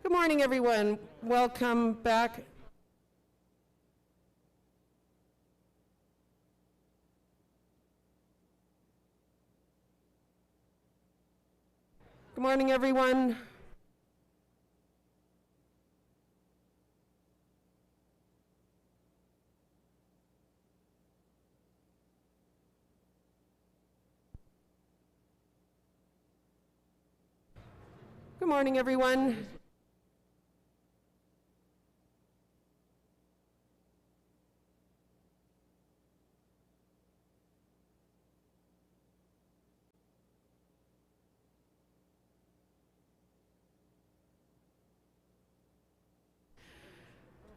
Good morning, everyone. Welcome back. Good morning, everyone. Good morning, everyone.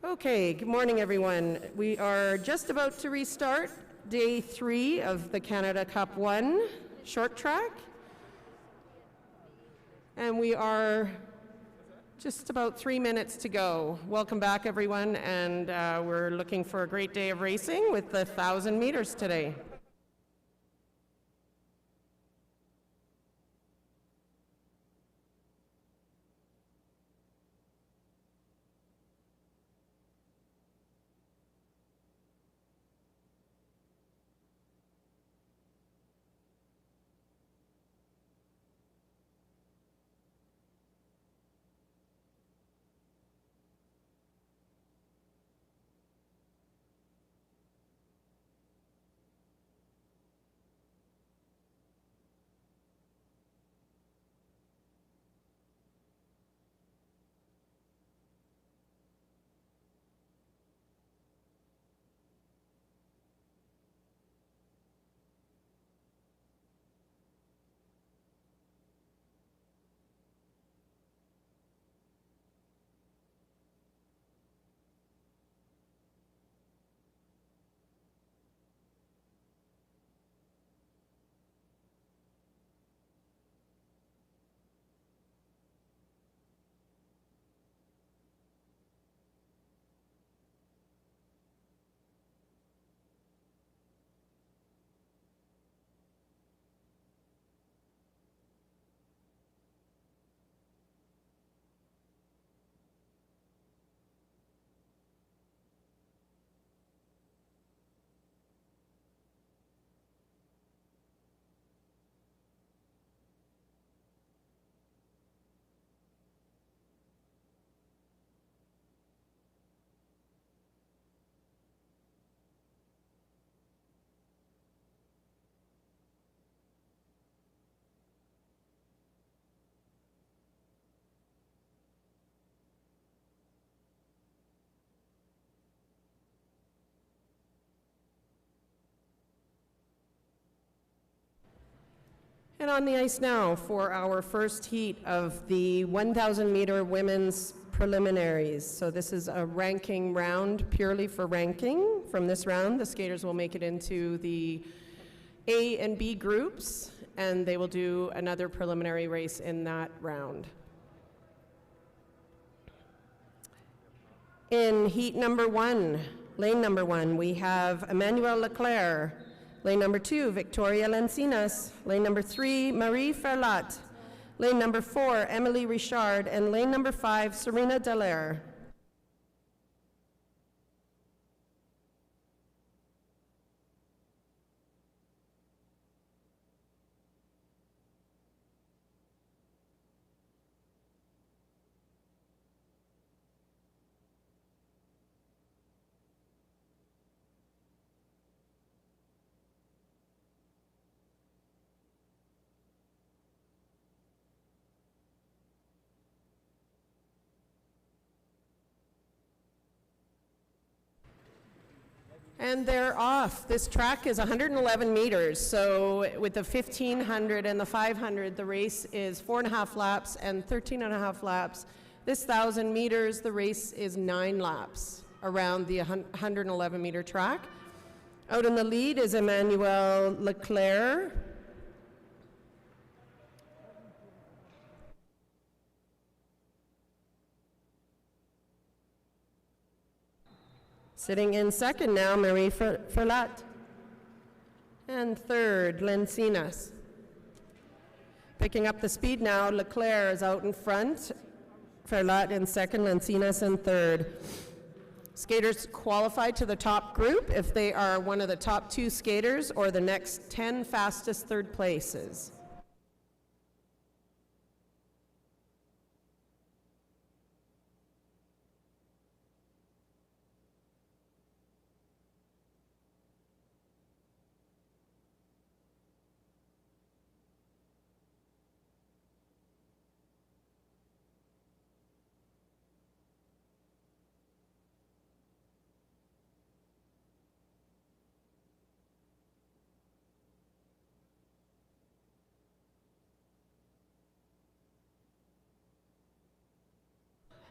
Okay, good morning, everyone. We are just about to restart day 3 of the Canada Cup 1 short track. And we are just about 3 minutes to go. Welcome back, everyone, and we're looking for a great day of racing with the 1,000 meters today. And on the ice now for our first heat of the 1,000 meter women's preliminaries. So this is a ranking round purely for ranking. From this round, the skaters will make it into the A and B groups, and they will do another preliminary race in that round. In heat number 1, lane number 1, we have Emmanuel Leclerc. Lane number 2, Victoria Lencinas. Lane number 3, Marie Ferlat. Lane number 4, Emily Richard. And lane number 5, Serena Dallaire. And they're off. This track is 111 meters, so with the 1,500 and the 500, the race is 4.5 laps and 13.5 laps. This 1,000 meters, the race is 9 laps around the 111 meter track. Out in the lead is Emmanuel Leclerc. Sitting in second now, Marie Ferlat. And third, Lencinas. Picking up the speed now, Leclerc is out in front, Ferlat in second, Lencinas in third. Skaters qualify to the top group if they are one of the top 2 skaters or the next 10 fastest third places.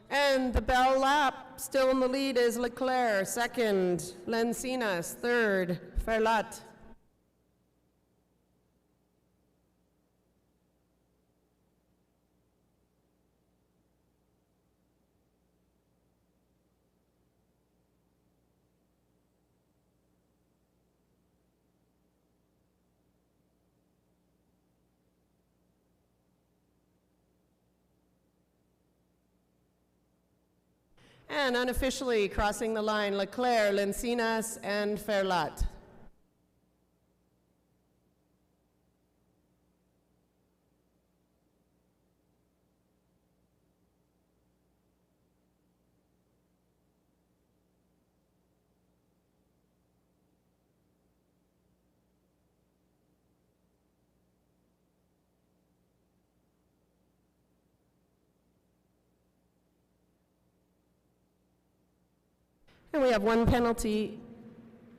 And the bell lap, still in the lead, is Leclerc. Second, Lencinas. Third, Ferlat. And unofficially crossing the line, Leclerc, Lencinas, and Ferlat. And we have one penalty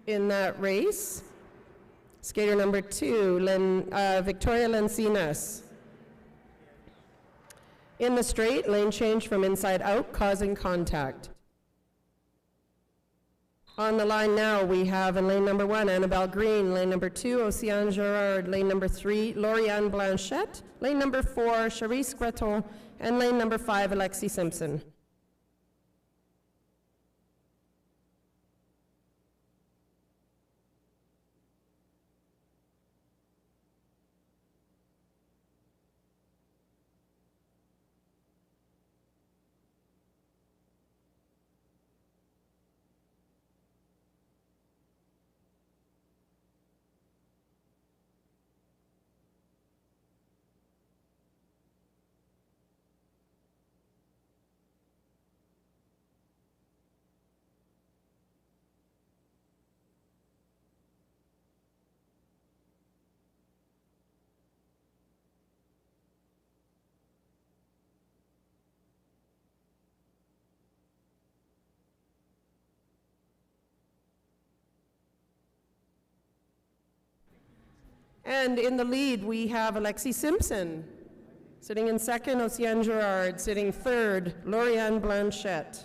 in that race. Skater number 2, Victoria Lencinas. In the straight, lane change from inside out, causing contact. On the line now, we have in lane number 1, Annabelle Green, lane number 2, Océane Gerard, lane number 3, Lauriane Blanchette, lane number 4, Charisse Greton, and lane number 5, Alexi Simpson. And in the lead, we have Alexi Simpson. Sitting in second, Océane Gerard. Sitting third, Lauriane Blanchette.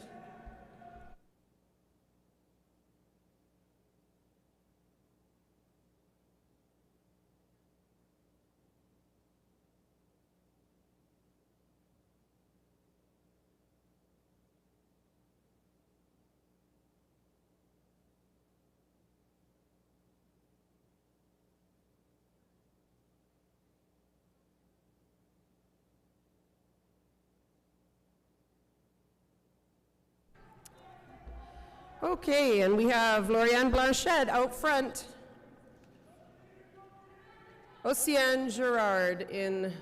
Okay, and we have Lauriane Blanchette out front. Océane Gerard in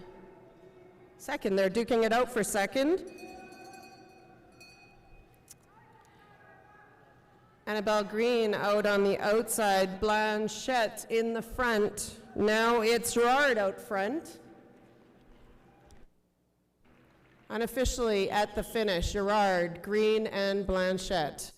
second. They're duking it out for second. Annabelle Green out on the outside. Blanchette in the front. Now it's Gerard out front. Unofficially at the finish, Gerard, Green, and Blanchette.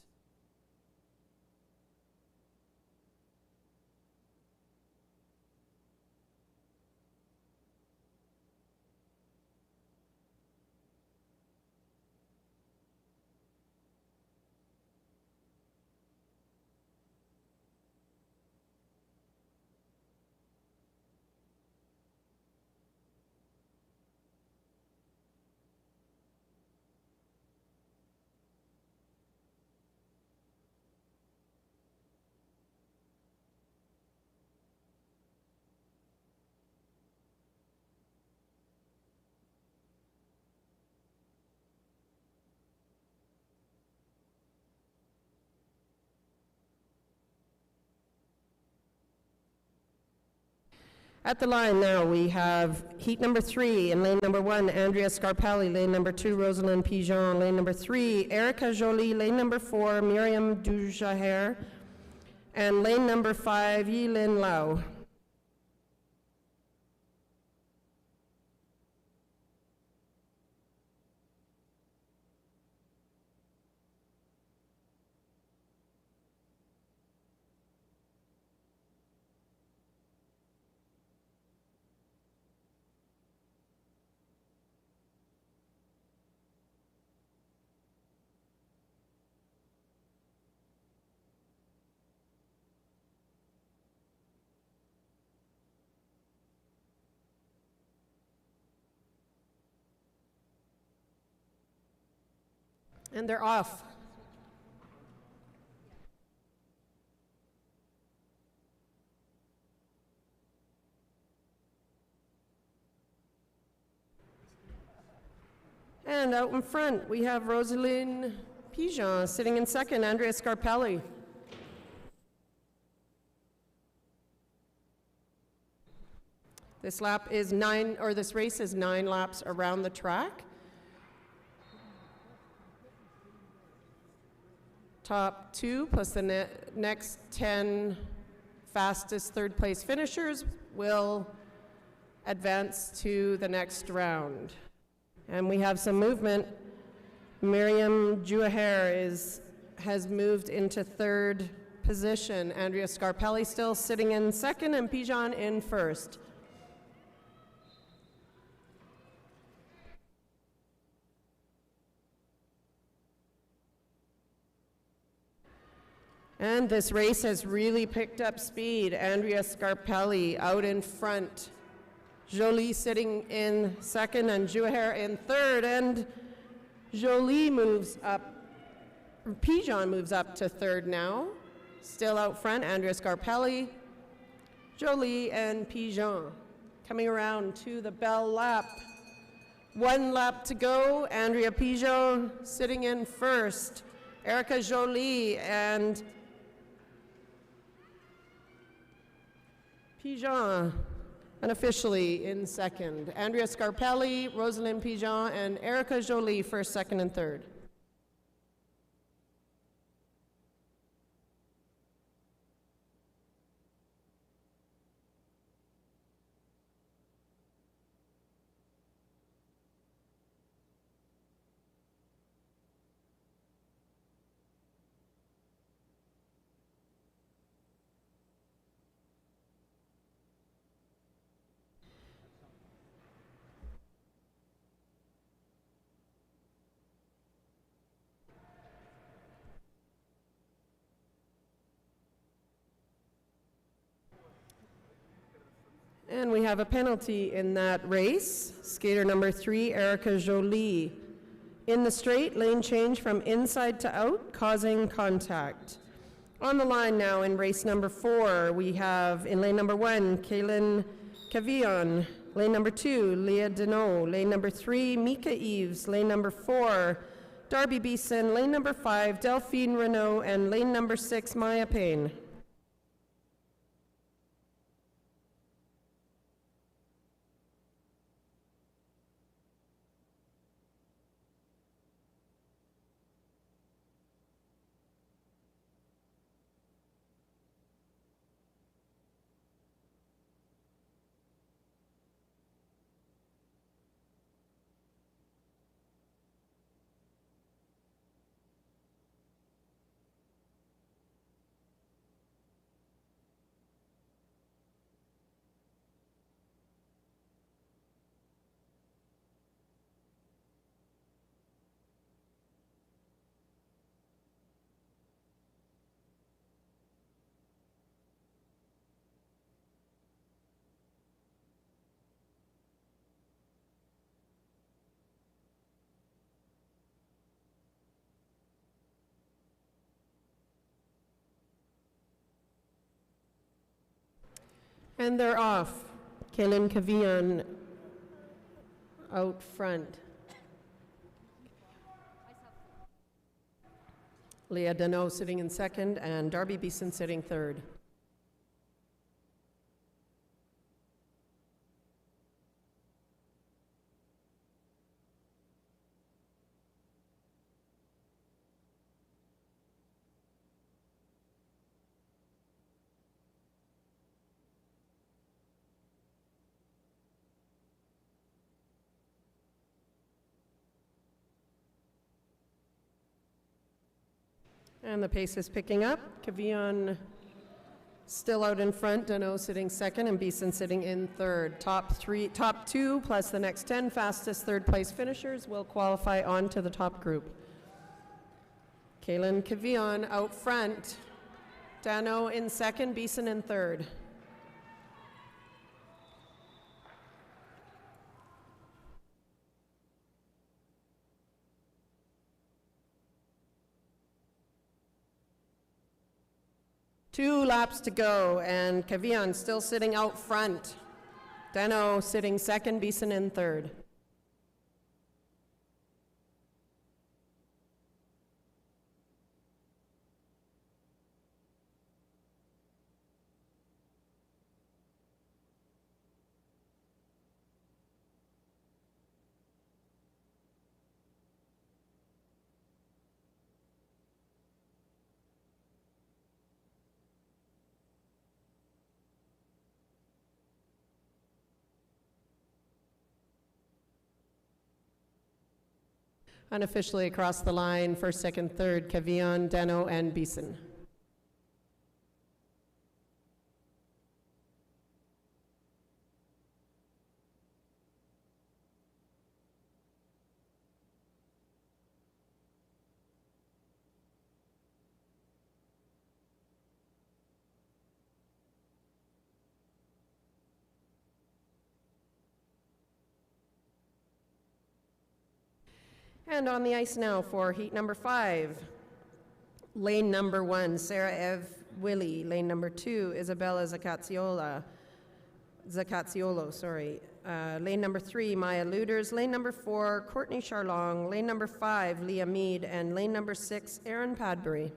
At the line now, we have heat number 3 in lane number 1, Andrea Scarpelli, lane number 2, Rosalind Pigeon, lane number 3, Erica Jolie, lane number 4, Miriam Dujaher, and lane number 5, Yilin Lau. And they're off. And out in front, we have Rosalind Pigeon sitting in second, Andrea Scarpelli. This race is 9 laps around the track. Top 2 plus the next 10 fastest third place finishers will advance to the next round. And we have some movement. Miriam Dujaher has moved into 3rd position. Andrea Scarpelli still sitting in 2nd and Pigeon in 1st. And this race has really picked up speed. Andrea Scarpelli out in front. Jolie sitting in 2nd and Dujaher in 3rd. And Jolie moves up, Pigeon moves up to 3rd now. Still out front, Andrea Scarpelli, Jolie, and Pigeon. Coming around to the bell lap. 1 lap to go. Andrea Pigeon sitting in 1st. Erica Jolie and Pigeon unofficially in 2nd. Andrea Scarpelli, Rosalind Pigeon, and Erica Jolie 1st, 2nd, and 3rd. And we have a penalty in that race. Skater number 3, Erica Jolie. In the straight, lane change from inside to out, causing contact. On the line now in race number 4, we have in lane number 1, Kaylin Cavillon. Lane number 2, Leah Deneau. Lane number 3, Mika Eves. Lane number 4, Darby Beeson. Lane number 5, Delphine Renault. And lane number 6, Maya Payne. And they're off. Kaylin Cavillon out front. Leah Deneau sitting in 2nd and Darby Beeson sitting 3rd. And the pace is picking up. Kavion still out in front, Dano sitting second, and Beeson sitting in third. Top two, plus the next 10 fastest third place finishers will qualify on to the top group. Kaylin Kavion out front. Dano in second, Beeson in third. Two laps to go, and Kavion still sitting out front. Dano sitting second, Beeson in third. Unofficially across the line, first, second, third, Kavion, Dano, and Beeson. And on the ice now for heat number 5. Lane number 1, Sarah Ev Willie. Lane number 2, Isabella Zaccaziolo. Lane number 3, Maya Luders. Lane number 4, Courtney Charlong. Lane number 5, Leah Mead. And lane number 6, Erin Padbury.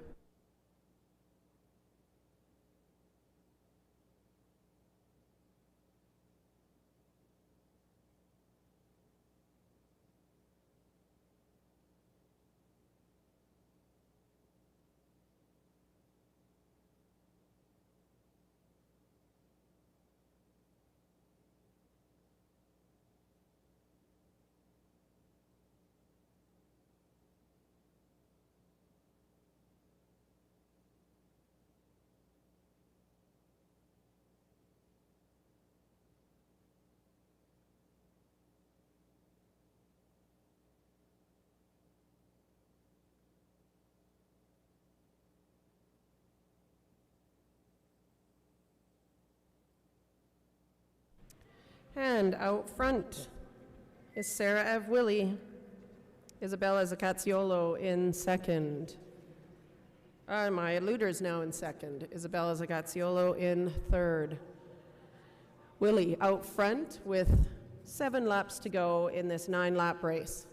And out front is Sarah Ev Willie. Isabella Zaccaziolo in second. Maya Luders now in second. Isabella Zaccaziolo in third. Willie out front with 7 laps to go in this 9-lap race.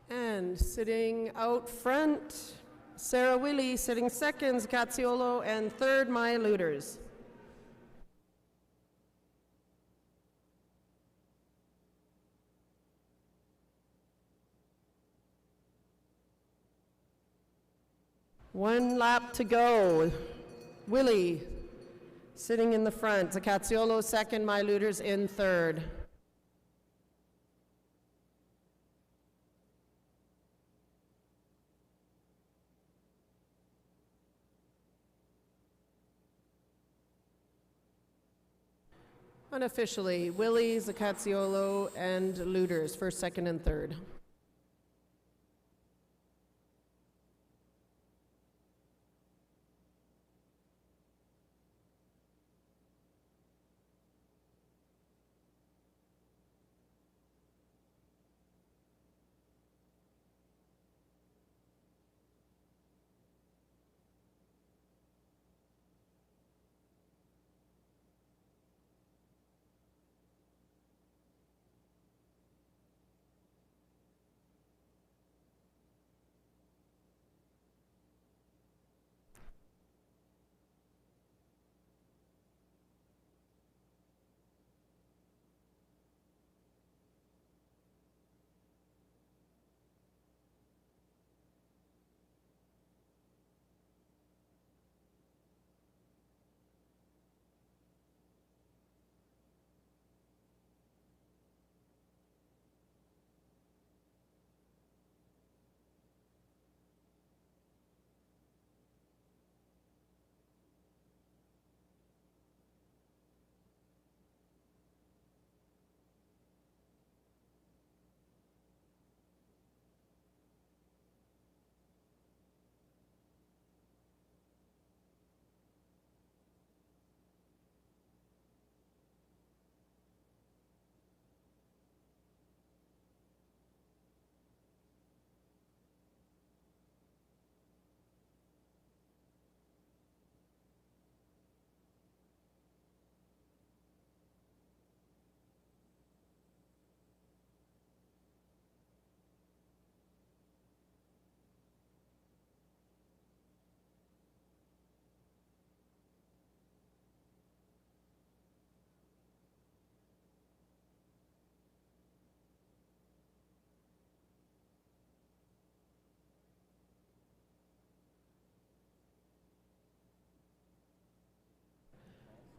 And sitting out front, Sarah Willie, sitting second, Zaccaziolo, and third, Maya Luders. One lap to go. Willie sitting in the front, Zaccaziolo second, Maya Luders in third. Unofficially, Willie, Zaccaziolo, and Luders, first, second, and third.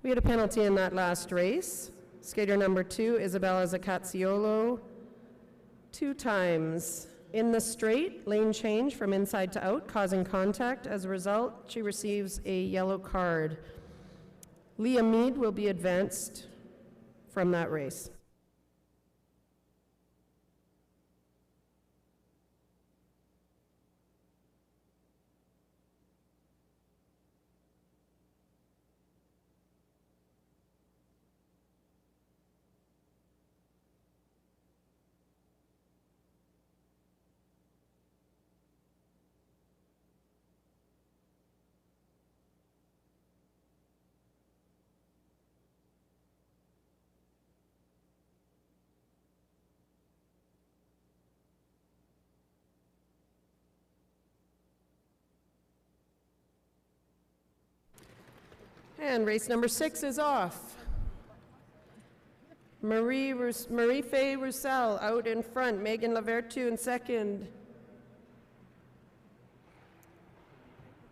We had a penalty in that last race. Skater number 2, Isabella Zacazziolo, 2 times in the straight, lane change from inside to out, causing contact. As a result, she receives a yellow card. Leah Mead will be advanced from that race. And race number 6 is off. Marie-Faye Roussel out in front. Megan Lavertu in second.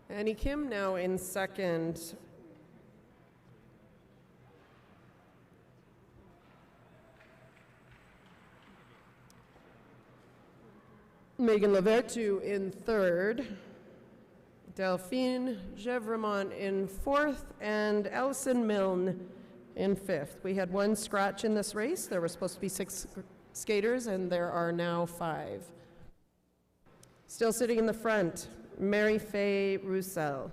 Annie Kim now in second. Megan Lavertu in third. Delphine Gevremont in fourth, and Allison Milne in fifth. We had 1 scratch in this race. There were supposed to be 6 skaters, and there are now 5. Still sitting in the front, Marie-Faye Roussel.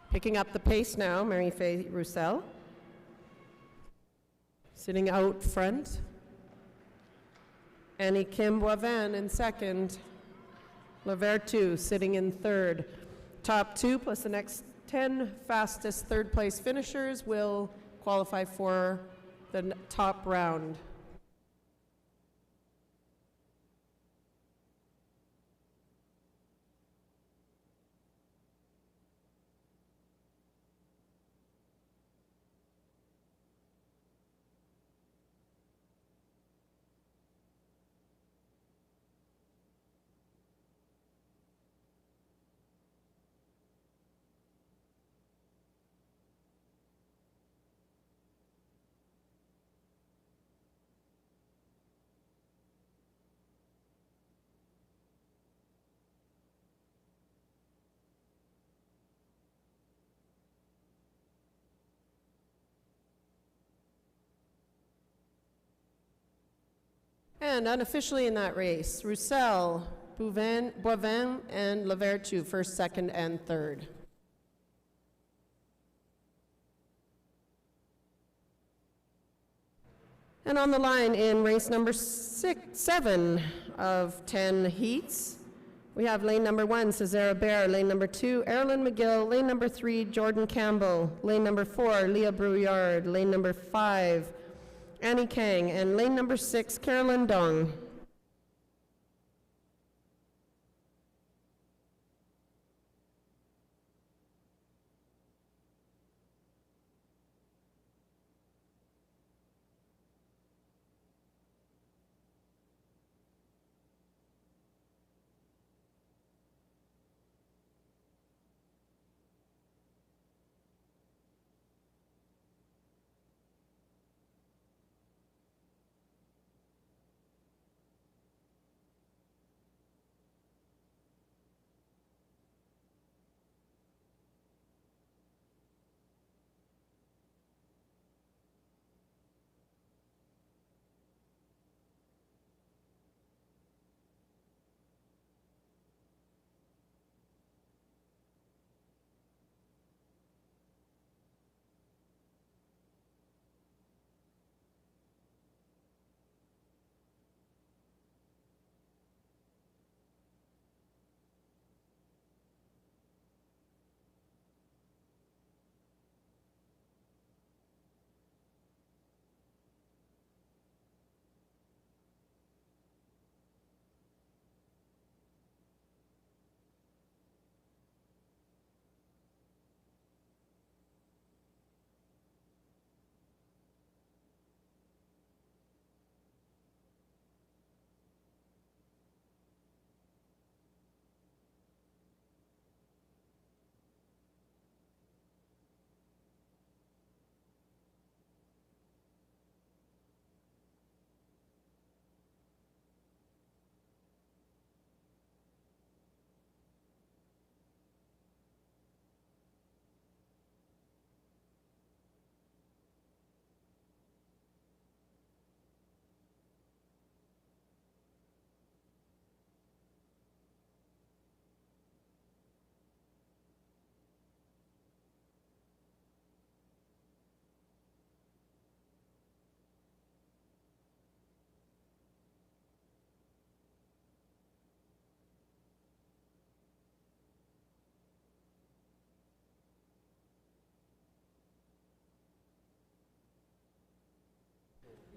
Picking up the pace now, Marie-Faye Roussel. Sitting out front. Annie Kim Boivin in second. Lavertu sitting in third. Top 2 plus the next 10 fastest third place finishers will qualify for the top round. And unofficially in that race, Roussel, Boivin, and Lavertu, first, second, and third. And on the line in race number 7 of 10 heats, we have lane number 1, Cesara Bear, lane number 2, Erilyn McGill, lane number 3, Jordan Campbell, lane number 4, Leah Brouillard, lane number 5, Annie Kang, and lane number 6, Carolyn Dong.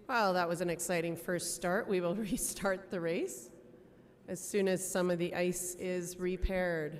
Well, that was an exciting first start. We will restart the race as soon as some of the ice is repaired.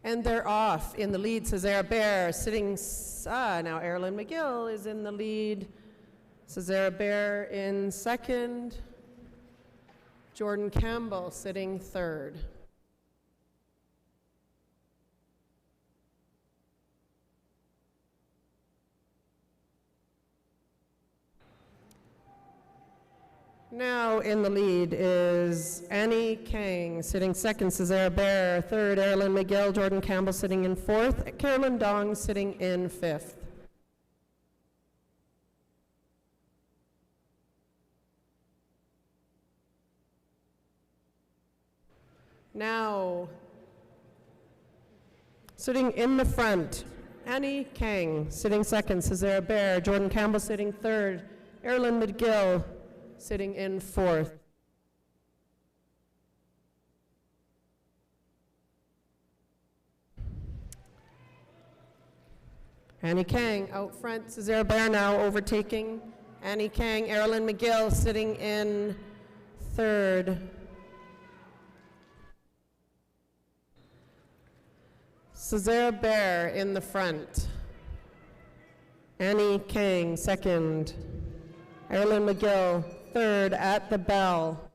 And they're off. In the lead, Cesare Bear sitting, now Erilyn McGill is in the lead. Cesare Bear in second. Jordan Campbell sitting third. Now in the lead is Annie Kang sitting second, Cesare Bear third, Erilyn McGill, Jordan Campbell sitting in fourth, Carolyn Dong sitting in fifth. Now, sitting in the front, Annie Kang sitting second, Cesare Bear, Jordan Campbell sitting third, Erilyn McGill sitting in fourth. Annie Kang out front, Cesare Bear now overtaking Annie Kang, Erilyn McGill sitting in third. Cesare Bear in the front. Annie Kang second. Erilyn McGill third at the bell.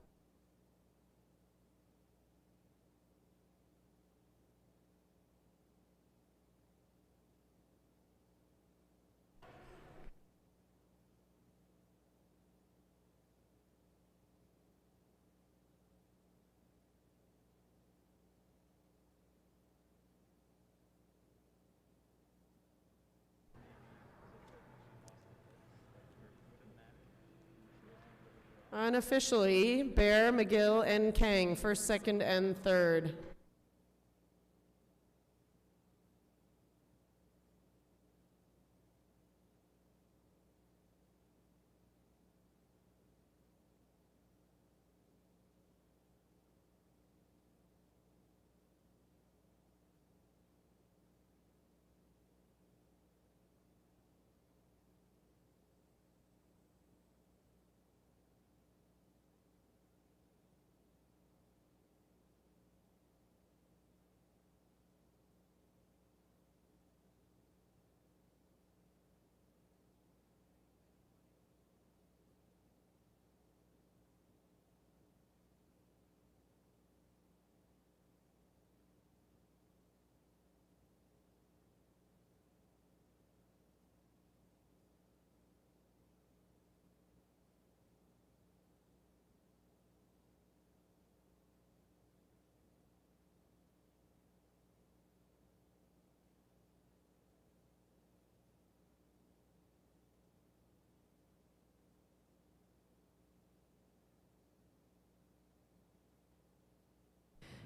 Unofficially, Bear, McGill, and Kang, first, second, and third.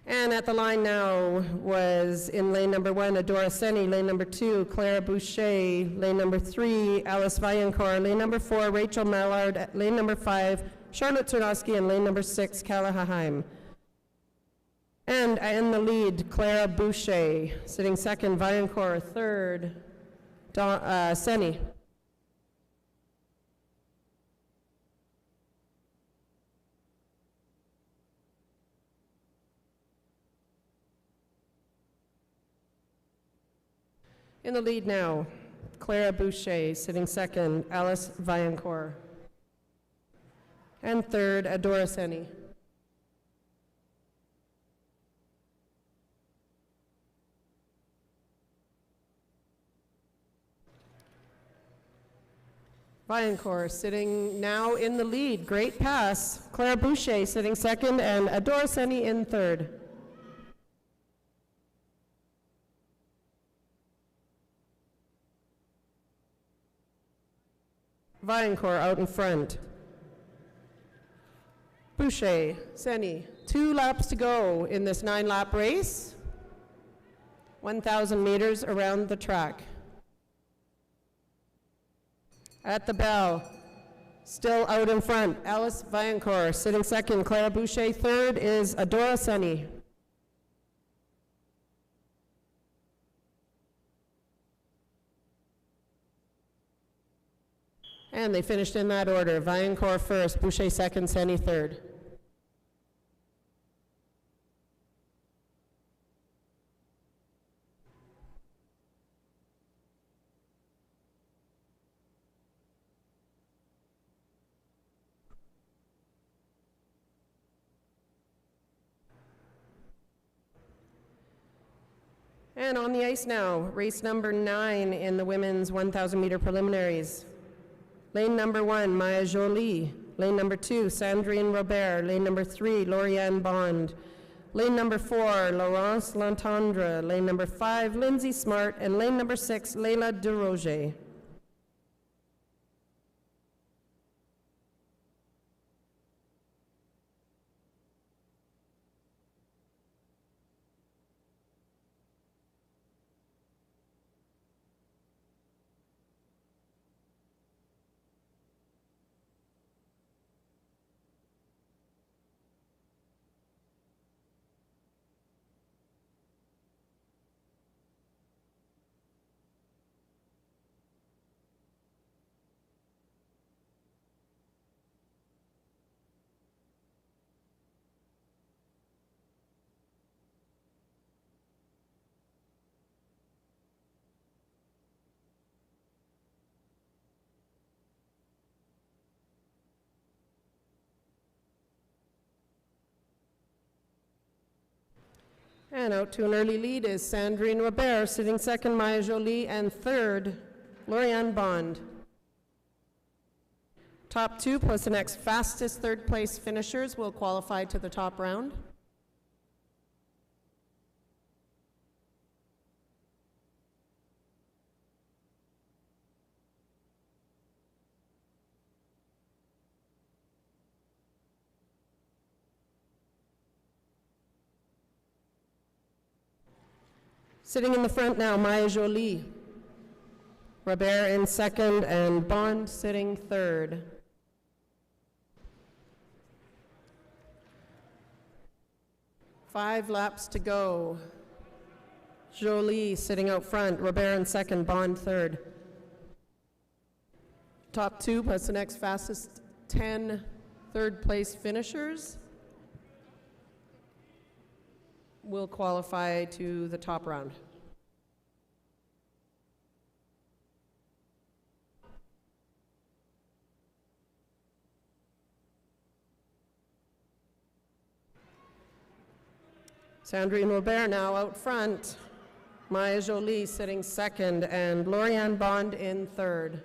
And at the line now was in lane number 1, Adora Seni, lane number 2, Clara Boucher, lane number 3, Alice Vaillancourt, lane number 4, Rachel Mallard, lane number 5, Charlotte Czernosky, and lane number 6, Kala Haheim. And in the lead, Clara Boucher, sitting second, Vaillancourt, third, Seni. In the lead now, Clara Boucher, sitting second, Alice Vaillancourt. And third, Adora Seni. Vaillancourt sitting now in the lead. Great pass. Clara Boucher sitting second, and Adora Seni in third. Vaillancourt out in front. Boucher, Seni, 2 laps to go in this 9-lap race. 1,000 meters around the track. At the bell, still out in front, Alice Vaillancourt sitting second, Clara Boucher third is Adora Seni. And they finished in that order. Vaillancourt first, Boucher second, Seni third. And on the ice now, race number 9 in the women's 1,000 meter preliminaries. Lane number 1, Maya Jolie. Lane number 2, Sandrine Robert. Lane number 3, Lauriane Bond. Lane number 4, Laurence Lantendre. Lane number 5, Lindsay Smart. And lane number 6, Leila Deroger. And out to an early lead is Sandrine Robert, sitting second, Maya Jolie, and third, Lauriane Bond. Top 2 plus the next fastest third place finishers will qualify to the top round. Sitting in the front now, Maya Jolie. Robert in second, and Bond sitting third. Five laps to go. Jolie sitting out front, Robert in second, Bond third. Top 2 plus the next fastest 10 third place finishers will qualify to the top round. Sandrine Robert now out front, Maya Jolie sitting second, and Lauriane Bond in third.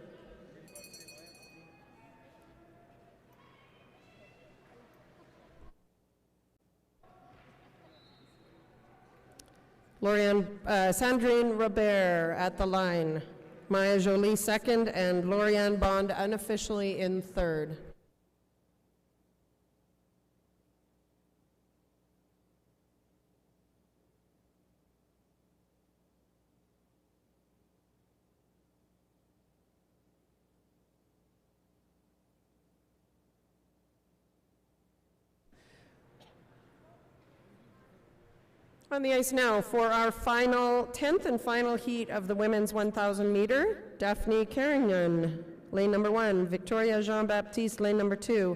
Sandrine Robert at the line, Maya Jolie second, and Lauriane Bond unofficially in third. On the ice now for our final, 10th and final heat of the women's 1,000 meter, Daphne Carignan, lane number 1, Victoria Jean-Baptiste, lane number 2,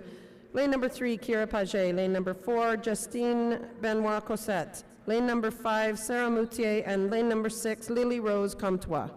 lane number 3, Kira Paget, lane number 4, Justine Benoit Cossette, lane number 5, Sarah Moutier, and lane number 6, Lily Rose Comtois.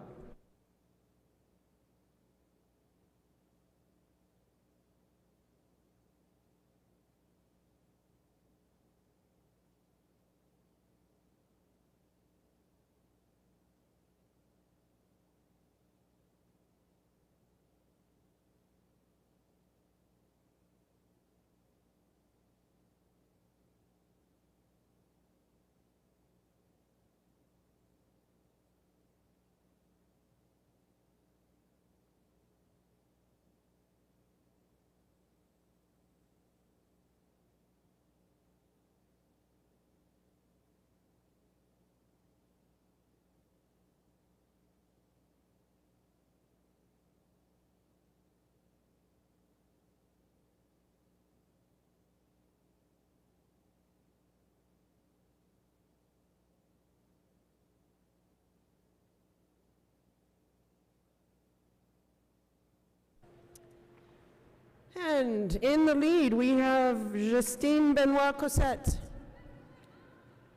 And in the lead, we have Justine Benoit Cossette,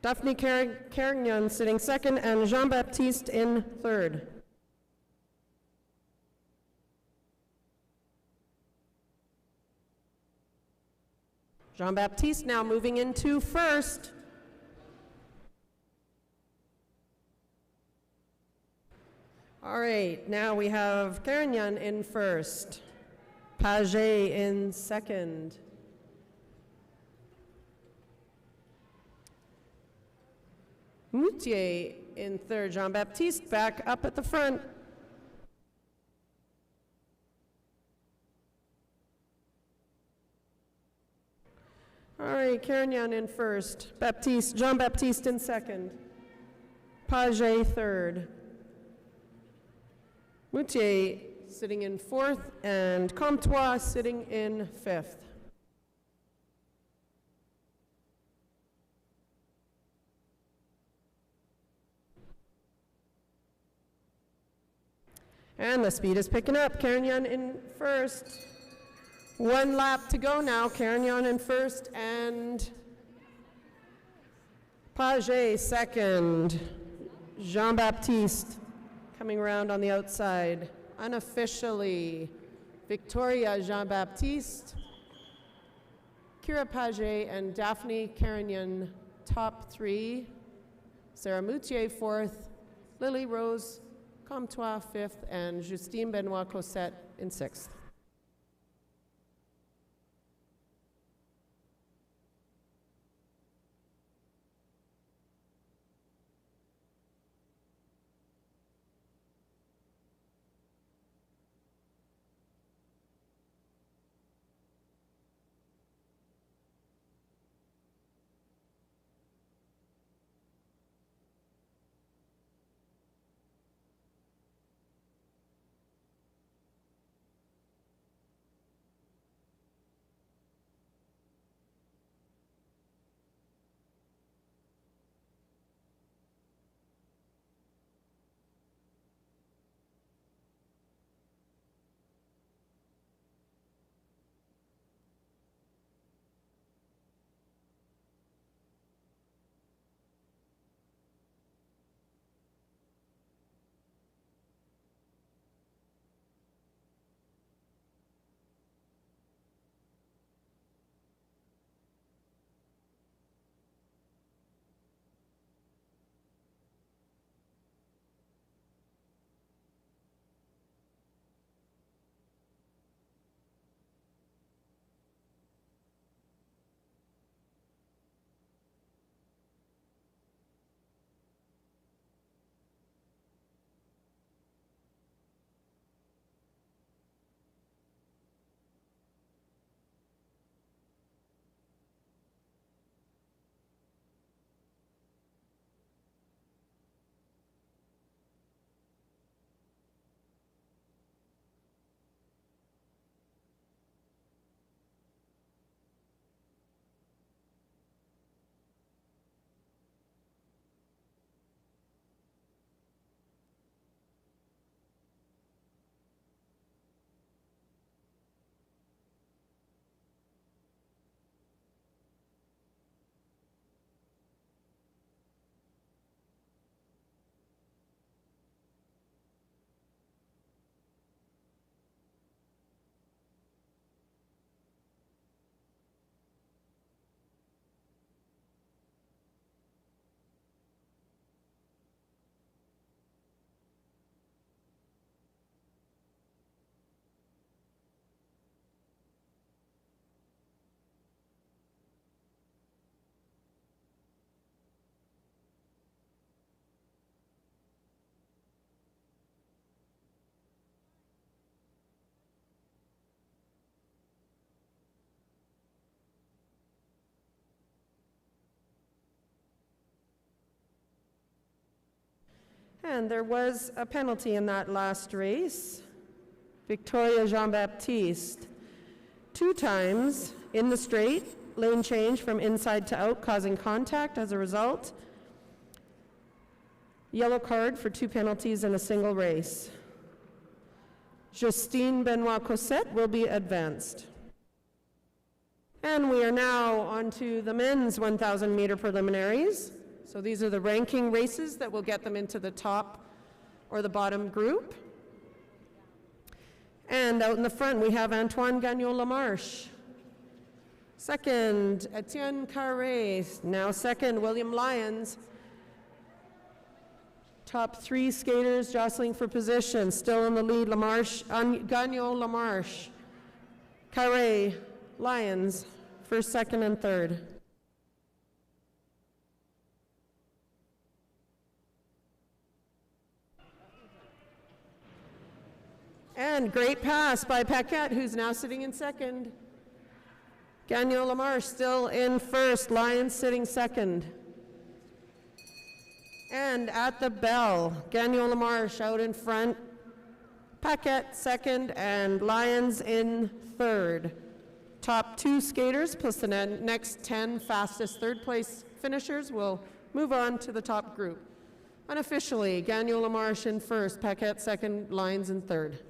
Daphne Carignan sitting second, and Jean-Baptiste in third. Jean-Baptiste now moving into first. All right, now we have Carignan in first. Paget in second. Moutier in third. Jean-Baptiste back up at the front. All right, Carignan in first. Jean-Baptiste in second. Paget third. Moutier sitting in fourth, and Comtois sitting in fifth. And the speed is picking up. Carignan in first. 1 lap to go now. Carignan in first, and Paget second. Jean-Baptiste coming around on the outside. Unofficially, Victoria Jean-Baptiste, Kira Paget, and Daphne Carignan top 3. Sarah Moutier fourth, Lily Rose Comtois fifth, and Justine Benoit Cossette in sixth. And there was a penalty in that last race. Victoria Jean-Baptiste, 2 times in the straight, lane change from inside to out, causing contact as a result. Yellow card for 2 penalties in a single race. Justine Benoit-Cossette will be advanced. And we are now on to the men's 1,000 meter preliminaries. So these are the ranking races that will get them into the top or the bottom group. And out in the front, we have Antoine Gagnon-Lamarche. Second, Etienne Carré. Now second, William Lyons. Top 3 skaters jostling for position. Still in the lead, Gagnon-Lamarche, Carré, Lyons, first, second, and third. And great pass by Paquette, who's now sitting in second. Gagnon-Lamarche still in first, Lyons sitting second. And at the bell, Gagnon-Lamarche out in front, Paquette second, and Lyons in third. Top 2 skaters plus the next 10 fastest third place finishers will move on to the top group. Unofficially, Gagnon-Lamarche in first, Paquette second, Lyons in third.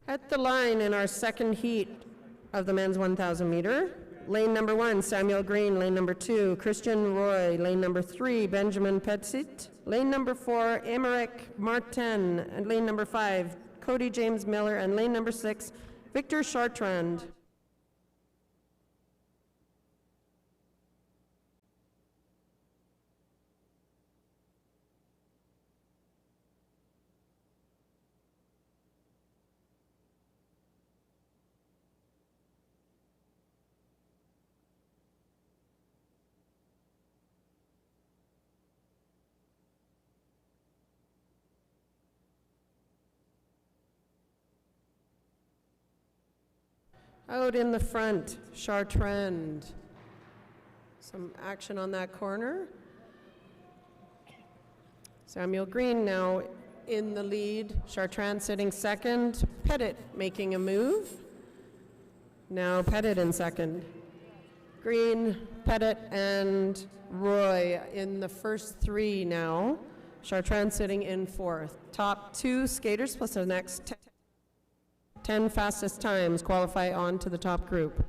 At the line in our second heat of the men's 1,000 meter, lane number 1, Samuel Green, lane number 2, Christian Roy, lane number 3, Benjamin Petit, lane number 4, Emeric Martin, and lane number 5, Cody James Miller, and lane number 6, Victor Chartrand. Out in the front, Chartrand. Some action on that corner. Samuel Green now in the lead. Chartrand sitting second. Petit making a move. Now Petit in second. Green, Petit, and Roy in the first 3 now. Chartrand sitting in 4th. Top 2 skaters plus the next 10 fastest times qualify on to the top group.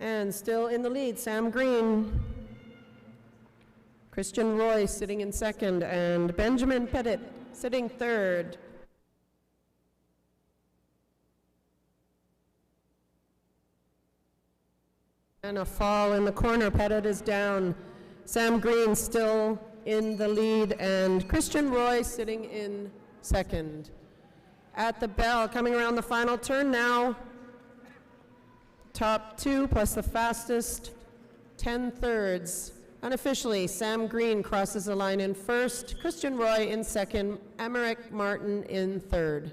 And still in the lead, Sam Green. Christian Roy sitting in second, and Benjamin Petit sitting third. And a fall in the corner. Petit is down. Sam Green still in the lead, and Christian Roy sitting in second. At the bell, coming around the final turn now. Top 2 plus the fastest 10 thirds. Unofficially, Sam Green crosses the line in first, Christian Roy in second, Emeric Martin in third.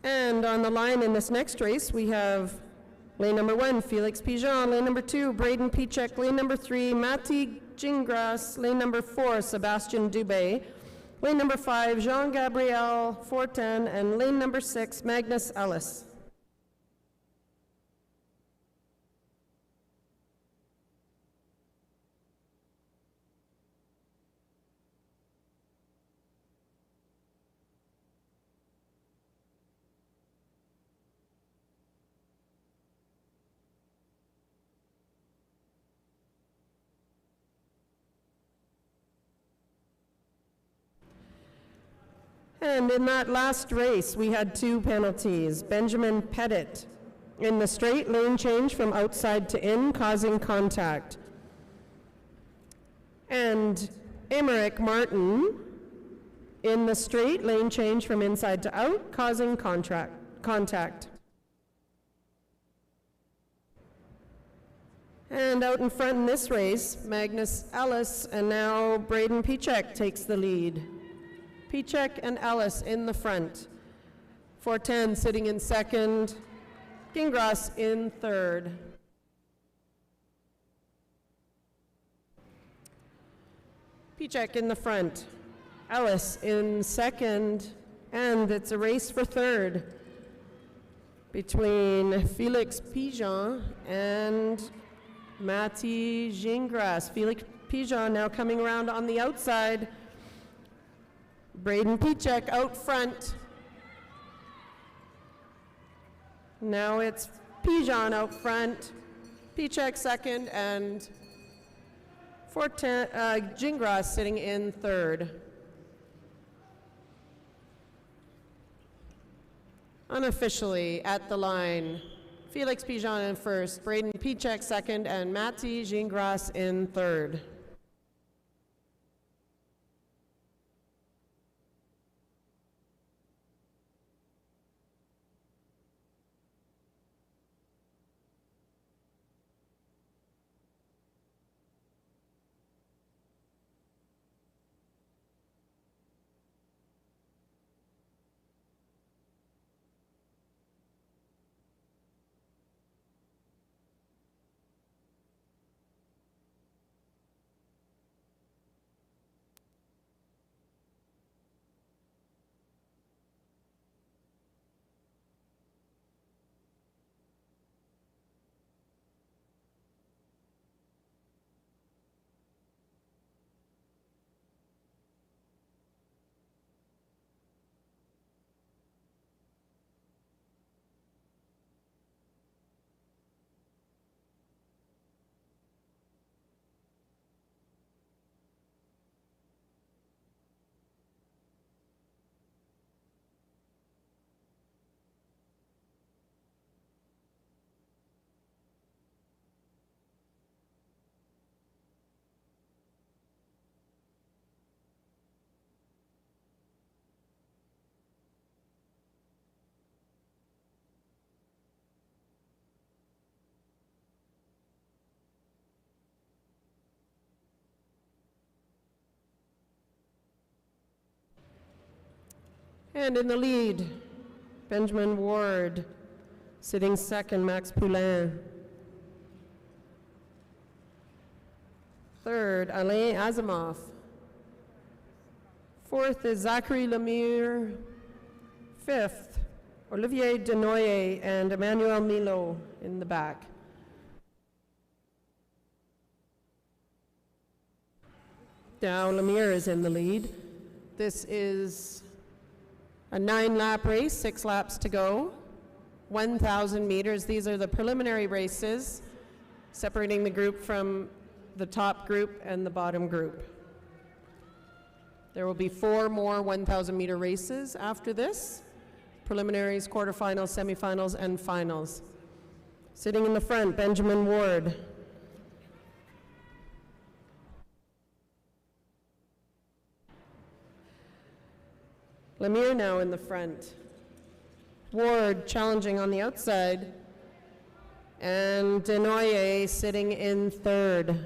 And on the line in this next race, we have lane number 1, Felix Pigeon, lane number 2, Braden Pichek, lane number 3, Mati Gingras, lane number 4, Sebastian Dubé, lane number 5, Jean-Gabriel Fortin, and lane number 6, Magnus Ellis. And in that last race, we had 2 penalties. Benjamin Pettit in the straight lane change from outside to in, causing contact. And Emmerich Martin in the straight lane change from inside to out, causing contact. And out in front in this race, Magnus Ellis, and now Braden Pichek takes the lead. Pichek and Ellis in the front. Fortin sitting in second. Gingras in third. Pichek in the front. Ellis in second. And it's a race for third between Felix Pigeon and Mati Gingras. Felix Pigeon now coming around on the outside. Braden Pichek out front. Now it's Pigeon out front, Pichek second, and Gingras sitting in third. Unofficially at the line, Felix Pigeon in first, Braden Pichek second, and Mati Gingras in third. And in the lead, Benjamin Ward, sitting second, Max Poulain. Third, Alain Asimov. Fourth is Zachary Lemire. Fifth, Olivier Denoyer and Emmanuel Milo in the back. Now Lemire is in the lead. This is a 9-lap race, 6 laps to go, 1,000 meters. These are the preliminary races, separating the group from the top group and the bottom group. There will be 4 more 1,000 meter races after this. Preliminaries, quarterfinals, semifinals, and finals. Sitting in the front, Benjamin Ward. Lemire now in the front. Ward challenging on the outside. And Denoyer sitting in third.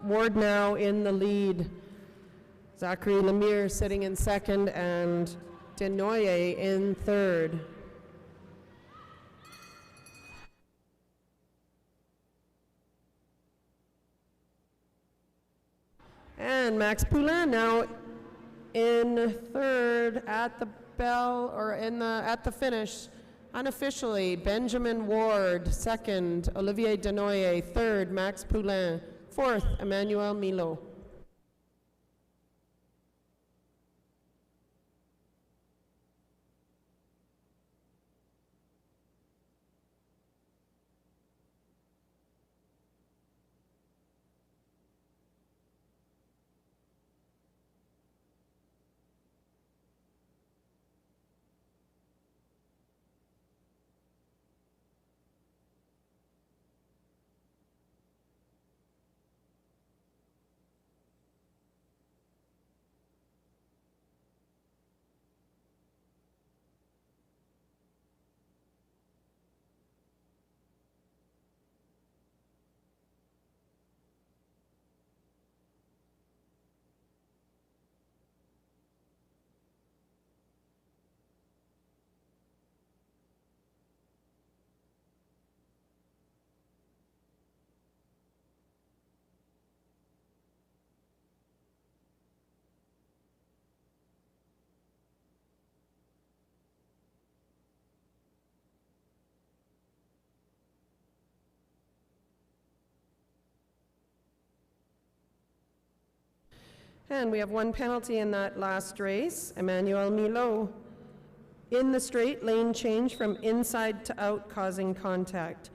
Ward now in the lead. Zachary Lemire sitting in second, and Denoye in third. And Max Poulin now in third at the bell, or at the finish. Unofficially, Benjamin Ward, second, Olivier Denoye, third, Max Poulin, fourth, Emmanuel Milo. And we have one penalty in that last race. Emmanuel Milo in the straight, lane change from inside to out, causing contact.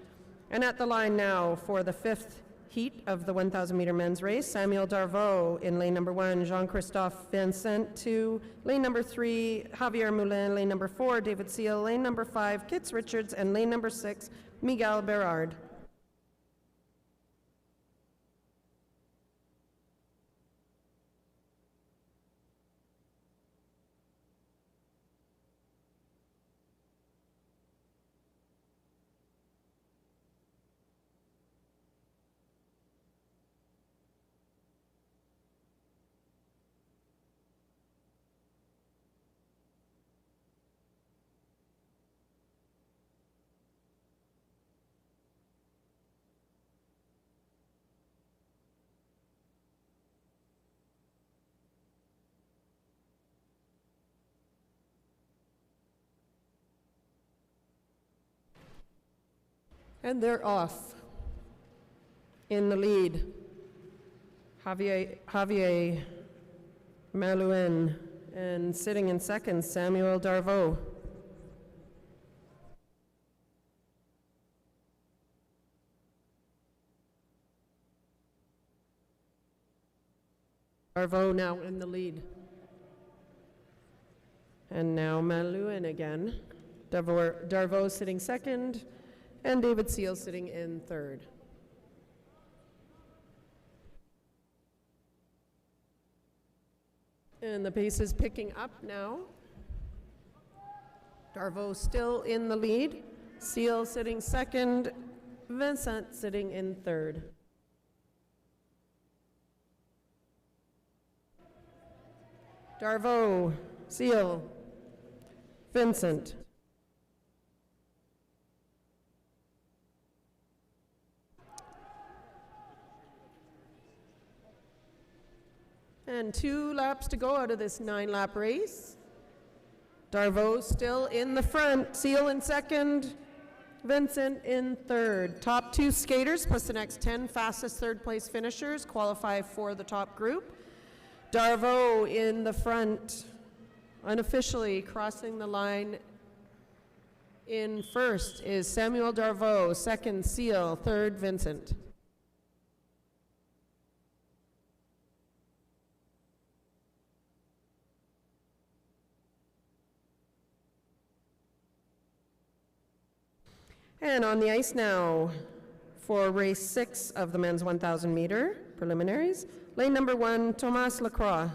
And at the line now for the fifth heat of the 1,000 meter men's race, Samuel Darvaux in lane number 1, Jean-Christophe Vincent 2, lane number 3, Javier Moulin, lane number 4, David Seal, lane number 5, Kits Richards, and lane number 6, Miguel Berard. And they're off. In the lead, Javier Malouin, and sitting in second, Samuel Darvaux. Darvaux now in the lead. And now Malouin again. Darvaux sitting second, and David Seal sitting in third. And the pace is picking up now. Darvaux still in the lead. Seal sitting second, Vincent sitting in third. Darvaux, Seal, Vincent. And 2 laps to go out of this 9-lap race. Darvaux still in the front, Seal in second, Vincent in third. Top 2 skaters plus the next 10 fastest third-place finishers qualify for the top group. Darvaux in the front, unofficially crossing the line in first is Samuel Darvaux, second Seal, third Vincent. And on the ice now for race 6 of the men's 1,000 meter preliminaries. Lane number 1, Thomas Lacroix.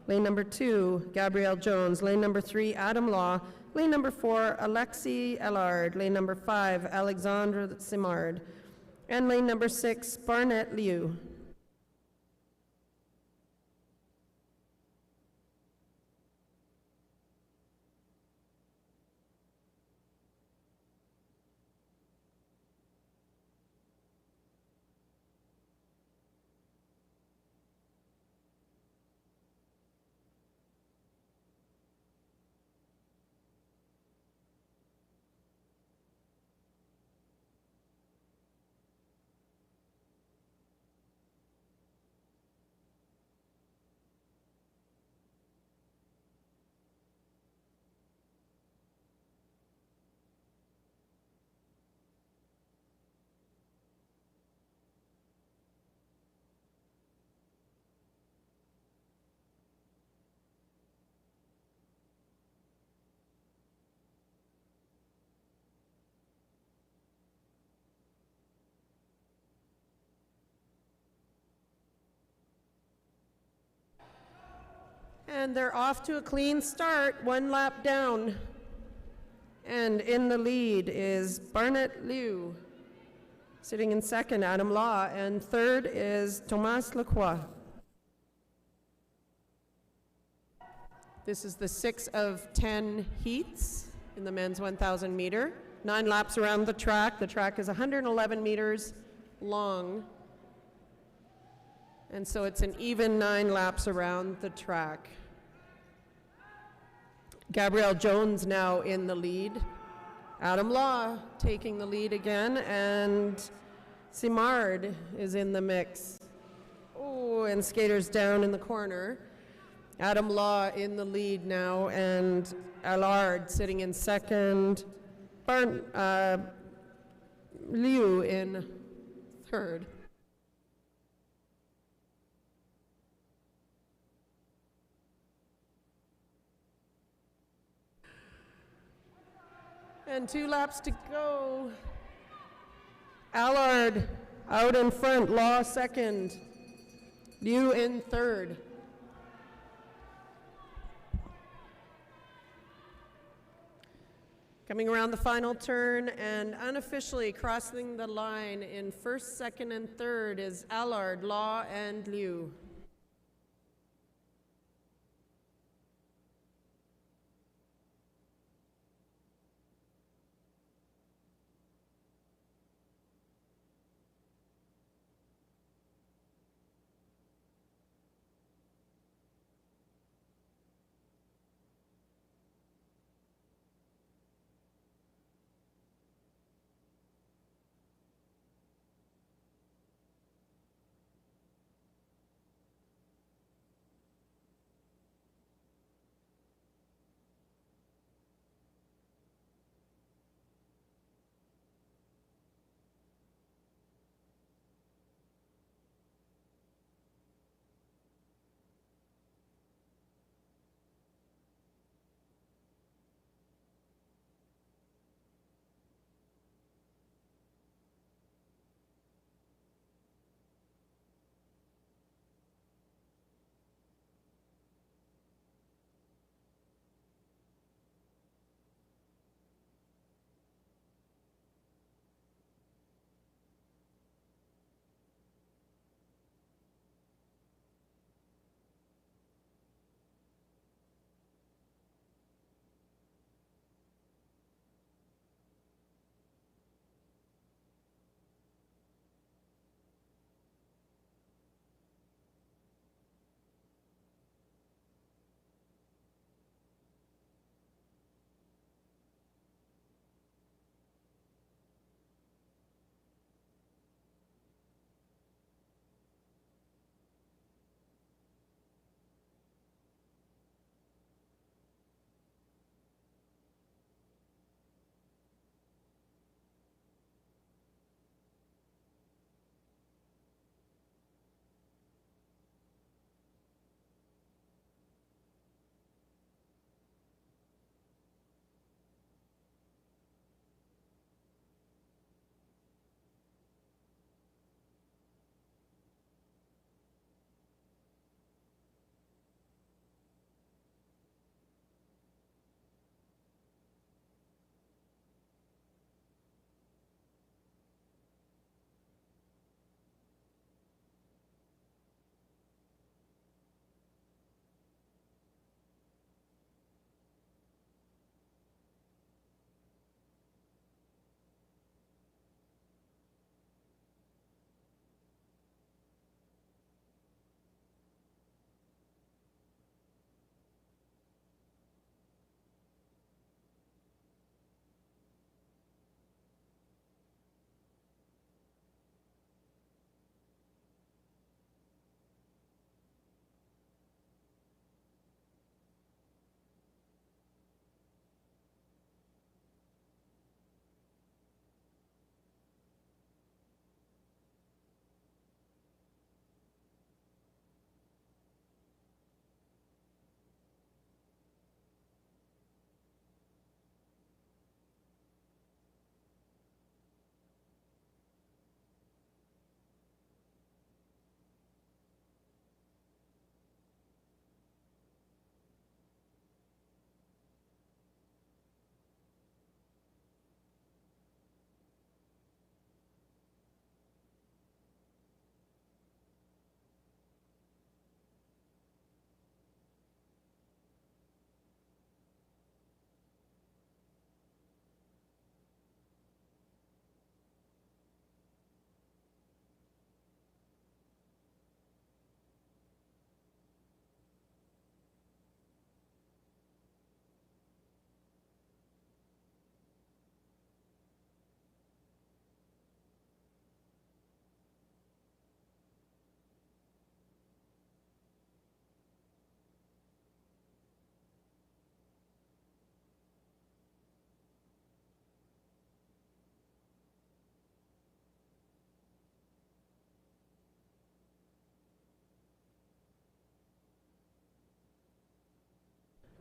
Lane number 2, Gabrielle Jones. Lane number 3, Adam Law. Lane number 4, Alexis Ellard. Lane number 5, Alexandre Simard. And lane number 6, Barnett Liu. And they're off to a clean start, 1 lap down. And in the lead is Barnett Liu. Sitting in second, Adam Law, and third is Thomas Lacroix. This is the 6 of 10 heats in the men's 1,000 meter. 9 laps around the track. The track is 111 meters long. And so it's an even 9 laps around the track. Gabrielle Jones now in the lead. Adam Law taking the lead again, and Simard is in the mix. Oh, and skaters down in the corner. Adam Law in the lead now, and Allard sitting in second. Liu in third. And 2 laps to go. Allard out in front, Law second. Liu in third. Coming around the final turn and unofficially crossing the line in first, second, and third is Allard, Law, and Liu.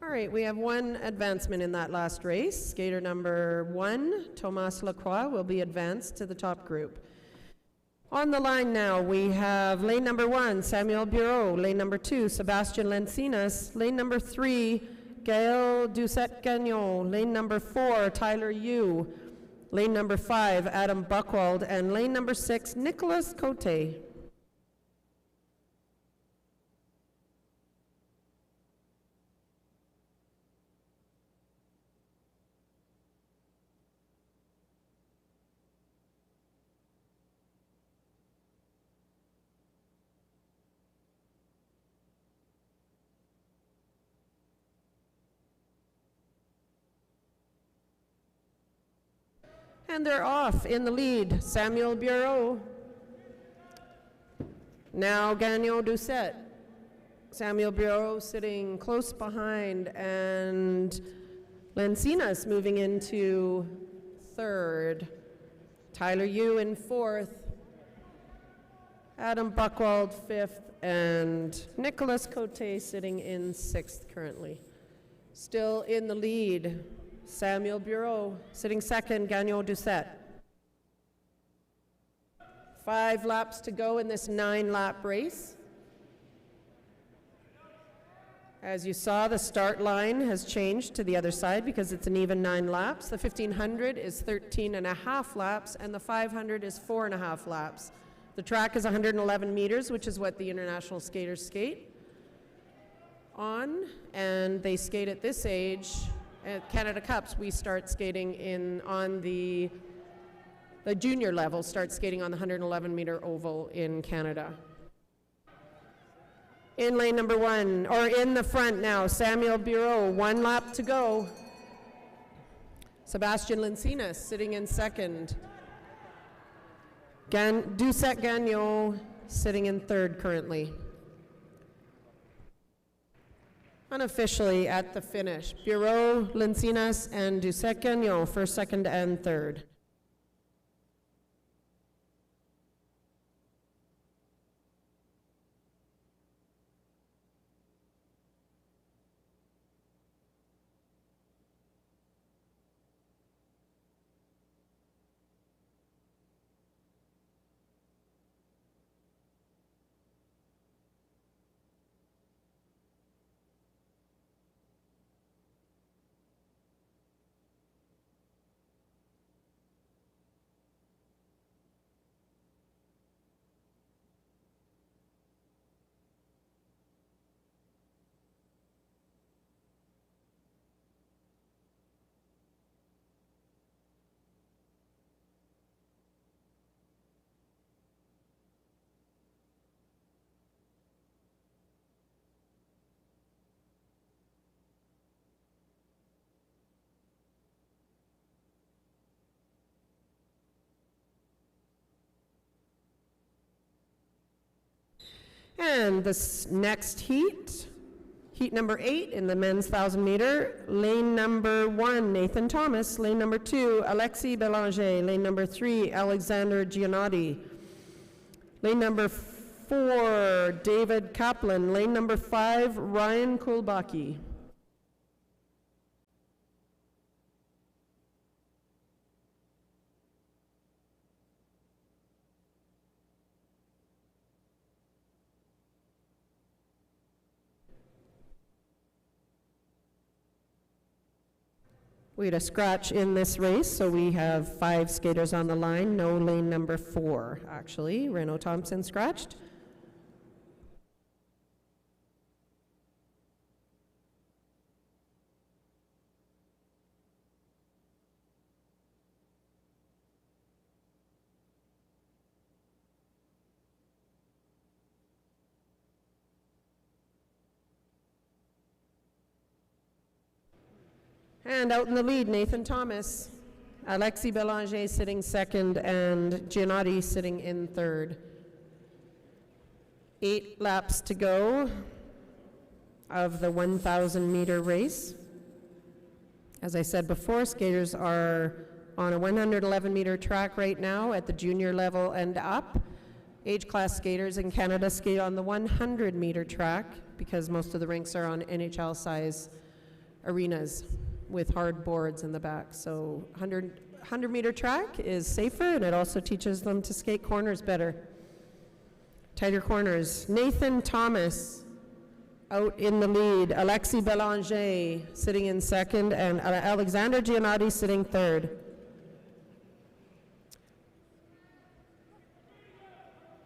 All right, we have one advancement in that last race. Skater number 1, Thomas Lacroix, will be advanced to the top group. On the line now, we have lane number 1, Samuel Bureau, lane number 2, Sebastian Lencinas, lane number 3, Gael Doucette-Gagnon, lane number 4, Tyler Yu, lane number 5, Adam Buchwald, and lane number 6, Nicholas Cote. And they're off in the lead. Samuel Bureau. Now Gagnon Doucette. Samuel Bureau sitting close behind, and Lencinas moving into third. Tyler Yu in fourth. Adam Buchwald fifth, and Nicholas Cote sitting in sixth currently. Still in the lead. Samuel Bureau sitting second, Gagnon Doucette. 5 laps to go in this 9-lap race. As you saw, the start line has changed to the other side because it's an even 9 laps. The 1500 is 13.5 laps, and the 500 is 4.5 laps. The track is 111 meters, which is what the international skaters skate on, and they skate at this age. At Canada Cups, we start skating on the junior level, start skating on the 111-meter oval in Canada. In lane number 1, or in the front now, Samuel Bureau, 1 lap to go. Sebastian Lencinas sitting in second. Doucette-Gagnon sitting in third currently. Unofficially at the finish, Bureau, Lencinas, and Doucette-Gagnon first, second, and third. And this next heat, heat number 8 in the men's 1,000 meter, lane number 1, Nathan Thomas, lane number 2, Alexis Belanger, lane number 3, Alexander Giannotti, lane number 4, David Kaplan, lane number 5, Ryan Kulbaki. We had a scratch in this race, so we have 5 skaters on the line. No lane number 4, actually. Renaud Thompson scratched. And out in the lead, Nathan Thomas, Alexis Belanger sitting second, and Giannotti sitting in third. 8 laps to go of the 1,000-meter race. As I said before, skaters are on a 111-meter track right now at the junior level and up. Age class skaters in Canada skate on the 100-meter track because most of the rinks are on NHL size arenas with hard boards in the back. So 100-meter track is safer, and it also teaches them to skate corners better. Tighter corners. Nathan Thomas out in the lead. Alexis Belanger sitting in second, and Alexander Giannotti sitting third.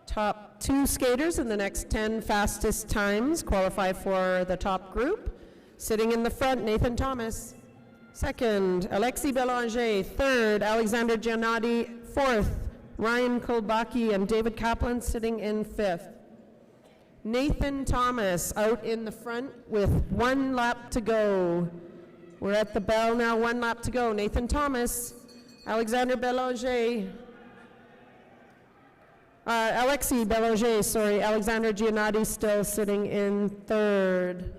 Top 2 skaters in the next 10 fastest times qualify for the top group. Sitting in the front, Nathan Thomas. Second, Alexis Belanger. Third, Alexander Giannotti. Fourth, Ryan Kolbaki and David Kaplan sitting in fifth. Nathan Thomas out in the front with 1 lap to go. We're at the bell now, 1 lap to go. Nathan Thomas, Alexander Belanger. Alexis Belanger, sorry. Alexander Giannotti still sitting in third.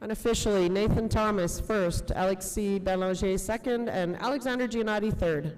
Unofficially, Nathan Thomas first, Alexis Belanger second, and Alexander Giannotti third.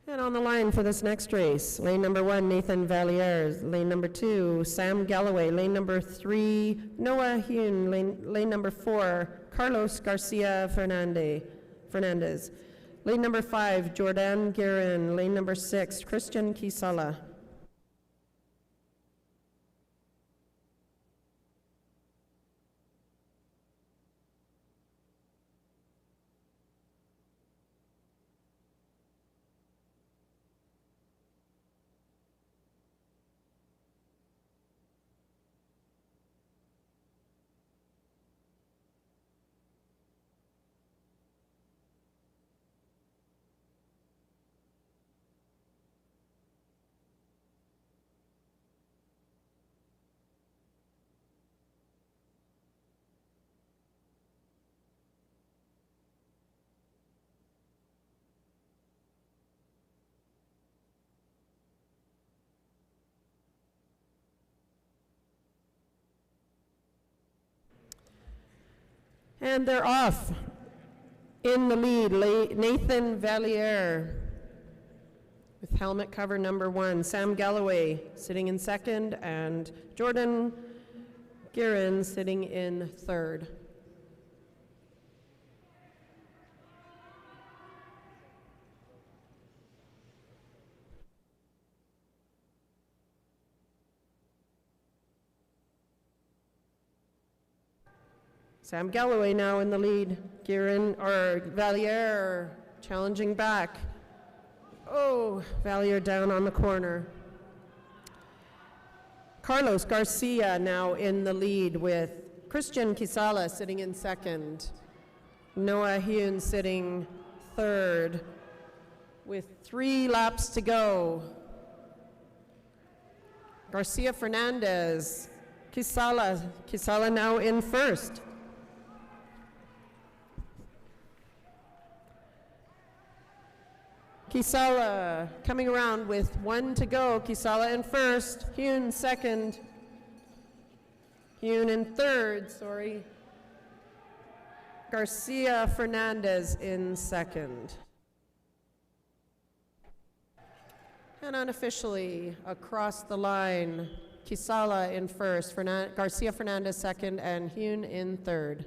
And on the line for this next race, lane number 1, Nathan Valliere. Lane number 2, Sam Galloway. Lane number 3, Noah Hune. Lane number 4, Carlos Garcia Fernandez. Lane number 5, Jordan Guerin. Lane number 6, Christian Kisala. And they're off. In the lead, Nathan Valliere with helmet cover number 1. Sam Galloway sitting in second, and Jordan Guerin sitting in third. Sam Galloway now in the lead. Valliere challenging back. Oh, Valliere down on the corner. Carlos Garcia now in the lead with Christian Kisala sitting in second. Noah Hune sitting third with 3 laps to go. Garcia Fernandez, Kisala now in first. Kisala coming around with 1 to go. Kisala in first, Hune second, Hune in third, sorry. Garcia Fernandez in second. And unofficially, across the line, Kisala in first, Garcia Fernandez second, and Hune in third.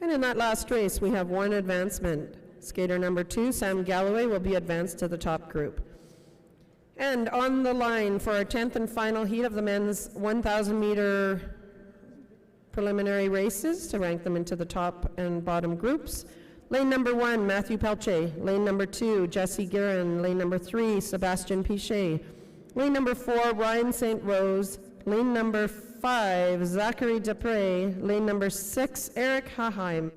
And in that last race, we have one advancement. Skater number 2, Sam Galloway, will be advanced to the top group. And on the line for our 10th and final heat of the men's 1,000 meter preliminary races to rank them into the top and bottom groups. Lane number 1, Matthew Pelche. Lane number 2, Jesse Guerin. Lane number 3, Sebastian Pichet. Lane number 4, Ryan St. Rose. Lane number 5, Zachary Dupre. Lane number 6, Eric Haheim.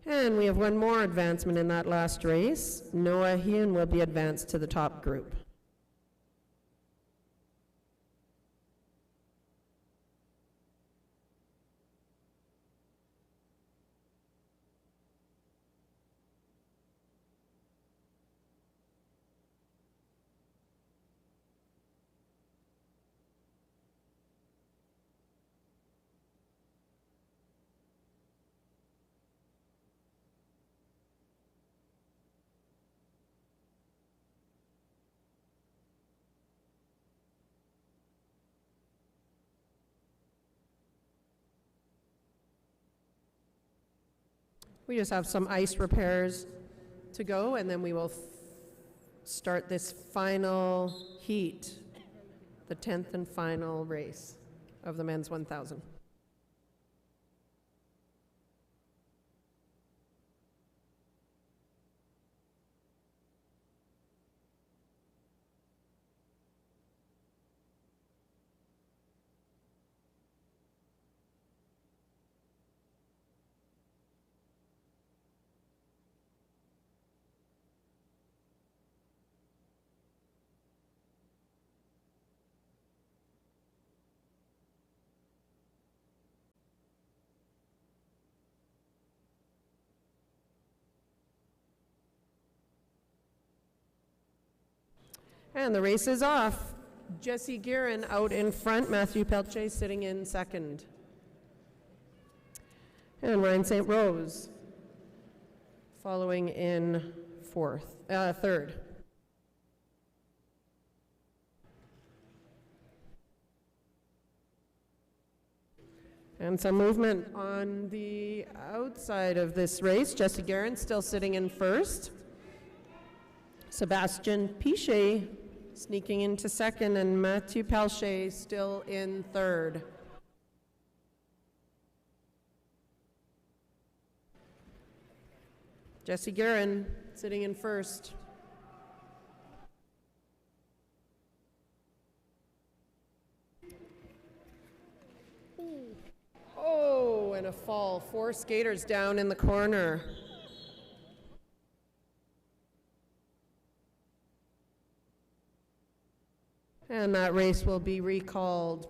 And we have one more advancement in that last race. Noah Heun will be advanced to the top group. We just have some ice repairs to go, and then we will start this final heat, the 10th and final race of the men's 1,000. And the race is off. Jesse Guerin out in front, Matthew Pelche sitting in second. And Ryan St. Rose following in third. And some movement on the outside of this race. Jesse Guerin still sitting in first. Sebastian Pichet sneaking into second, and Matthew Pelche still in third. Jesse Guerin sitting in first. Oh, and a fall. 4 skaters down in the corner. And that race will be recalled.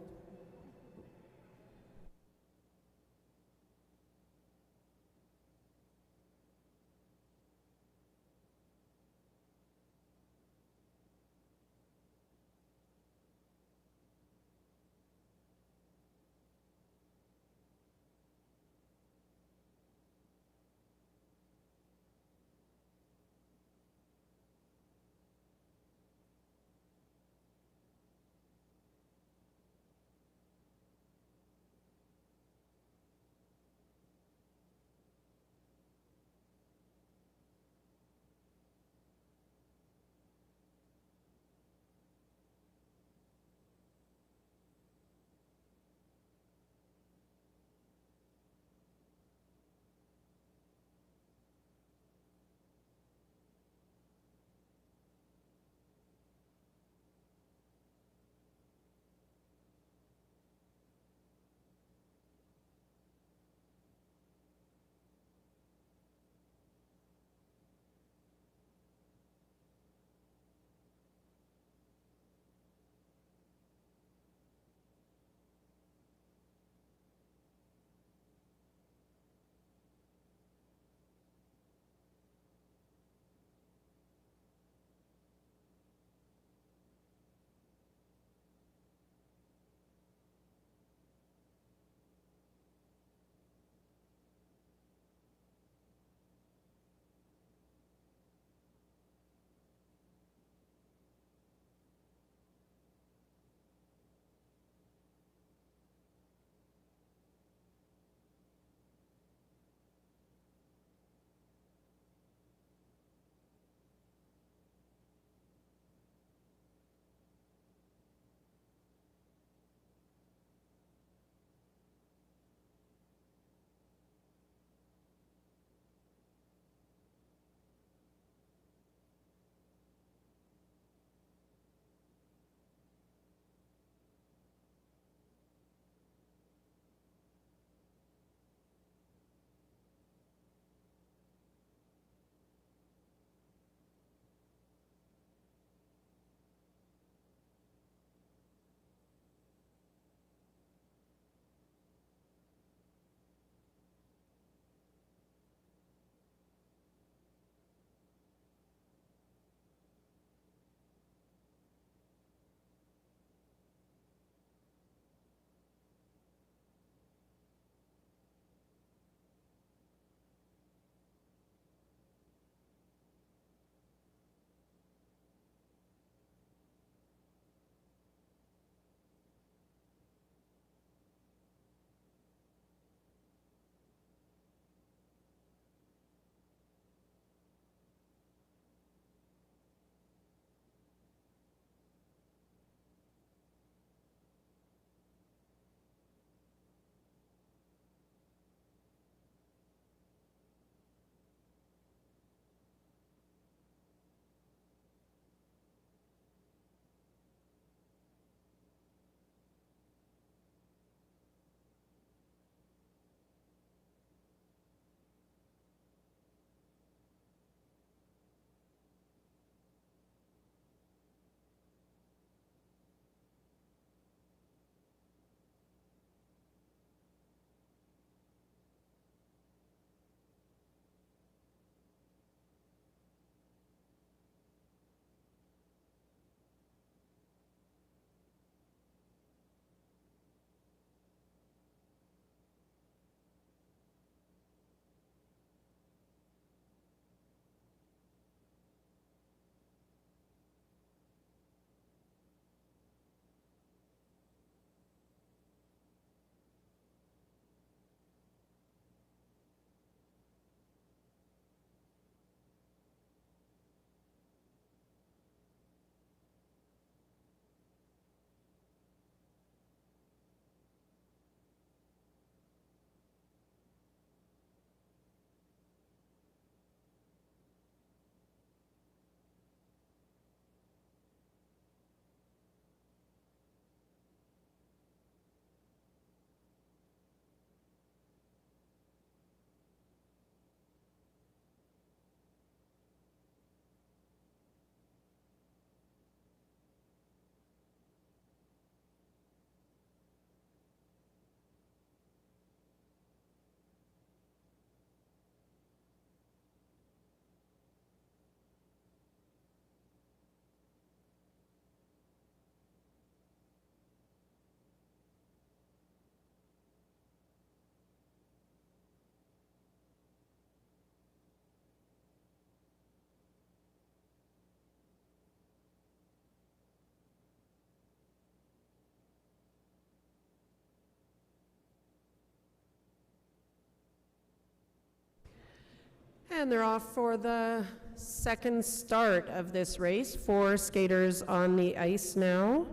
And they're off for the second start of this race. 4 skaters on the ice now.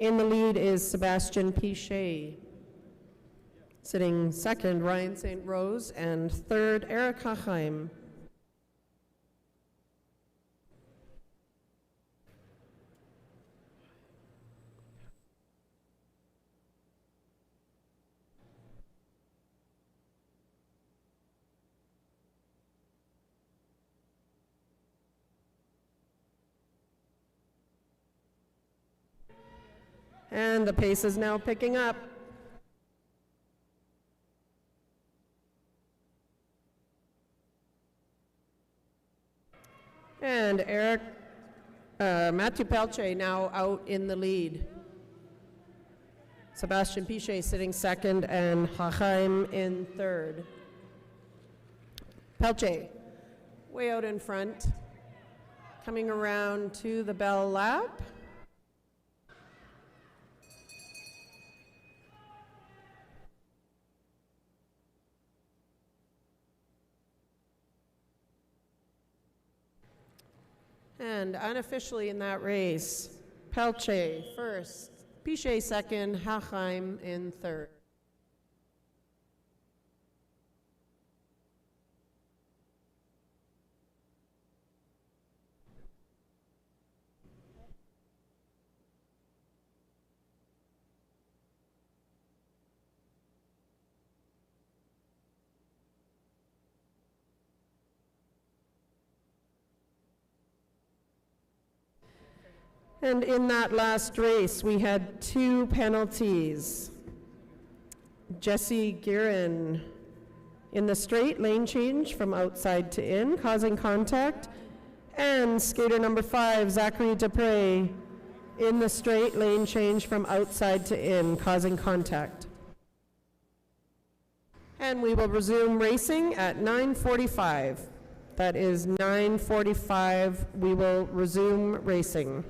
In the lead is Sebastian Pichet. Sitting second, Ryan St. Rose, and third, Eric Hachheim. And the pace is now picking up. And Matthew Pelche now out in the lead. Sebastian Pichet sitting second and Hachheim in third. Pelche way out in front, coming around to the bell lap. And unofficially in that race, Pelche first, Pichet second, Hachheim in third. And in that last race, we had 2 penalties. Jesse Guerin in the straight lane change from outside to in, causing contact. And skater number 5, Zachary Dupre, in the straight lane change from outside to in, causing contact. And we will resume racing at 9:45. That is 9:45. We will resume racing.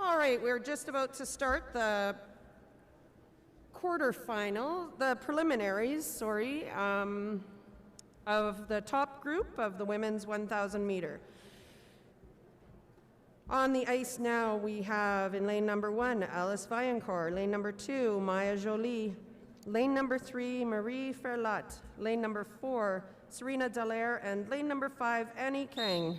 All right, we're just about to start the preliminaries, of the top group of the women's 1,000 meter. On the ice now, we have in lane number 1, Alice Vaillancourt, lane number 2, Maya Jolie, lane number 3, Marie Ferlat, lane number 4, Serena Dallaire, and lane number 5, Annie Kang.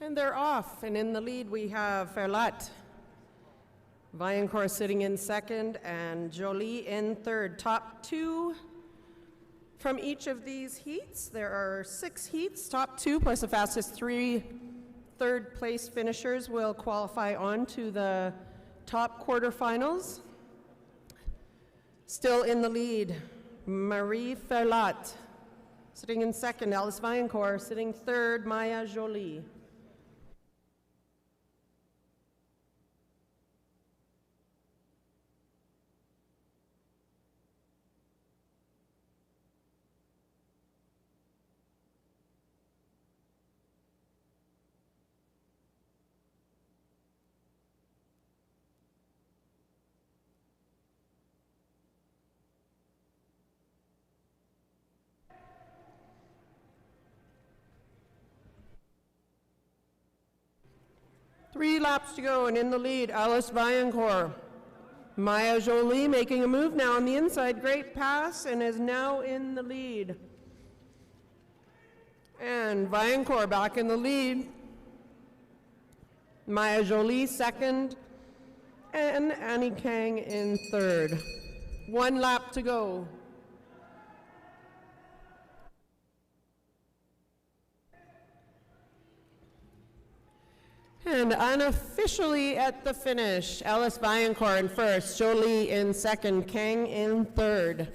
And they're off, and in the lead we have Ferlat. Vaillancourt sitting in second, and Jolie in third. Top 2 from each of these heats. There are 6 heats. Top 2 plus the fastest 3 third-place finishers will qualify on to the top quarterfinals. Still in the lead, Marie Ferlat. Sitting in second, Alice Vaillancourt. Sitting third, Maya Jolie. Three laps to go, and in the lead, Alice Vaillancourt. Maya Jolie making a move now on the inside. Great pass, and is now in the lead. And Vaillancourt back in the lead. Maya Jolie second, and Annie Kang in third. 1 lap to go. And unofficially at the finish, Alice Vaillancourt in first, Jolie in second, Kang in third.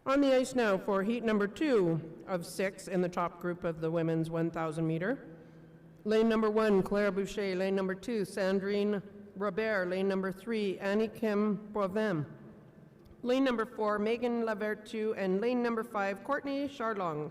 On the ice now for heat number 2 of 6 in the top group of the women's 1,000 meter. Lane number 1, Claire Boucher. Lane number 2, Sandrine Robert. Lane number 3, Annie-Kim Boivin. Lane number 4, Megan Lavertu. And lane number 5, Courtney Charlong.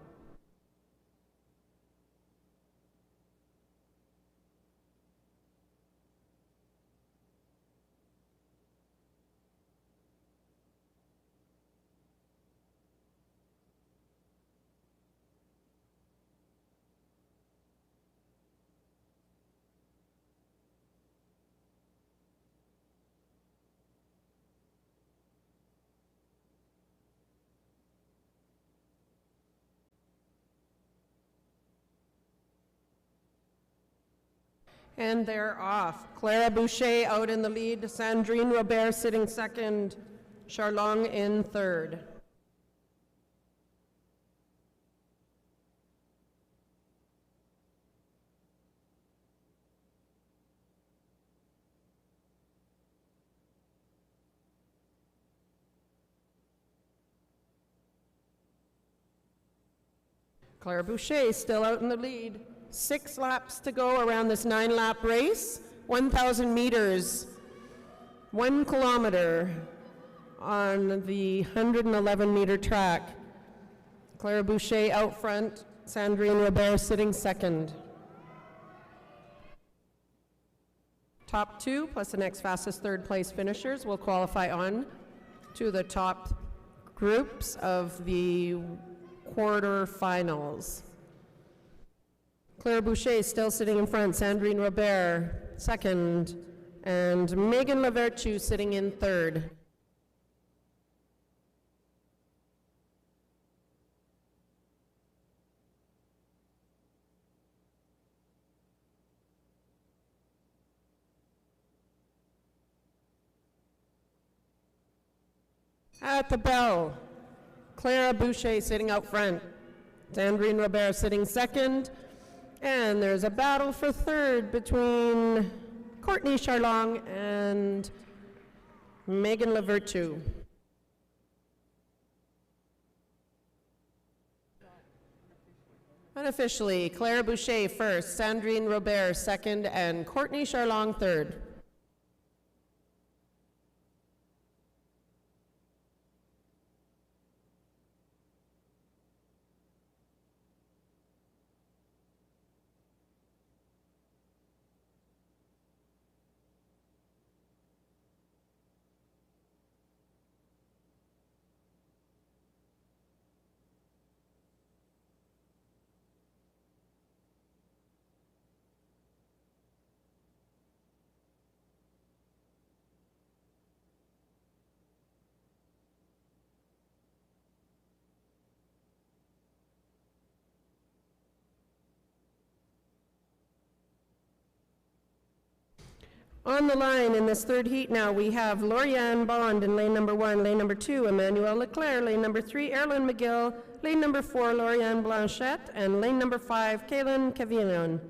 And they're off. Clara Boucher out in the lead, Sandrine Robert sitting second, Charlong in third. Claire Boucher still out in the lead. 6 laps to go around this 9-lap race. 1,000 meters, 1 kilometer on the 111-meter track. Claire Boucher out front, Sandrine Robert sitting second. Top 2 plus the next fastest third-place finishers will qualify on to the top groups of the quarterfinals. Claire Boucher still sitting in front, Sandrine Robert second, and Megan Lavertu sitting in third. At the bell, Clara Boucher sitting out front, Sandrine Robert sitting second, and there's a battle for third between Courtney Charlong and Megan Lavertu. Unofficially, Clara Boucher first, Sandrine Robert second, and Courtney Charlong third. On the line in this third heat now, we have Lauriane Bond in lane number 1, lane number 2, Emmanuel Leclerc, lane number 3, Erlyn McGill, lane number 4, Lauriane Blanchette, and lane number 5, Kaylin Cavillon.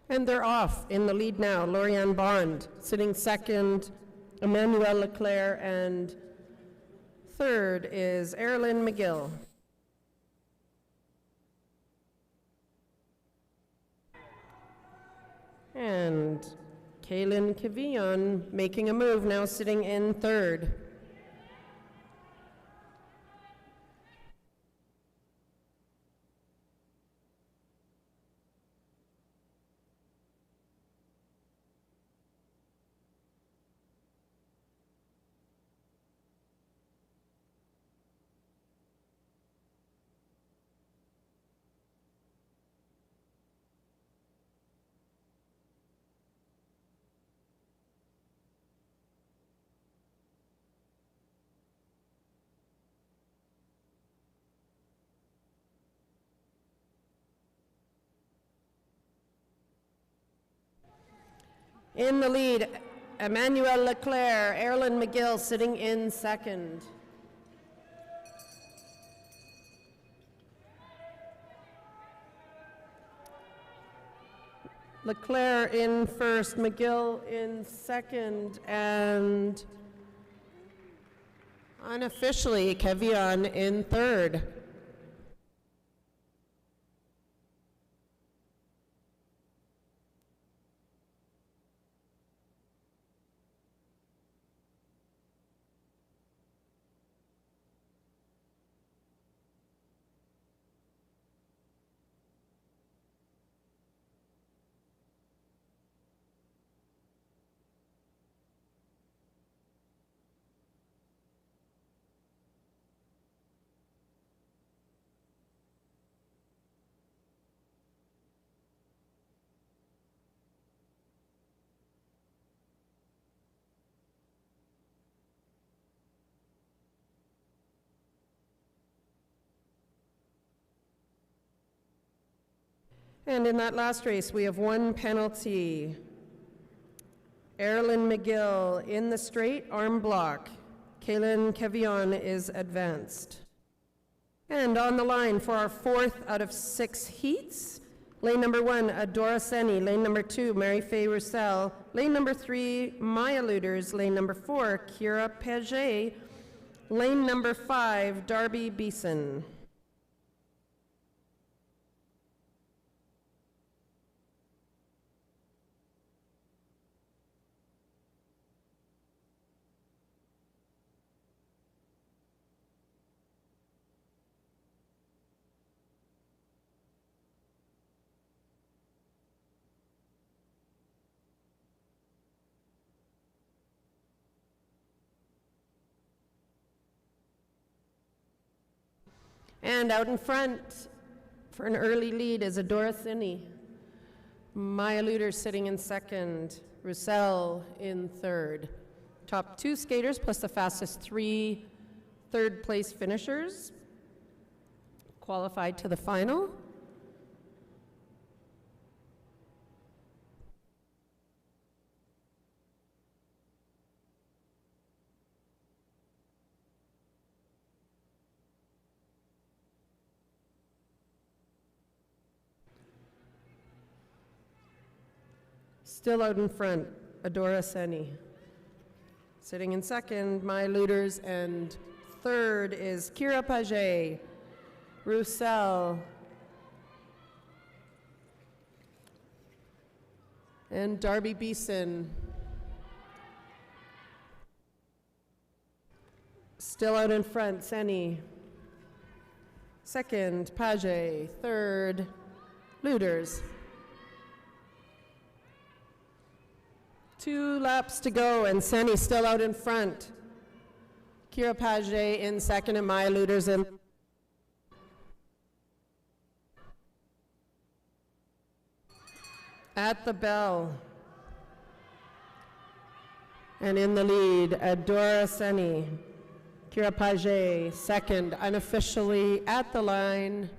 And they're off in the lead now. Lauriane Bond sitting second, Emmanuel Leclerc, and third is Erlyn McGill. And Kaylin Cavillon making a move now, sitting in third. In the lead, Emmanuel Leclerc, Erlyn McGill sitting in second. Leclerc in first, McGill in second, and unofficially, Cavillon in third. And in that last race, we have one penalty. Erilyn McGill in the straight arm block. Kaylin Kevion is advanced. And on the line for our 4th out of 6 heats, lane number 1, Adora Seni. Lane number 2, Mary Faye Roussel. Lane number 3, Maya Luders. Lane number 4, Kira Paget. Lane number 5, Darby Beeson. And out in front for an early lead is Adora Sini. Maya Luder sitting in second. Roussel in third. Top 2 skaters plus the fastest 3 third-place finishers qualified to the final. Still out in front, Adora Seni. Sitting in second, Maya Luders, and third is Kira Paget, Roussel, and Darby Beeson. Still out in front, Seni. Second, Paget. Third, Luders. 2 laps to go, and Seni still out in front. Kira Paget in second, and Maya Luders in. At the bell. And in the lead, Adora Seni. Kira Paget second, unofficially at the line.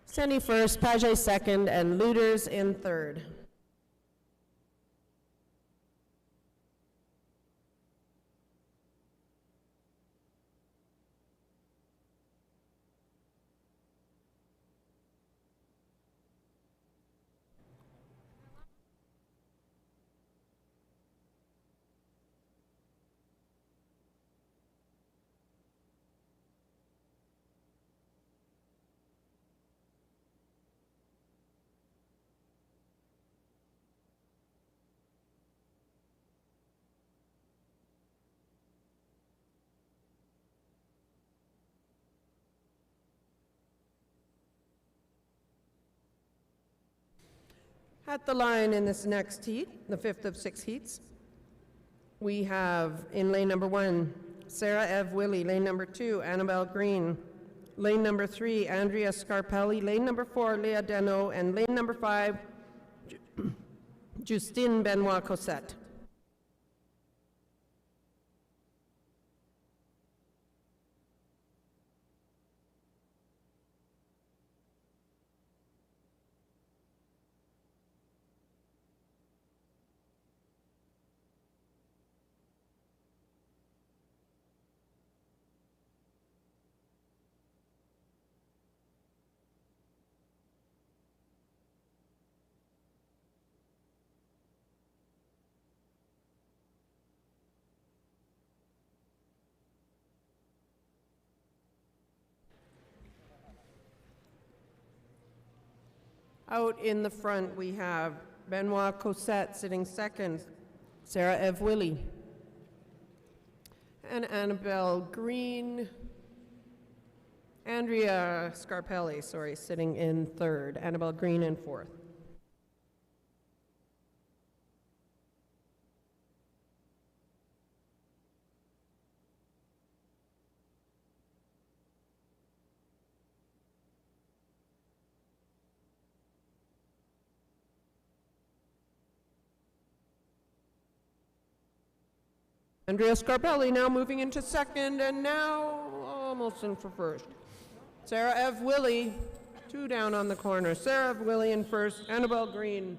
Seni first, Paget second, and Luders in third. At the line in this next heat, the 5th of 6 heats, we have in lane number 1, Sarah Ev Willie. Lane number 2, Annabelle Green. Lane number 3, Andrea Scarpelli. Lane number 4, Leah Deno. And lane number 5, Justine Benoit Cossette. Out in the front, we have Benoit Cossette sitting second, Sarah Ev Willie, and Annabelle Green, Andrea Scarpelli, sitting in third, Annabelle Green in fourth. Andrea Scarpelli now moving into second, and now almost in for first. Sarah Ev Willie, 2 down on the corner. Sarah Ev Willie in first, Annabelle Green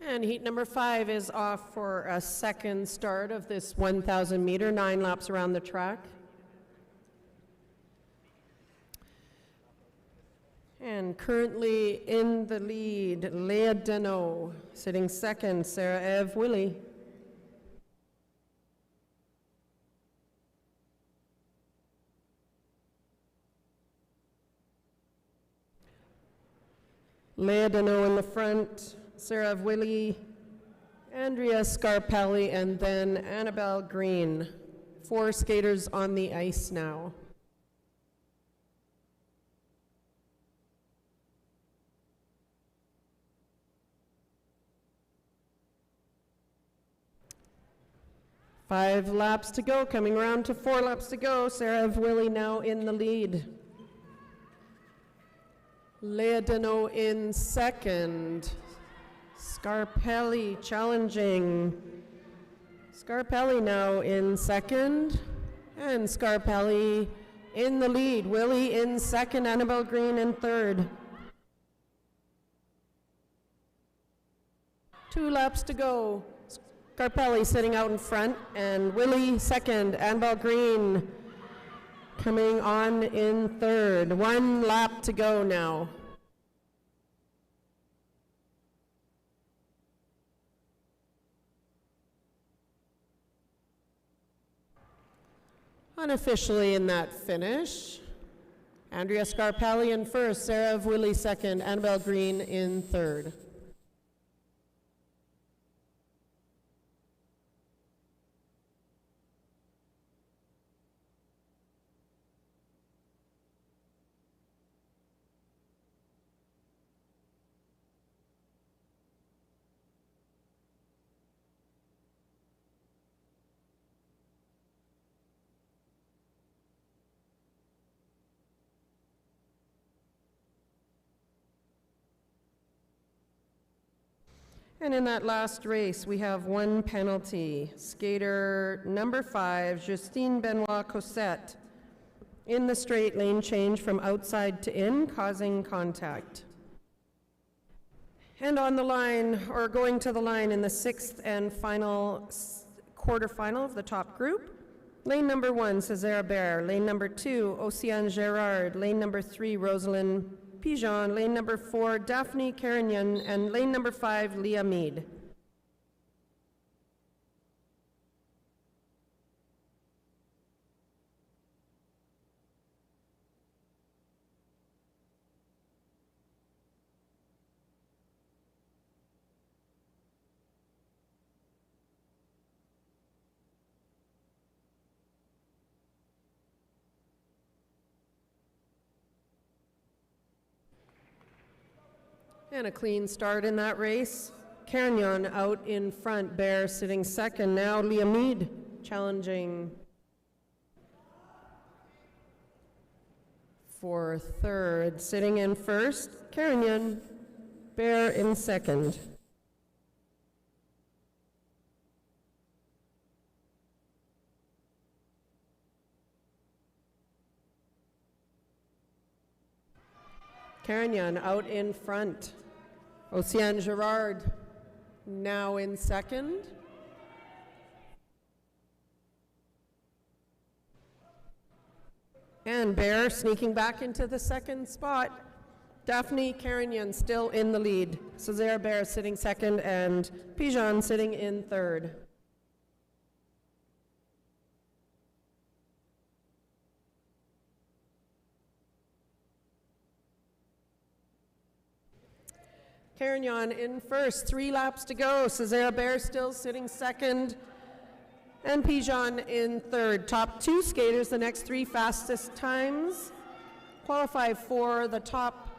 And heat number 5 is off for a second start of this 1,000 meter, 9 laps around the track. And currently in the lead, Leah Deneau. Sitting second, Sarah Eve Willie. Leah Deneau in the front, Sarah Eve Willie, Andrea Scarpelli, and then Annabelle Green. 4 skaters on the ice now. Five laps to go, coming around to 4 laps to go. Sarah Eve Willie now in the lead. Leah Deneau in second. Scarpelli challenging. Scarpelli now in second. And Scarpelli in the lead. Willie in second, Annabelle Green in third. 2 laps to go. Scarpelli sitting out in front, and Willie second, Annabelle Green coming on in third. 1 lap to go now. Unofficially in that finish, Andrea Scarpelli in first, Sarah Eve Willie second, Annabelle Green in third. And in that last race, we have 1 penalty. Skater number 5, Justine Benoit Cossette, in the straight lane change from outside to in, causing contact. And on the line, or going to the line in the 6th and final quarterfinal of the top group, lane number 1, Césaire Bear, lane number 2, Océane Gérard, lane number 3, Rosalind Pigeon, lane number 4, Daphne Carignan, and lane number 5, Leah Mead. And a clean start in that race. Carignan out in front, Bear sitting second. Now Leah Mead challenging for third. Sitting in first, Carignan, Bear in second. Carignan out in front. Océane Gérard now in second. And Bear sneaking back into the second spot. Daphne Carignan still in the lead. Césaire Bear sitting second and Pigeon sitting in third. Carignan in first, 3 laps to go. Césaire Bear still sitting second, and Pigeon in third. Top 2 skaters, the next 3 fastest times, qualify for the top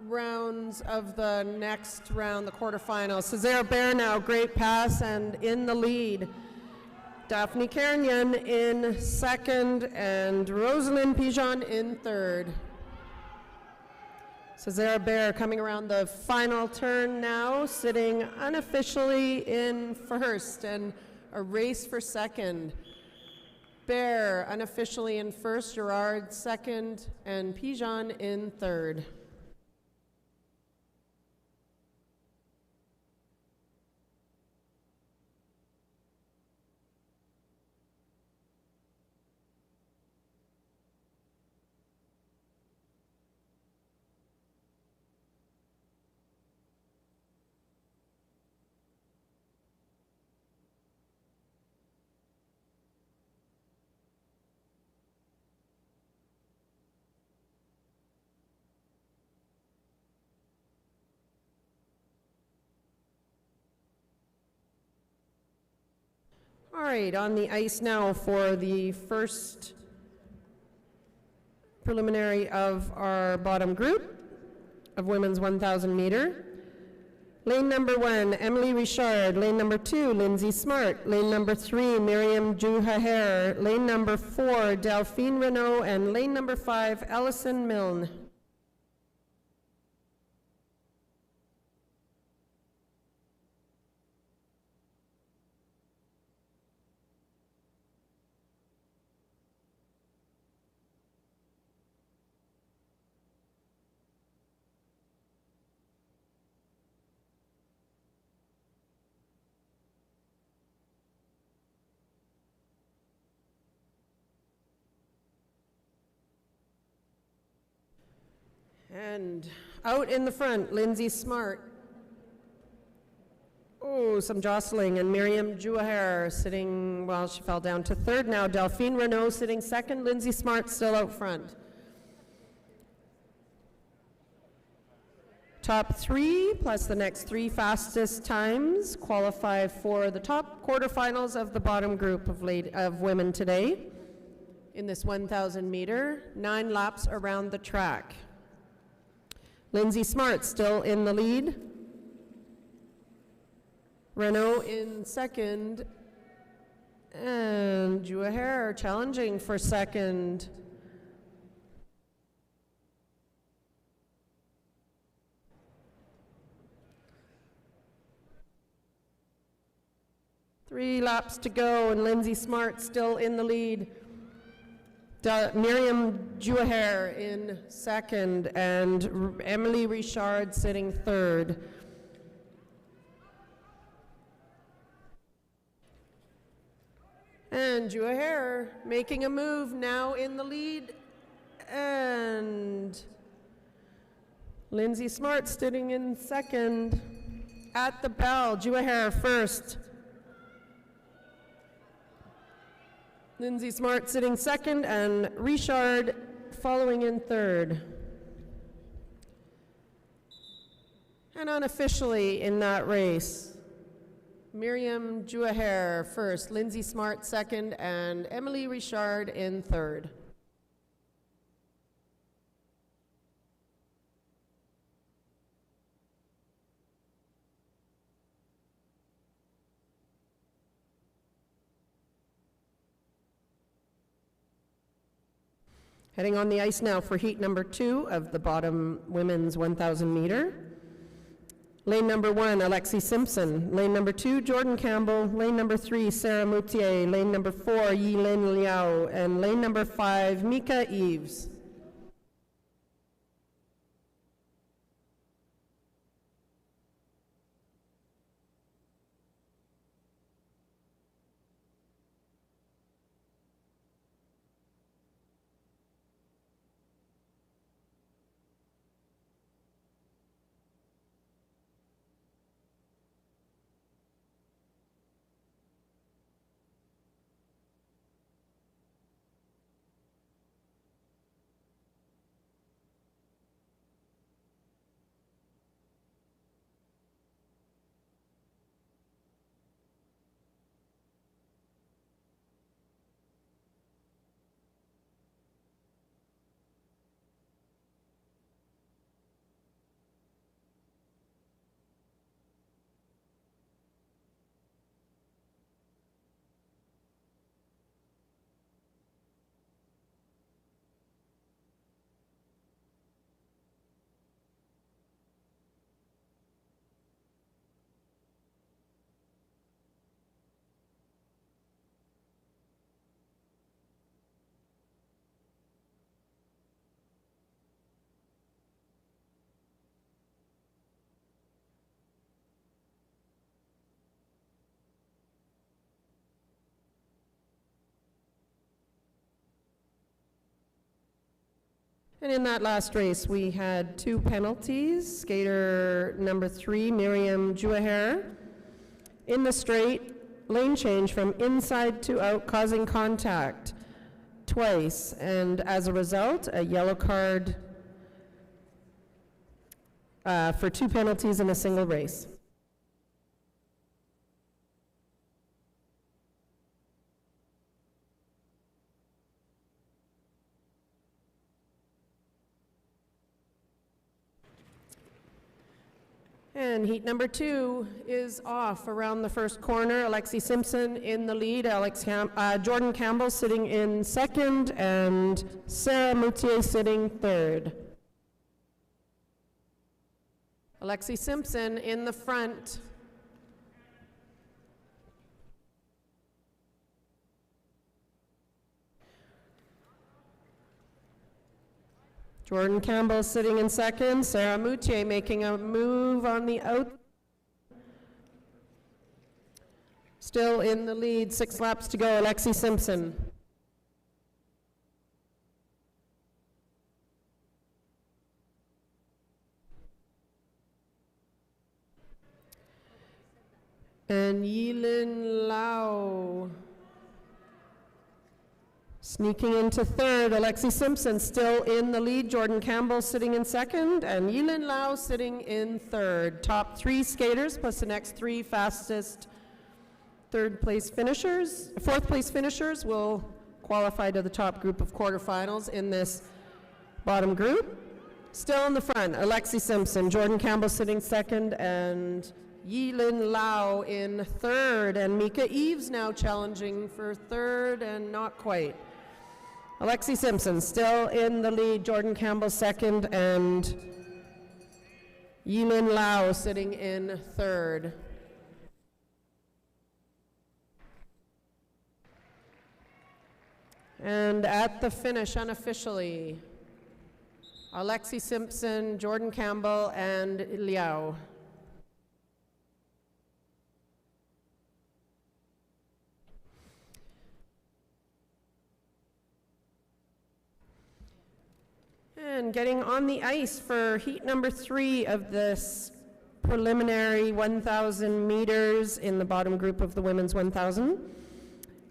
rounds of the next round, the quarterfinals. Césaire Bear now, great pass and in the lead. Daphne Carignan in second, and Rosalind Pigeon in third. Césaire Bear coming around the final turn now, sitting unofficially in first, and a race for second. Bear unofficially in first, Gérard second, and Pigeon in third. All right, on the ice now for the first preliminary of our bottom group of women's 1,000 meter. Lane number 1, Emily Richard. Lane number 2, Lindsay Smart. Lane number 3, Miriam Juhaher. Lane number 4, Delphine Renault. And lane number 5, Allison Milne. And out in the front, Lindsay Smart. Oh, some jostling, and Miriam Juhaher sitting, well, she fell down to third now. Delphine Renault sitting second, Lindsay Smart still out front. Top 3 plus the next 3 fastest times qualify for the top quarterfinals of the bottom group of women today in this 1,000 meter, 9 laps around the track. Lindsay Smart still in the lead. Renault in second. And Juhaher challenging for second. Three laps to go, and Lindsay Smart still in the lead. Miriam Juhaher in second, and Emily Richard sitting third. And Juhaher making a move, now in the lead, and Lindsay Smart sitting in second. At the bell, Juhaher first. Lindsay Smart sitting second, and Richard following in third. And unofficially in that race, Miriam Juhaher first, Lindsay Smart second, and Emily Richard in third. Heading on the ice now for heat number 2 of the bottom women's 1,000 meter. Lane number 1, Alexi Simpson. Lane number 2, Jordan Campbell. Lane number 3, Sarah Moutier. Lane number 4, Yilin Liao. And lane number 5, Mika Eves. And in that last race, we had 2 penalties. Skater number 3, Miriam Juhaher, in the straight, lane change from inside to out, causing contact twice. And as a result, a yellow card for 2 penalties in a single race. And heat number 2 is off around the first corner. Alexi Simpson in the lead, Jordan Campbell sitting in second, and Sarah Moutier sitting third. Alexi Simpson in the front. Jordan Campbell sitting in second. Sarah Moutier making a move on the out. Still in the lead, 6 laps to go, Alexi Simpson. And Yilin Lau sneaking into third. Alexi Simpson still in the lead. Jordan Campbell sitting in second, and Yilin Lau sitting in third. Top 3 skaters plus the next 3 fastest fourth place finishers will qualify to the top group of quarterfinals in this bottom group. Still in the front, Alexi Simpson, Jordan Campbell sitting second, and Yilin Lau in third, and Mika Eves now challenging for third and not quite. Alexi Simpson still in the lead, Jordan Campbell second, and Yilin Lau sitting in third. And at the finish, unofficially, Alexi Simpson, Jordan Campbell, and Liao. And getting on the ice for heat number 3 of this preliminary 1,000 meters in the bottom group of the women's 1,000.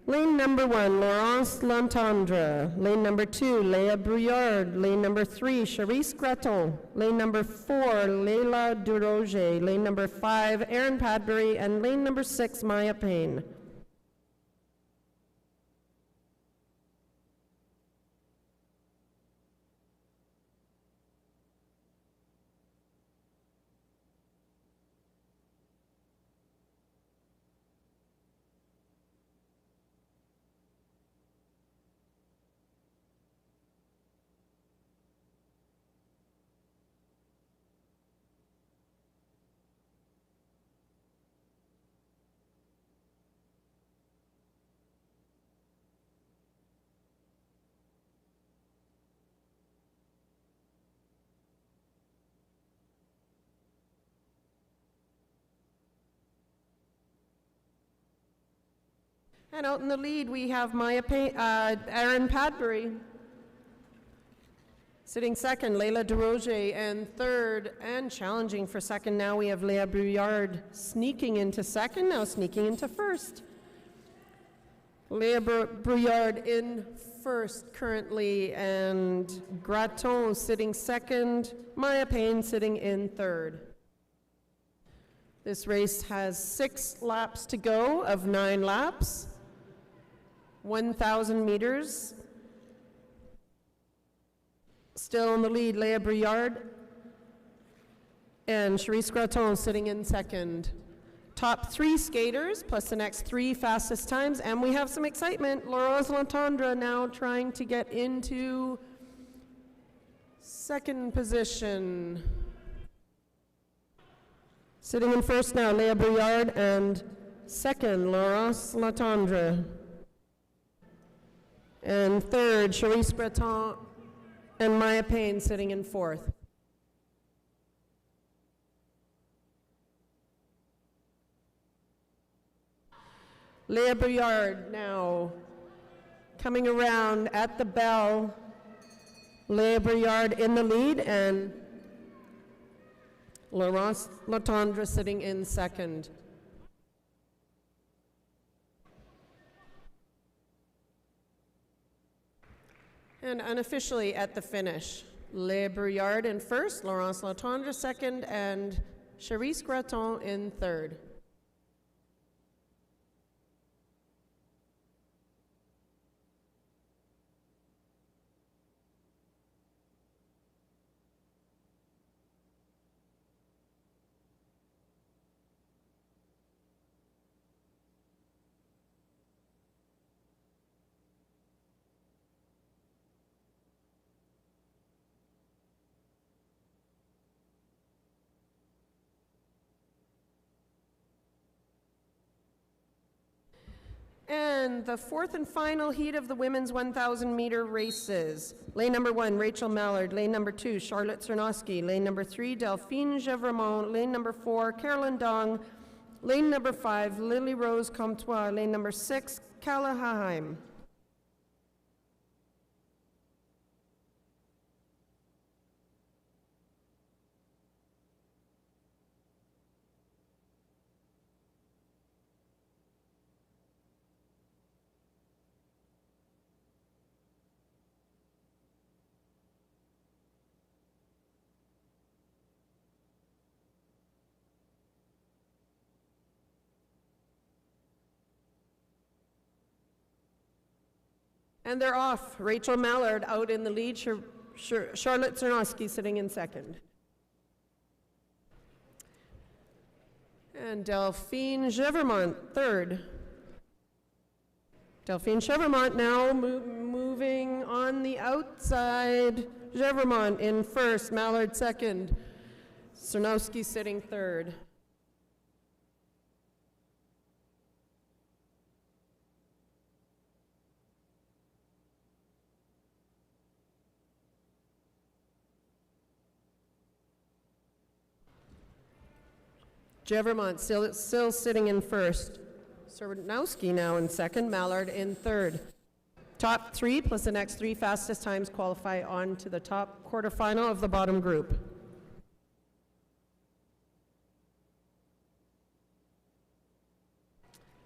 Lane number 1, Laurence Lantendre. Lane number 2, Léa Brouillard. Lane number 3, Charisse Graton. Lane number 4, Leila Duroger. Lane number 5, Erin Padbury. And lane number 6, Maya Payne. And out in the lead, we have Erin Padbury sitting second, Leila Duroger, and third, and challenging for second. Now we have Léa Brouillard sneaking into second, now sneaking into first. Léa Brouillard in first currently, and Graton sitting second, Maya Payne sitting in third. This race has 6 laps to go of 9 laps. 1,000 meters. Still in the lead, Léa Brouillard and Charisse Graton sitting in second. Top 3 skaters plus the next 3 fastest times, and we have some excitement. Laurence Lantendre now trying to get into second position. Sitting in first now, Léa Brouillard, and second, Laurence Lantendre. And third, Charisse Graton and Maya Payne sitting in fourth. Léa Brouillard now coming around at the bell. Léa Brouillard in the lead, and Laurence Lantendre sitting in second. And unofficially at the finish, Léa Brouillard in first, Laurence Lantendre second, and Charisse Graton in third. And the fourth and final heat of the women's 1,000 meter races. Lane number 1, Rachel Mallard. Lane number 2, Charlotte Cernowski. Lane number 3, Delphine Gevremont. Lane number 4, Carolyn Dong. Lane number 5, Lily Rose Comtois. Lane number 6, Kala Haheim. And they're off. Rachel Mallard out in the lead, Charlotte Cernowski sitting in second. And Delphine Gevremont third. Delphine Gevremont now moving on the outside. Gevremont in first, Mallard second. Cernowski sitting third. Gevremont still sitting in first. Cernowski now in second, Mallard in third. Top 3 plus the next 3 fastest times qualify on to the top quarterfinal of the bottom group.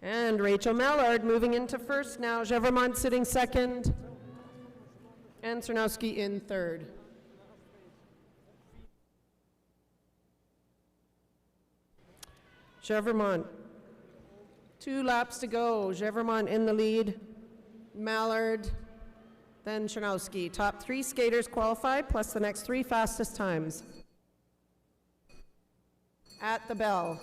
And Rachel Mallard moving into first now. Gevremont sitting second. And Cernowski in third. Gevremont, 2 laps to go. Gevremont in the lead. Mallard, then Cernowski. Top 3 skaters qualify, plus the next 3 fastest times. At the bell.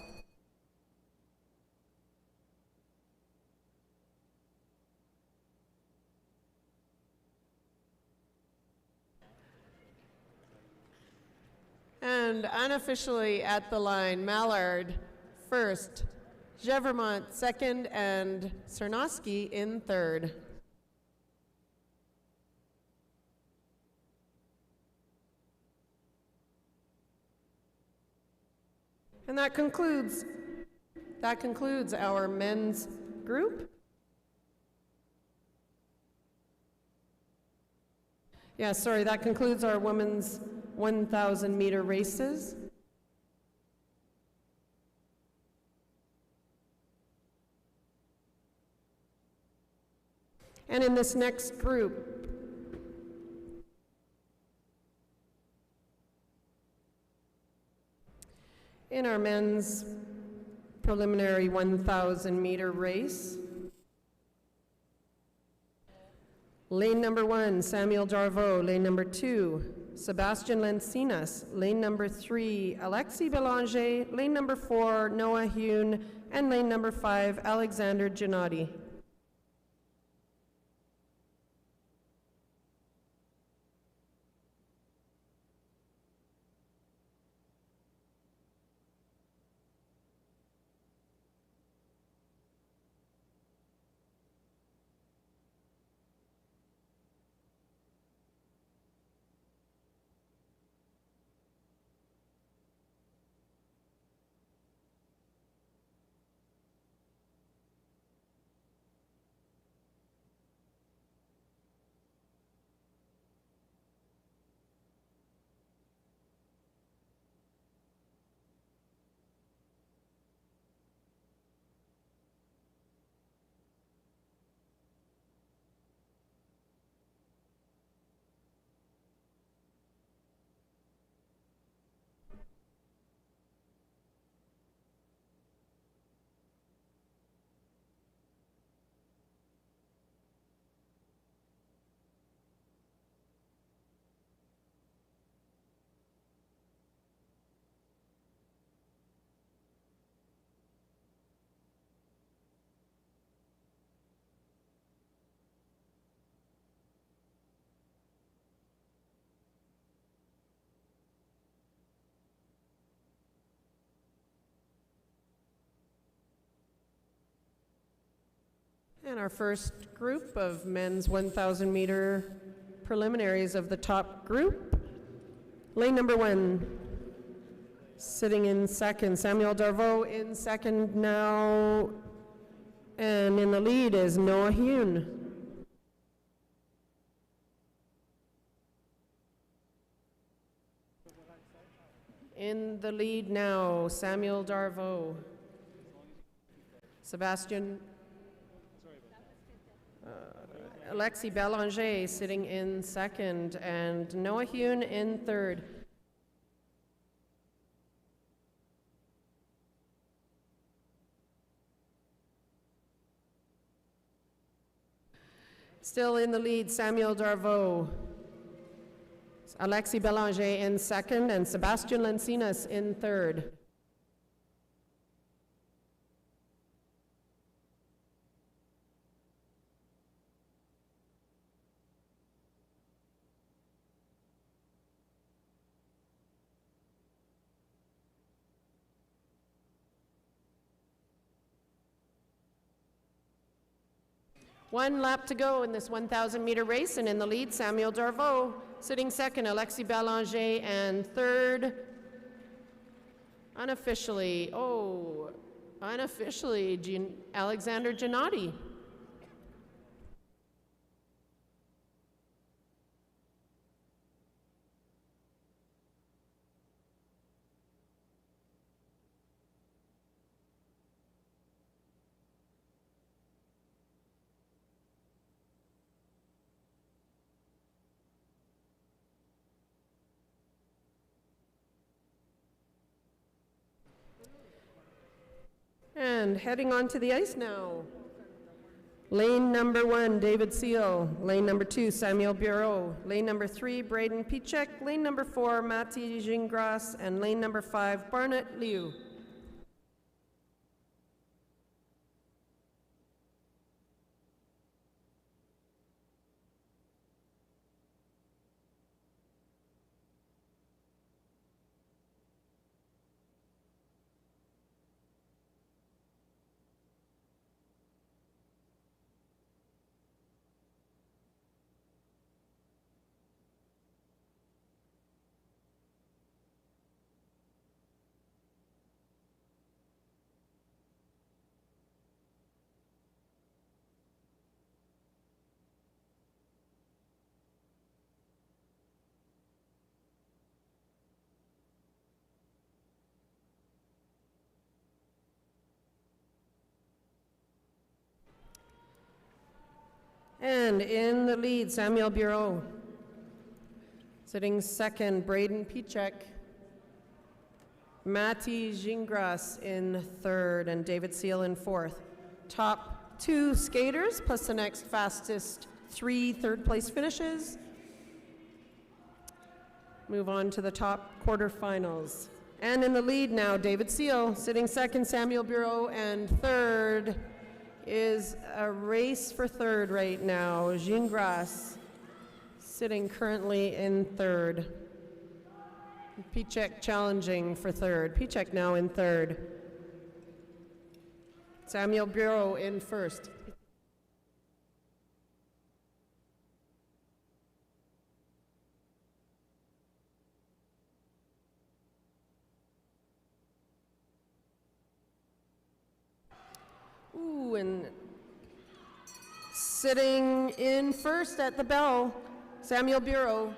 And unofficially at the line, Mallard first, Gevremont second, and Cernowski in third. And that concludes our men's group. Yeah, sorry, that concludes our women's 1,000 meter races. And in this next group, in our men's preliminary 1,000 meter race, lane number 1, Samuel Darvaux. Lane number 2, Sebastian Lencinas. Lane number 3, Alexis Belanger. Lane number 4, Noah Hune. And lane number 5, Alexander Gennady. And our first group of men's 1,000 meter preliminaries of the top group. Lane number 1, sitting in second. Samuel Darvaux in second now. And in the lead is Noah Hune. In the lead now, Samuel Darvaux. Sebastian Alexis Belanger sitting in second, and Noah Hune in third. Still in the lead, Samuel Darvaux. Alexis Belanger in second, and Sebastian Lencinas in third. One lap to go in this 1,000 meter race, and in the lead, Samuel Darvaux. Sitting second, Alexis Belanger, and third, unofficially, Alexander Giannotti. And heading onto the ice now. Lane number 1, David Seal. Lane number 2, Samuel Bureau. Lane number 3, Braden Pichek. Lane number 4, Matti Gingras. And lane number 5, Barnett Liu. And in the lead, Samuel Bureau. Sitting second, Braden Pichek. Matti Gingras in third, and David Seal in fourth. Top 2 skaters, plus the next fastest 3 third-place finishes. Move on to the top quarterfinals. And in the lead now, David Seal. Sitting second, Samuel Bureau, and third is a race for third right now. Gingras sitting currently in third. Pichek challenging for third. Pichek now in third. Samuel Bureau in first. Ooh, and sitting in first at the bell, Samuel Bureau.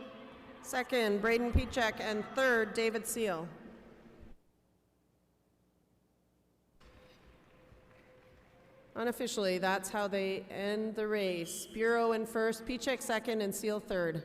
Second, Braden Pichek, and third, David Seal. Unofficially, that's how they end the race. Bureau in first, Pichek second, and Seal third.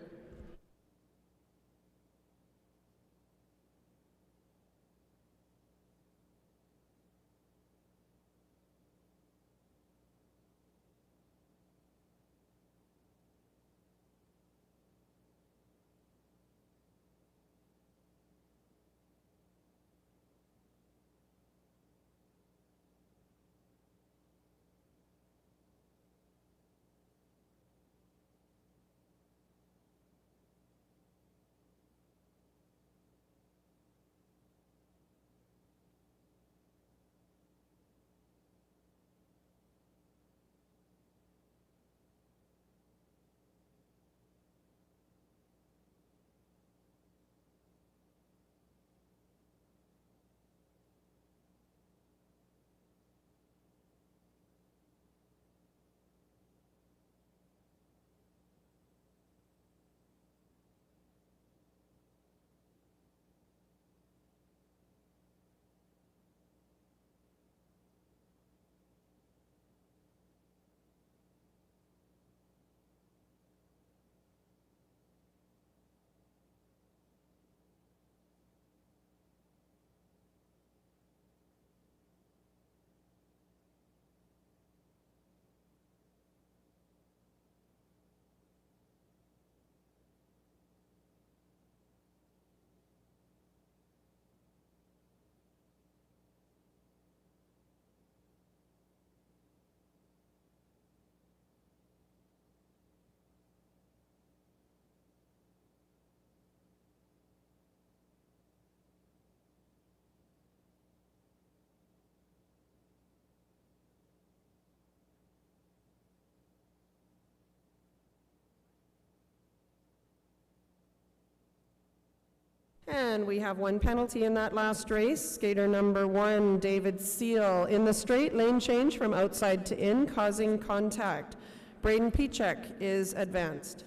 And we have one penalty in that last race. Skater number 1, David Seal, in the straight lane change from outside to in, causing contact. Braden Pichek is advanced.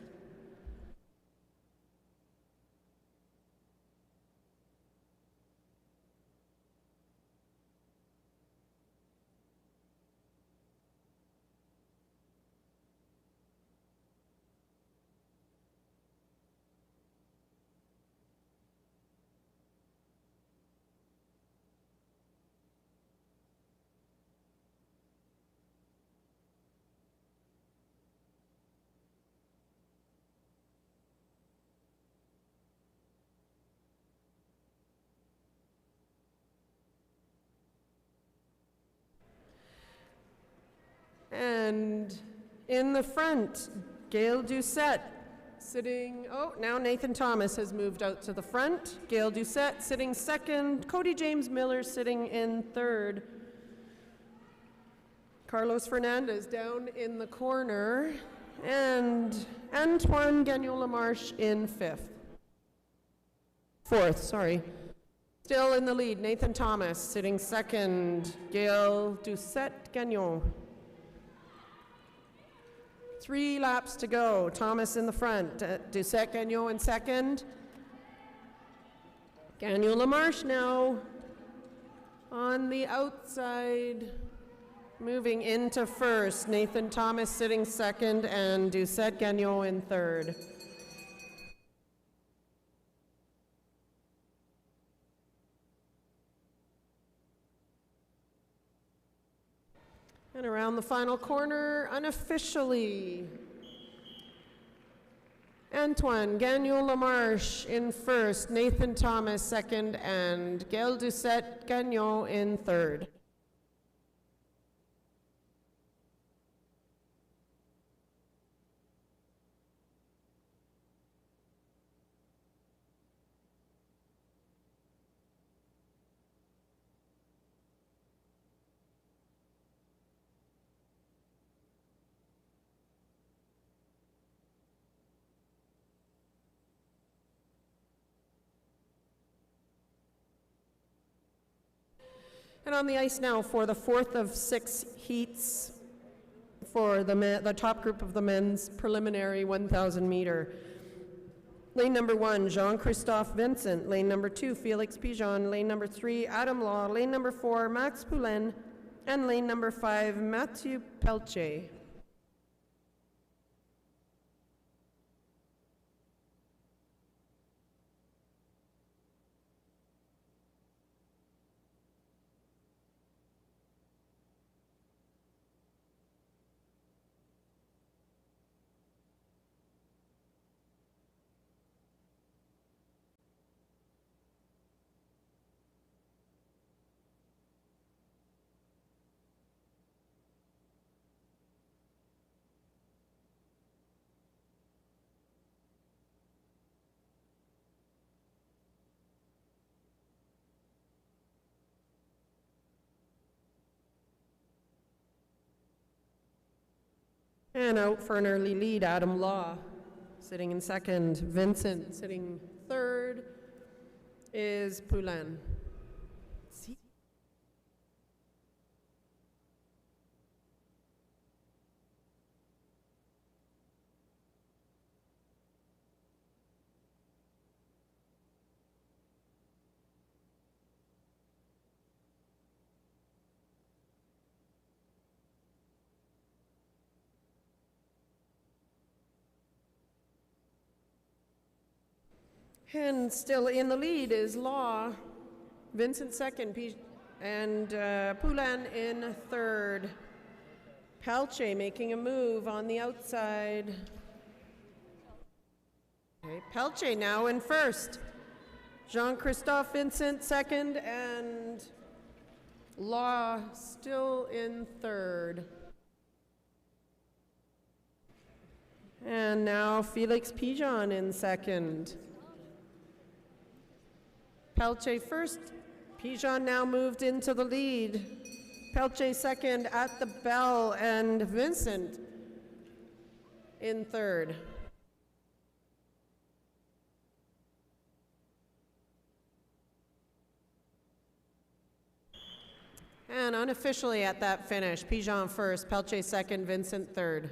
And in the front, Gail Doucette sitting, now Nathan Thomas has moved out to the front. Gail Doucette sitting second, Cody James Miller sitting in third. Carlos Fernandez down in the corner, and Antoine Gagnon-Lamarche in fourth, sorry. Still in the lead, Nathan Thomas sitting second, Gail Doucette Gagnon. 3 laps to go. Thomas in the front. Doucette Gagnon in second. Gagnon-Lamarche now on the outside, moving into first. Nathan Thomas sitting second and Doucette Gagnon in third. And around the final corner, unofficially, Antoine Gagnon-Lamarche in first, Nathan Thomas second, and Gail Doucette Gagnon in third. And on the ice now for the 4th of 6 heats for the top group of the men's preliminary 1,000 meter. Lane number 1, Jean-Christophe Vincent. Lane number 2, Felix Pigeon. Lane number 3, Adam Law. Lane number 4, Max Poulin. And lane number 5, Mathieu Pelche. And out for an early lead, Adam Law sitting in second. Vincent sitting third is Poulin. And still in the lead is Law, Vincent second, and Poulin in third. Pelche making a move on the outside. Okay, Pelche now in first. Jean-Christophe Vincent second, and Law still in third. And now Felix Pigeon in second. Pelche first. Pigeon now moved into the lead. Pelche second at the bell, and Vincent in third. And unofficially at that finish, Pigeon first, Pelche second, Vincent third.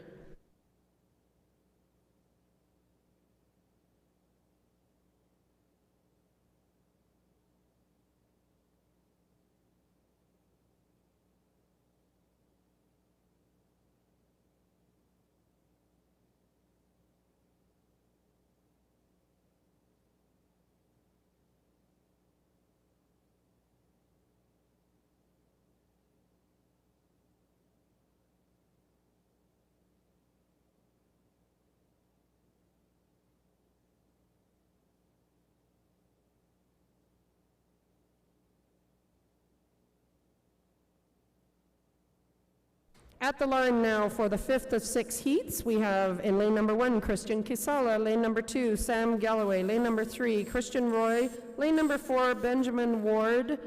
At the line now for the fifth of 6 heats, we have in lane number 1, Christian Kisala, lane number 2, Sam Galloway, lane number 3, Christian Roy, lane number 4, Benjamin Ward,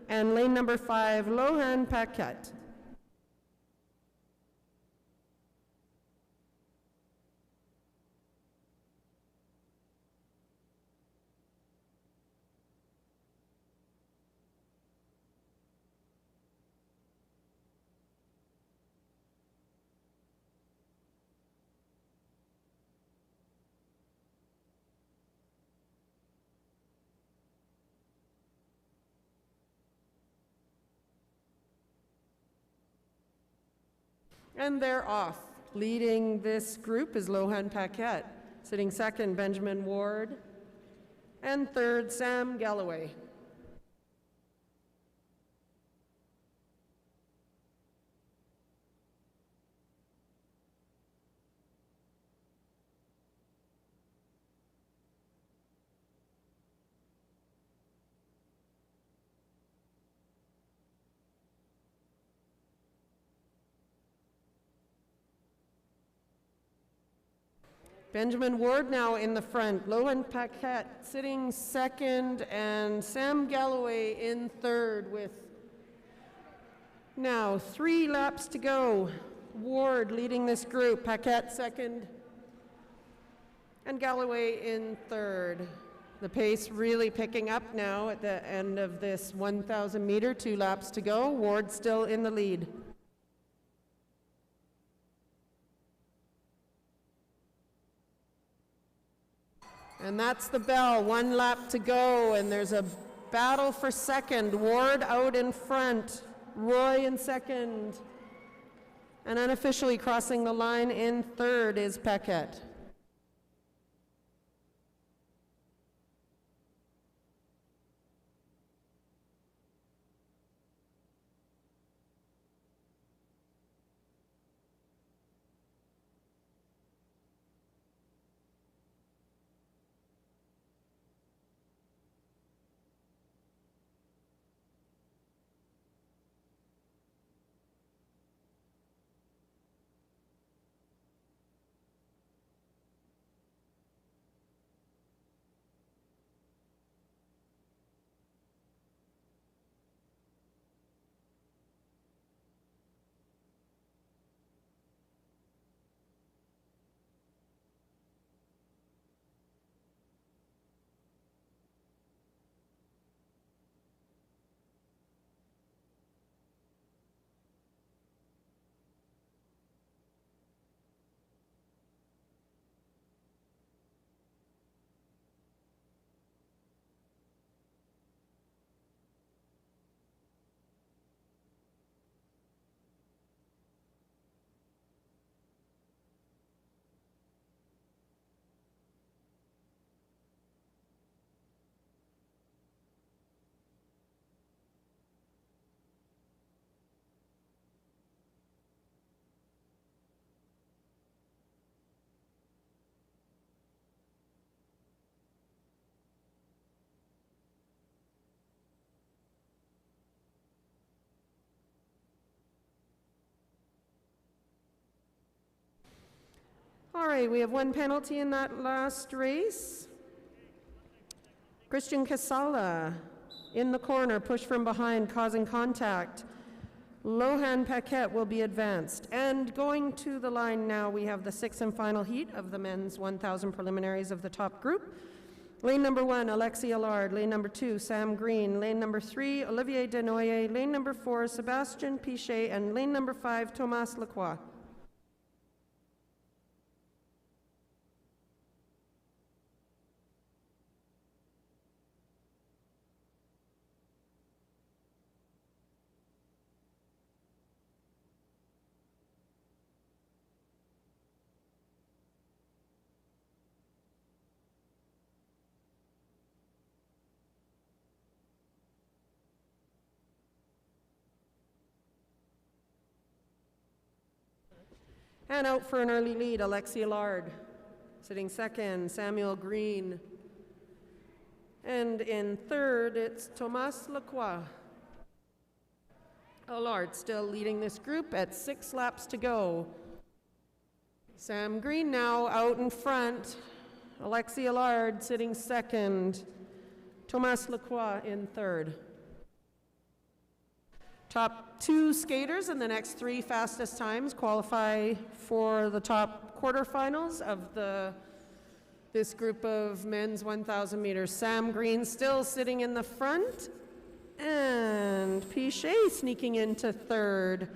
and lane number 5, Lohan Paquette. And they're off. Leading this group is Lohan Paquette. Sitting second, Benjamin Ward. And third, Sam Galloway. Benjamin Ward now in the front, Lohan Paquette sitting second, and Sam Galloway in third with now 3 laps to go. Ward leading this group, Paquette second, and Galloway in third. The pace really picking up now at the end of this 1,000 meter, 2 laps to go. Ward still in the lead. And that's the bell, 1 lap to go, and there's a battle for second. Ward out in front, Roy in second, and unofficially crossing the line in third is Paquette. All right, we have 1 penalty in that last race. Christian Casala in the corner, push from behind, causing contact. Lohan Paquette will be advanced. And going to the line now, we have the 6th and final heat of the men's 1,000 preliminaries of the top group. Lane number 1, Alexi Allard. Lane number 2, Sam Green. Lane number 3, Olivier Denoyer. Lane number 4, Sebastian Pichet. And lane number 5, Thomas Lacroix. And out for an early lead, Alexi Allard. Sitting second, Samuel Green. And in third, it's Thomas Lacroix. Allard still leading this group at 6 laps to go. Sam Green now out in front. Alexi Allard sitting second. Thomas Lacroix in third. Top 2 skaters in the next 3 fastest times qualify for the top quarterfinals of this group of men's 1,000 meters. Sam Green still sitting in the front, and Pichet sneaking into third.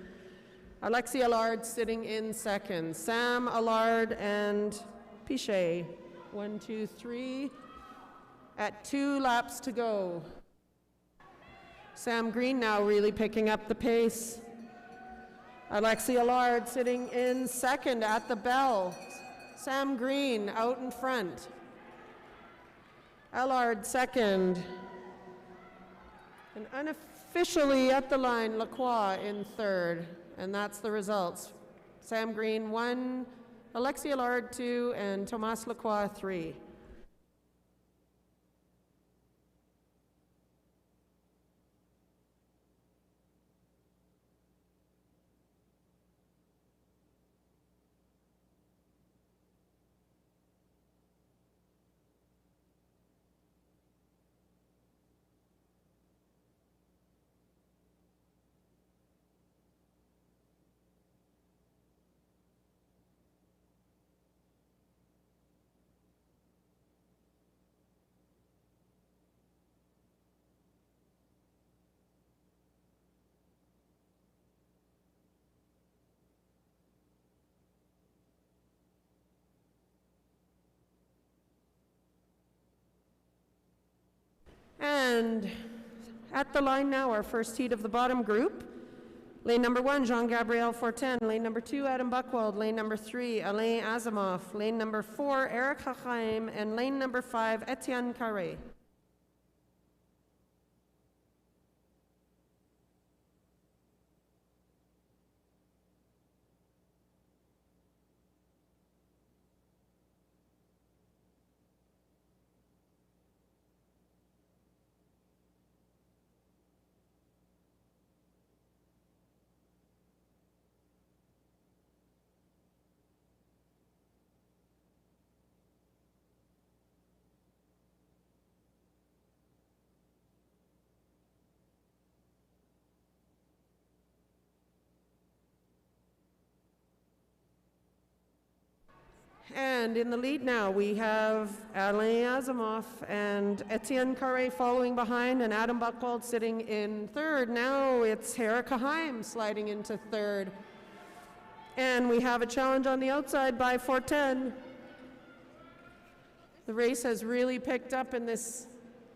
Alexi Allard sitting in second. Sam, Allard, and Pichet. 1, 2, 3. At 2 laps to go. Sam Green now really picking up the pace. Alexi Allard sitting in second at the bell. Sam Green out in front. Allard second. And unofficially at the line, Lacroix in third. And that's the results. Sam Green 1, Alexi Allard 2, and Thomas Lacroix 3. And at the line now, our first heat of the bottom group. Lane number 1, Jean-Gabriel Fortin. Lane number 2, Adam Buchwald. Lane number 3, Alain Asimov. Lane number 4, Eric Hachaim. And lane number 5, Etienne Carré. And in the lead now, we have Alain Asimov and Etienne Carré following behind, and Adam Buchwald sitting in third. Now it's Eric Hachaim sliding into third. And we have a challenge on the outside by Fortin. The race has really picked up in this,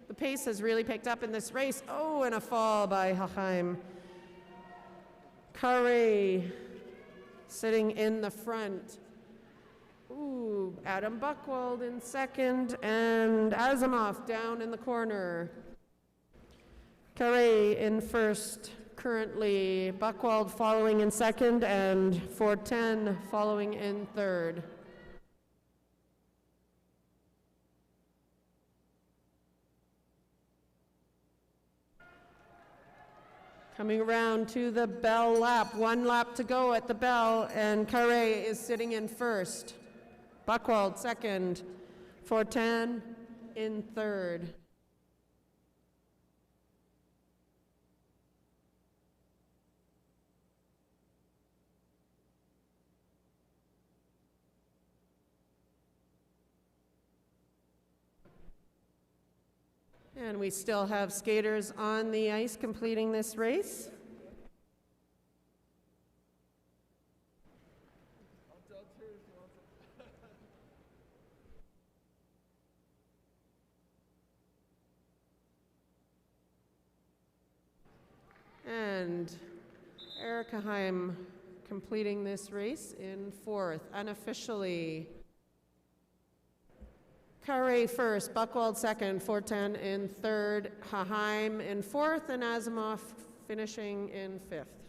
the pace has really picked up in this race. Oh, and a fall by Hachaim. Carré sitting in the front. Ooh, Adam Buchwald in second, and Asimov down in the corner. Carré in first currently, Buchwald following in second, and Fortin following in third. Coming around to the bell lap, 1 lap to go at the bell, and Carré is sitting in first. Buchwald second, Fortin in third. And we still have skaters on the ice completing this race. And Erica Heim completing this race in fourth, unofficially. Carre first, Buchwald second, Fortin in third, Haheim in fourth, and Asimov finishing in fifth.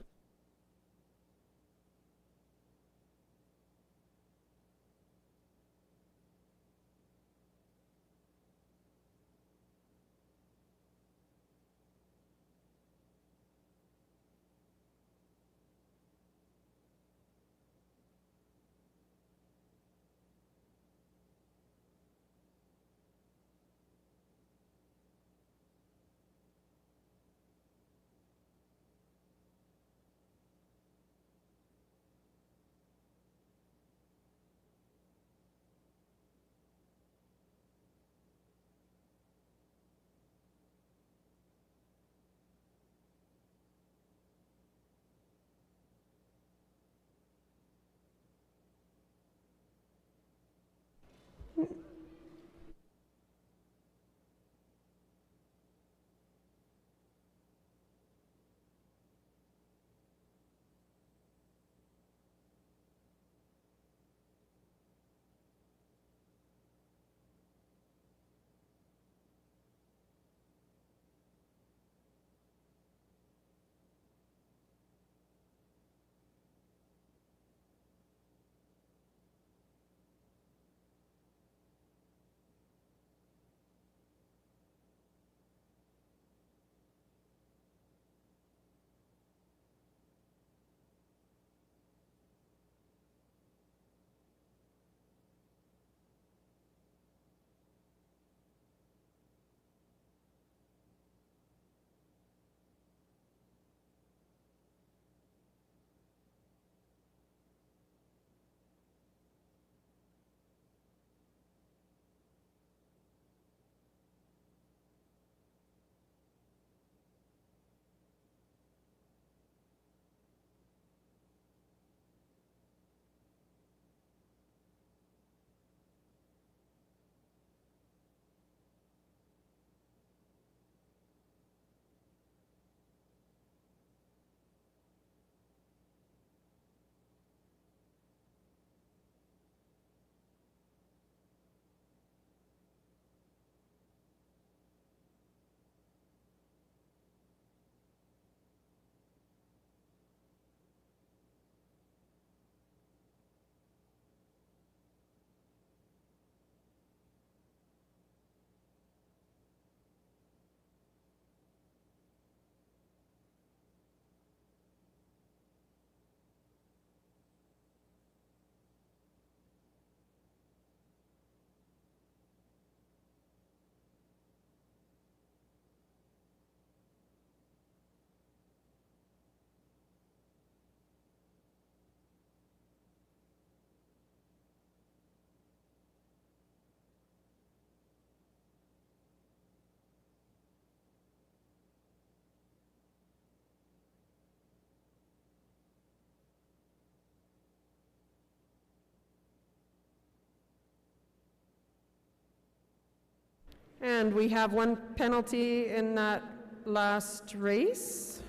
And we have one penalty in that last race.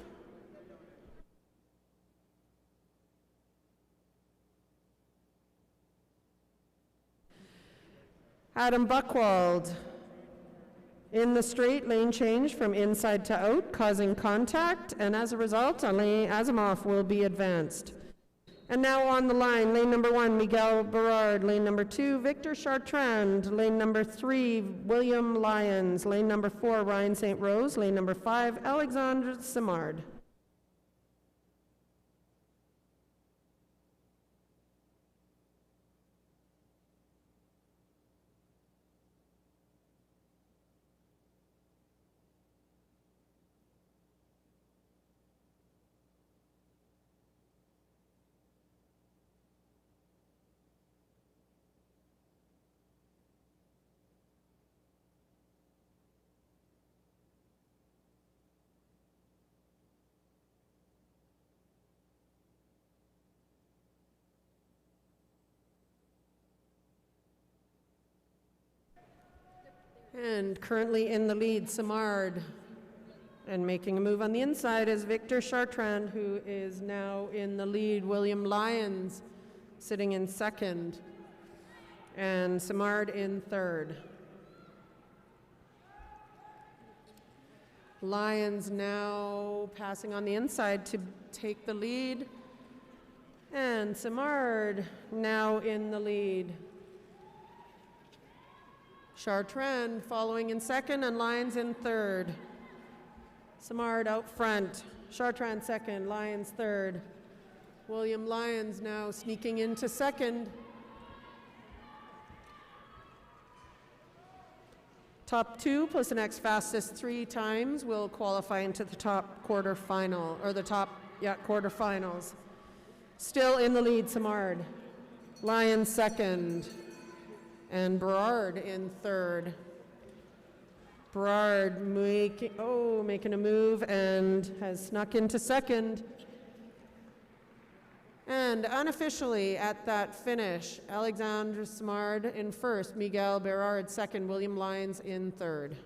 Adam Buchwald in the straight lane change from inside to out, causing contact, and as a result, Alain Asimov will be advanced. And now on the line, lane number 1, Miguel Berard. Lane number 2, Victor Chartrand. Lane number 3, William Lyons. Lane number 4, Ryan St. Rose. Lane number 5, Alexandre Simard. And currently in the lead, Simard. And making a move on the inside is Victor Chartrand, who is now in the lead. William Lyons sitting in second. And Simard in third. Lyons now passing on the inside to take the lead. And Simard now in the lead. Chartrand following in second and Lyons in third. Simard out front. Chartrand second, Lyons third. William Lyons now sneaking into second. Top two plus the next fastest 3 times will qualify into the top quarterfinal, or the top, quarterfinals. Still in the lead, Simard. Lyons second. And Berard in third. Berard making a move and has snuck into second. And unofficially at that finish, Alexandre Simard in first, Miguel Berard second, William Lyons in third.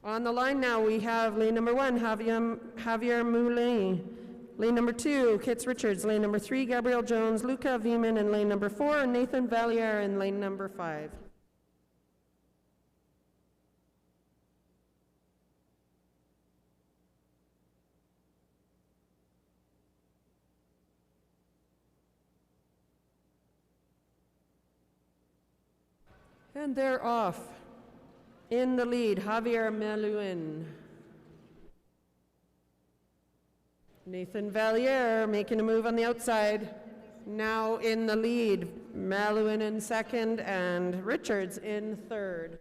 On the line now, we have lane number 1, Javier Moulin. Lane number 2, Kits Richards. Lane number 3, Gabrielle Jones, Luca Vieman. And lane number 4, Nathan Valliere in lane number 5. And they're off. In the lead, Javier Meluin. Nathan Valliere making a move on the outside. Now in the lead, Meluin in second and Richards in third.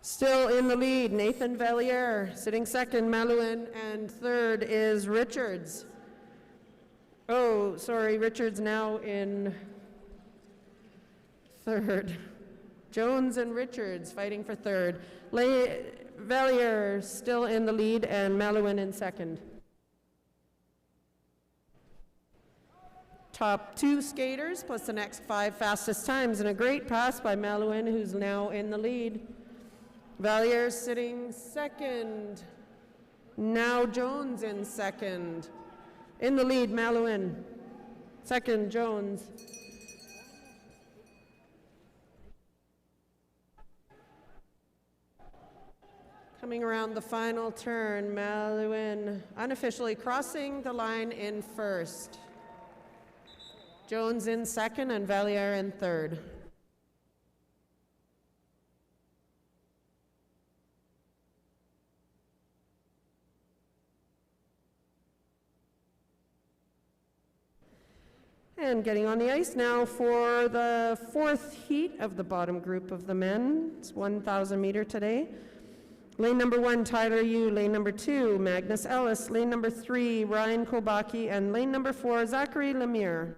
Still in the lead, Nathan Valliere sitting second, Meluin, and third is Richards. Oh, sorry, Richards now in third. Jones and Richards fighting for third. Valliere still in the lead and Meluin in second. Top 2 skaters plus the next 5 fastest times, and a great pass by Meluin, who's now in the lead. Valliere sitting second. Now Jones in second. In the lead, Meluin. Second, Jones. Coming around the final turn, Meluin unofficially crossing the line in first. Jones in second and Valliere in third. And getting on the ice now for the 4th heat of the bottom group of the men. It's 1,000 meter today. Lane number 1, Tyler Yu. Lane number 2, Magnus Ellis. Lane number 3, Ryan Kobaki. And lane number 4, Zachary Lemire.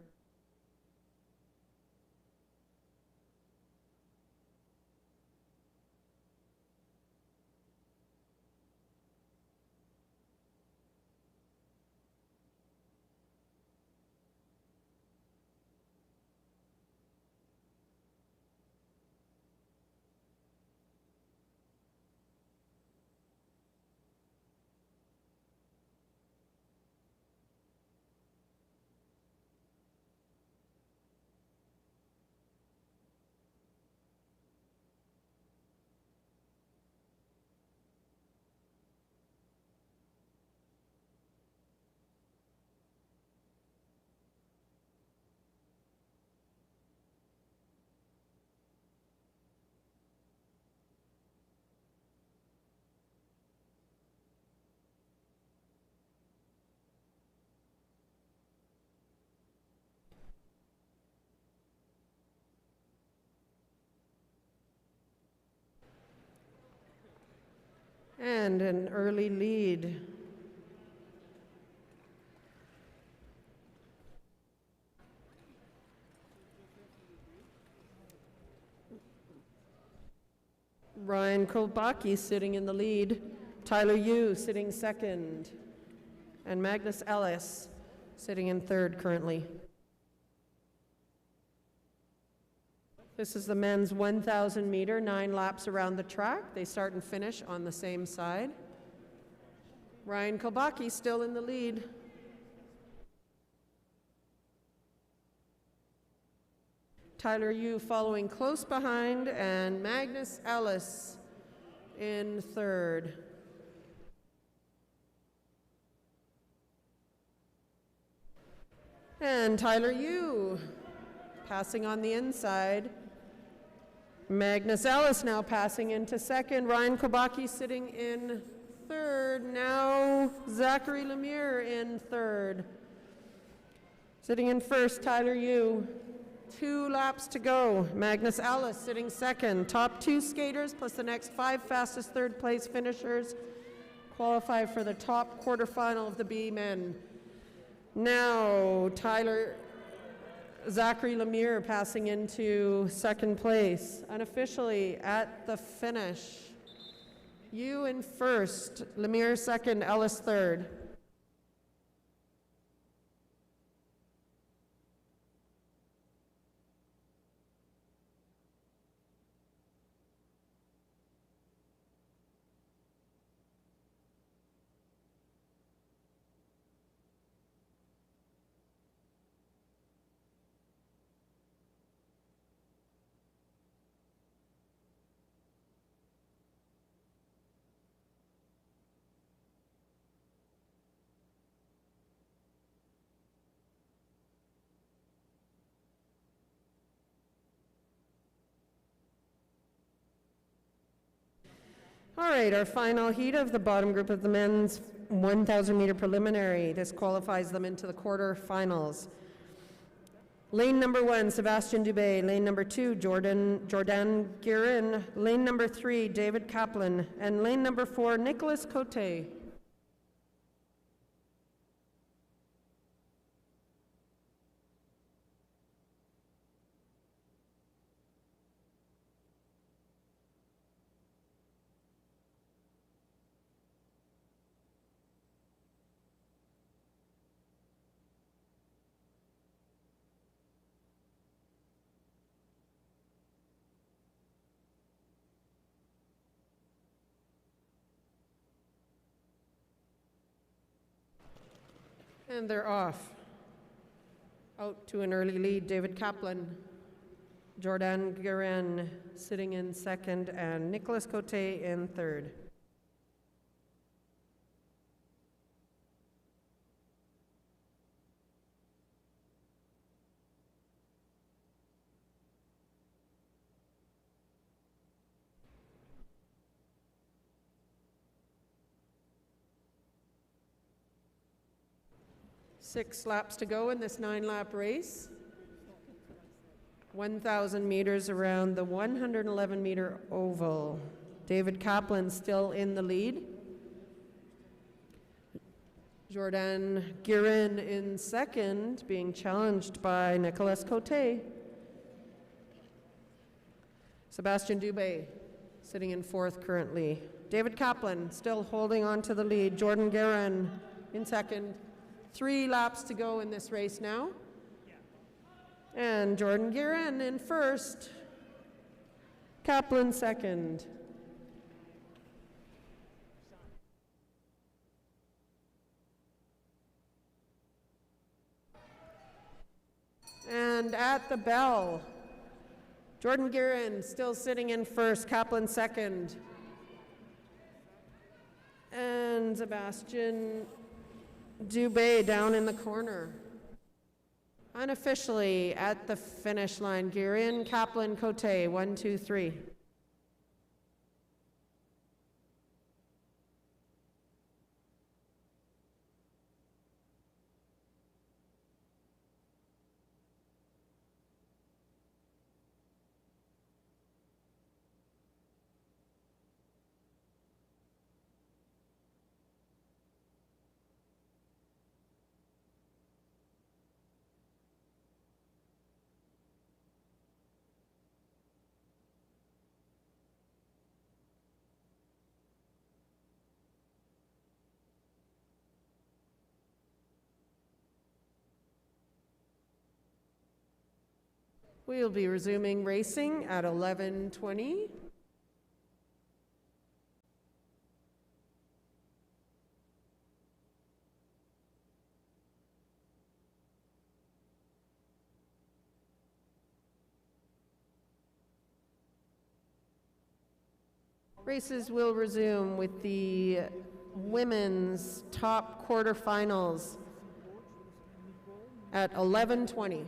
And an early lead. Ryan Kolbaki sitting in the lead. Tyler Yu sitting second. And Magnus Ellis sitting in third currently. This is the men's 1,000 meter, 9 laps around the track. They start and finish on the same side. Ryan Kolbaki still in the lead. Tyler Yu following close behind, and Magnus Ellis in third. And Tyler Yu passing on the inside. Magnus Ellis now passing into second. Ryan Kolbaki sitting in third. Now Zachary Lemire in third. Sitting in first, Tyler Yu. 2 laps to go. Magnus Ellis sitting second. Top 2 skaters plus the next 5 fastest third place finishers qualify for the top quarterfinal of the B men. Now Zachary Lemire passing into second place. Unofficially at the finish. Yu in first, Lemire second, Ellis third. All right, our final heat of the bottom group of the men's 1,000 meter preliminary. This qualifies them into the quarterfinals. Lane number 1, Sebastian Dubé. Lane number 2, Jordan Guerin. Lane number 3, David Kaplan. And lane number 4, Nicolas Cote. And they're off. Out to an early lead, David Kaplan, Jordan Guerin sitting in second, and Nicolas Cote in third. Six laps to go in this 9-lap race. 1,000 meters around the 111-meter oval. David Kaplan still in the lead. Jordan Guerin in second, being challenged by Nicolas Cote. Sebastian Dubé sitting in fourth currently. David Kaplan still holding on to the lead. Jordan Guerin in second. 3 laps to go in this race now. And Jordan Guerin in first. Kaplan second. And at the bell, Jordan Guerin still sitting in first, Kaplan second. And Sebastian Dubé down in the corner. Unofficially at the finish line, Guerin, Kaplan, Cote, 1, 2, 3. We'll be resuming racing at 11:20. Races will resume with the women's top quarterfinals at 11:20.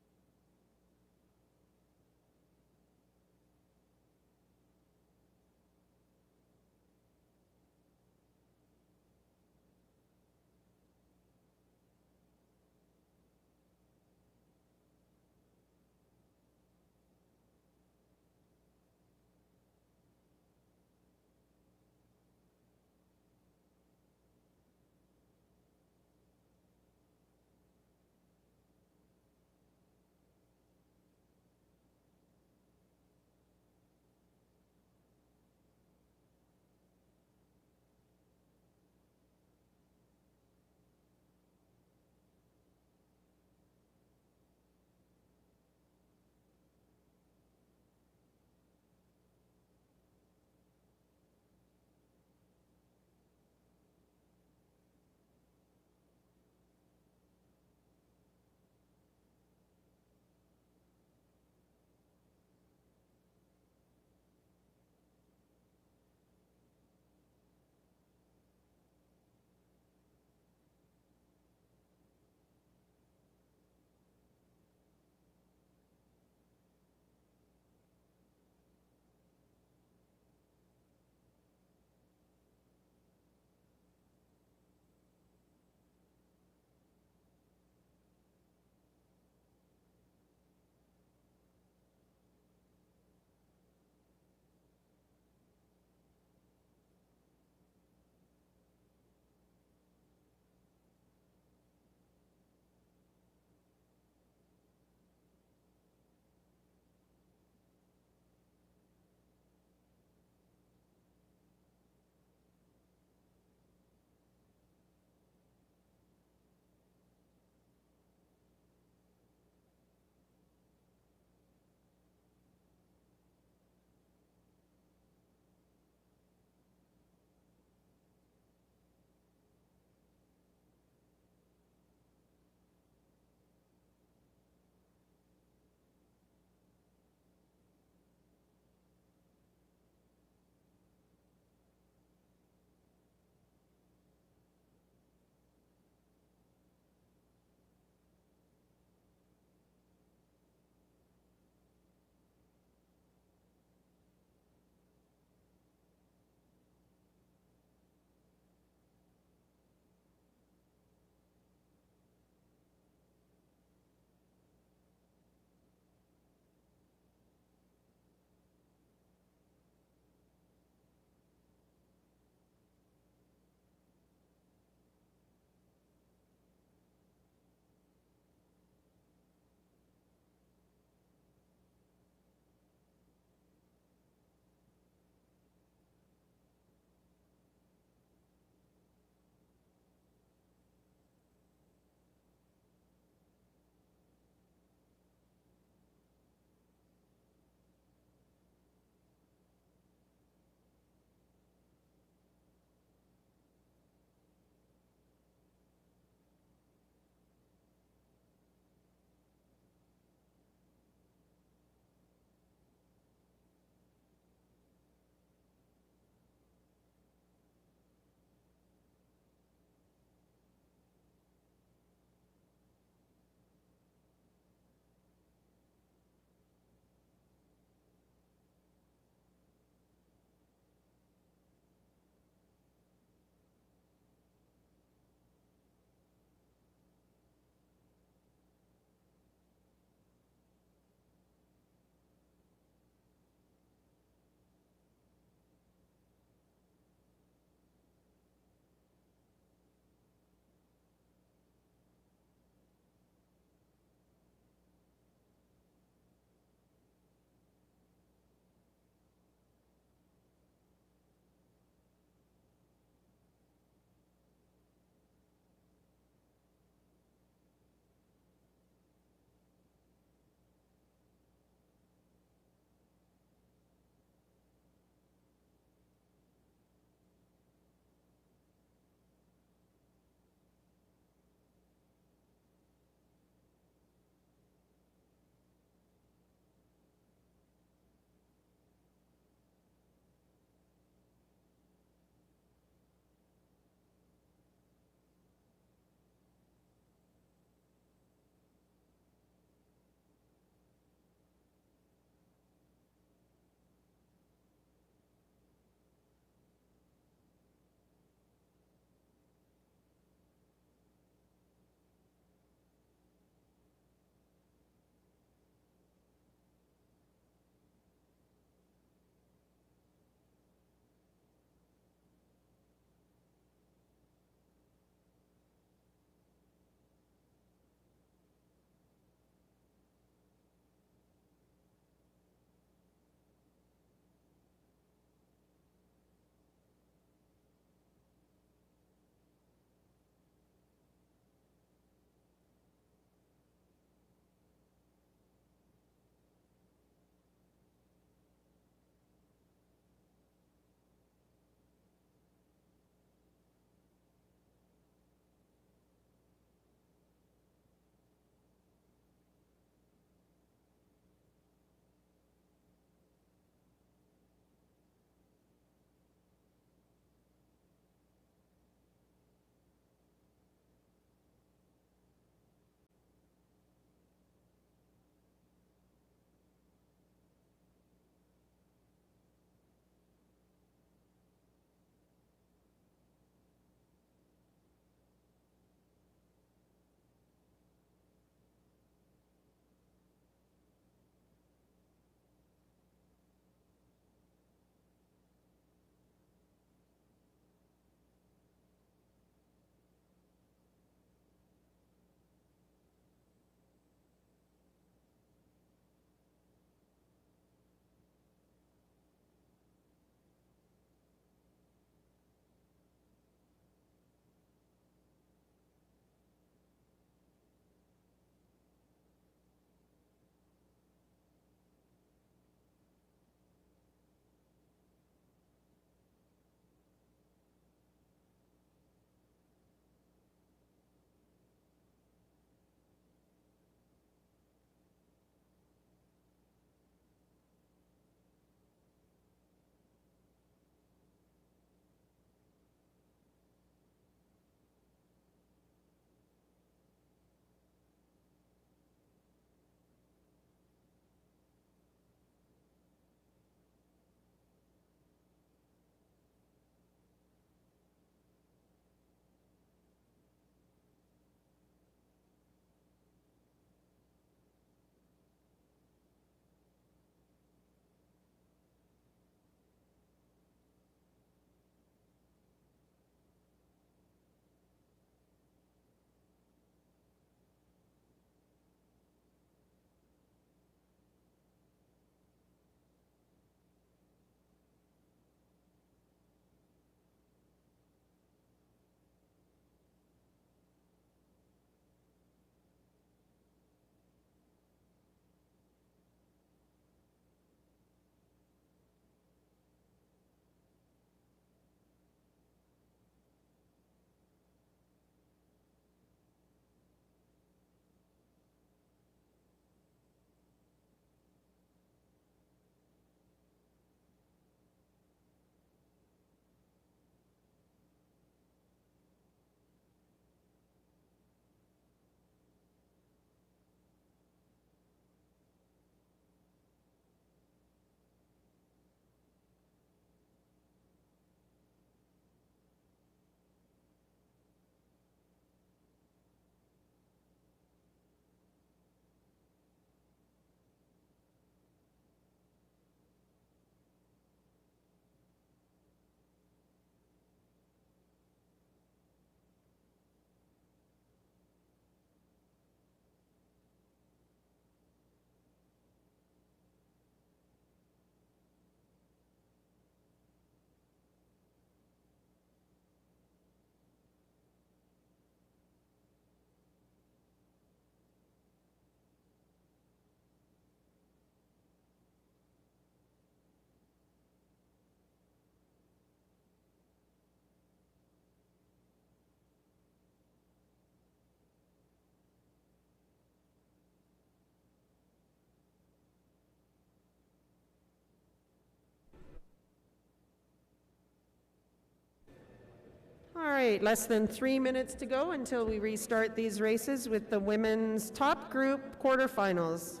All right, less than 3 minutes to go until we restart these races with the women's top group quarterfinals.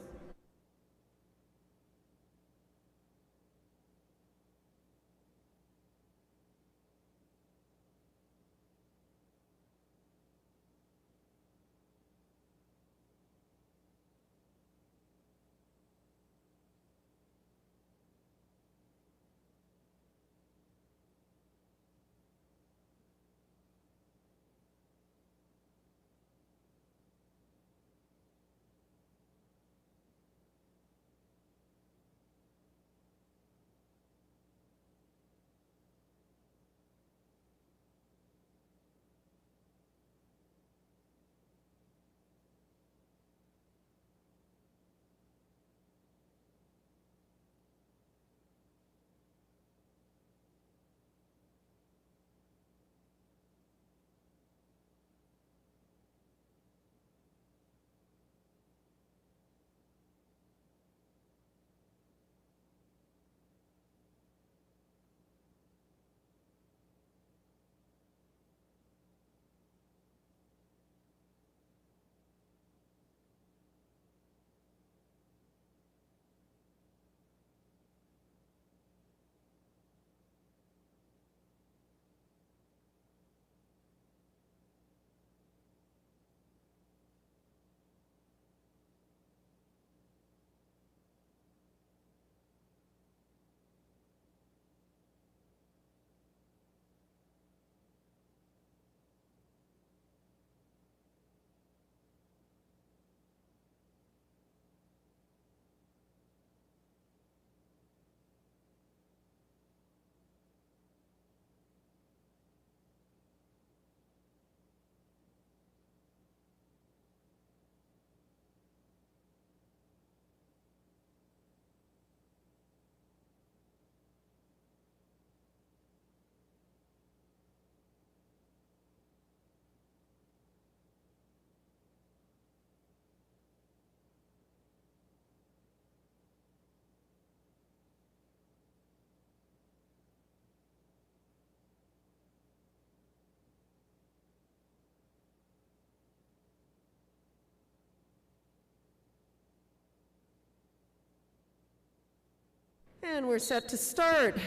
And we're set to start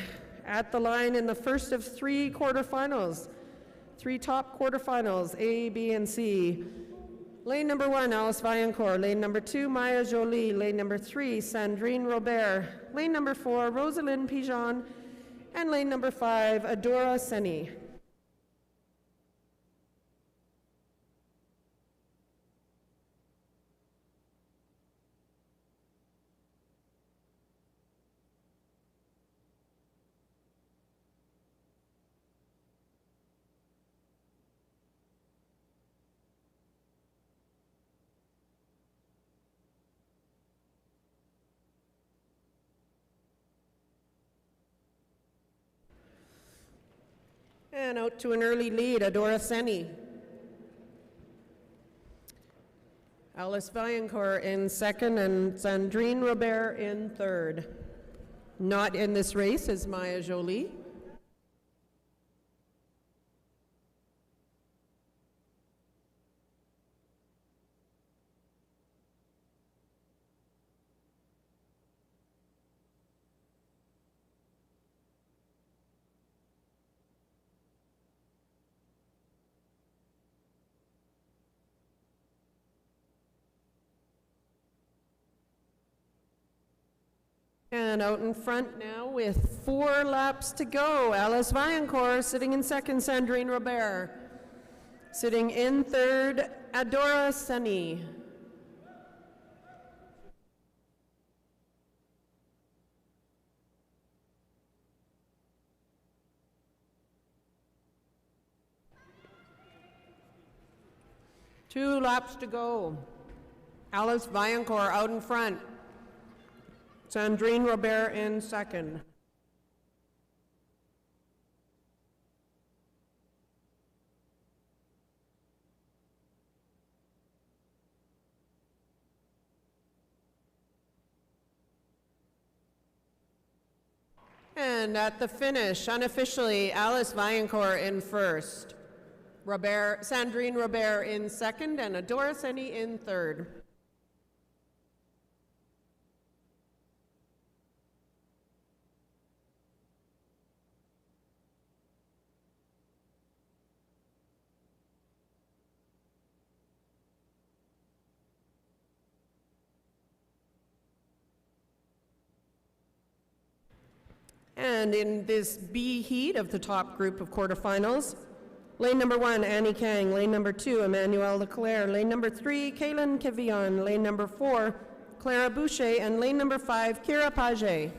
at the line in the first of 3 quarterfinals. 3 top quarterfinals, A, B, and C. Lane number 1, Alice Vaillancourt. Lane number 2, Maya Jolie. Lane number 3, Sandrine Robert. Lane number 4, Rosalind Pigeon. And lane number 5, Adora Seni. And out to an early lead, Adora Seni. Alice Vaillancourt in second and Sandrine Robert in third. Not in this race is Maya Jolie. And out in front now with 4 laps to go, Alice Vaillancourt sitting in second, Sandrine Robert. Sitting in third, Adora Seni. Two laps to go. Alice Vaillancourt out in front. Sandrine Robert in second. And at the finish, unofficially, Alice Vaillancourt in first. Sandrine Robert in second, and Adora Seni in third. And in this B heat of the top group of quarterfinals, lane number 1, Annie Kang. Lane number 2, Emmanuel Leclerc. Lane number 3, Kaylin Kevion. Lane number 4, Clara Boucher. And lane number 5, Kira Page.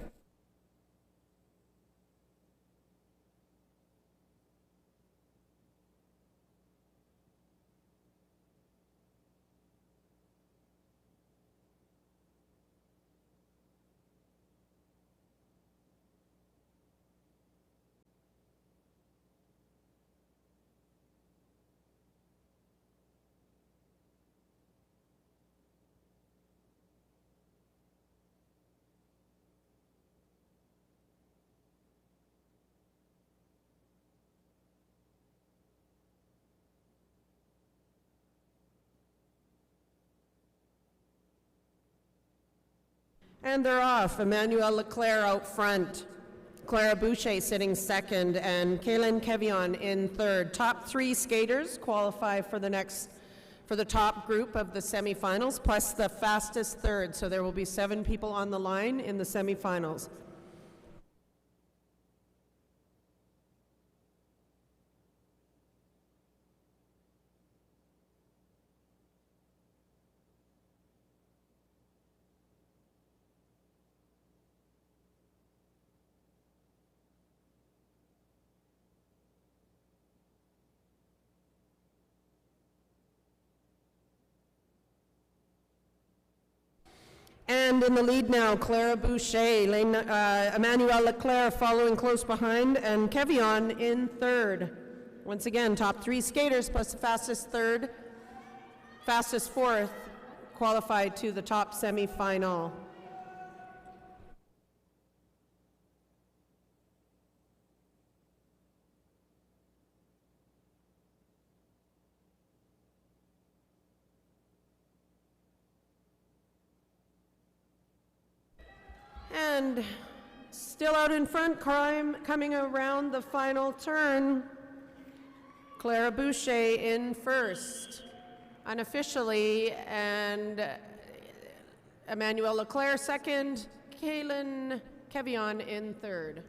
And they're off. Emmanuel Leclerc out front. Clara Boucher sitting second, and Kaylin Kevion in third. Top 3 skaters qualify for the top group of the semifinals, plus the fastest third. So there will be 7 people on the line in the semifinals. And in the lead now, Clara Boucher, Emmanuel Leclerc following close behind, and Kevion in third. Once again, top 3 skaters plus the fastest third, fastest fourth qualified to the top semifinal. And still out in front, coming around the final turn, Clara Boucher in first, unofficially, and Emmanuel Leclerc second, Kaylin Kevion in third.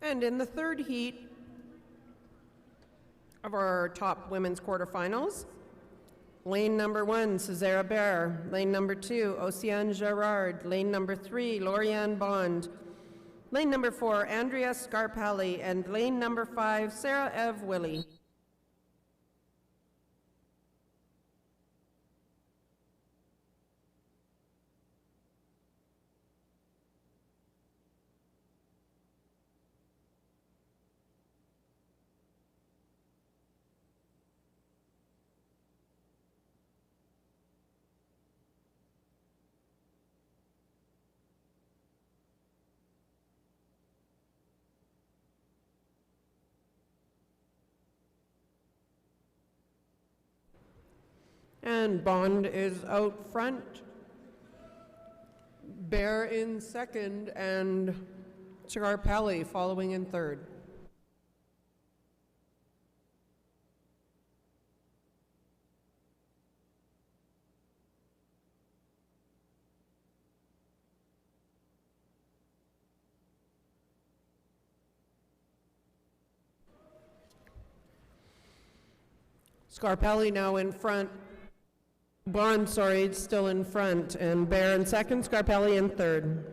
And in the third heat of our top women's quarterfinals, lane number 1, Cesara Bear. Lane number 2, Oceane Gerard. Lane number 3, Lauriane Bond. Lane number 4, Andrea Scarpelli. And lane number 5, Sarah Eve Willie. And Bond is out front, Bear in second, and Scarpelli following in third. Scarpelli now in front. Bond, sorry, still in front, and Bear in second, Scarpelli in third.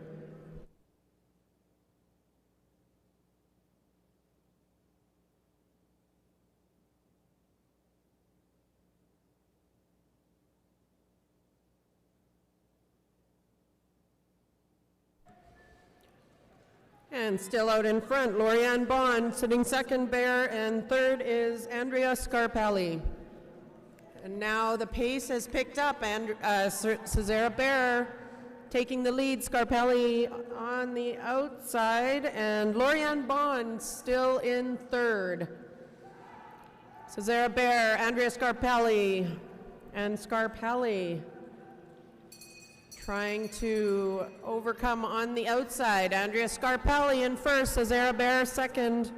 And still out in front, Lorianne Bond sitting second, Bear, and third is Andrea Scarpelli. And now the pace has picked up, and Cesara Bear taking the lead, Scarpelli on the outside, and Lorianne Bond still in third. Cesara Bear, Andrea Scarpelli, and Scarpelli trying to overcome on the outside. Andrea Scarpelli in first, Cesara Bear second.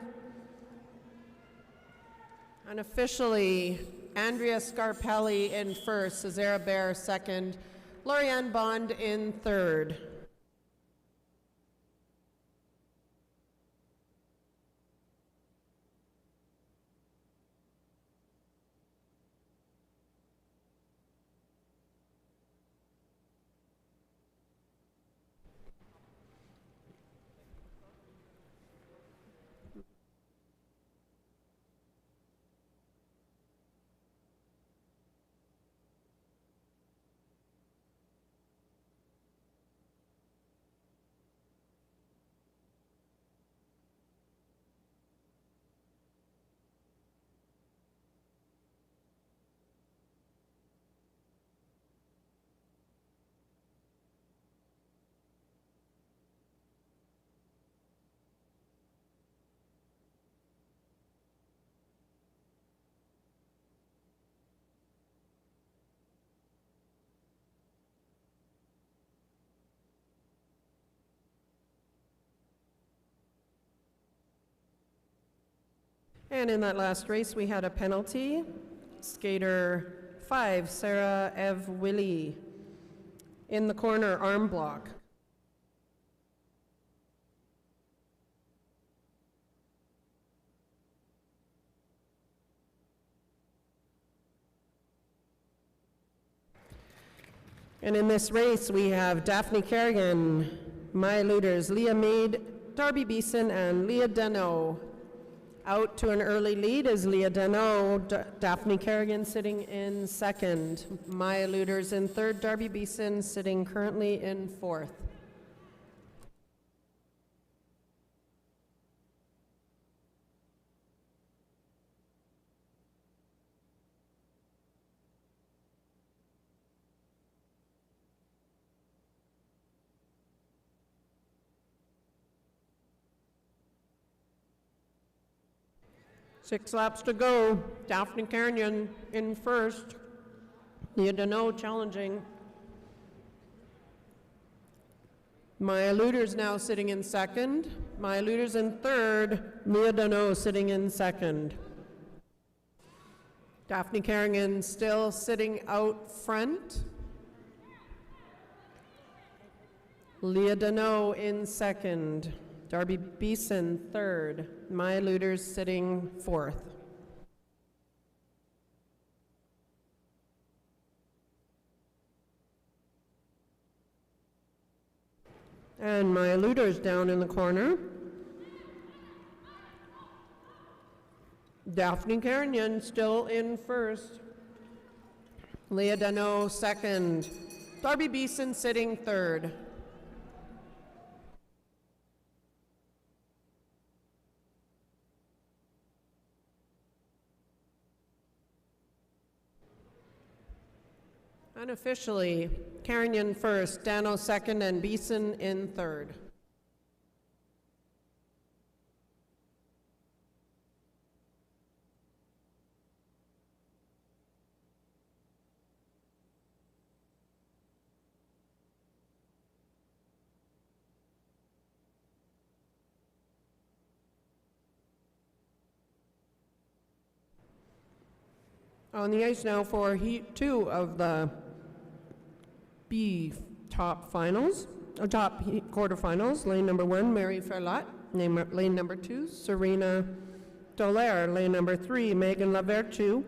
Unofficially, Andrea Scarpelli in first, Cesara Bear second, Lorianne Bond in third. And in that last race, we had a penalty. Skater 5, Sarah Ev Willie, in the corner, arm block. And in this race, we have Daphne Kerrigan, Maya Luders, Leah Mead, Darby Beeson, and Leah Deneau. Out to an early lead is Leah Deneau, Daphne Kerrigan sitting in second, Maya Luders in third, Darby Beeson sitting currently in fourth. Six laps to go. Daphne Kerrigan in first. Leah Deneau challenging. Maya Luders now sitting in second. Maya Luders in third. Leah Deneau sitting in second. Daphne Kerrigan still sitting out front. Leah Deneau in second. Darby Beeson third. Maya Luders sitting fourth. And Maya Luders down in the corner. Daphne Kerrigan still in first. Leah Deneau second. Darby Beeson sitting third. Unofficially, Kerrigan first, Deneau second, and Beeson in third. On the ice now for Heat 2 of the B top finals, top quarterfinals. Lane number 1, Mary Ferlat. Lane number 2, Serena Dollaire. Lane number 3, Megan Lavertu.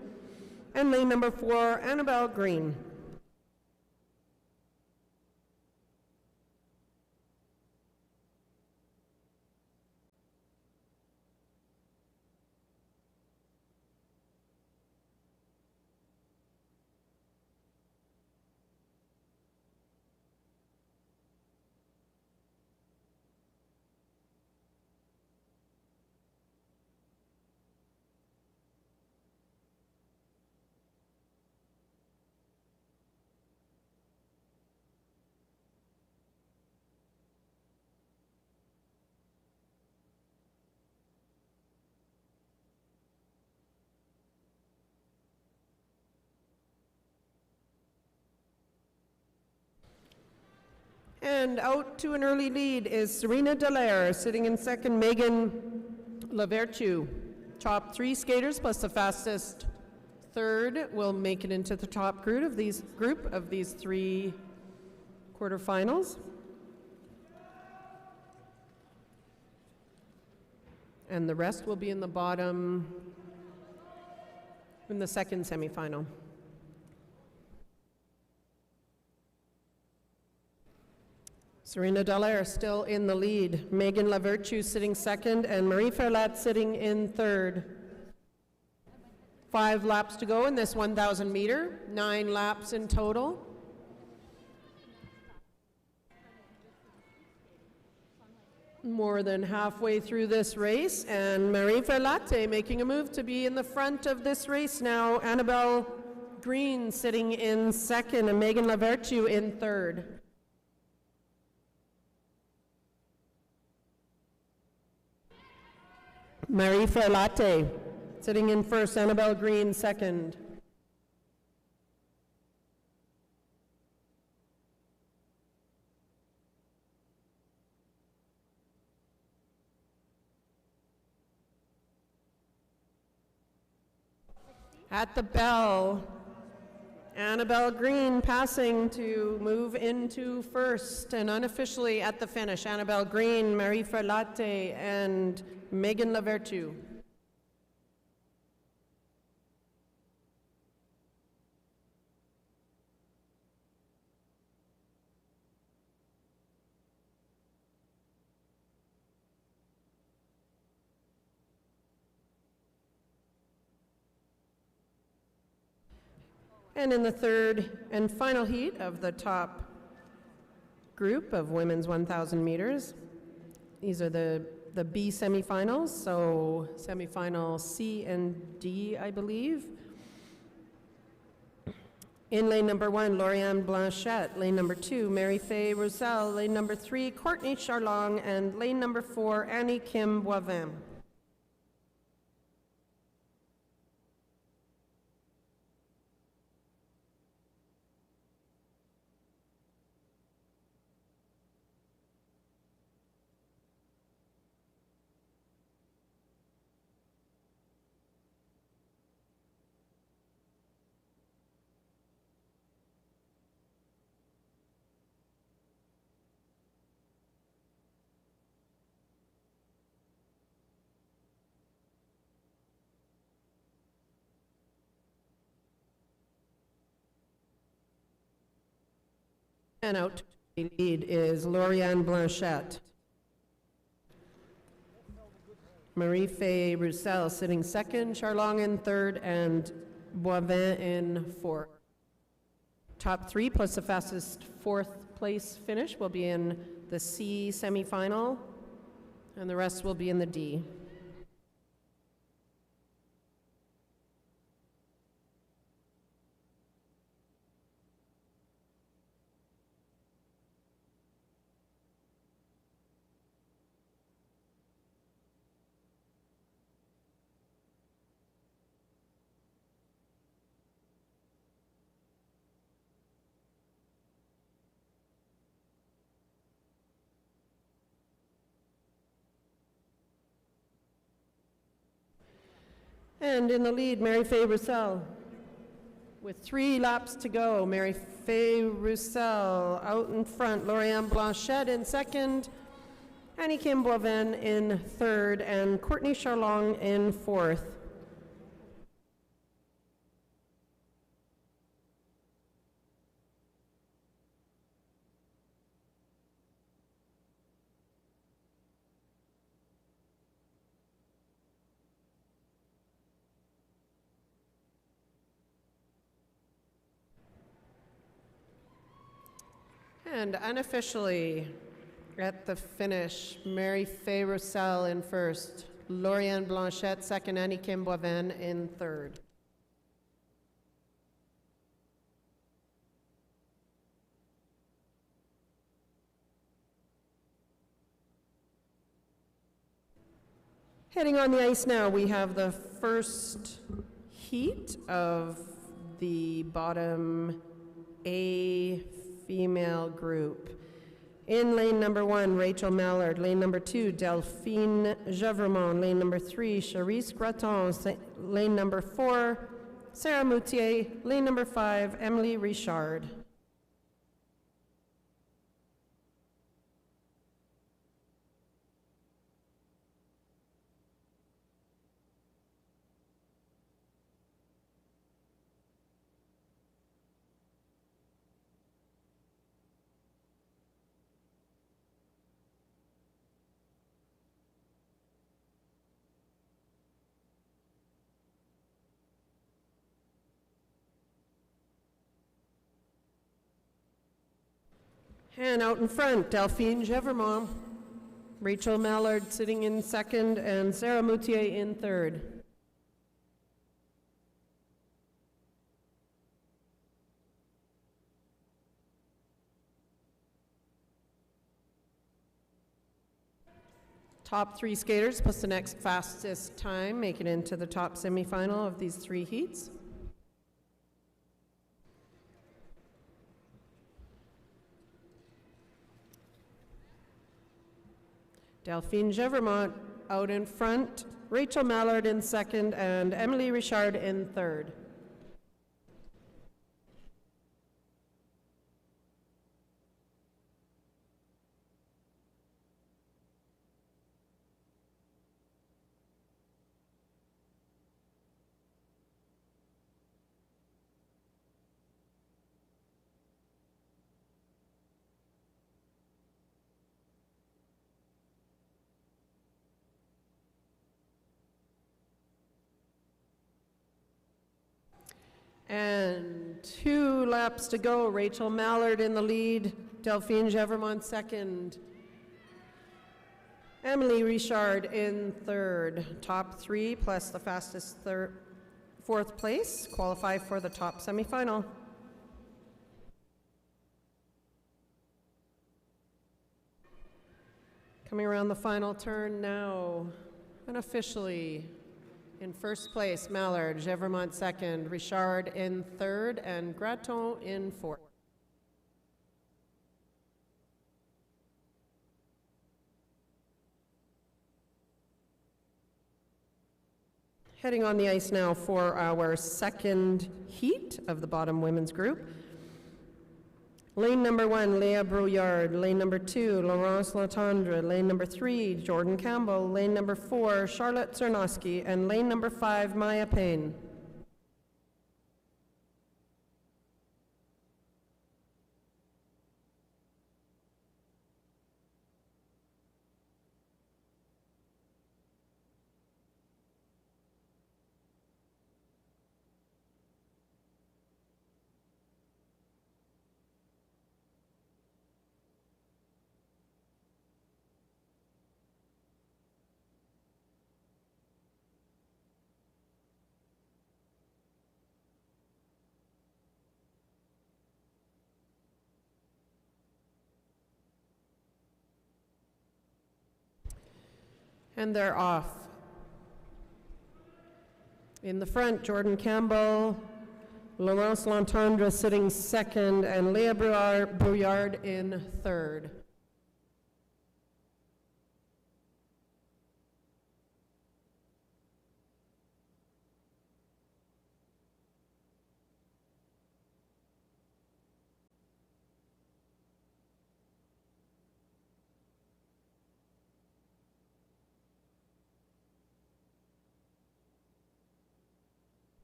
And lane number 4, Annabelle Green. And out to an early lead is Serena Dallaire, sitting in second, Megan Lavertu. Top 3 skaters plus the fastest third will make it into the top group of these 3 quarterfinals. And the rest will be in the bottom in the second semifinal. Serena Dallaire still in the lead. Megan Lavertu sitting second and Marie Ferlat sitting in third. 5 laps to go in this 1,000 meter, 9 laps in total. More than halfway through this race, and Marie Ferlat making a move to be in the front of this race now. Annabelle Green sitting in second and Megan Lavertu in third. Marie Ferlat sitting in first, Annabelle Green second. At the bell, Annabelle Green passing to move into first, and unofficially at the finish, Annabelle Green, Marie Ferlat, and Megan Lavertu. And in the third and final heat of the top group of women's 1,000 meters, these are the B semifinals, so semifinal C and D, I believe. In lane number 1, Lauriane Blanchette. Lane number 2, Mary-Fay Roussel. Lane number 3, Courtney Charlong. And lane number 4, Annie Kim Boivin. And out to the lead is Lauriane Blanchette. Marie-Fay Roussel sitting second, Charlong in third, and Boivin in fourth. Top 3 plus the fastest 4th place finish will be in the C semifinal, and the rest will be in the D. And in the lead, Mary-Fay Roussel. With 3 laps to go, Mary-Fay Roussel out in front, Lauriane Blanchette in second, Annie Kim Boivin in third, and Courtney Charlong in fourth. And unofficially, at the finish, Mary-Fay Roussel in first, Lauriane Blanchette second, Annie Kim Boivin in third. Heading on the ice now, we have the first heat of the bottom A female group. In lane number 1, Rachel Mallard. Lane number 2, Delphine Gevremont. Lane number 3, Charisse Graton. Lane number 4, Sarah Moutier. Lane number 5, Emily Richard. And out in front, Delphine Gevremont, Rachel Mallard sitting in second, and Sarah Moutier in third. Top 3 skaters plus the next fastest time make it into the top semifinal of these 3 heats. Delphine Gevremont out in front, Rachel Mallard in second, and Emily Richard in third. And 2 laps to go. Rachel Mallard in the lead, Delphine Gevremont second, Emily Richard in third. Top 3 plus the fastest 4th place qualify for the top semifinal. Coming around the final turn now, and officially in first place, Mallard, Gevremont second, Richard in third, and Graton in fourth. Heading on the ice now for our second heat of the bottom women's group. Lane number 1, Leah Brouillard. Lane number 2, Laurence Latendre. Lane number 3, Jordan Campbell. Lane number 4, Charlotte Czernosky. And lane number 5, Maya Payne. And they're off. In the front, Jordan Campbell, Laurence Latendre sitting second, and Leah Brouillard in third.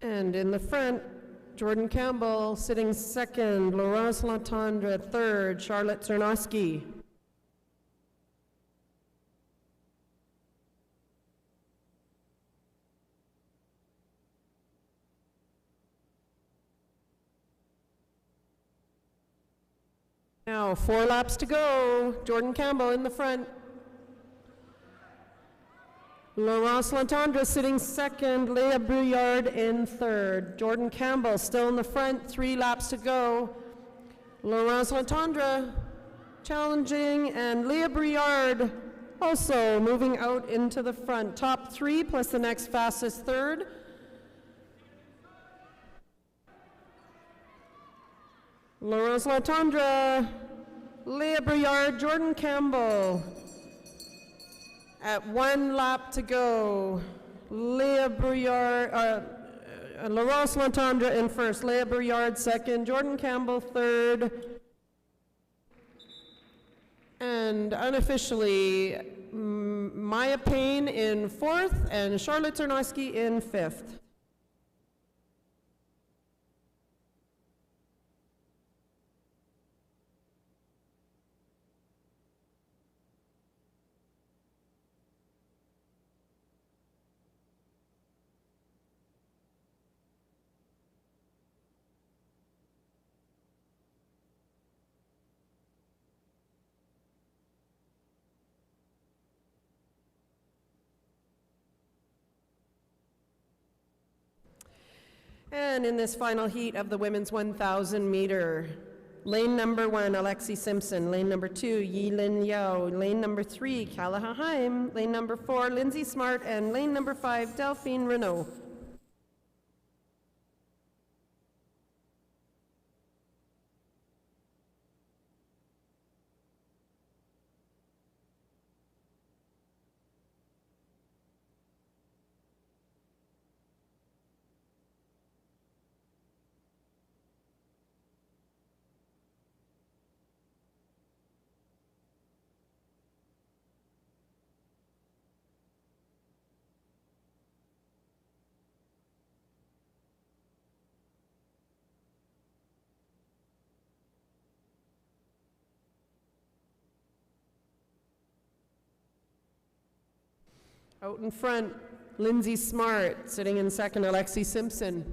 And in the front, Jordan Campbell sitting second, Laurence Latendre third, Charlotte Czernosky. Now 4 laps to go. Jordan Campbell in the front. Laurence Latendre sitting second, Leah Brouillard in third. Jordan Campbell still in the front, 3 laps to go. Laurence Latendre challenging, and Leah Brouillard also moving out into the front. Top 3 plus the next fastest third. Laurence Latendre Leah Briard, Jordan Campbell. At 1 lap to go, Leah Briard, Laurence Lantendre in first, Leah Briard second, Jordan Campbell third, and unofficially, Maya Payne in fourth and Charlotte Tarnowski in fifth. And in this final heat of the women's 1,000 meter, lane number 1, Alexi Simpson, lane number 2, Yilin Yao, lane number 3, Callaghan Haim, lane number 4, Lindsay Smart, and lane number 5, Delphine Renault. Out in front, Lindsay Smart, sitting in second, Alexi Simpson.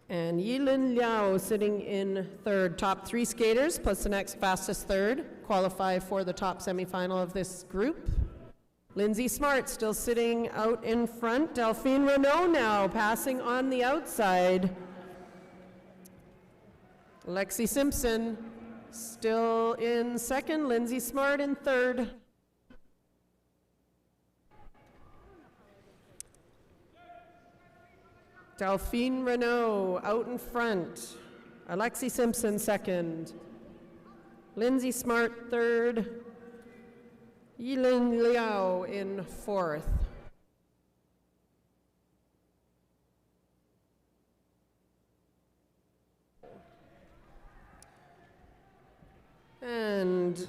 And Yilin Liao sitting in third. Top 3 skaters, plus the next fastest third, qualify for the top semifinal of this group. Lindsay Smart still sitting out in front. Delphine Renault now passing on the outside. Alexi Simpson still in second, Lindsay Smart in third. Delphine Renault out in front, Alexi Simpson second, Lindsay Smart third, Yilin Liao in fourth. And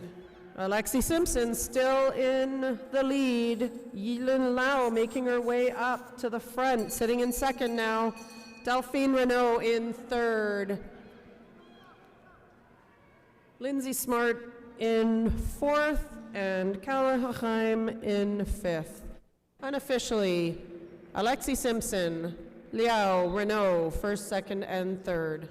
Alexi Simpson still in the lead. Yilin Liao making her way up to the front, sitting in second now. Delphine Renault in third. Lindsay Smart in fourth, and Callaghan in fifth. Unofficially, Alexi Simpson, Liao, Renault, first, second, and third.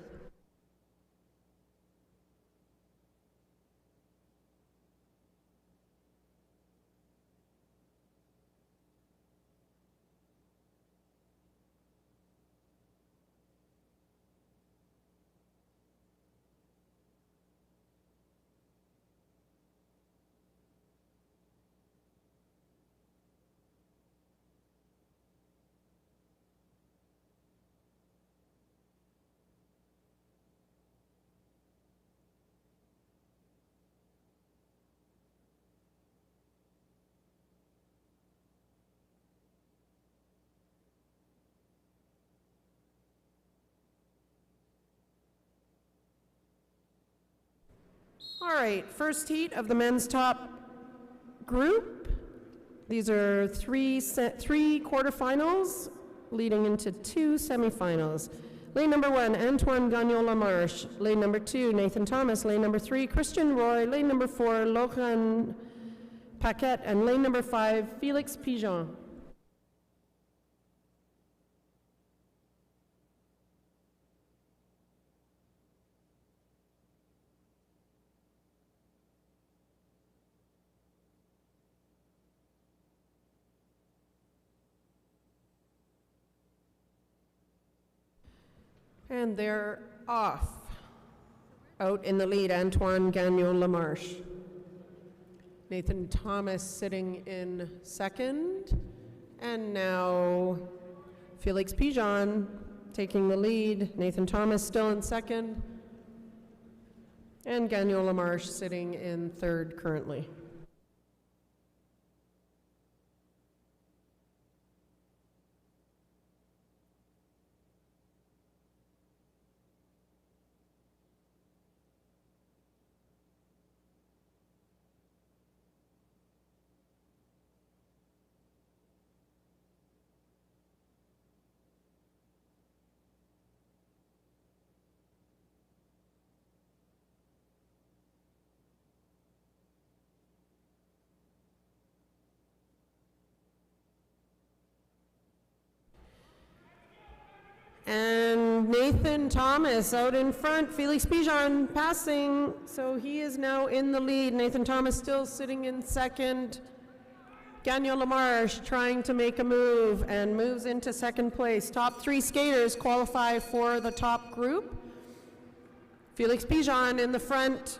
All right, first heat of the men's top group. These are three quarterfinals leading into 2 semifinals. Lane number 1, Antoine Gagnon-Lamarche. Lane number 2, Nathan Thomas. Lane number 3, Christian Roy. Lane number 4, Laurent Paquette. And lane number 5, Felix Pigeon. And they're off. Out in the lead, Antoine Gagnon-Lamarche. Nathan Thomas sitting in second. And now Felix Pigeon taking the lead. Nathan Thomas still in second. And Gagnon Lamarche sitting in third currently. And Nathan Thomas out in front, Felix Pigeon passing, so he is now in the lead. Nathan Thomas still sitting in second. Gagnon Lamarche trying to make a move and moves into second place. Top three skaters qualify for the top group. Felix Pigeon in the front,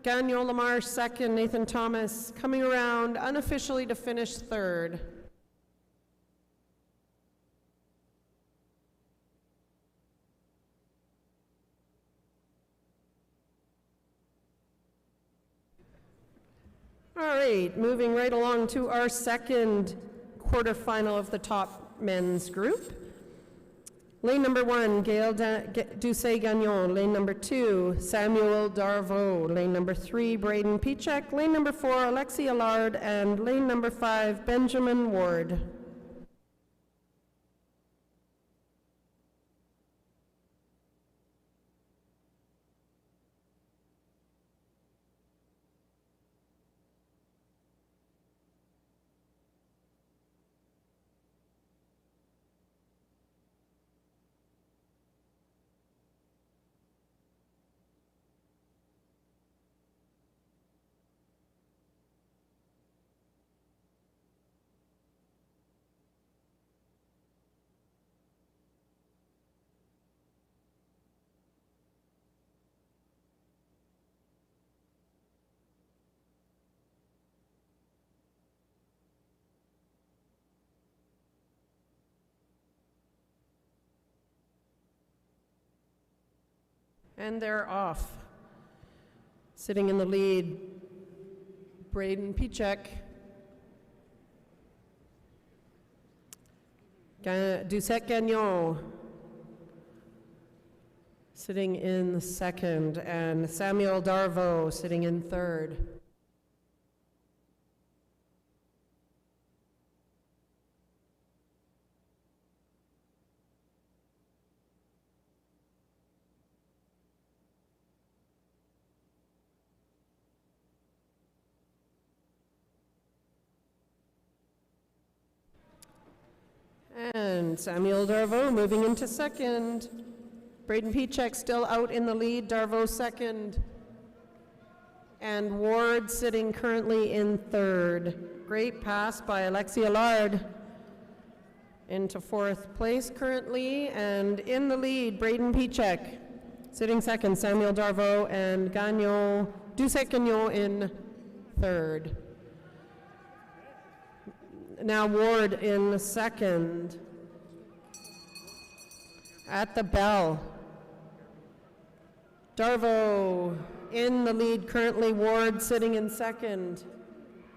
Gagnon Lamarche second, Nathan Thomas coming around unofficially to finish third. All right, moving right along to our second quarterfinal of the top men's group. Lane number 1, Gail Doucet-Gagnon. Lane number 2, Samuel Darvaux. Lane number 3, Braden Pichek. Lane number 4, Alexi Allard. And lane number 5, Benjamin Ward. And they're off. Sitting in the lead, Braden Pichek. Doucet-Gagnon sitting in the second, and Samuel Darvaux sitting in third. And Samuel Darvaux moving into second. Braden Pichek still out in the lead, Darvaux second. And Ward sitting currently in third. Great pass by Alexi Allard into fourth place currently. And in the lead, Braden Pichek sitting second, Samuel Darvaux, and Doucet-Gagnon in third. Now Ward in the second. At the bell. Darvaux in the lead currently, Ward sitting in second.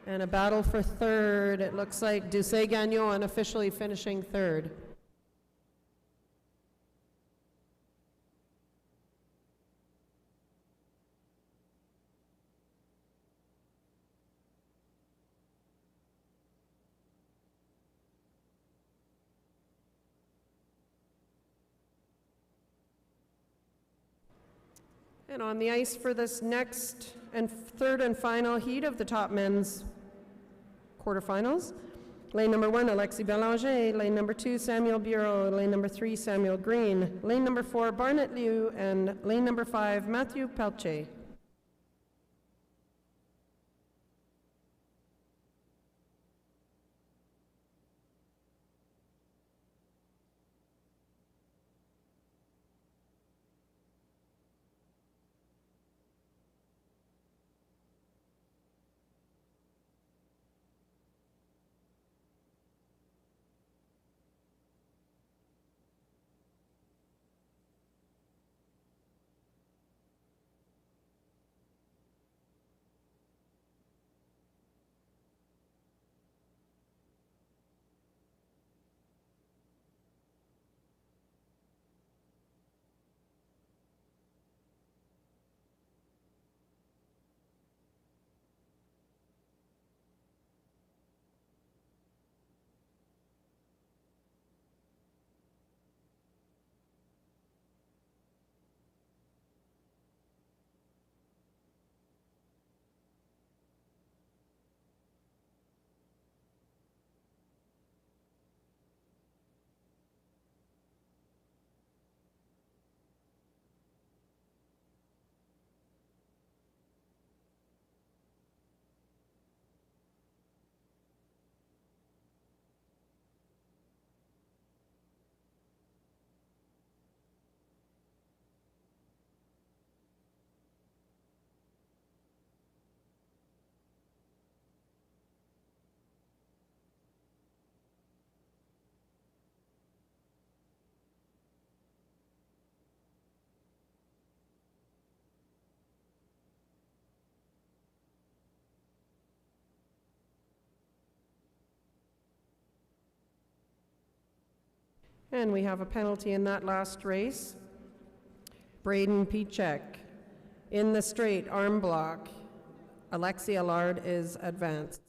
And a battle for third. It looks like Doucet-Gagnon unofficially finishing third. And on the ice for this next and third and final heat of the top men's quarterfinals, lane number 1, Alexis Belanger. Lane number 2, Samuel Bureau. Lane number 3, Samuel Green. Lane number 4, Barnett Liu. And lane number 5, Matthew Pelche. And we have a penalty in that last race. Braden Pichek in the straight arm block. Alexi Allard is advanced.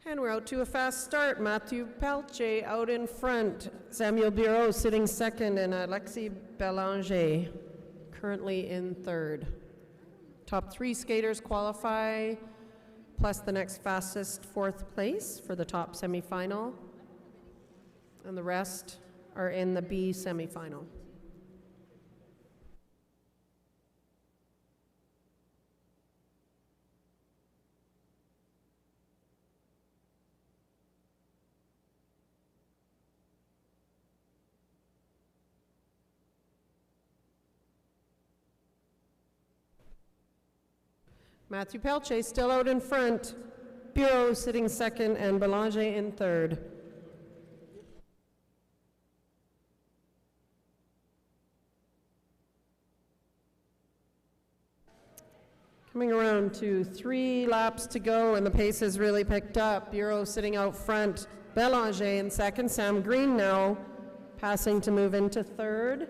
And we're out to a fast start. Matthew Pelche out in front. Samuel Bureau sitting second, and Alexis Belanger currently in third. Top 3 skaters qualify, plus the next fastest 4th place for the top semifinal. And the rest are in the B semifinal. Matthew Pelche still out in front. Bureau sitting second and Belanger in third. Coming around to 3 laps to go and the pace has really picked up. Bureau sitting out front. Belanger in second. Sam Green now passing to move into third.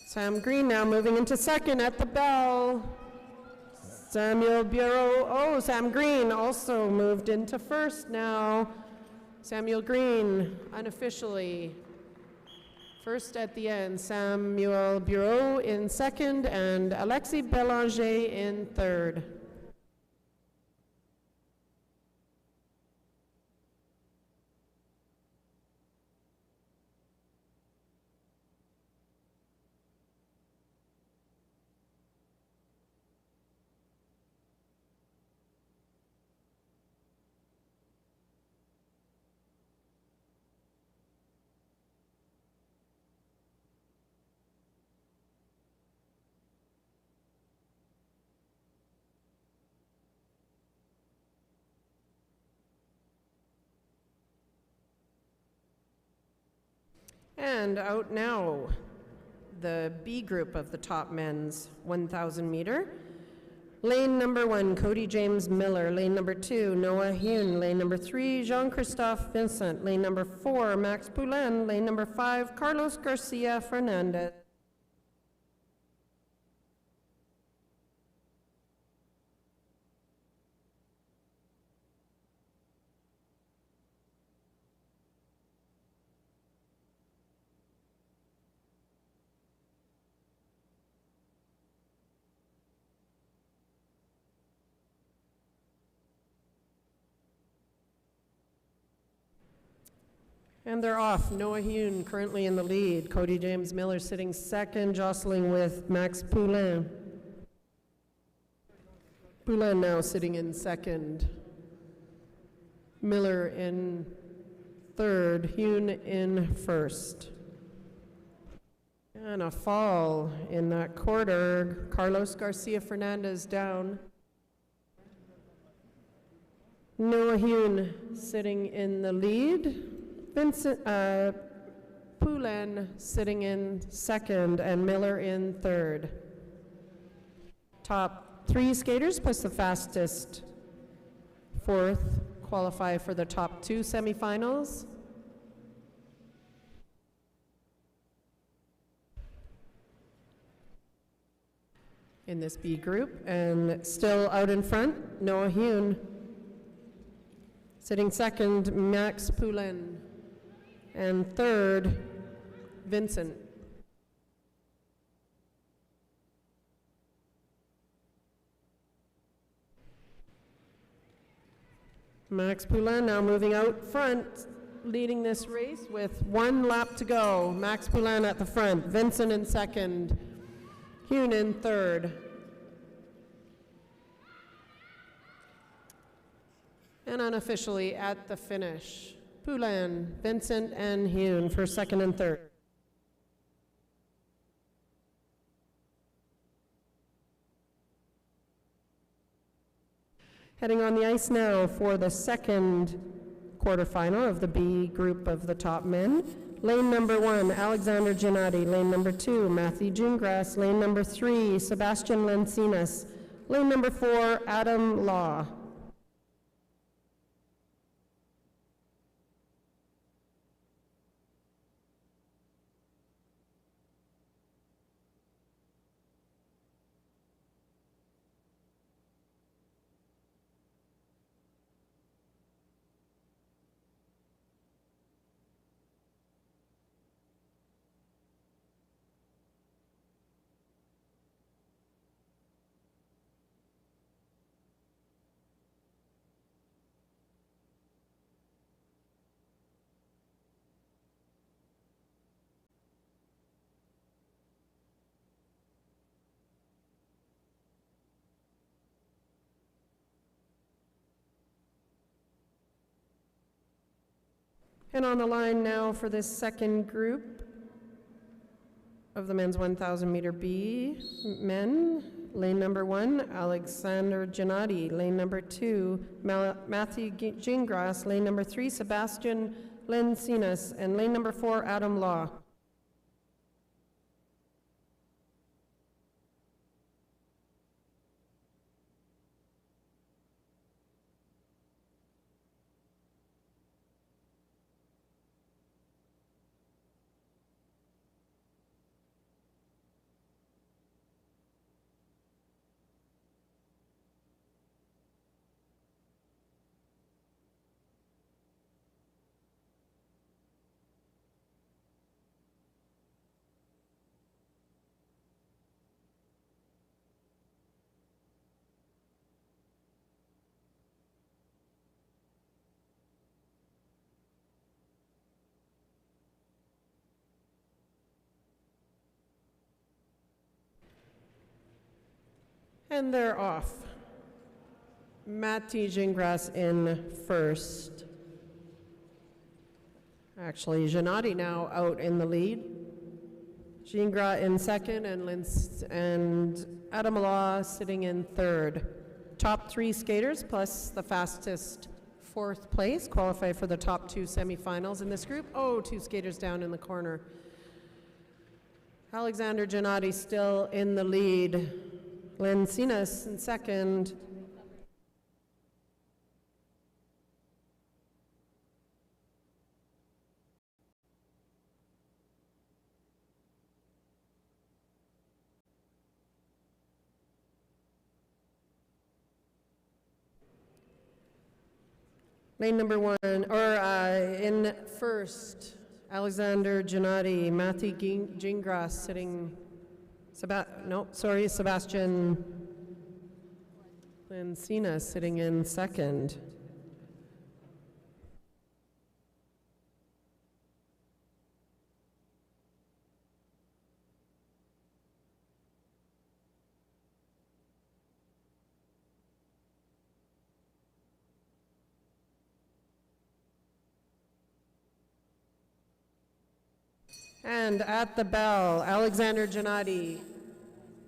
Sam Green now moving into second at the bell. Samuel Bureau, Sam Green also moved into first now. Samuel Green unofficially first at the end. Samuel Bureau in second and Alexis Belanger in third. And out now, the B group of the top men's 1,000 meter. Lane number 1, Cody James Miller. Lane number 2, Noah Hune. Lane number 3, Jean-Christophe Vincent. Lane number 4, Max Poulin. Lane number 5, Carlos Garcia Fernandez. And they're off. Noah Hune currently in the lead. Cody James Miller sitting second, jostling with Max Poulin. Poulin now sitting in second. Miller in third. Hune in first. And a fall in that quarter. Carlos Garcia Fernandez down. Noah Hune sitting in the lead. Vincent Poulin sitting in second and Miller in third. Top 3 skaters plus the fastest 4th qualify for the top 2 semifinals. In this B group, and still out in front, Noah Hune. Sitting second, Max Poulin. And third, Vincent. Max Poulin now moving out front, leading this race with 1 lap to go. Max Poulin at the front, Vincent in second, Hune in third. And unofficially at the finish, Poulin, Vincent, and Hune for second and third. Heading on the ice now for the second quarterfinal of the B group of the top men. Lane number 1, Alexander Giannotti. Lane number 2, Matthew Gingras. Lane number 3, Sebastian Lencinas. Lane number 4, Adam Law. And on the line now for this second group of the men's 1,000 meter B men. Lane number 1, Alexander Giannotti. Lane number 2, Matthew Gingras. Lane number 3, Sebastian Lencinas. And lane number 4, Adam Law. And they're off. Matthew Gingras in first. Actually, Giannotti now out in the lead. Gingras in second, and Adam Law sitting in third. Top 3 skaters plus the fastest 4th place qualify for the top 2 semifinals in this group. Oh, 2 skaters down in the corner. Alexander Giannotti still in the lead. Lencinas in second. Lane number 1, in first, Alexander Giannotti, Matthew Gingras sitting. Sebastian Lencinas sitting in second. And at the bell, Alexander Giannotti.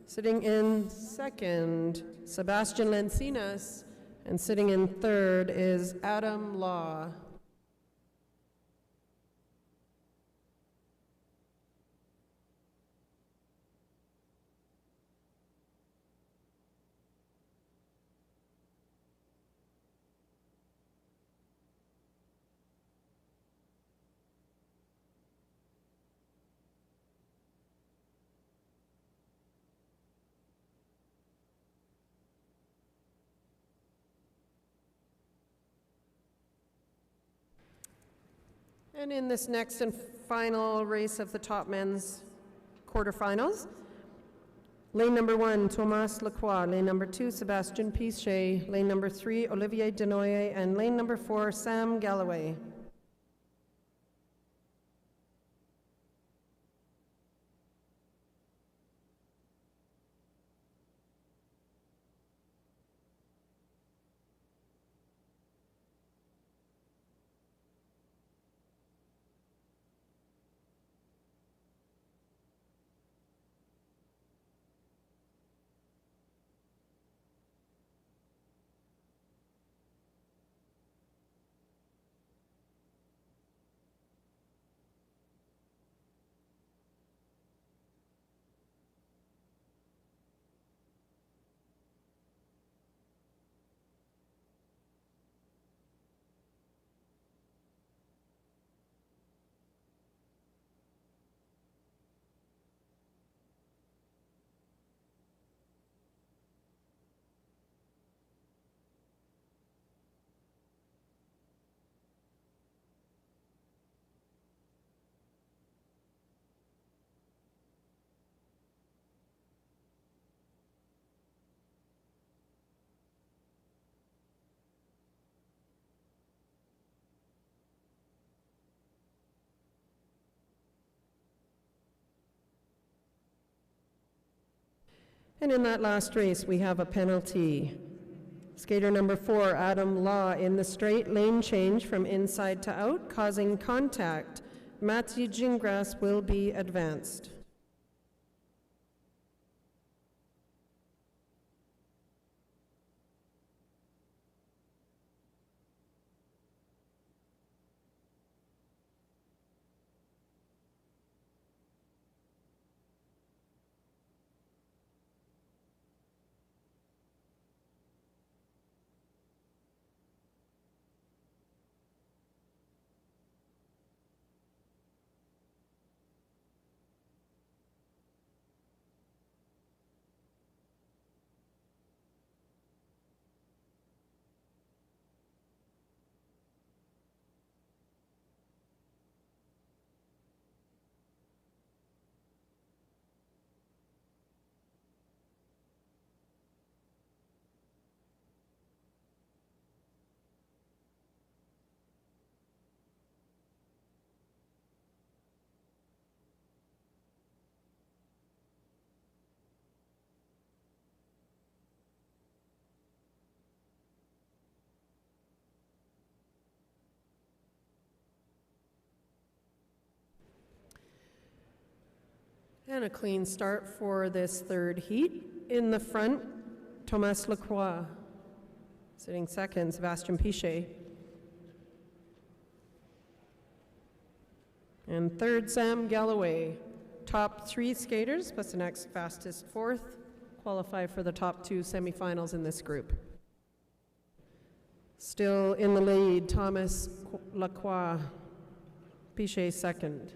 Sitting in second, Sebastian Lencinas, and sitting in third is Adam Law. And in this next and final race of the top men's quarterfinals, Lane number 1, Thomas Lacroix. Lane number 2, Sebastien Pichet. Lane number 3, Olivier Denoyer. And lane number 4, Sam Galloway. And in that last race, we have a penalty. Skater number 4, Adam Law, in the straight lane change from inside to out, causing contact. Matthew Gingras will be advanced. And a clean start for this third heat. In the front, Thomas Lacroix. Sitting second, Sebastien Pichet. And third, Sam Galloway. Top 3 skaters, plus the next fastest fourth, qualify for the top 2 semifinals in this group. Still in the lead, Thomas Lacroix. Pichet second.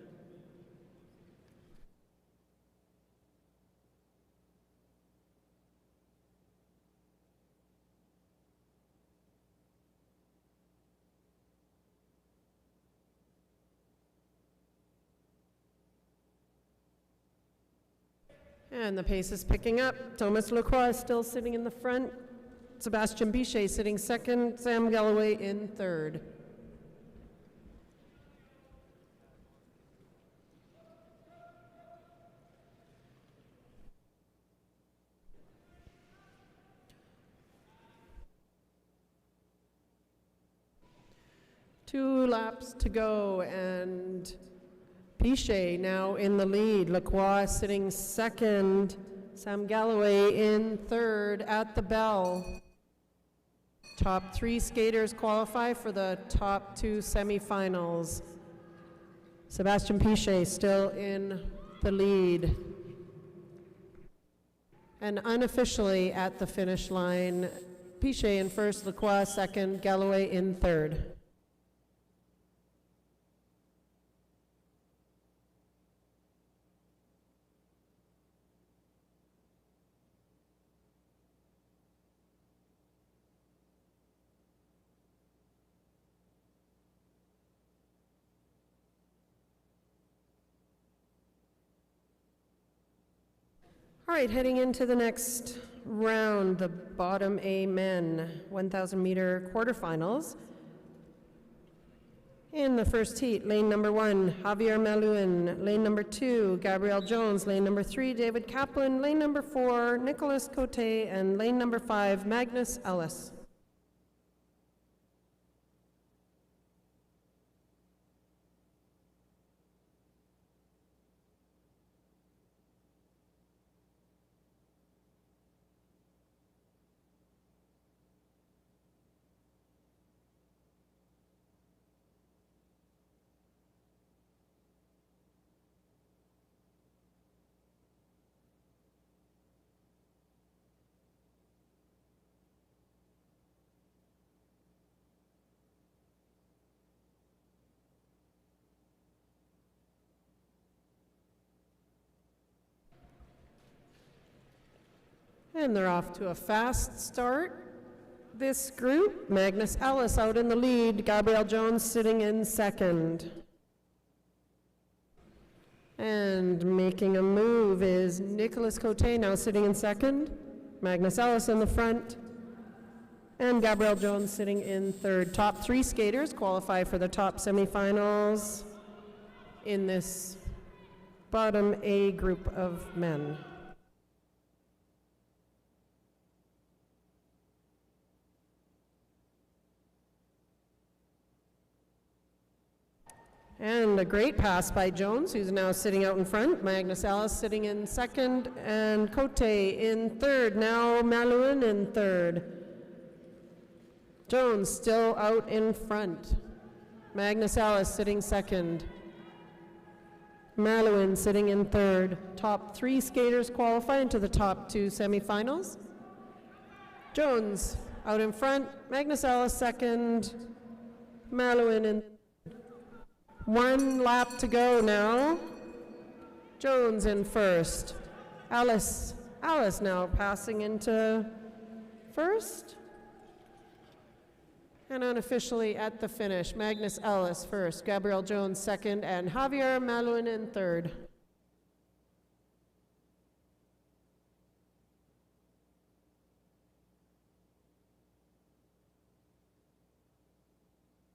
And the pace is picking up. Thomas Lacroix is still sitting in the front. Sebastien Pichet sitting second. Sam Galloway in third. Two laps to go, and Pichet now in the lead. Lacroix sitting second. Sam Galloway in third at the bell. Top 3 skaters qualify for the top 2 semifinals. Sebastien Pichet still in the lead. And unofficially at the finish line, Pichet in first, Lacroix second, Galloway in third. All right, heading into the next round, the bottom A men, 1,000 meter quarterfinals. In the first heat, lane number 1, Javier Maluin. Lane number 2, Gabrielle Jones. Lane number 3, David Kaplan. Lane number 4, Nicholas Cote. And lane number 5, Magnus Ellis. And they're off to a fast start. This group, Magnus Ellis out in the lead, Gabrielle Jones sitting in second. And making a move is Nicholas Cote, now sitting in second. Magnus Ellis in the front. And Gabrielle Jones sitting in third. Top 3 skaters qualify for the top semifinals in this bottom A group of men. And a great pass by Jones, who's now sitting out in front. Magnus Ellis sitting in second, and Cote in third. Now Malouin in third. Jones still out in front. Magnus Ellis sitting second. Malouin sitting in third. Top 3 skaters qualify into the top 2 semifinals. Jones out in front. Magnus Ellis second. Malouin in 1 lap to go now. Jones in first. Ellis now passing into first. And unofficially at the finish, Magnus Ellis first, Gabrielle Jones second, and Javier Malouin in third.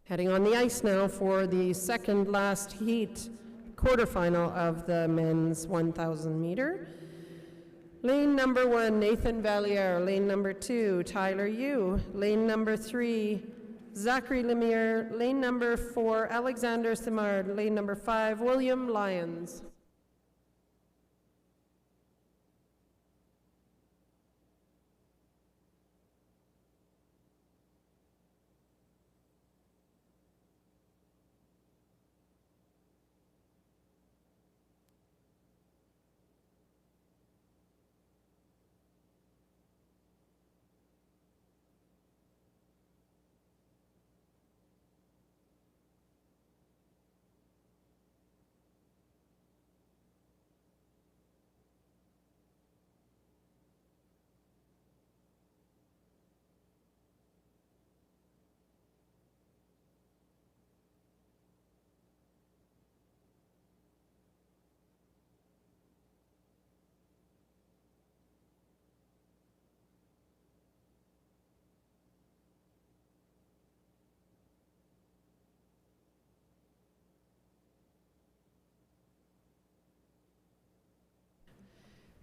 Heading on the ice now for the second last heat, quarterfinal of the men's 1,000 meter. Lane number 1, Nathan Valliere. Lane number 2, Tyler Yu. Lane number 3, Zachary Lemire. Lane number 4, Alexander Simard. Lane number 5, William Lyons.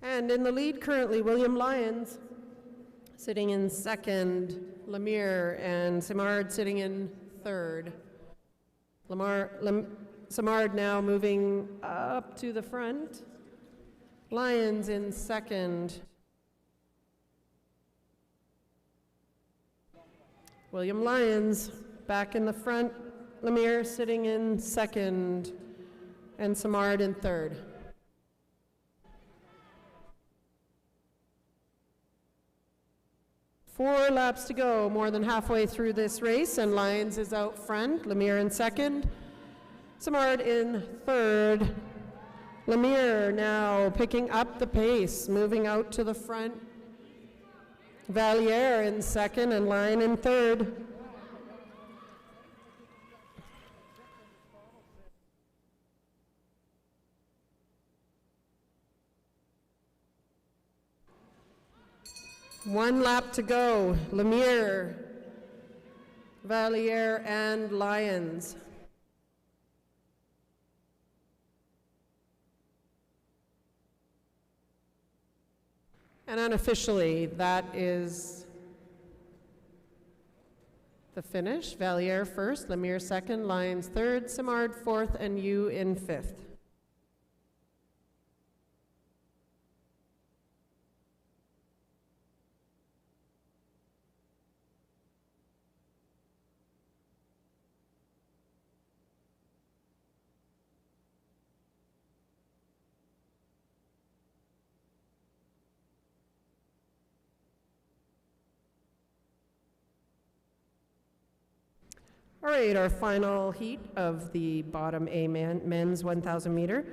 And in the lead currently, William Lyons sitting in second, Lemire and Simard sitting in third. Simard now moving up to the front. Lyons in second. William Lyons back in the front. Lemire sitting in second, and Simard in third. Four laps to go, more than halfway through this race, and Lyons is out front, Lemire in second, Simard in third. Lemire now picking up the pace, moving out to the front. Valliere in second and Lyon in third. 1 lap to go. Lemire, Valliere, and Lyons. And unofficially, that is the finish. Valliere first, Lemire second, Lyons third, Simard fourth, and you in fifth. All right, our final heat of the bottom A men's 1,000 meter.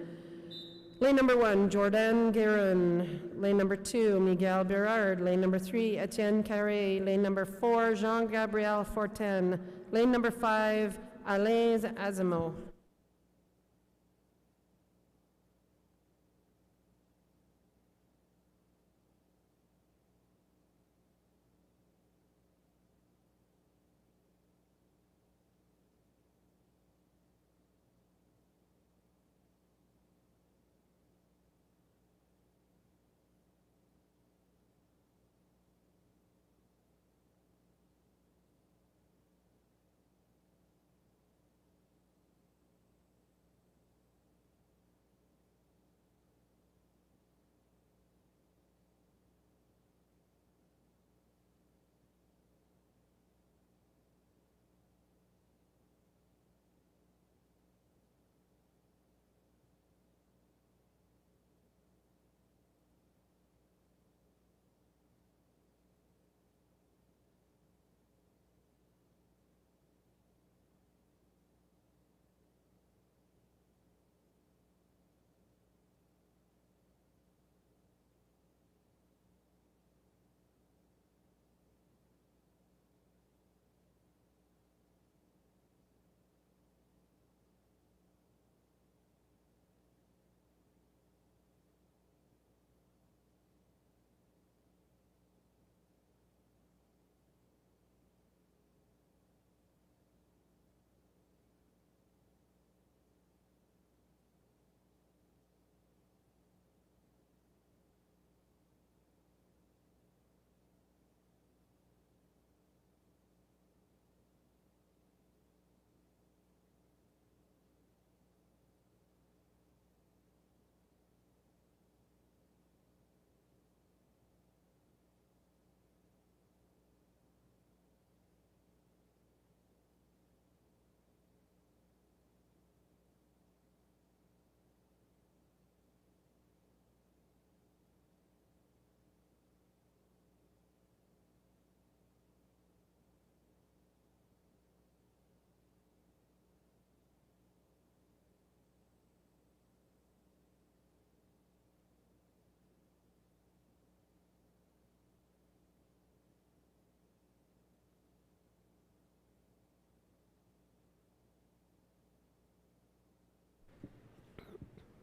Lane number 1, Jordan Guerin. Lane number 2, Miguel Berard. Lane number 3, Etienne Carré. Lane number 4, Jean-Gabriel Fortin. Lane number 5, Alain Asimov.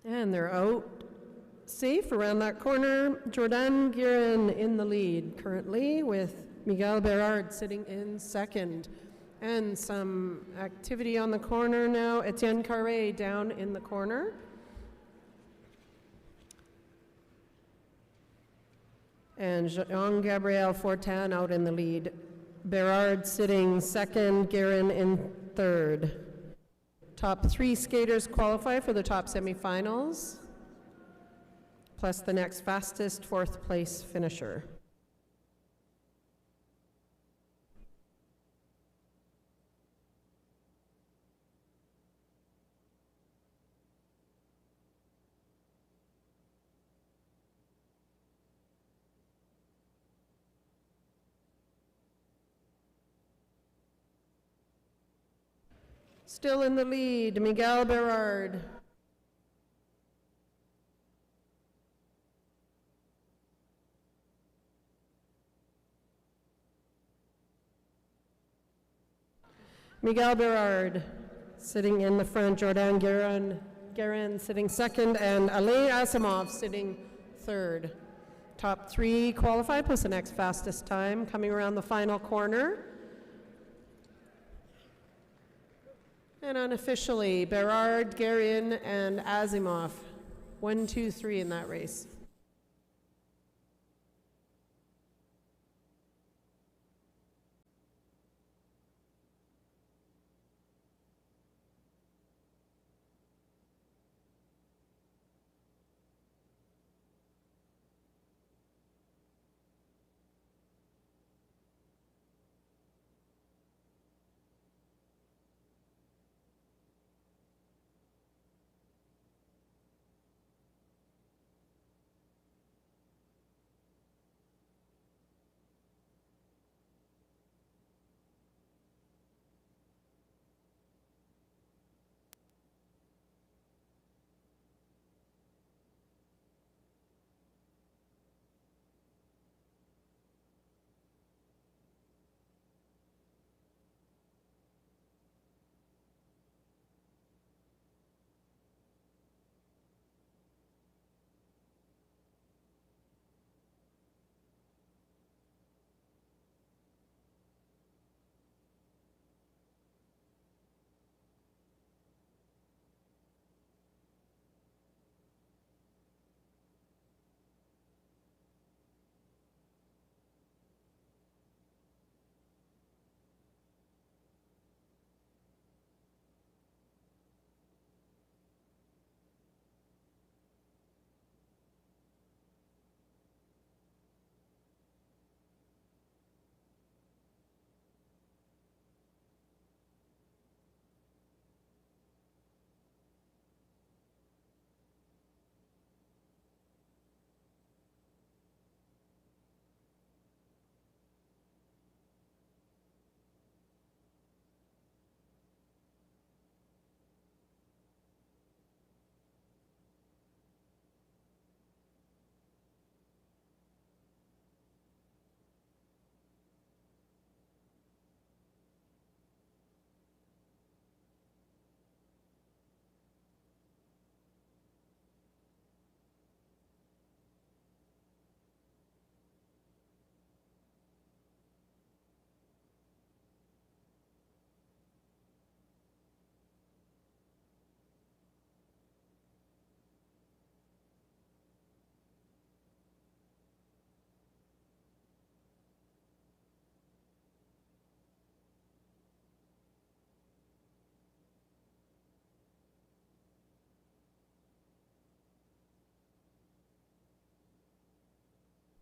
And they're out safe around that corner. Jordan Guerin in the lead currently, with Miguel Berard sitting in second. And some activity on the corner now. Etienne Carré down in the corner. And Jean-Gabriel Fortin out in the lead. Berard sitting second, Guerin in third. Top 3 skaters qualify for the top semifinals, plus the next fastest 4th place finisher. Still in the lead, Miguel Berard. Miguel Berard sitting in the front, Jordan Guerin sitting second, and Alain Asimov sitting third. Top 3 qualify, plus the next fastest time, coming around the final corner. And unofficially, Berard, Guerin, and Asimov. 1, 2, 3 in that race.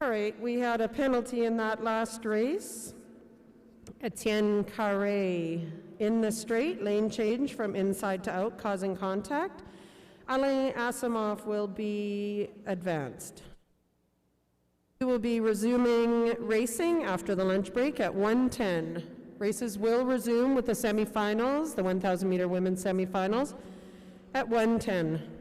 All right, we had a penalty in that last race. Etienne Carré in the straight, lane change from inside to out, causing contact. Alain Asimov will be advanced. We will be resuming racing after the lunch break at 1:10. Races will resume with the semifinals, the 1,000 meter women's semifinals, at 1:10.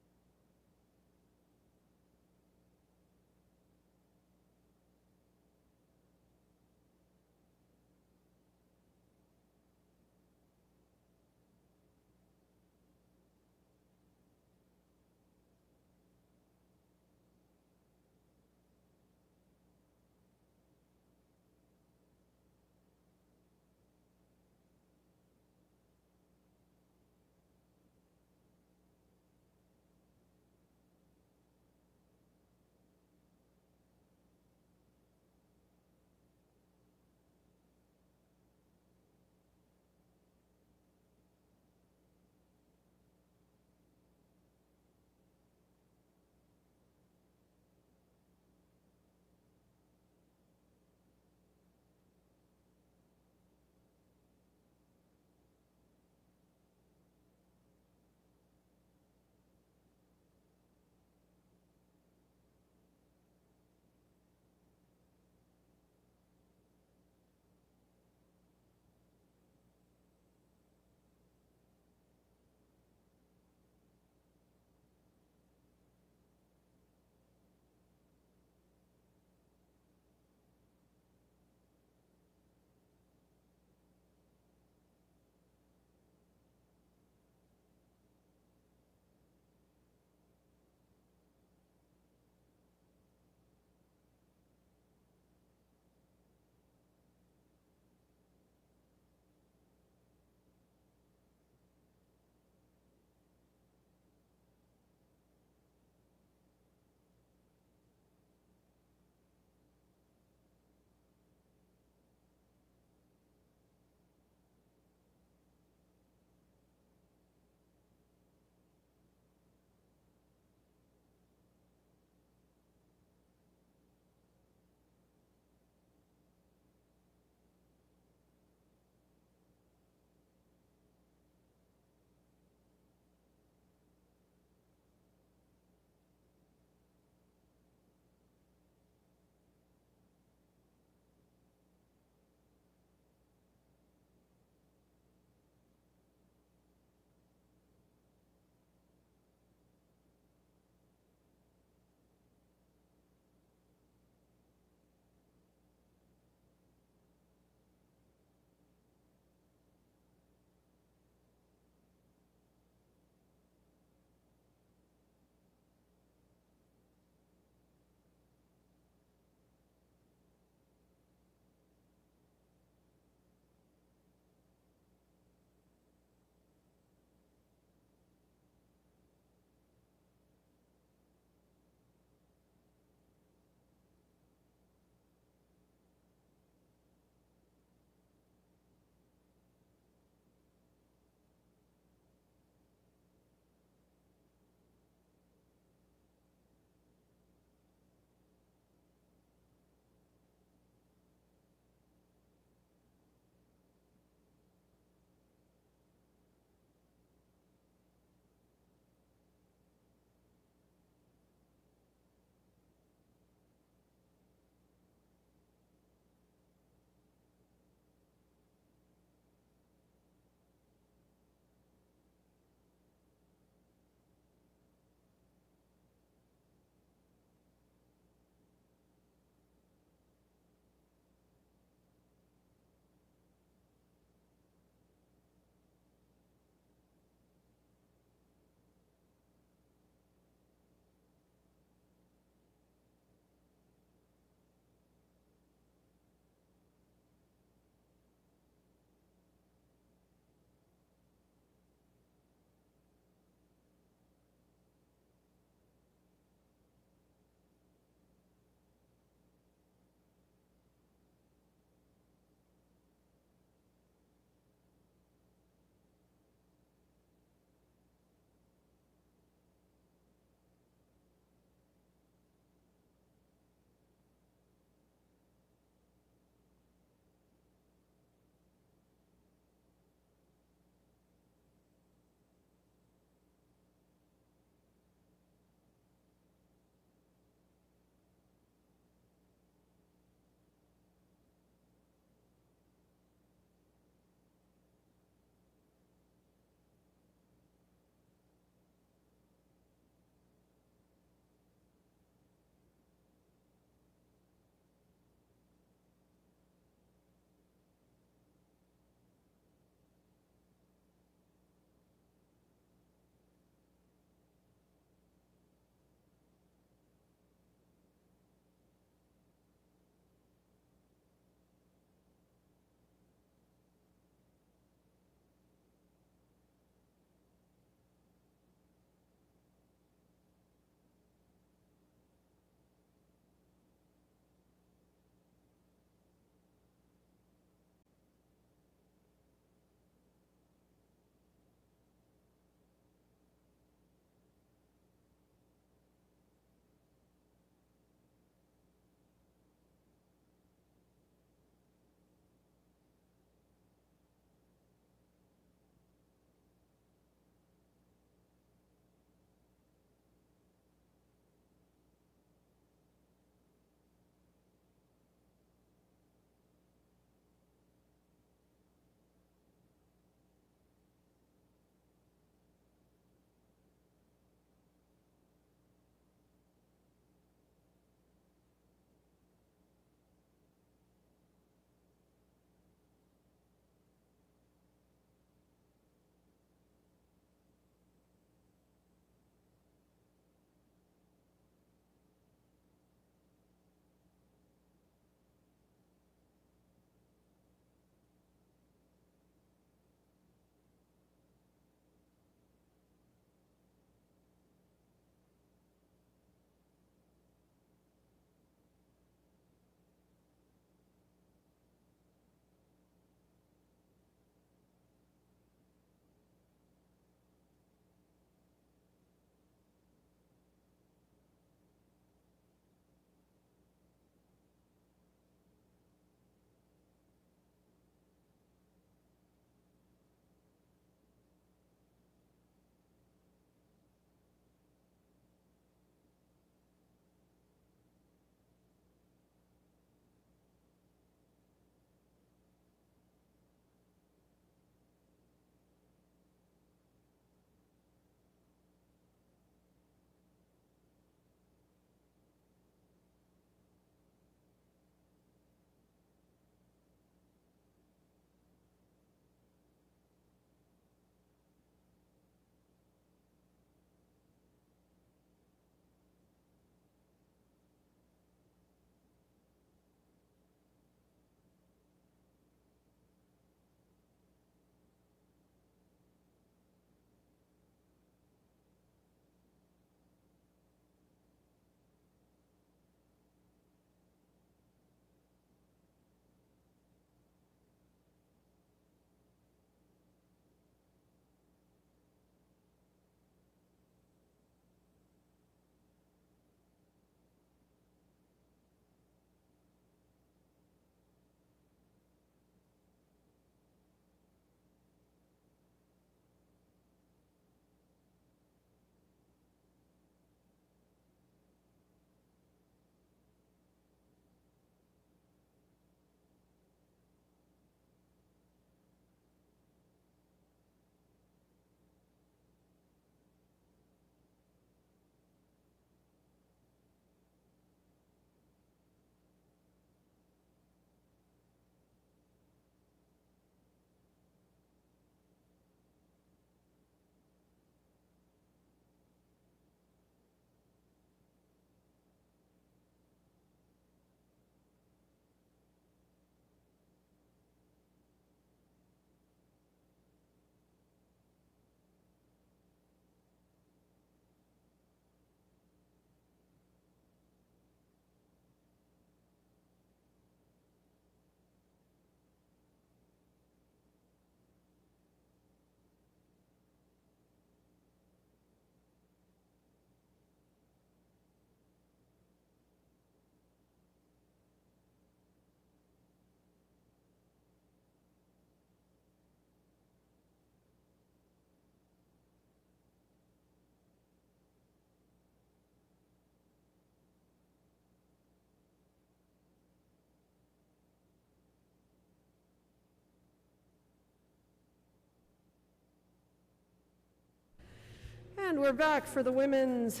And we're back for the women's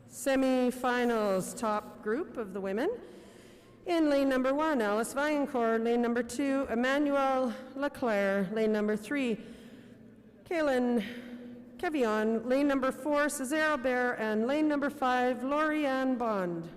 semi-finals top group of the women. In lane number 1, Alice Vaillancourt. Lane number 2, Emmanuelle Leclerc. Lane number 3, Kaylin Kevion. Lane number 4, Césaire Albert. And lane number 5, Lauriane Bond.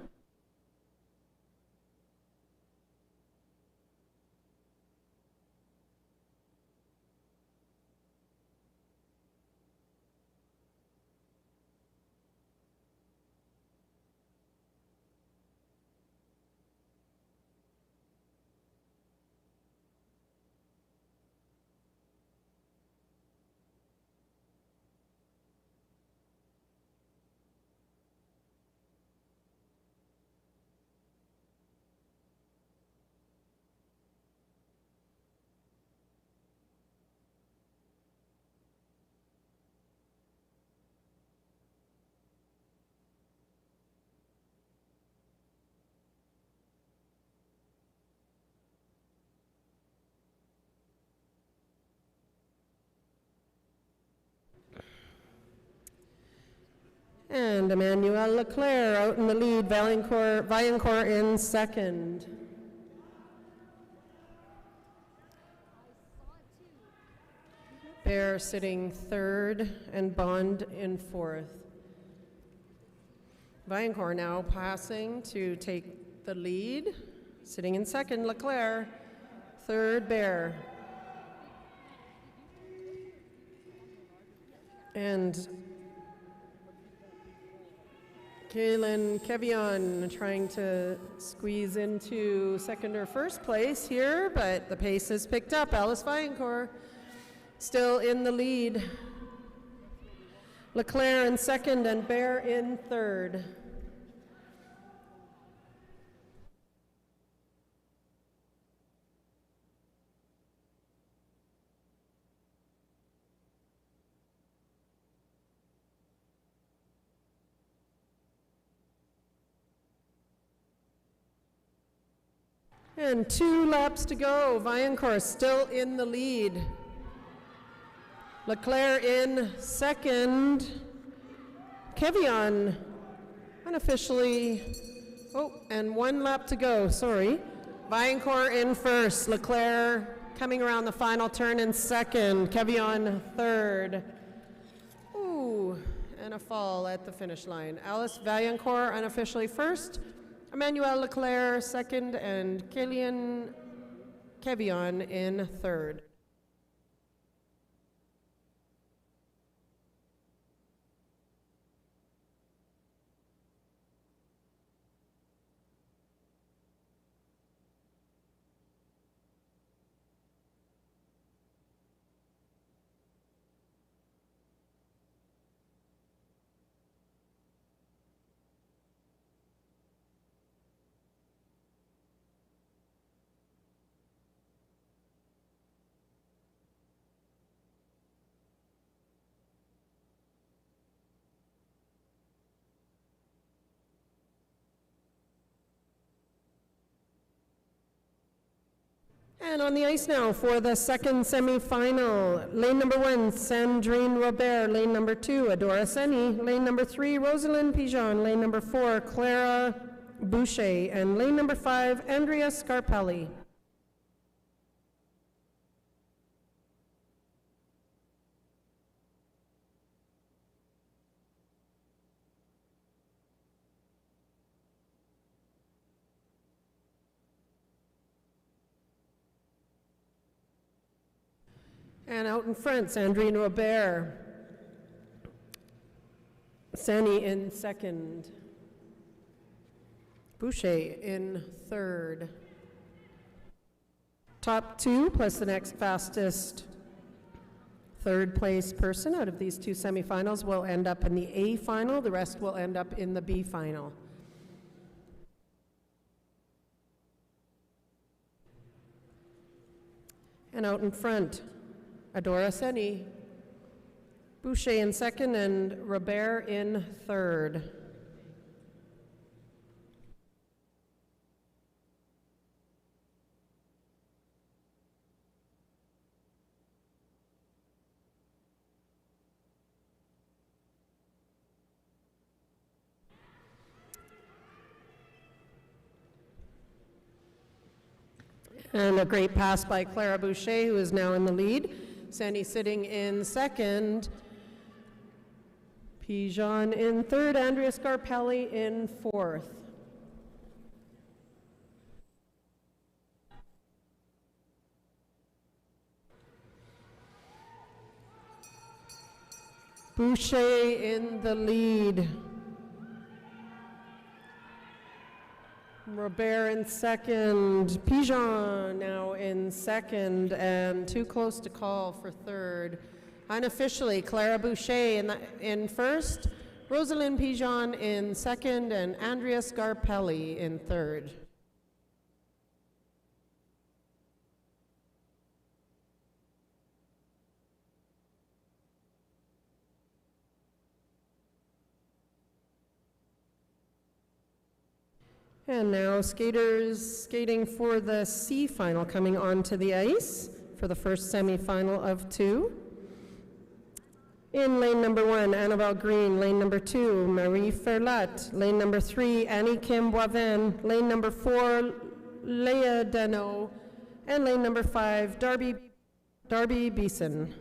And Emmanuelle Leclerc out in the lead, Vaillancourt in second. Bear sitting third and Bond in fourth. Vaillancourt now passing to take the lead. Sitting in second, Leclerc. Third, Bear. And Kaylin Kevion trying to squeeze into second or first place here, but the pace has picked up. Alice Vaillancourt still in the lead. Leclerc in second and Bear in third. And 2 laps to go. Vaillancourt still in the lead. Leclerc in second. Kevion unofficially, and 1 lap to go, sorry. Vaillancourt in first. Leclerc coming around the final turn in second. Kevion third. Ooh, and a fall at the finish line. Alice Vaillancourt unofficially first. Emmanuelle Leclerc second, and Kaylin Kevion in third. And on the ice now for the second semifinal. Lane number 1, Sandrine Robert. Lane number 2, Adora Seni. Lane number 3, Rosalind Pigeon. Lane number 4, Clara Boucher. And lane number 5, Andrea Scarpelli. And out in front, Sandrine Robert. Sani in second. Boucher in third. Top 2 plus the next fastest third place person out of these 2 semifinals will end up in the A final. The rest will end up in the B final. And out in front, Adora Seni, Boucher in second, and Robert in third. And a great pass by Clara Boucher, who is now in the lead. Sandy sitting in second. Pigeon in third. Andrea Scarpelli in fourth. Boucher in the lead. Robert in second. Pigeon now in second, and too close to call for third. Unofficially, Clara Boucher in first, Rosalind Pigeon in second, and Andrea Scarpelli in third. And now skaters skating for the C final coming onto the ice for the first semifinal of two. In lane number 1, Annabelle Green. Lane number 2, Marie Ferlat. Lane number 3, Annie Kim Boivin. Lane number 4, Leah Dano. And lane number 5, Darby Beeson.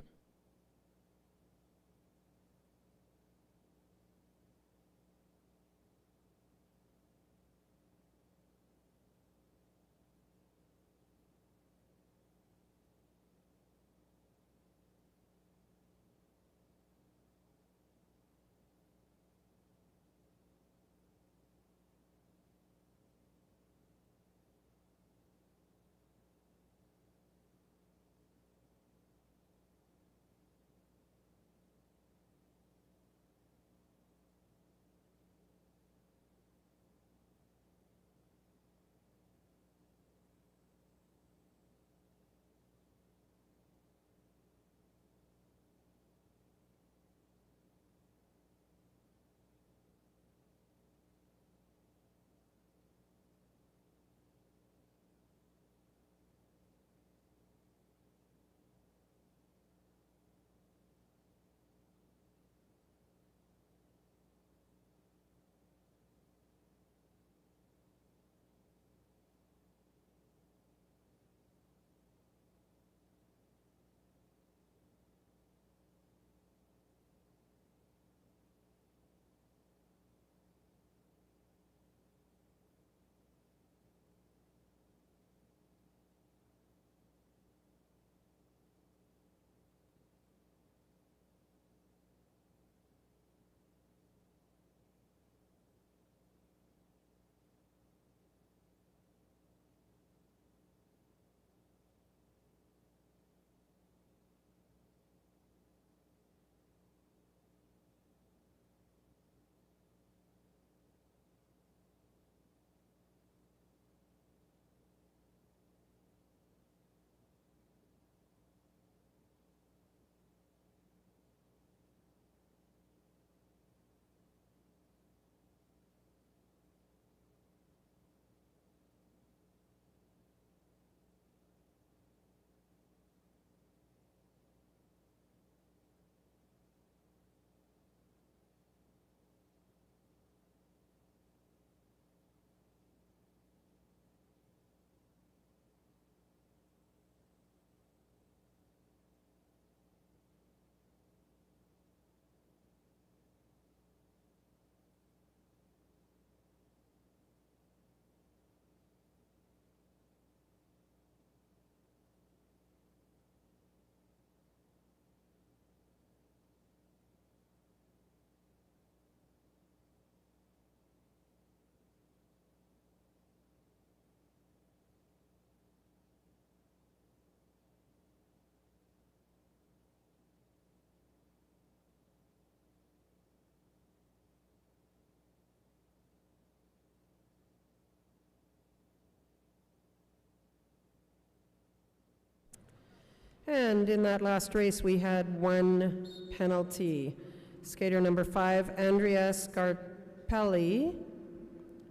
And in that last race, we had one penalty. Skater number 5, Andrea Scarpelli,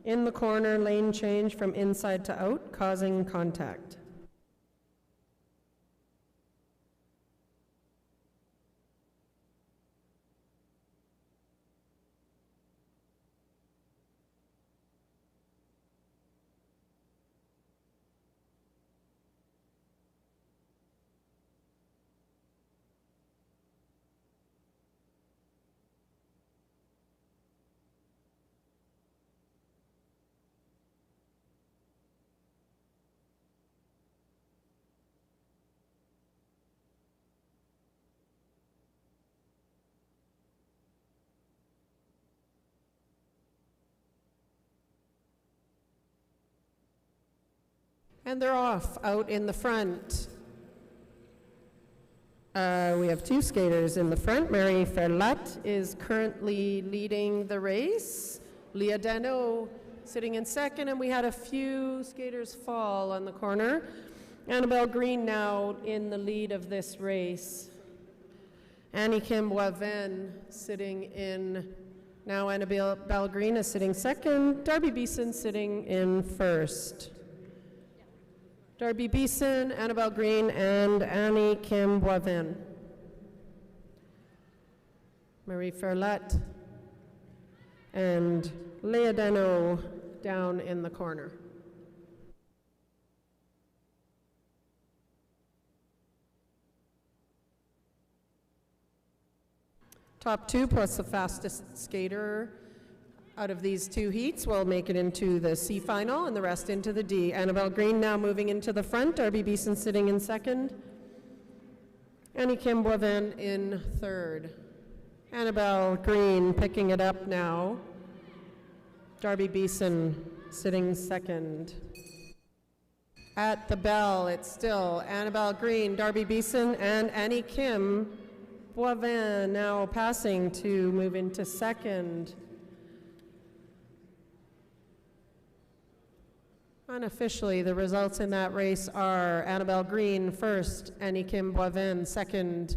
in the corner, lane change from inside to out, causing contact. And they're off out in the front. We have two skaters in the front. Mary Ferlat is currently leading the race. Leah Dano sitting in second, and we had a few skaters fall on the corner. Annabelle Green now in the lead of this race. Annie Kim Boivin sitting in, now Annabelle Green is sitting second. Darby Beeson sitting in first. Darby Beeson, Annabelle Green, and Annie Kim Boivin. Marie Ferlat and Leah Dano down in the corner. Top two plus the fastest skater out of these two heats will make it into the C final and the rest into the D. Annabelle Green now moving into the front. Darby Beeson sitting in second. Annie Kim Boivin in third. Annabelle Green picking it up now. Darby Beeson sitting second. At the bell, it's still Annabelle Green, Darby Beeson, and Annie Kim Boivin now passing to move into second. Unofficially, the results in that race are Annabelle Green first, Annie Kim Boivin second,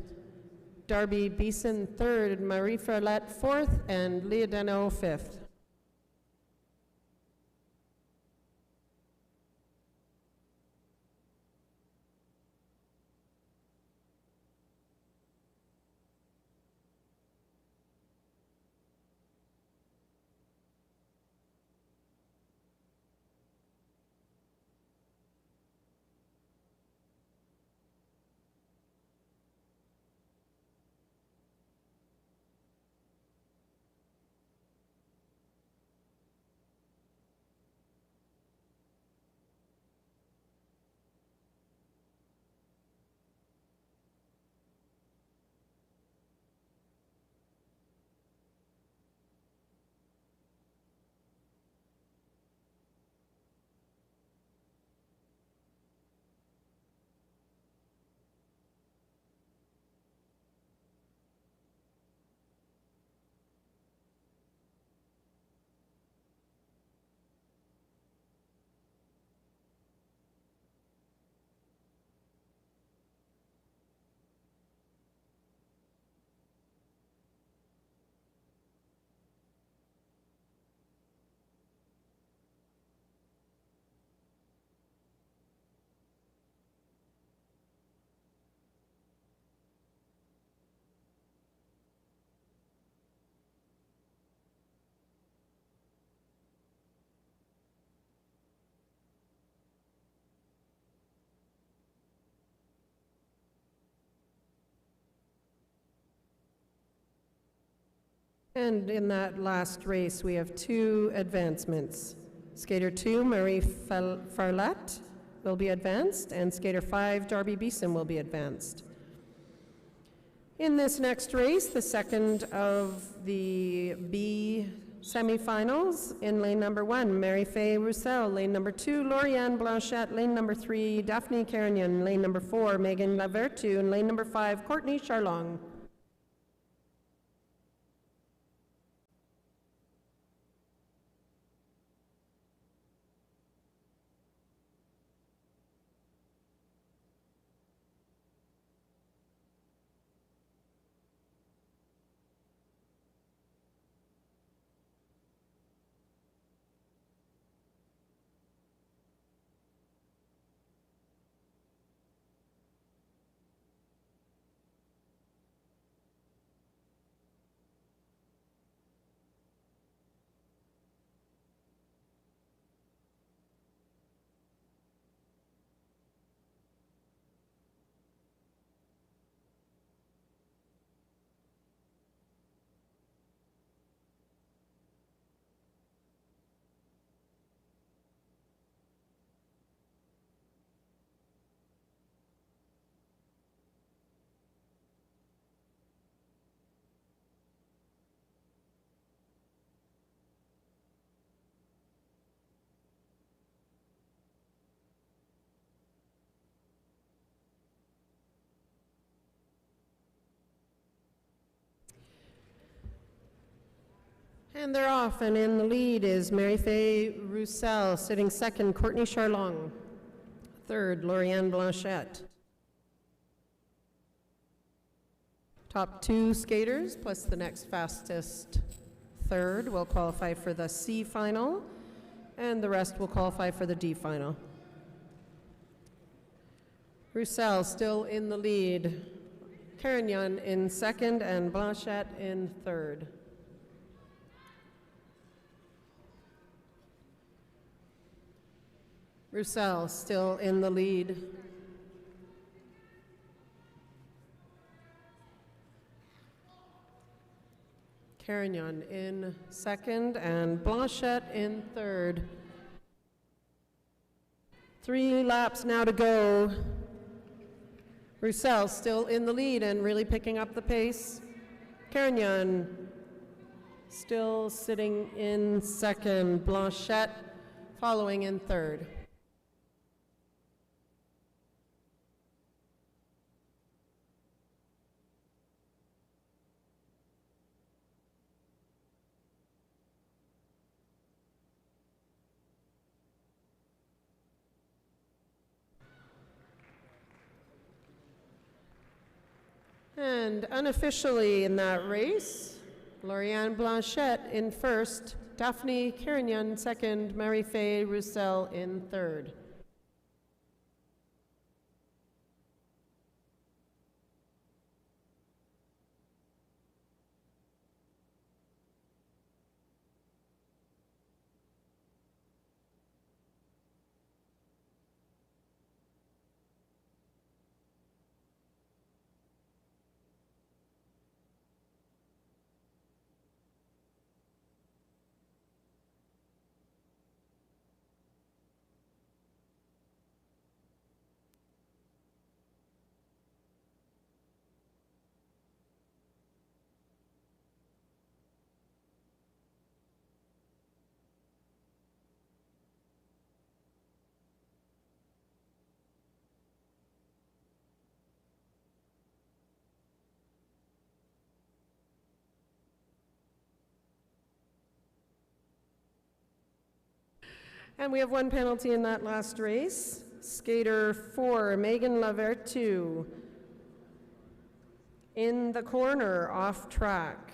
Darby Beeson third, Marie Ferlat fourth, and Leah Dano fifth. And in that last race, we have two advancements. Skater 2, Marie Ferlat, will be advanced, and Skater 5, Darby Beeson, will be advanced. In this next race, the second of the B semifinals, in lane number 1, Mary Faye Roussel, lane number 2, Lauriane Blanchette, lane number 3, Daphne Carignan, lane number 4, Megan Lavertu, and lane number 5, Courtney Charlong. And they're off, and in the lead is Mary Faye Roussel, sitting second, Courtney Charlong. Third, Lauriane Blanchette. Top two skaters, plus the next fastest third, will qualify for the C final, and the rest will qualify for the D final. Roussel still in the lead. Carignan in second, and Blanchette in third. Roussel still in the lead. Carignan in second, and Blanchette in third. 3 laps now to go. Roussel still in the lead and really picking up the pace. Carignan still sitting in second. Blanchette following in third. And unofficially in that race, Lauriane Blanchette in first, Daphne Carignan second, Mary Faye Roussel in third. And we have one penalty in that last race. Skater 4, Megan Lavertu, in the corner, off track.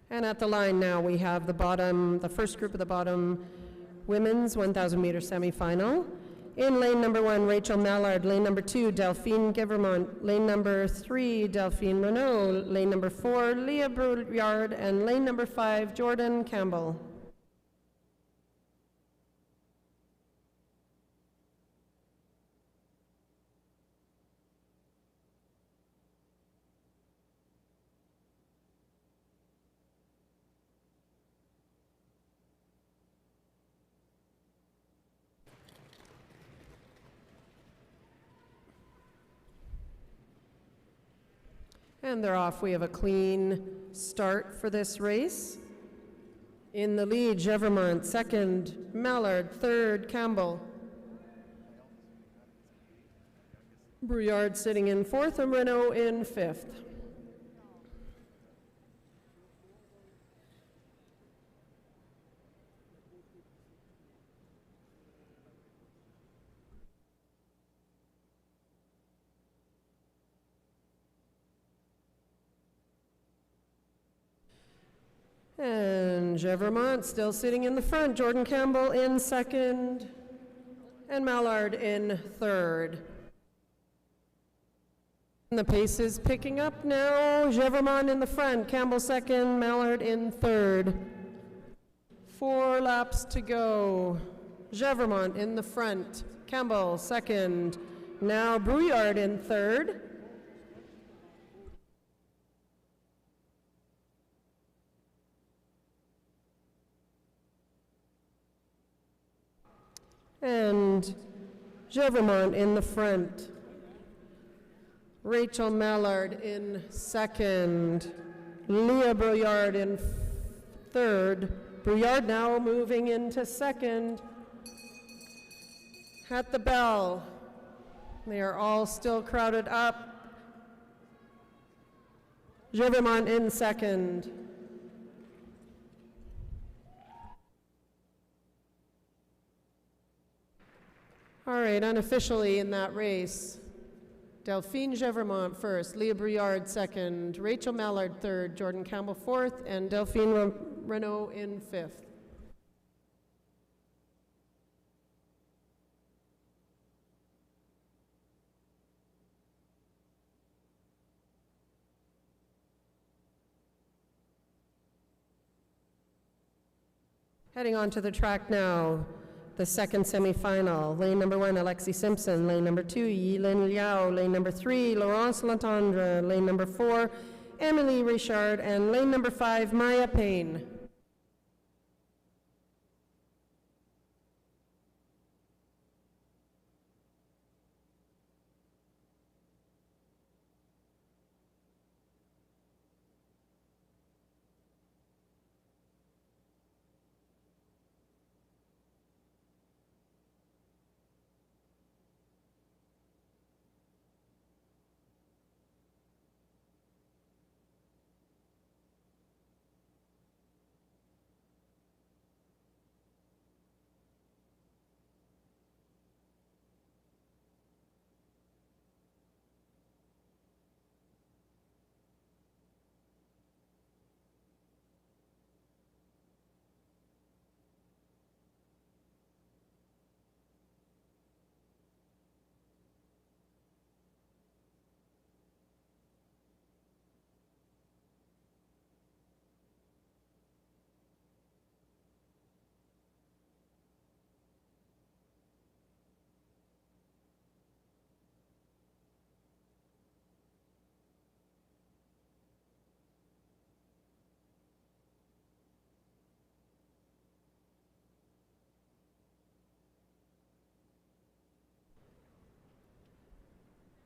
And at the line now we have the first group of the bottom women's 1,000 meter semifinal. In lane number 1, Rachel Mallard. Lane number 2, Delphine Givermont. Lane number 3, Delphine Renault. Lane number 4, Leah Brouillard. And lane number 5, Jordan Campbell. And they're off. We have a clean start for this race. In the lead, Gevermont, second, Mallard, third, Campbell. Brouillard sitting in fourth, and Renault in fifth. And Gevermont still sitting in the front. Jordan Campbell in second, and Mallard in third. And the pace is picking up now. Gevermont in the front, Campbell second, Mallard in third. 4 laps to go. Gevermont in the front, Campbell second, now Brouillard in third. And Gevermont in the front. Rachel Mallard in second. Leah Brouillard in third. Brouillard now moving into second. At the bell. They are all still crowded up. Gouvernement in second. All right, unofficially in that race, Delphine Gouvernement first, Leah Briard second, Rachel Mallard third, Jordan Campbell fourth, and Delphine Renault in fifth. Heading on to the track now, the second semifinal. Lane number 1, Alexi Simpson. Lane number 2, Yilin Liao. Lane number 3, Laurence Latendre. Lane number 4, Emily Richard. And lane number 5, Maya Payne.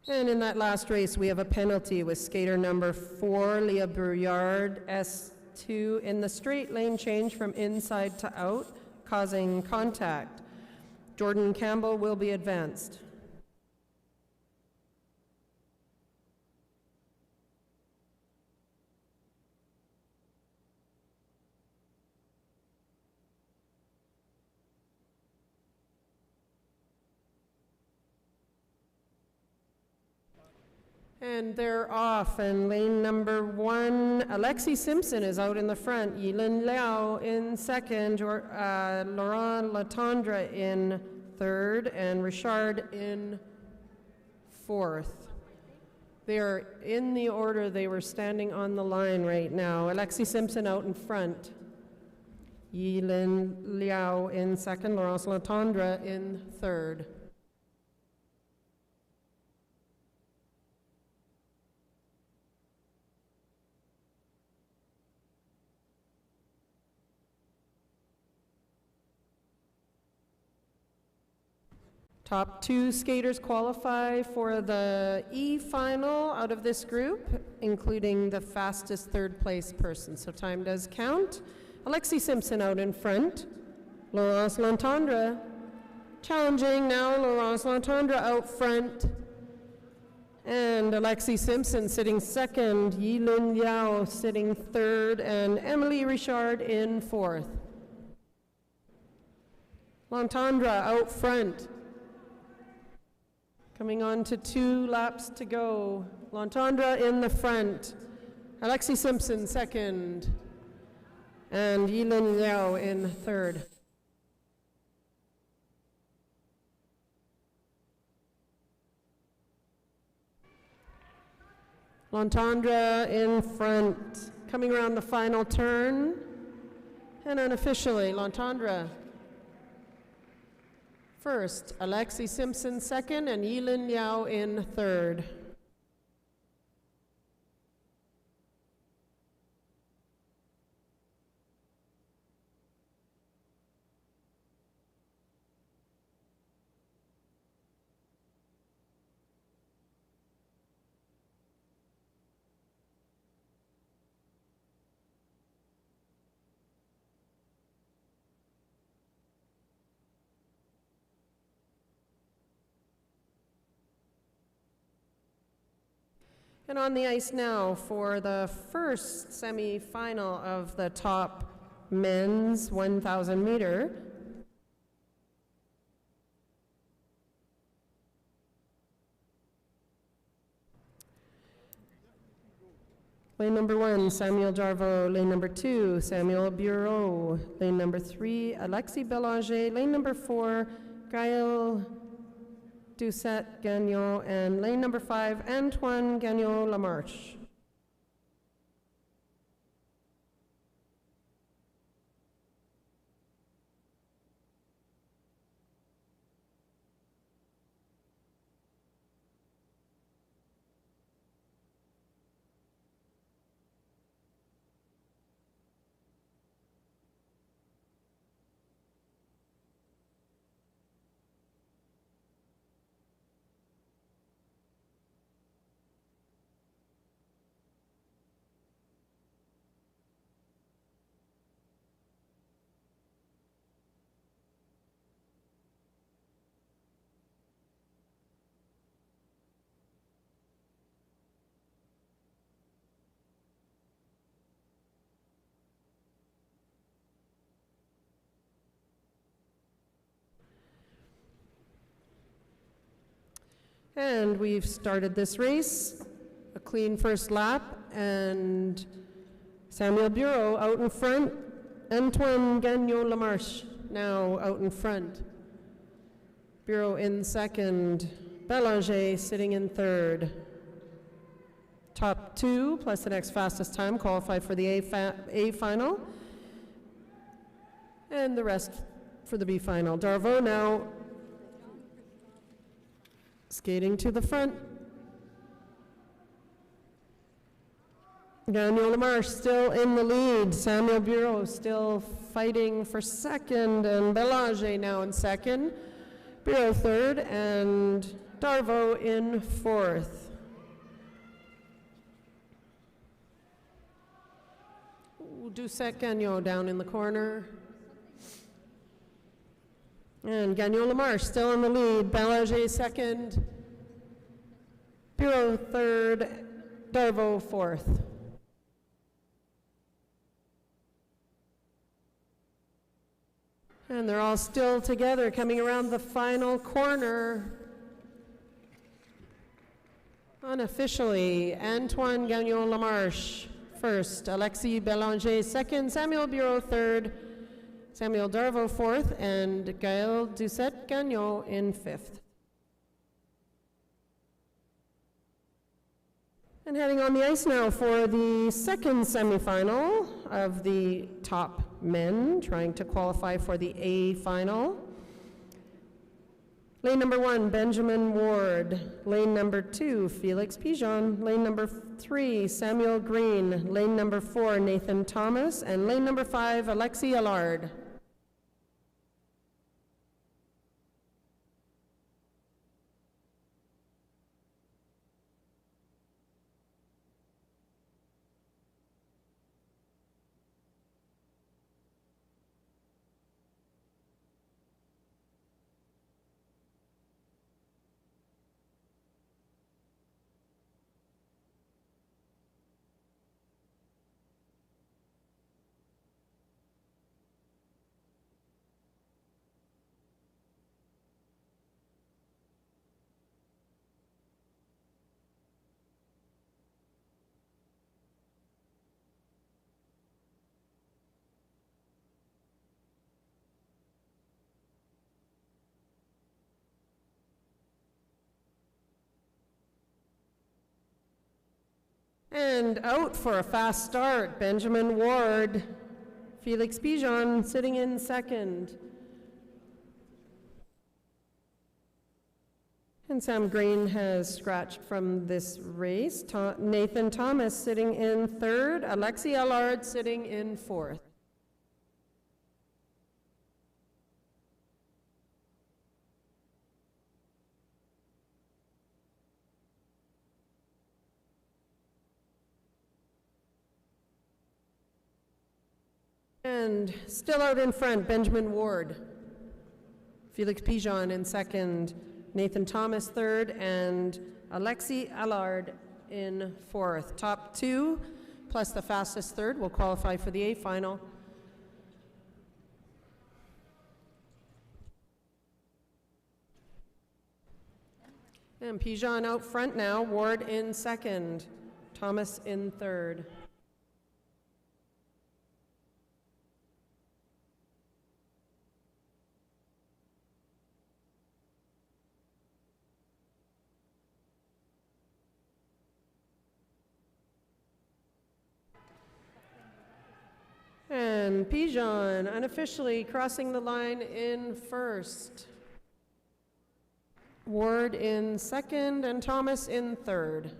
And in that last race, we have a penalty with skater number 4, Leah Brouillard, S2, in the straight lane change from inside to out, causing contact. Jordan Campbell will be advanced. And they're off, and lane number 1, Alexi Simpson is out in the front, Yilin Liao in second, Laurent Latendre in third, and Richard in fourth. They are in the order they were standing on the line right now. Alexi Simpson out in front, Yilin Liao in second, Laurent Latendre in third. Top 2 skaters qualify for the E final out of this group, including the fastest third place person. So time does count. Alexi Simpson out in front. Laurence Latendre challenging now. Laurence Latendre out front. And Alexi Simpson sitting second. Yilin Liao sitting third. And Emily Richard in fourth. Latendre out front. Coming on to 2 laps to go. Latendre in the front. Alexi Simpson second. And Yilin Liao in third. Latendre in front. Coming around the final turn. And unofficially, Latendre first, Alexi Simpson second, and Yilin Liao in third. And on the ice now for the first semi-final of the top men's 1,000 meter. Lane number 1, Samuel Darvaux. Lane number 2, Samuel Bureau. Lane number 3, Alexis Belanger. Lane number 4, Gaël Doucet-Gagnon. And lane number 5, Antoine Gagnon-Lamarche. And we've started this race, a clean first lap, and Samuel Bureau out in front, Antoine Gagnon-Lamarche now out in front. Bureau in second, Belanger sitting in third. Top 2 plus the next fastest time qualify for the A final, and the rest for the B final. Darvaux now skating to the front. Gagnon-Lamarche still in the lead. Samuel Bureau still fighting for second, and Belanger now in second. Bureau third, and Darvaux in fourth. Doucet-Gagnon down in the corner. And Gagnon-Lamarche still in the lead. Belanger second. Bureau third. Darvaux fourth. And they're all still together coming around the final corner. Unofficially, Antoine Gagnon-Lamarche first. Alexis Belanger second. Samuel Bureau third. Samuel Darvaux fourth, and Gaël Doucet-Gagnon in fifth. And heading on the ice now for the second semifinal of the top men, trying to qualify for the A final. Lane number 1, Benjamin Ward. Lane number 2, Felix Pigeon. Lane number 3, Samuel Green. Lane number 4, Nathan Thomas. And lane number 5, Alexis Allard. And out for a fast start, Benjamin Ward. Felix Pigeon sitting in second. And Sam Green has scratched from this race. Nathan Thomas sitting in third. Alexis Allard sitting in fourth. And still out in front, Benjamin Ward. Felix Pigeon in second. Nathan Thomas third, and Alexis Allard in fourth. Top two plus the fastest third will qualify for the A final. And Pigeon out front now, Ward in second, Thomas in third. And Pigeon unofficially crossing the line in first. Ward in second and Thomas in third.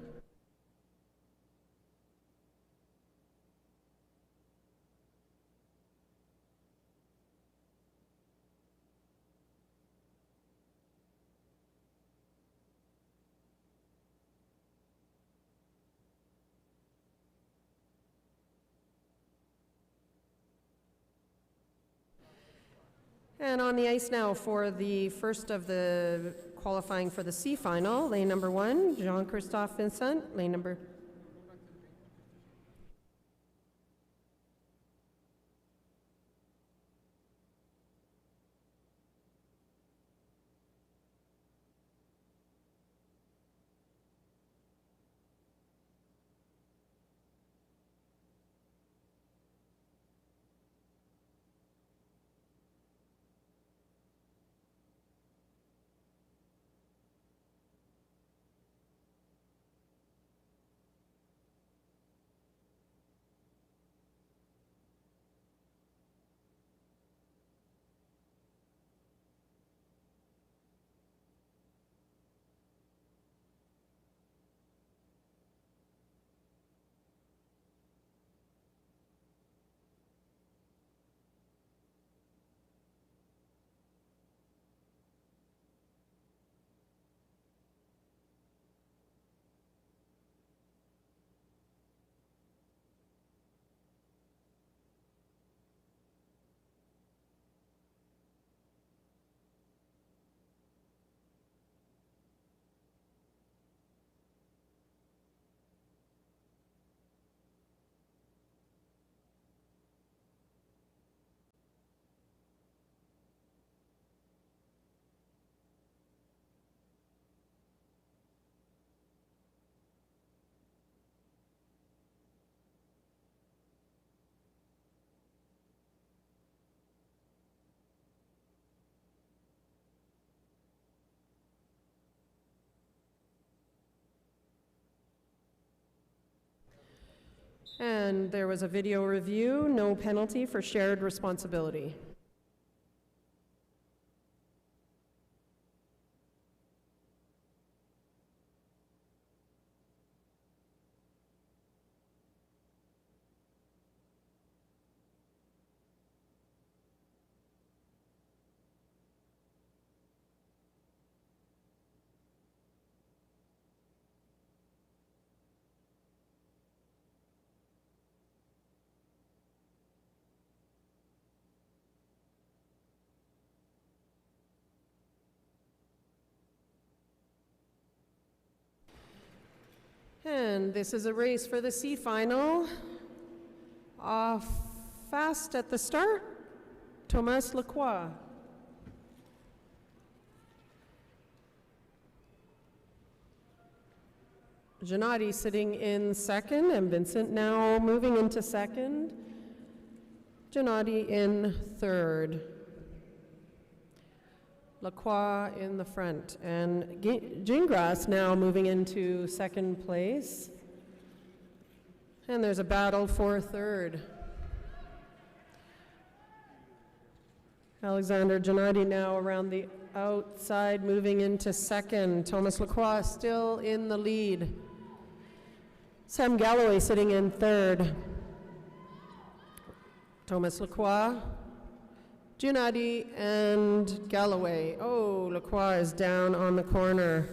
And on the ice now for the first of the qualifying for the C final, lane number 1, Jean-Christophe Vincent, lane number... And there was a video review, no penalty for shared responsibility. And this is a race for the C final. Fast at the start, Thomas Lacroix. Gennady sitting in second, and Vincent now moving into second. Gennady in third. Lacroix in the front, and Gingras now moving into second place. And there's a battle for third. Alexander Gennady now around the outside, moving into second. Thomas Lacroix still in the lead. Sam Galloway sitting in third. Thomas Lacroix, Gennady, and Galloway. Oh, Lacroix is down on the corner.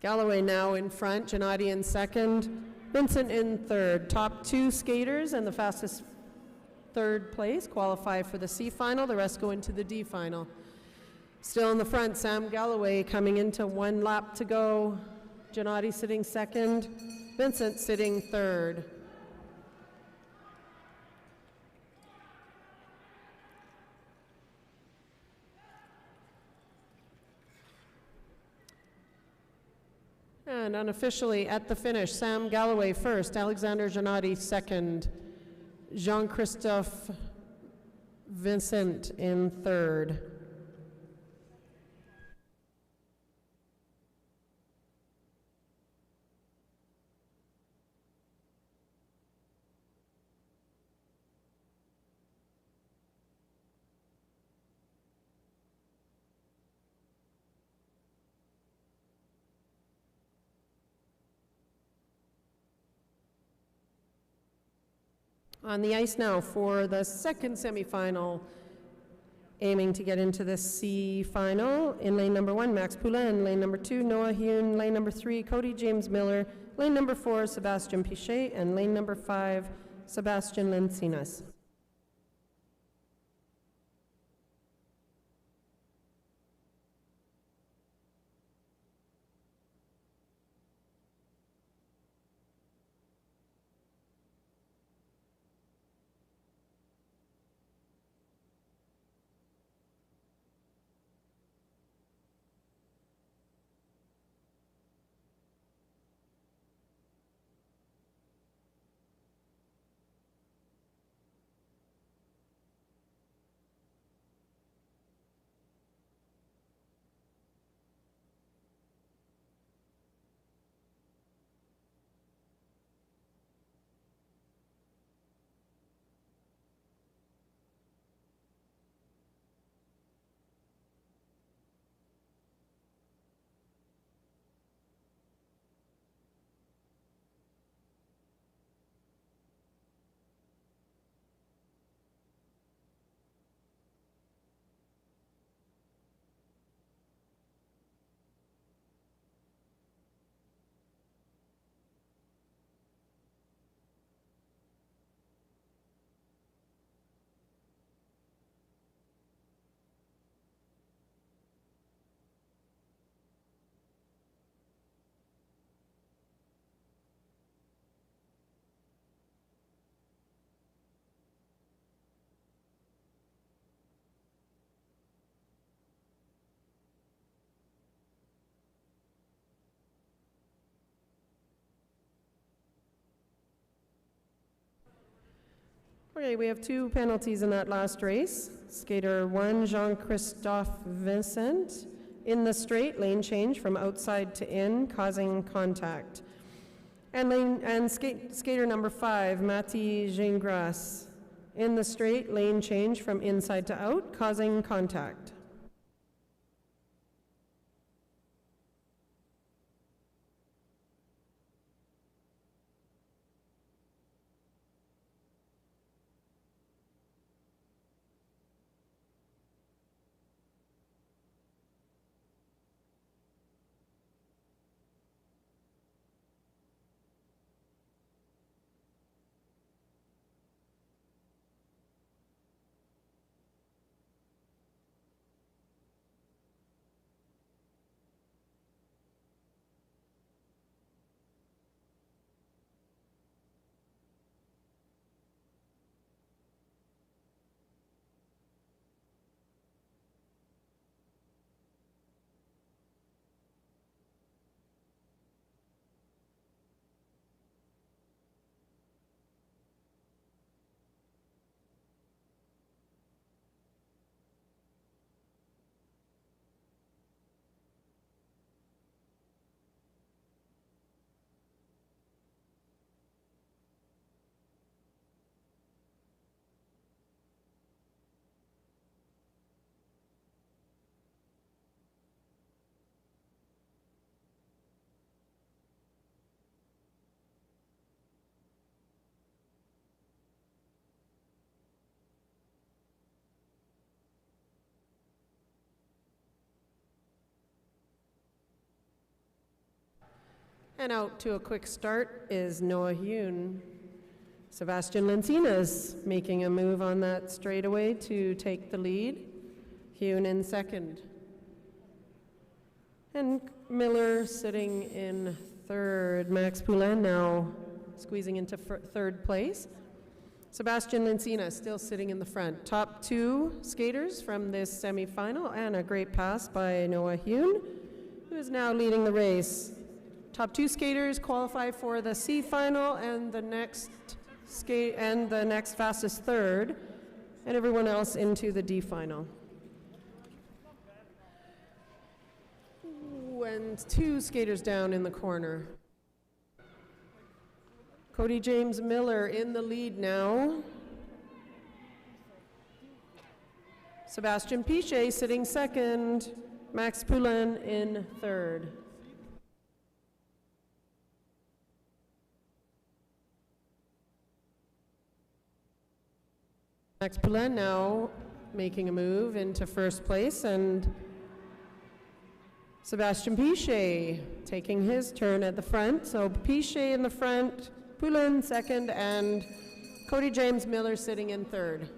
Galloway now in front, Gennady in second, Vincent in third. Top two skaters and the fastest third place qualify for the C final. The rest go into the D final. Still in the front, Sam Galloway coming into 1 lap to go. Gennady sitting second, Vincent sitting third. And unofficially at the finish, Sam Galloway first, Alexander Gennady second, Jean-Christophe Vincent in third. On the ice now for the second semifinal, aiming to get into the C final. In lane number 1, Max Poulin. Lane number 2, Noah Hune. Lane number 3, Cody James Miller. Lane number 4, Sebastian Pichet. And lane number 5, Sebastian Lencinas. Okay, we have 2 penalties in that last race. Skater 1, Jean-Christophe Vincent, in the straight, lane change from outside to in, causing contact. And skater number 5, Mati Gingras, in the straight, lane change from inside to out, causing contact. And out to a quick start is Noah Hune. Sebastian Lencinas making a move on that straightaway to take the lead. Hune in second. And Miller sitting in third. Max Poulin now squeezing into third place. Sebastian Lencina still sitting in the front. Top two skaters from this semifinal, and a great pass by Noah Hune, who is now leading the race. Top two skaters qualify for the C final, and the next fastest third, and everyone else into the D final. Ooh, and two skaters down in the corner. Cody James Miller in the lead now. Sebastian Piche sitting second. Max Poulin in third. Max Poulin now making a move into first place, and Sebastian Piche taking his turn at the front. So Piche in the front, Poulin second, and Cody James Miller sitting in third.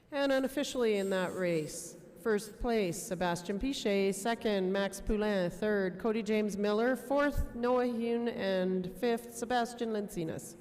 And unofficially in that race, first place, Sebastian Piche, second, Max Poulin, third, Cody James Miller, fourth, Noah Hune, and fifth, Sebastian Lencinas.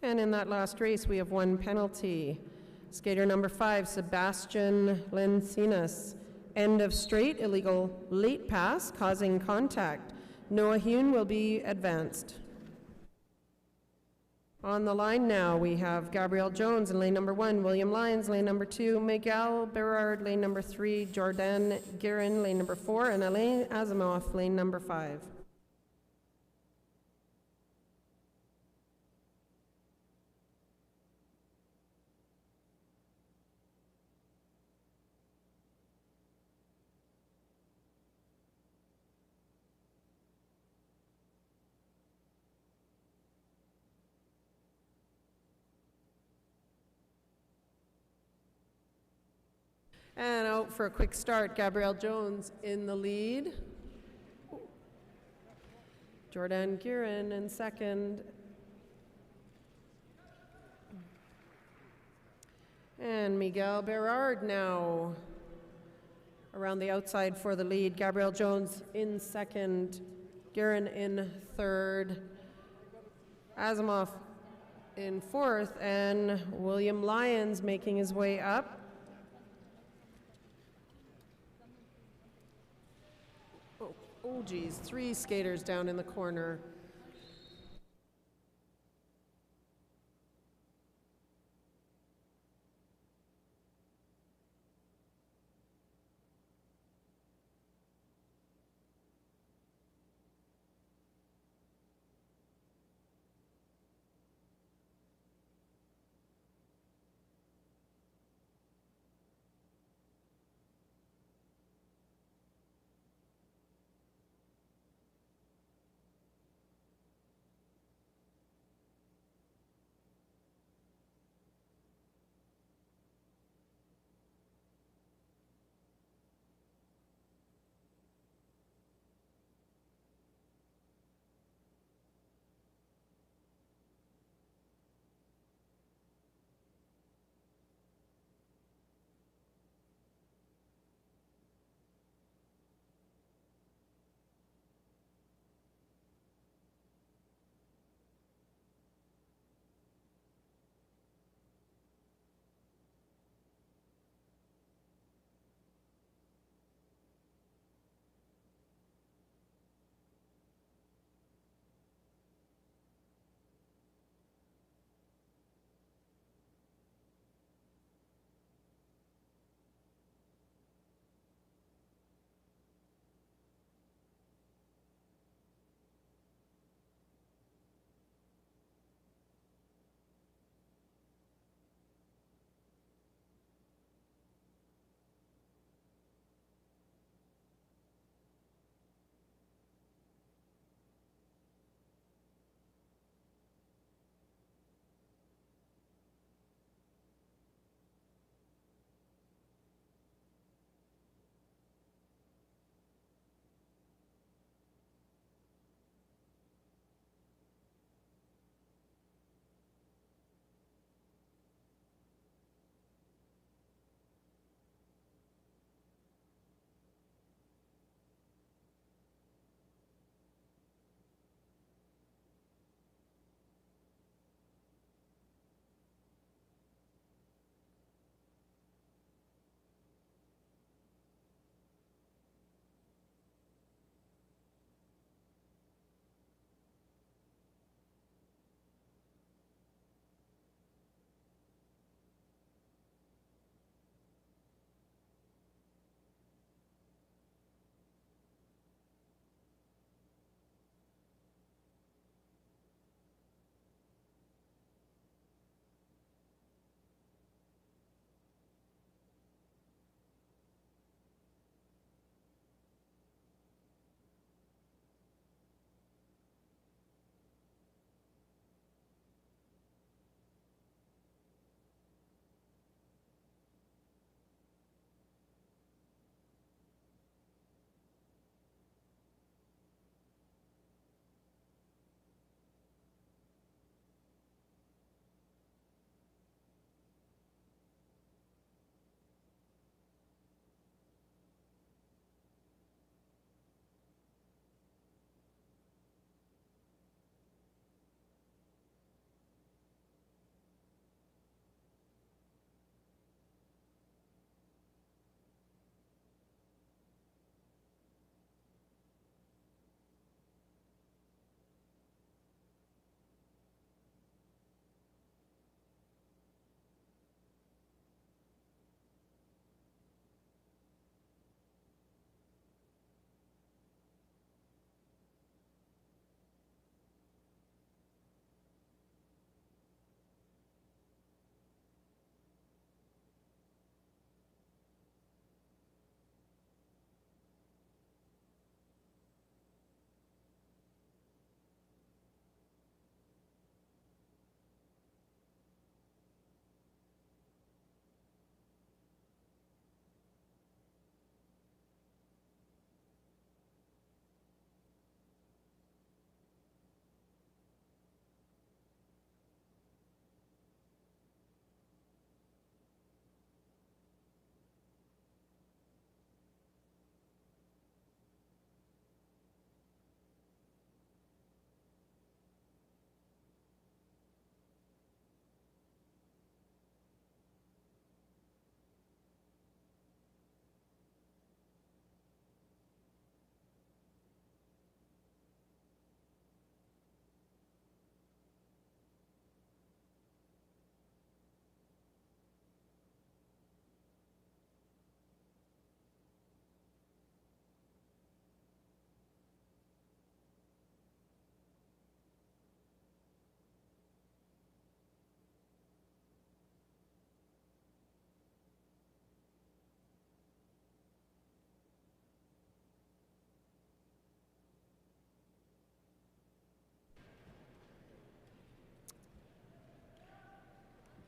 And in that last race, we have one penalty. Skater number 5, Sebastian Lencinas. End of straight, illegal late pass, causing contact. Noah Hune will be advanced. On the line now, we have Gabrielle Jones in lane number 1, William Lyons, lane number 2, Miguel Berard, lane number 3, Jordan Guerin, lane number 4, and Alain Asimov, lane number 5. And out for a quick start, Gabrielle Jones in the lead. Jordan Guerin in second. And Miguel Berard now around the outside for the lead. Gabrielle Jones in second. Guerin in third. Asimov in fourth. And William Lyons making his way up. Oh geez, 3 skaters down in the corner.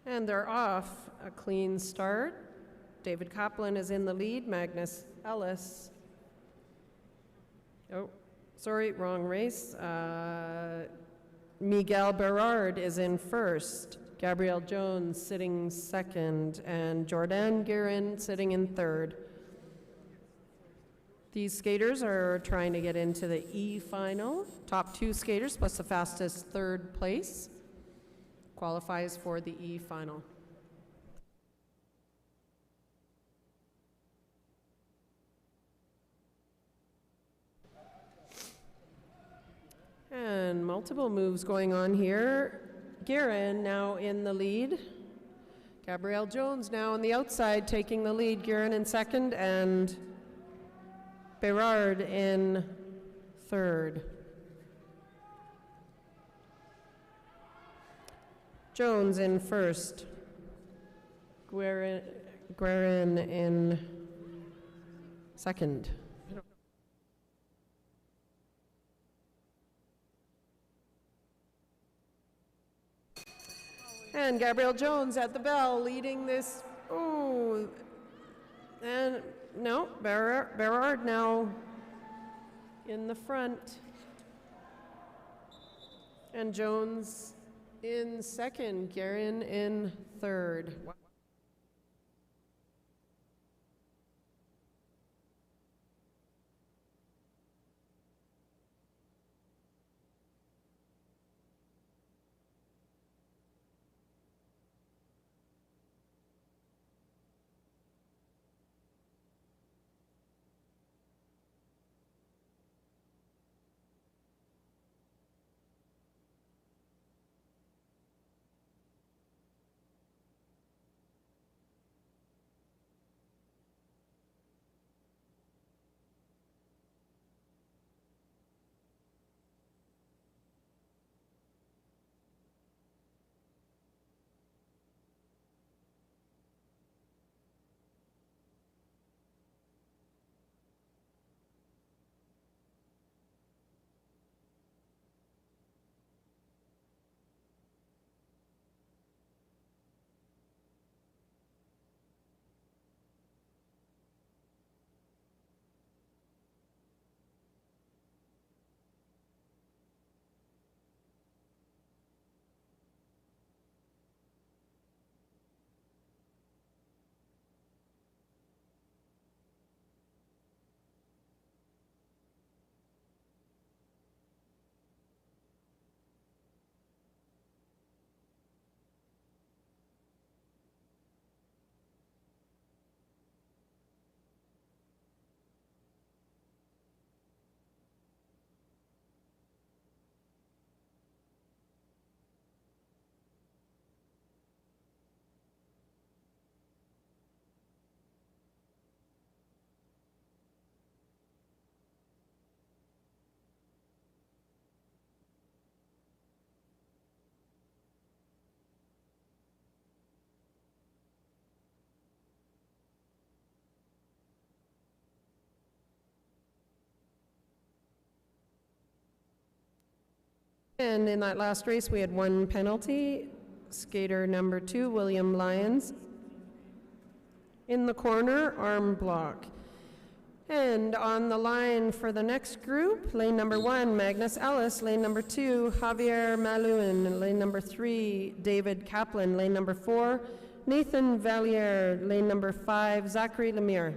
And they're off. A clean start. David Kaplan is in the lead. Magnus Ellis. Oh, sorry, wrong race. Miguel Berard is in first. Gabrielle Jones sitting second. And Jordan Guerin sitting in third. These skaters are trying to get into the E final. Top 2 skaters plus the fastest third place qualifies for the E final. And multiple moves going on here. Guerin now in the lead. Gabrielle Jones now on the outside taking the lead. Guerin in second and Berard in third. Jones in first. Guerin in second. And Gabrielle Jones at the bell leading this. Oh, and no, Berard now in the front. And Jones in second, Guerin in third. And in that last race, we had one penalty. Skater number 2, William Lyons. In the corner, arm block. And on the line for the next group, lane number 1, Magnus Ellis. Lane number 2, Javier Maluin. Lane number 3, David Kaplan. Lane number 4, Nathan Valliere. Lane number 5, Zachary Lemire.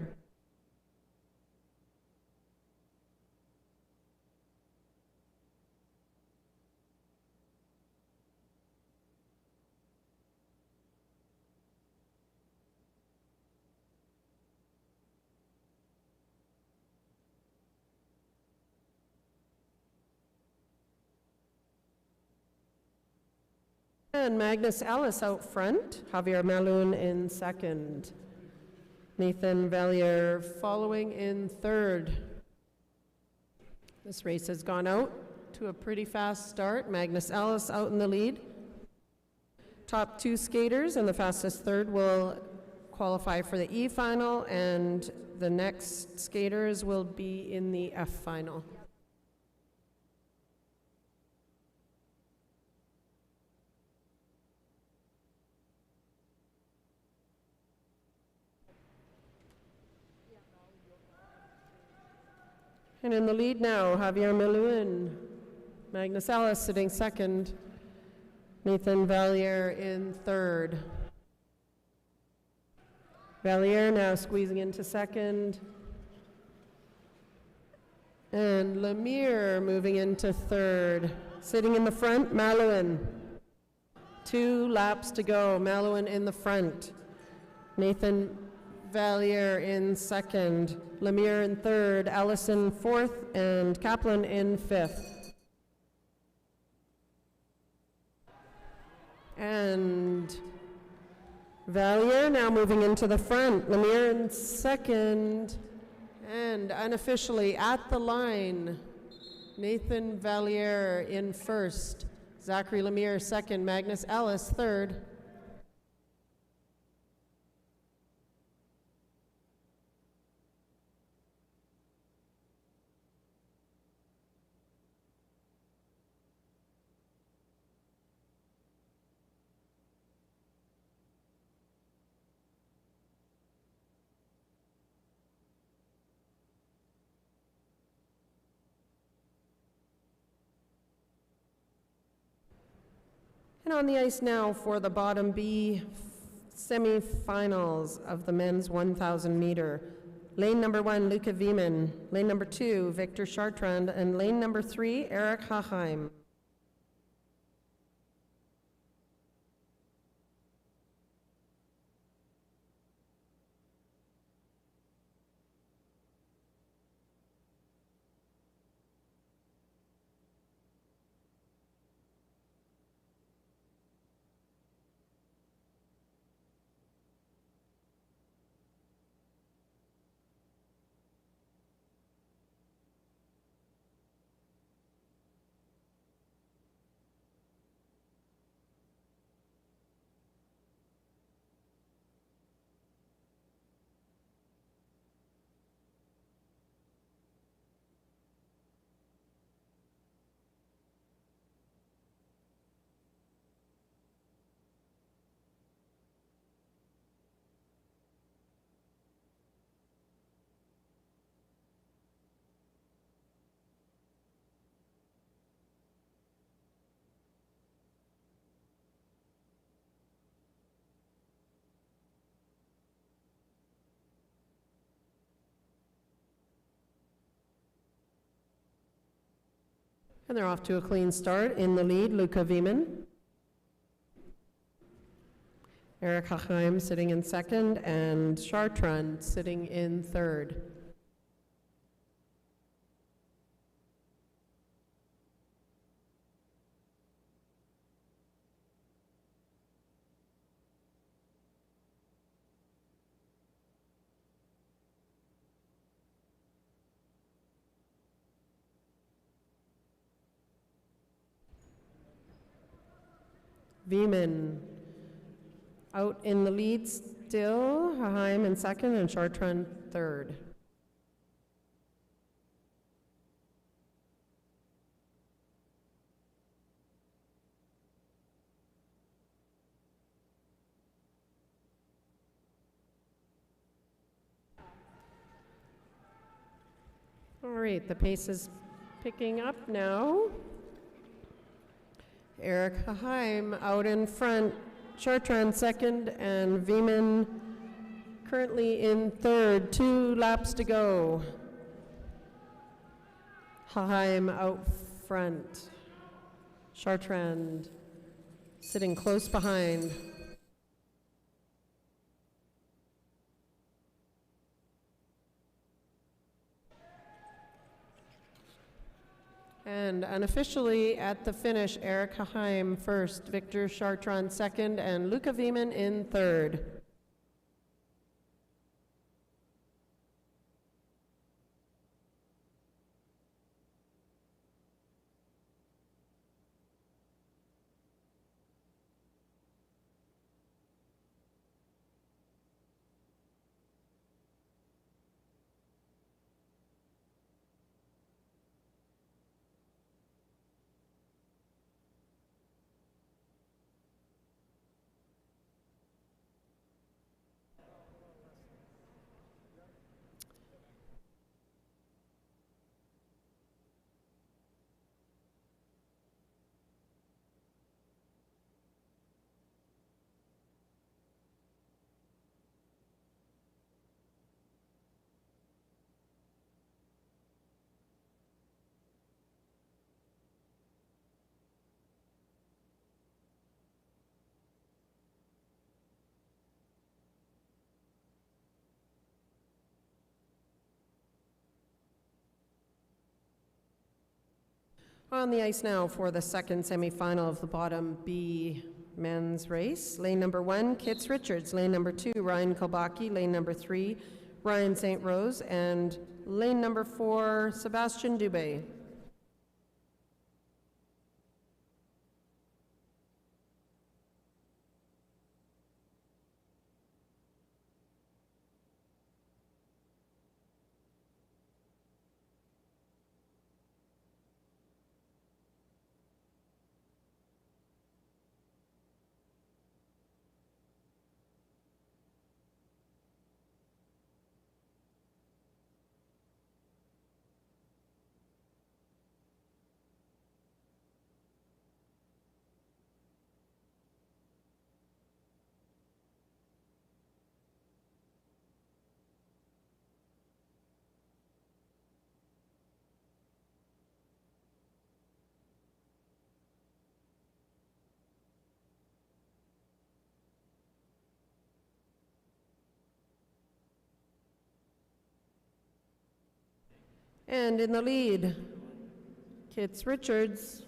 And Magnus Ellis out front, Javier Maluin in second. Nathan Valliere following in third. This race has gone out to a pretty fast start. Magnus Ellis out in the lead. Top 2 skaters and the fastest third will qualify for the E final, and the next skaters will be in the F final. And in the lead now, Javier Miluen. Magnus Ellis sitting second. Nathan Valier in third. Valier now squeezing into second. And Lemire moving into third. Sitting in the front, Malouin. 2 laps to go. Malouin in the front. Nathan Valier in second. Lemire in third. Allison fourth. And Kaplan in fifth. And Valier now moving into the front. Lemire in second. And unofficially at the line, Nathan Valier in first. Zachary Lemire second. Magnus Ellis third. And on the ice now for the bottom B semifinals of the men's 1,000 meter. Lane number 1, Luca Wieman. Lane number 2, Victor Chartrand. And lane number 3, Eric Haheim. And they're off to a clean start. In the lead, Luca Wieman. Eric Haheim sitting in second, and Chartrand sitting in third. Wieman out in the lead still, Haheim in second and Chartrand third. All right, the pace is picking up now. Eric Haheim out in front, Chartrand second, and Wieman currently in third. 2 laps to go. Haheim out front. Chartrand sitting close behind. And unofficially at the finish, Eric Haheim first, Victor Chartrand second, and Luca Wieman in third. On the ice now for the second semifinal of the bottom B men's race. Lane number 1, Kits Richards. Lane number 2, Ryan Kolbaki. Lane number 3, Ryan St. Rose. And lane number 4, Sebastian Dubé. And in the lead, Kits Richards.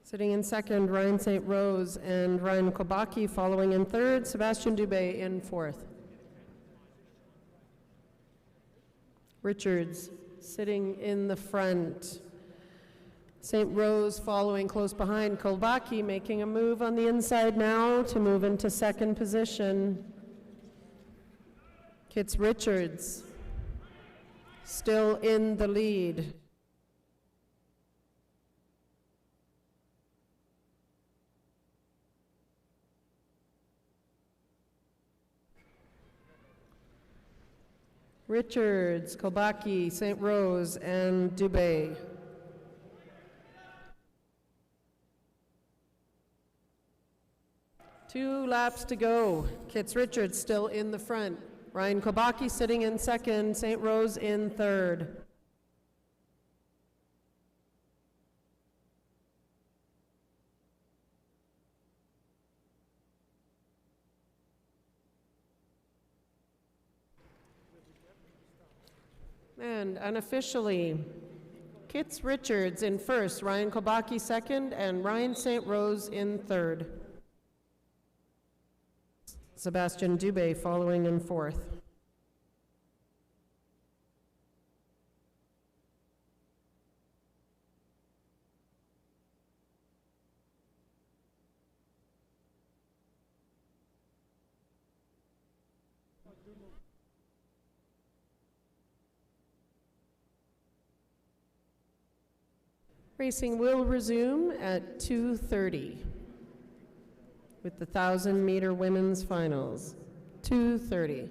Sitting in second, Ryan St. Rose and Ryan Kolbaki following in third, Sebastian Dubé in fourth. Richards sitting in the front. St. Rose following close behind. Kolbaki making a move on the inside now to move into second position. Kits Richards still in the lead. Richards, Kolbaki, St. Rose, and Dubé. Two laps to go. Kits Richards still in the front. Ryan Kolbaki sitting in second, St. Rose in third. And unofficially, Kits Richards in first, Ryan Kolbaki second, and Ryan St. Rose in third. Sebastian Dubé following in fourth. Racing will resume at 2:30 with the 1,000-meter women's finals. 2:30.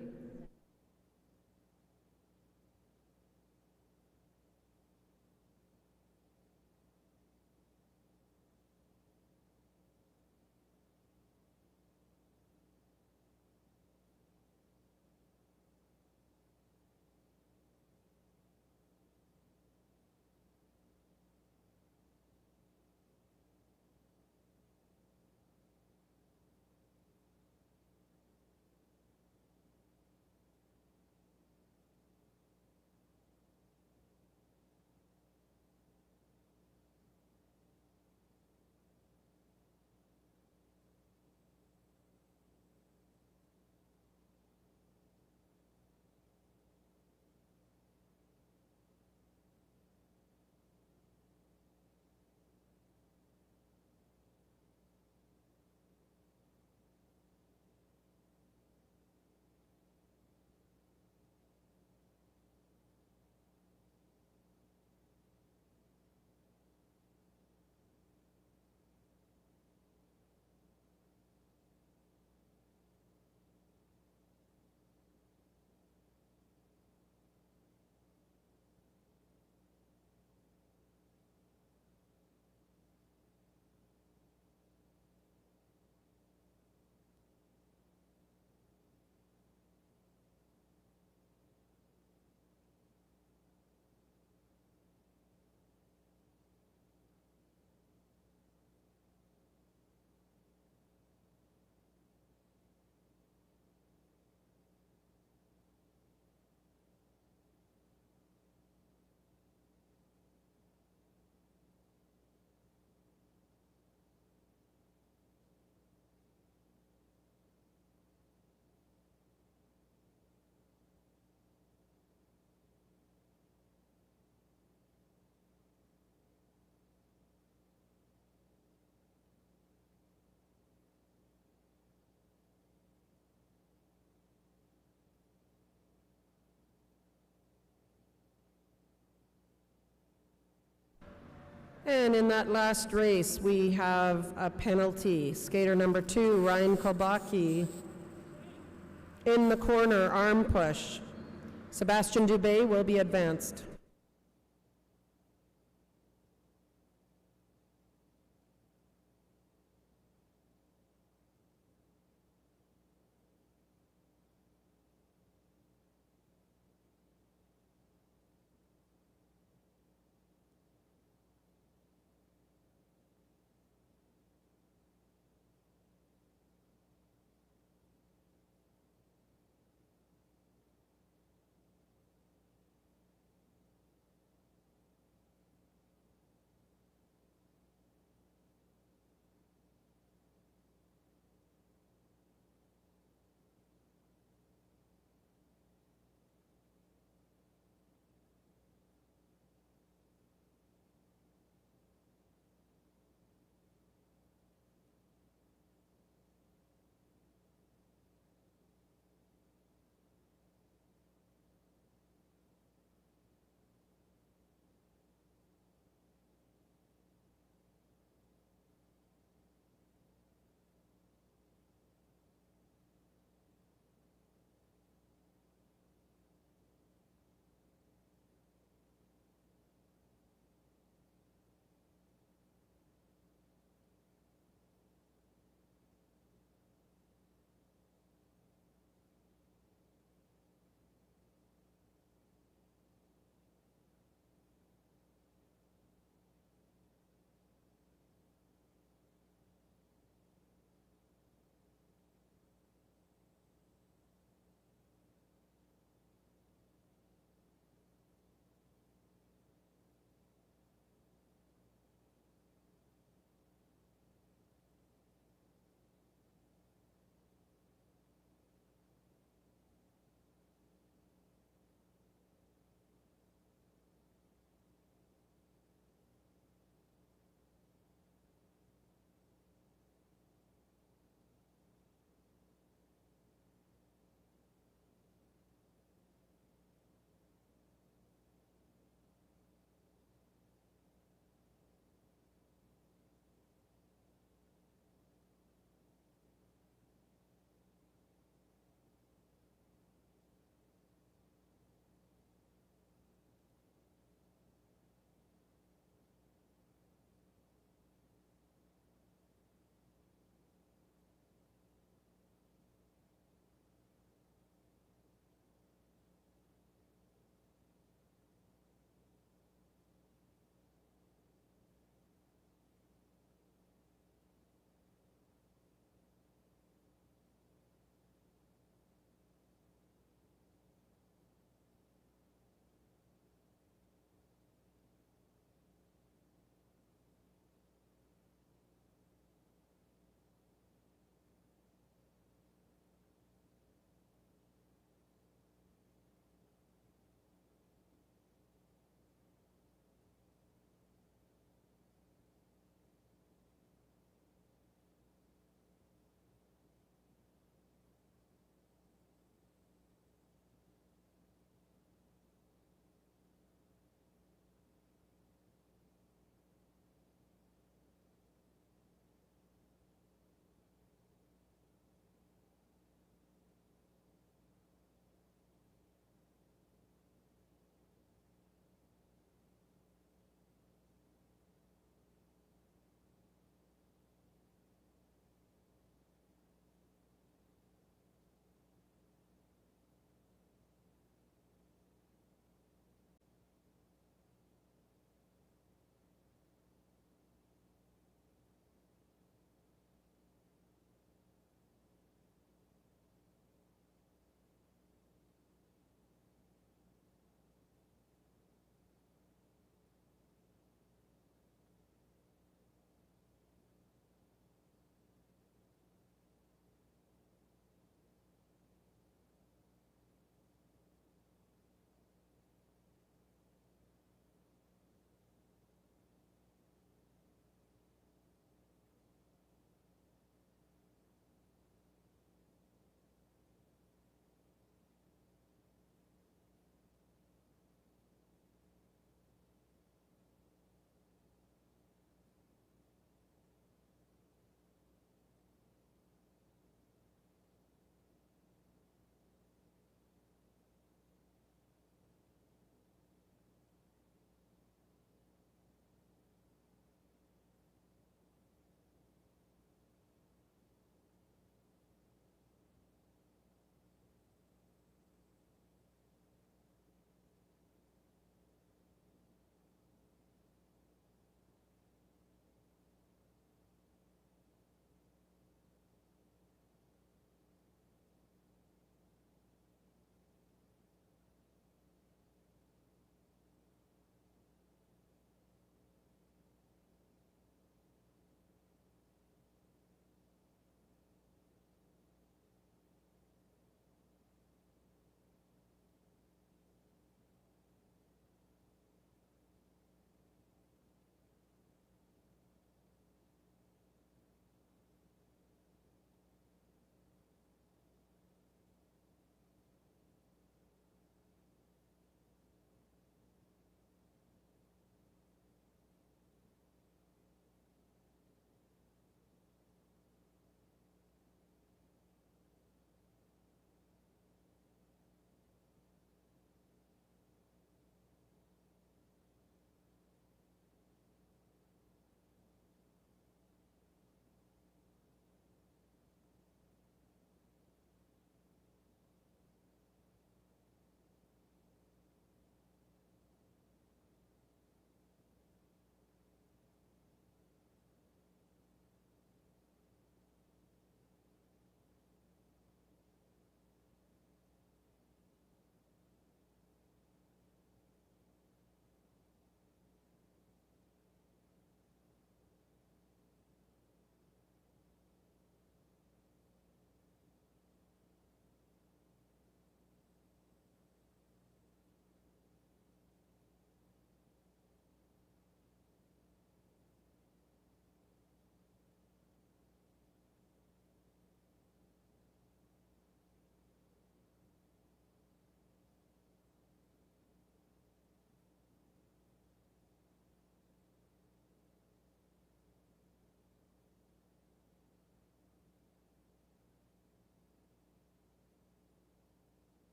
And in that last race, we have a penalty. Skater number 2, Ryan Kobaki, in the corner, arm push. Sebastian Dubé will be advanced.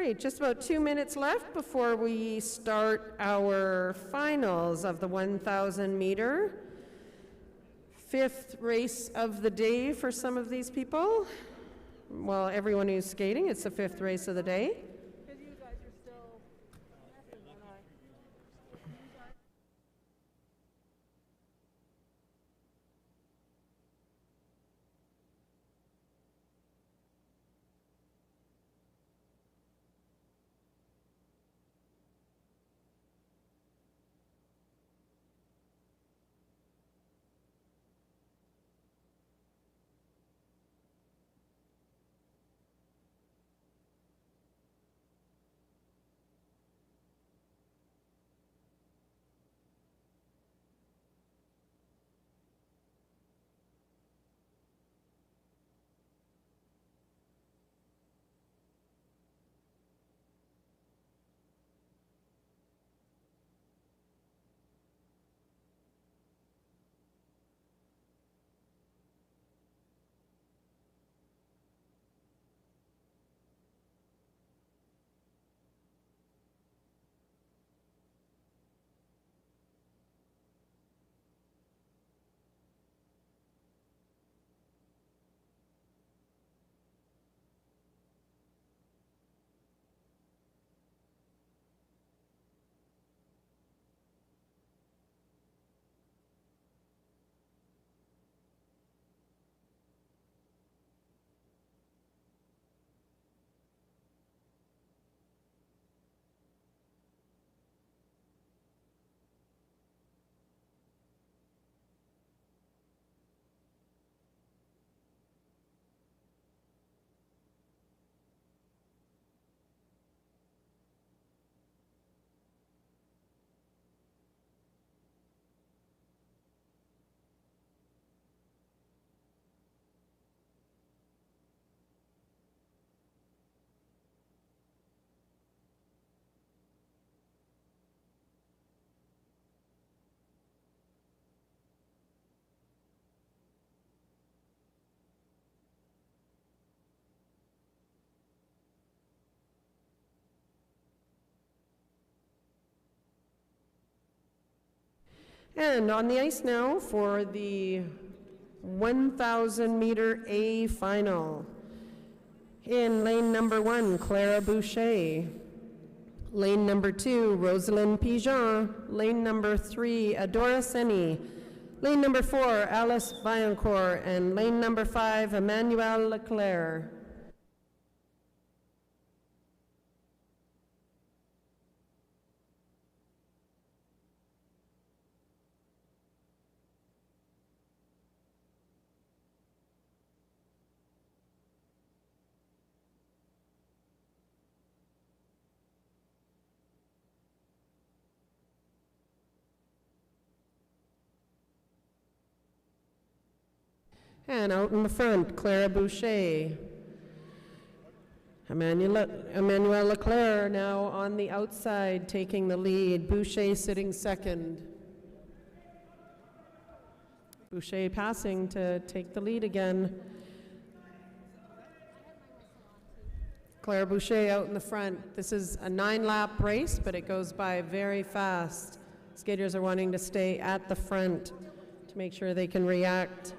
right, just about 2 minutes left before we start our finals of the 1,000 meter. Fifth race of the day for some of these people. Well, everyone who's skating, it's the fifth race of the day. And on the ice now for the 1,000 meter A final. In lane number 1, Clara Boucher. Lane number 2, Rosalind Pigeon. Lane number 3, Adora Seni. Lane number 4, Alice Vaillancourt. And lane number 5, Emmanuel Leclerc. And out in the front, Clara Boucher. Emmanuel Leclerc now on the outside taking the lead. Boucher sitting second. Boucher passing to take the lead again. Clara Boucher out in the front. This is a 9-lap race, but it goes by very fast. Skaters are wanting to stay at the front to make sure they can react.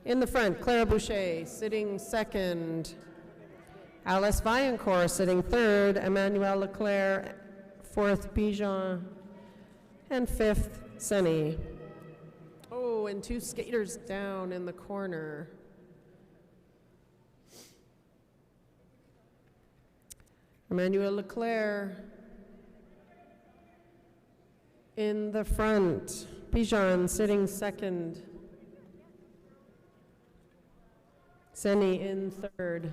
In the front, Clara Boucher sitting second. Alice Vaillancourt sitting third. Emmanuel Leclerc, fourth, Pigeon, and fifth, Seni. Oh, and 2 skaters down in the corner. Emmanuel Leclerc in the front. Pigeon sitting second. Seni in third.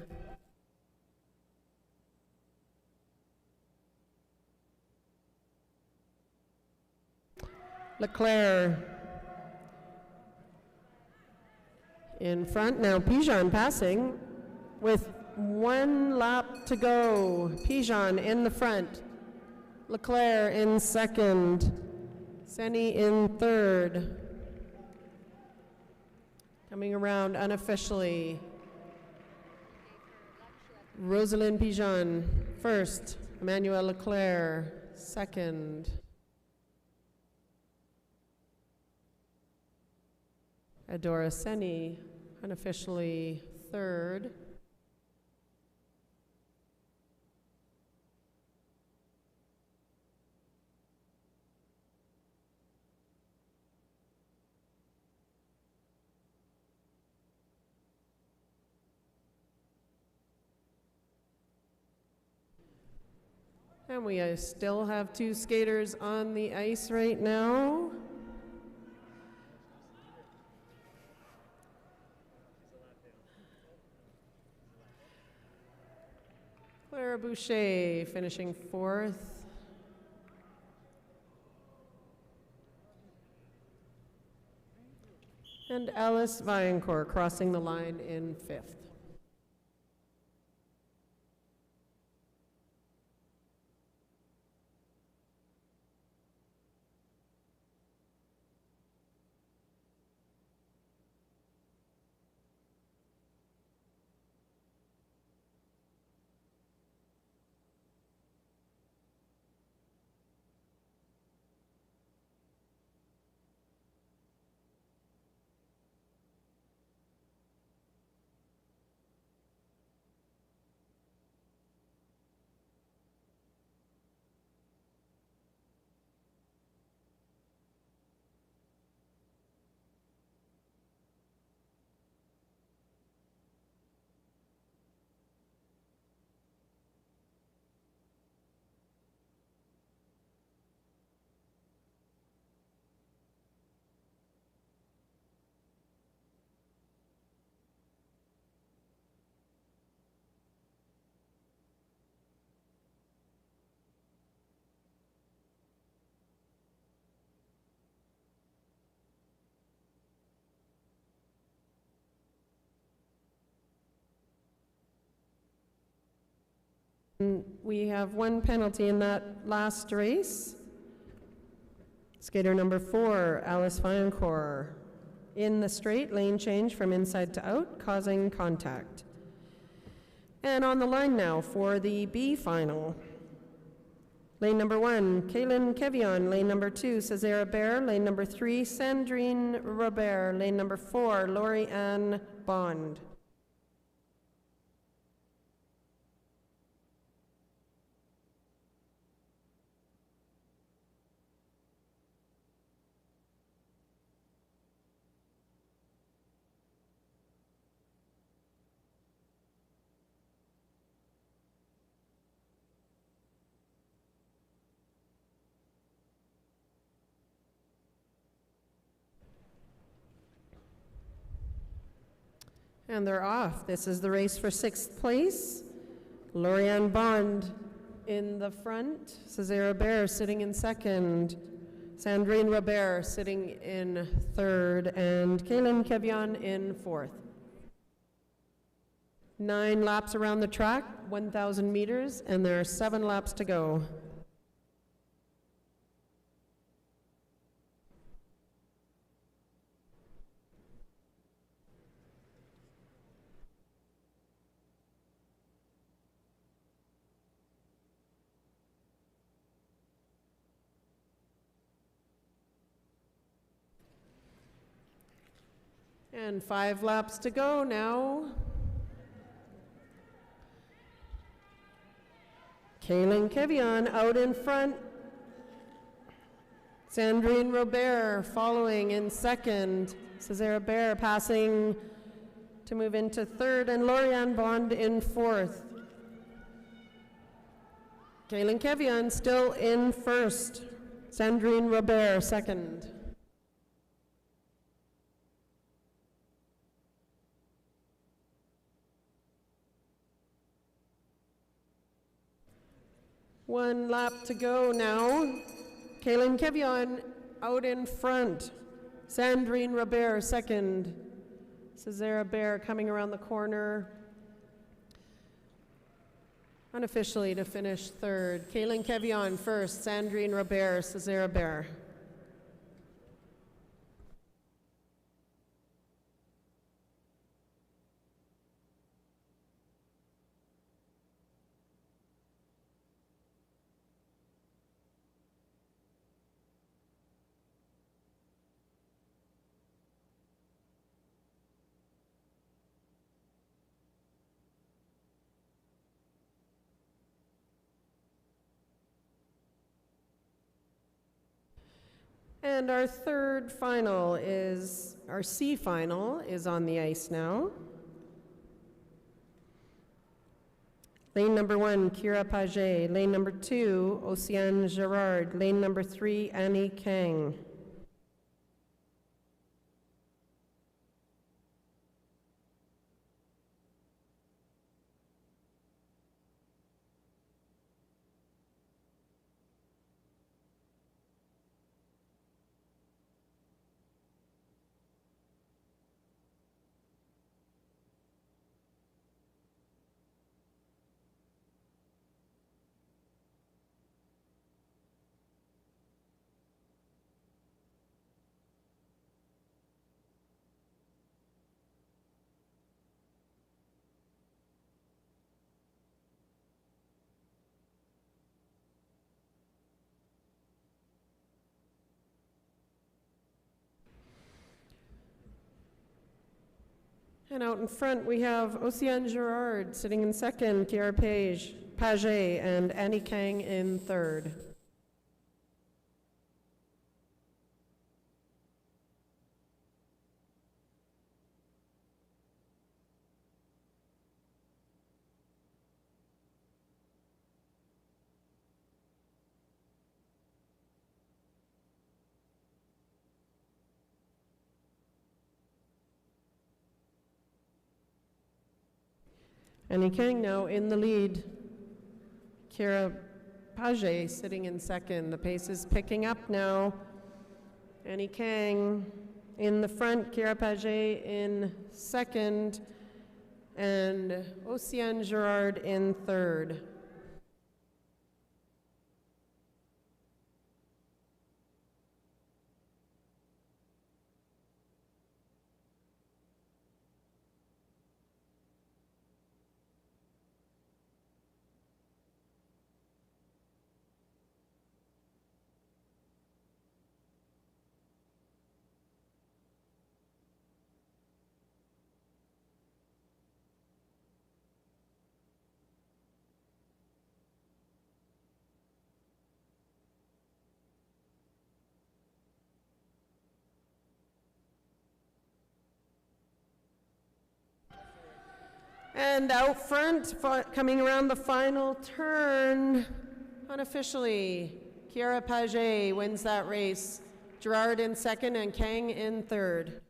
Leclerc in front. Now Pigeon passing with 1 lap to go. Pigeon in the front. Leclerc in second. Seni in third. Coming around unofficially. Rosalind Pigeon, first. Emmanuel Leclerc, second. Adora Seni, unofficially third. And we still have two skaters on the ice right now. Clara Boucher finishing fourth. And Alice Vaillancourt crossing the line in fifth. We have one penalty in that last race. Skater number 4, Alice Vaillancourt, in the straight, lane change from inside to out, causing contact. And on the line now for the B final. Lane number 1, Kaylin Kevion. Lane number 2, Cesara Bear. Lane number 3, Sandrine Robert. Lane number 4, Lori Ann Bond. And they're off. This is the race for 6th place. Lorianne Bond in the front. Cesara Bear sitting in second. Sandrine Robert sitting in third. And Kaylin Kevion in fourth. 9 laps around the track, 1,000 meters, and there are 7 laps to go. And 5 laps to go now. Kaylin Kevion out in front. Sandrine Robert following in second. Cesara Bear passing to move into third, and Lorianne Bond in fourth. Kaylin Kevion still in first. Sandrine Robert second. One lap to go now. Kaylin Kevion out in front. Sandrine Robert second. Cesara Bear coming around the corner. Unofficially to finish third. Kaylin Kevion first. Sandrine Robert, Cesara Bear. And our third final is, our C final is on the ice now. Lane number 1, Kira Paget. Lane number 2, Océane Girard. Lane number 3, Annie Kang. And out in front, we have Océane Girard sitting in second, Kira Paget, and Annie Kang in third. Annie Kang now in the lead. Kira Paget sitting in second. The pace is picking up now. Annie Kang in the front, Kira Paget in second, and Océane Girard in third. And out front, coming around the final turn, unofficially, Kira Paget wins that race. Girard in second and Kang in third.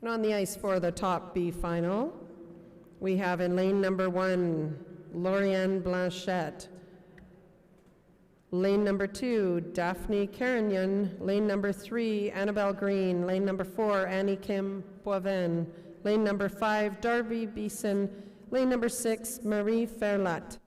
And on the ice for the top B final, we have in lane number 1, Lauriane Blanchette. Lane number 2, Daphne Carignan. Lane number 3, Annabelle Green. Lane number 4, Annie Kim Boivin. Lane number 5, Darby Beeson. Lane number 6, Marie Ferlat.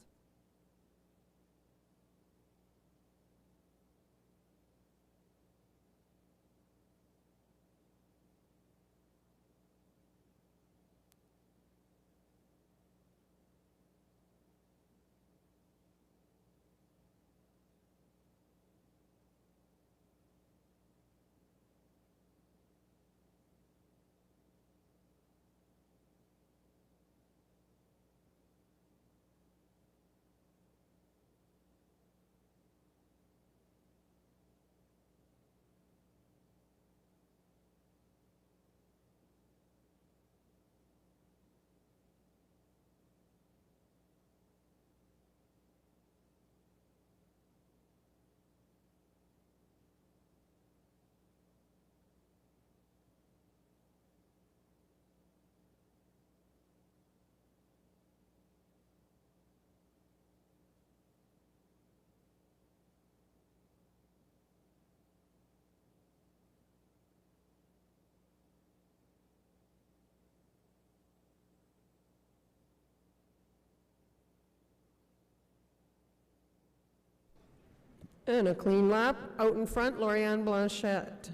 And a clean lap out in front, Lauriane Blanchette.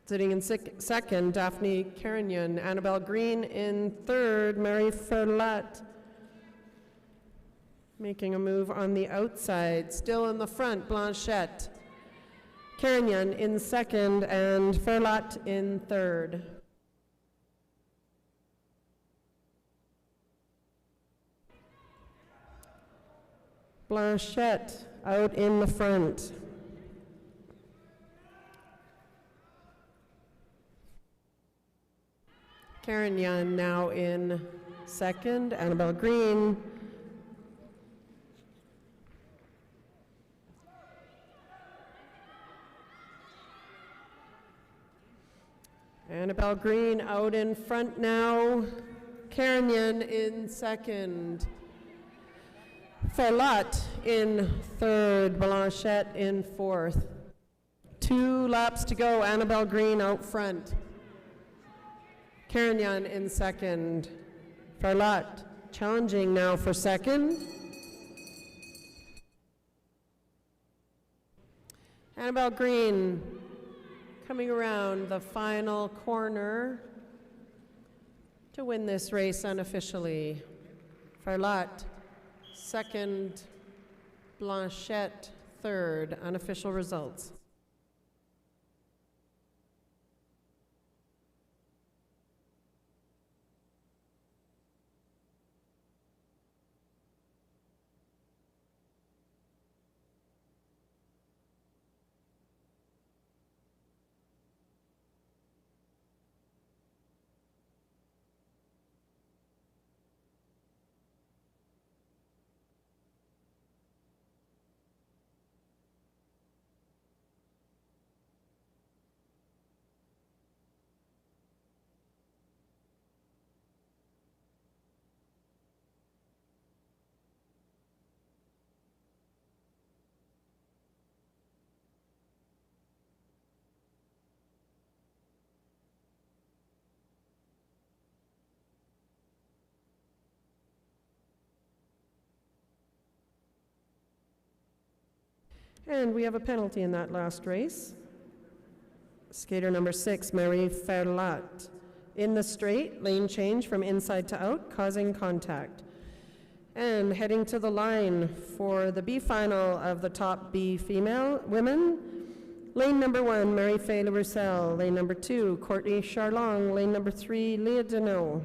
Sitting in second, Daphne Carignan. Annabelle Green in third, Mary Ferlat. Making a move on the outside. Still in the front, Blanchette. Carignan in second and Ferlat in third. Blanchette out in the front. Carignan now in second, Annabelle Green. Annabelle Green out in front now, Carignan in second. Ferlat in third, Blanchette in fourth. 2 laps to go, Annabelle Green out front. Carignan in second. Ferlat challenging now for second. Annabelle Green coming around the final corner to win this race unofficially. Ferlat second, Blanchette third. Unofficial results. And we have a penalty in that last race. Skater number 6, Mary Ferlat. In the straight, lane change from inside to out, causing contact. And heading to the line for the B final of the top B female women, lane number 1, Mary Faye Roussel. Lane number 2, Courtney Charlong. Lane number 3, Leah Deneau.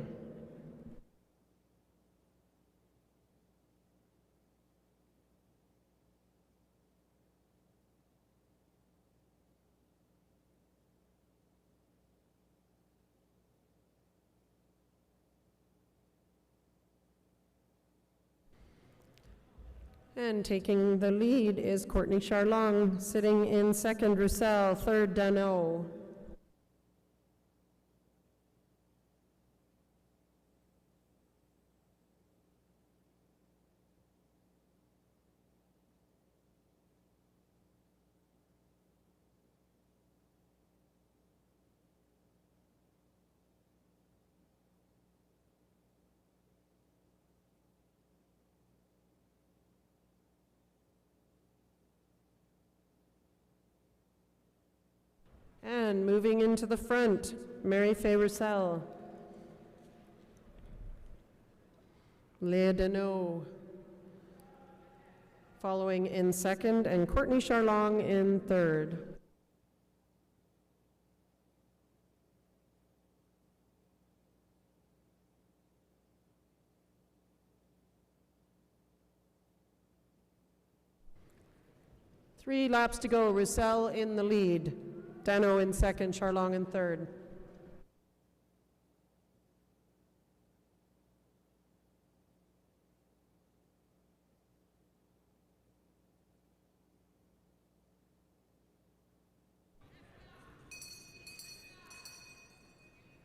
And taking the lead is Courtney Charlong, sitting in second, Roussel, third, Deneau. And moving into the front, Mary Faye Roussel. Leah Deneau following in second, and Courtney Charlong in third. Three laps to go, Roussel in the lead. Deneau in second, Charlong in third.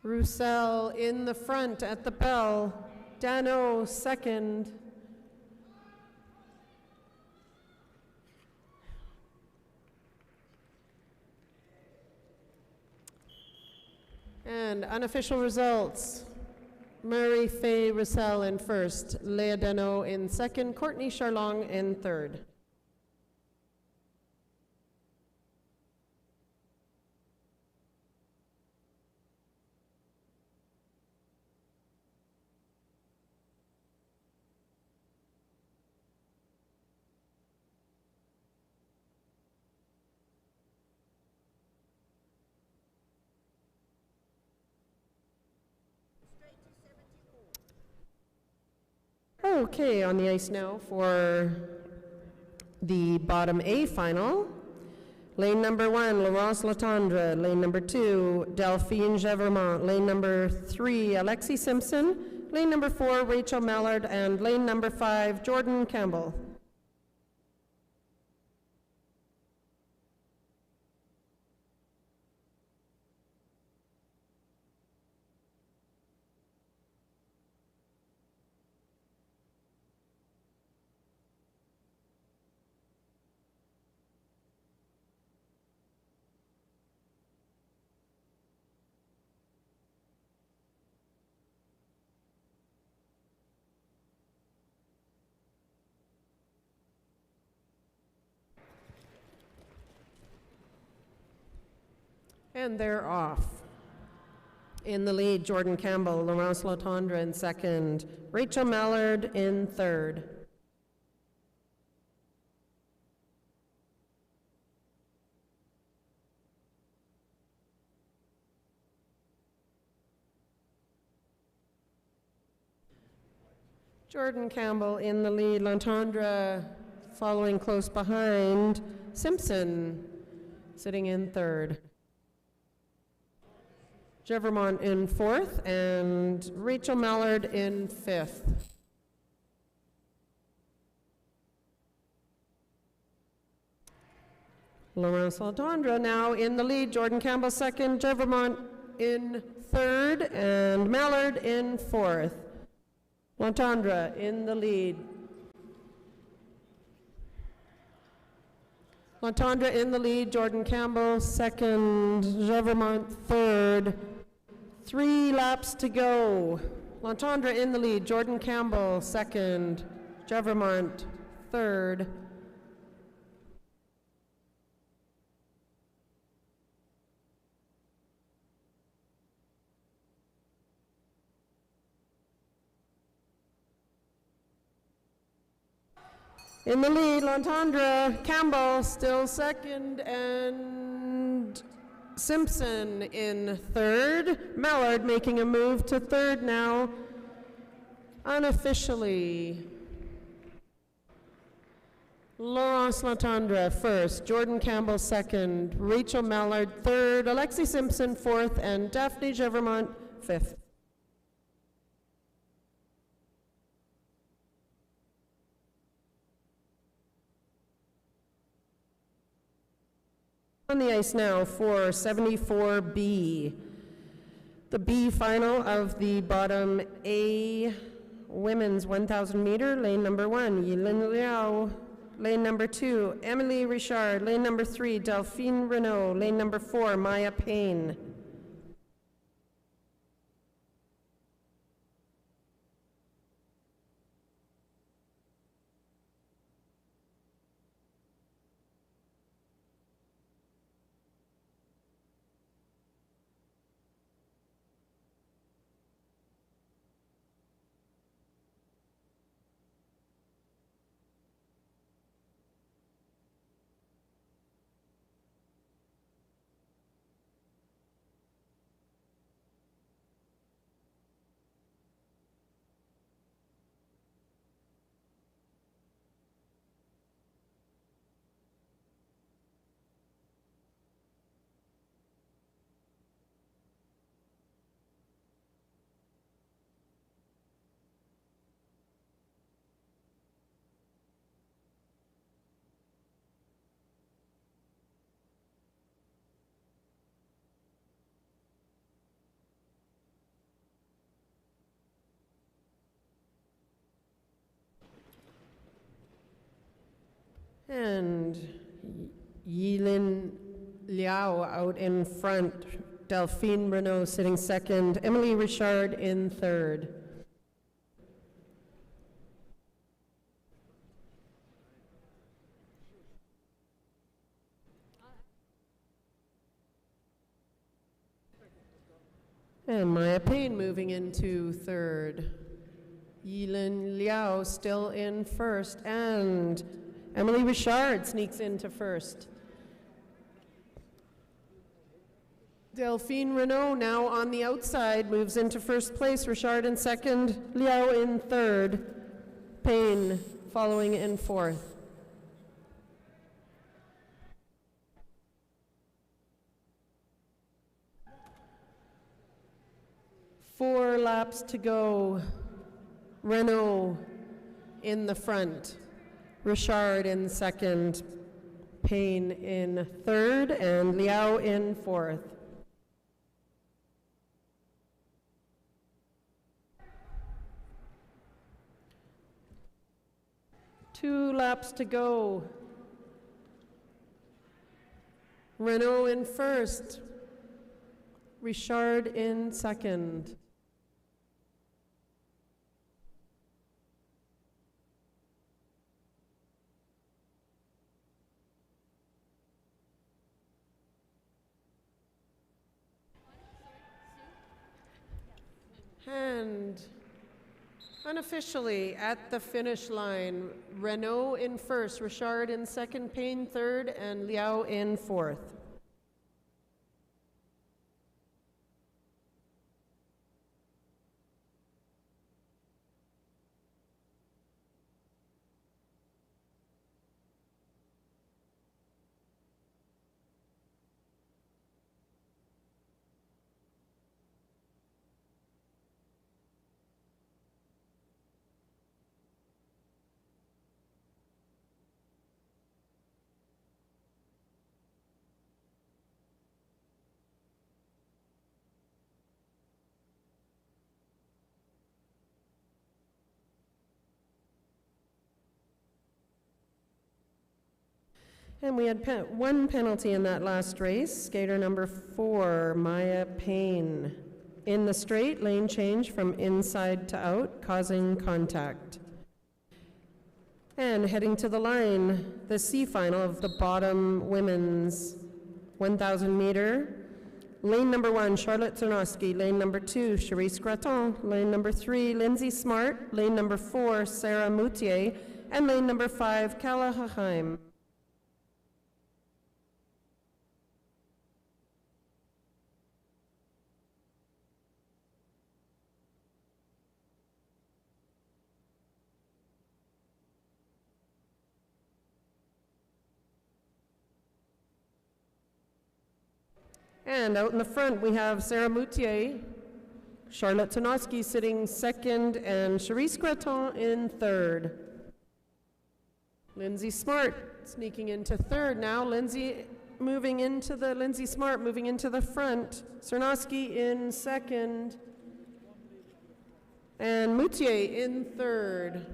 Roussel in the front at the bell. Deneau second. And unofficial results, Mary Faye Roussel in first, Leah Deneau in second, Courtney Charlong in third. Okay, on the ice now for the bottom A final. Lane number 1, Laurence Latendre. Lane number 2, Delphine Gevermont. Lane number 3, Alexi Simpson. Lane number 4, Rachel Mallard. And lane number 5, Jordan Campbell. And they're off. In the lead, Jordan Campbell, Laurence Latendre in second, Rachel Mallard in third. Jordan Campbell in the lead, Latendre following close behind, Simpson sitting in third. Gevermont in fourth, and Rachel Mallard in fifth. Laurence Latendre now in the lead, Jordan Campbell second, Gevermont in third, and Mallard in fourth. Latendre in the lead. Latendre in the lead, Jordan Campbell second, Gevermont third. 3 laps to go. Latendre in the lead, Jordan Campbell second, Gevermont third. In the lead, Latendre, Campbell still second, and Simpson in third. Mallard making a move to third now, unofficially. Laurence Latendre first, Jordan Campbell second, Rachel Mallard third, Alexi Simpson fourth, and Daphne Gevermont fifth. On the ice now for 74B, the B final of the bottom A women's 1,000 meter, lane number 1, Yilin Liao, lane number 2, Emily Richard, lane number 3, Delphine Renault, lane number 4, Maya Payne. And Yilin Liao out in front, Delphine Renault sitting second, Emily Richard in third. And Maya Payne moving into third. Yilin Liao still in first, and Emily Richard sneaks into first. Delphine Renault now on the outside moves into first place. Richard in second, Liao in third. Payne following in fourth. Four laps to go. Renault in the front. Richard in second. Payne in third, and Liao in fourth. Two laps to go. Renault in first. Richard in second. And unofficially at the finish line, Renault in first, Richard in second, Payne third, and Liao in fourth. And we had one penalty in that last race. Skater number 4, Maya Payne. In the straight, lane change from inside to out, causing contact. And heading to the line, the C final of the bottom women's 1,000 meter. Lane number 1, Charlotte Czernoski. Lane number 2, Charisse Graton. Lane number 3, Lindsay Smart. Lane number 4, Sarah Moutier. And lane number 5, Kala Haheim. And out in the front, we have Sarah Moutier, Charlotte Czernoski sitting second, and Charisse Graton in third. Lindsay Smart sneaking into third now. Lindsay Smart moving into the front. Czernoski in second, and Moutier in third.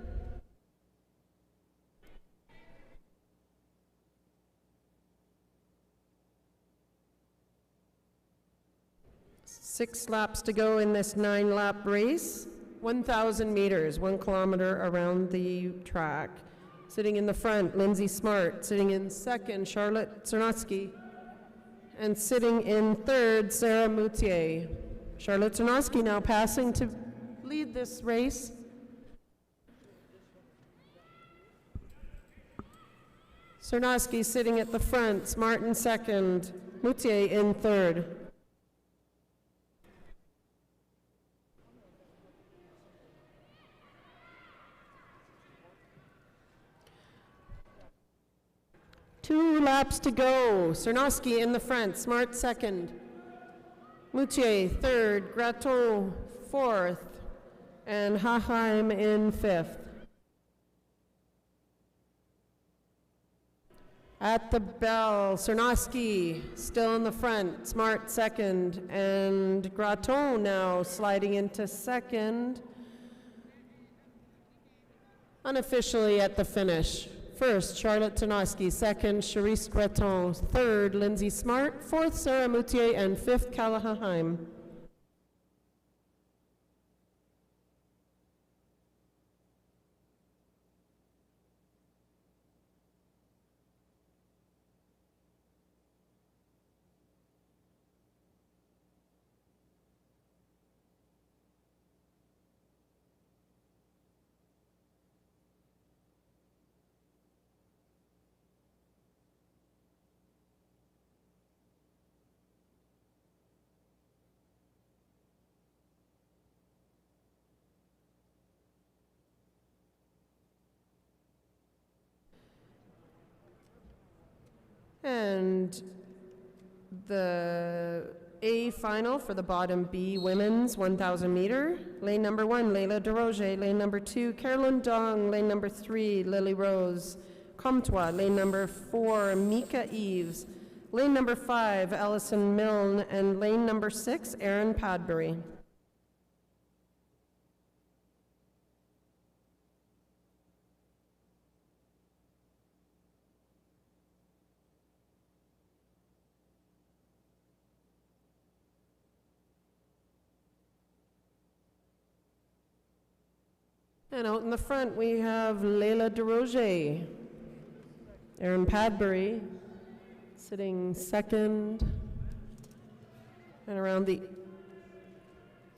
Six laps to go in this 9-lap race. 1,000 meters, 1 kilometer around the track. Sitting in the front, Lindsay Smart. Sitting in second, Charlotte Czernoski. And sitting in third, Sarah Moutier. Charlotte Czernoski now passing to lead this race. Czernoski sitting at the front, Smart in second, Moutier in third. Two laps to go. Czernoski in the front, Smart second. Moutier third, Graton fourth, and Haheim in fifth. At the bell, Czernoski still in the front, Smart second, and Graton now sliding into second. Unofficially at the finish. First, Charlotte Czernoski. Second, Charisse Graton. Third, Lindsay Smart. Fourth, Sarah Moutier. And fifth, Kala Haheim. And the A final for the bottom B women's 1,000 meter. Lane number 1, Leila Deroger. Lane number 2, Carolyn Dong. Lane number 3, Lily Rose Comtois. Lane number 4, Mika Eves. Lane number 5, Allison Milne. And lane number 6, Erin Padbury. And out in the front, we have Leila Deroger. Erin Padbury sitting second. And around the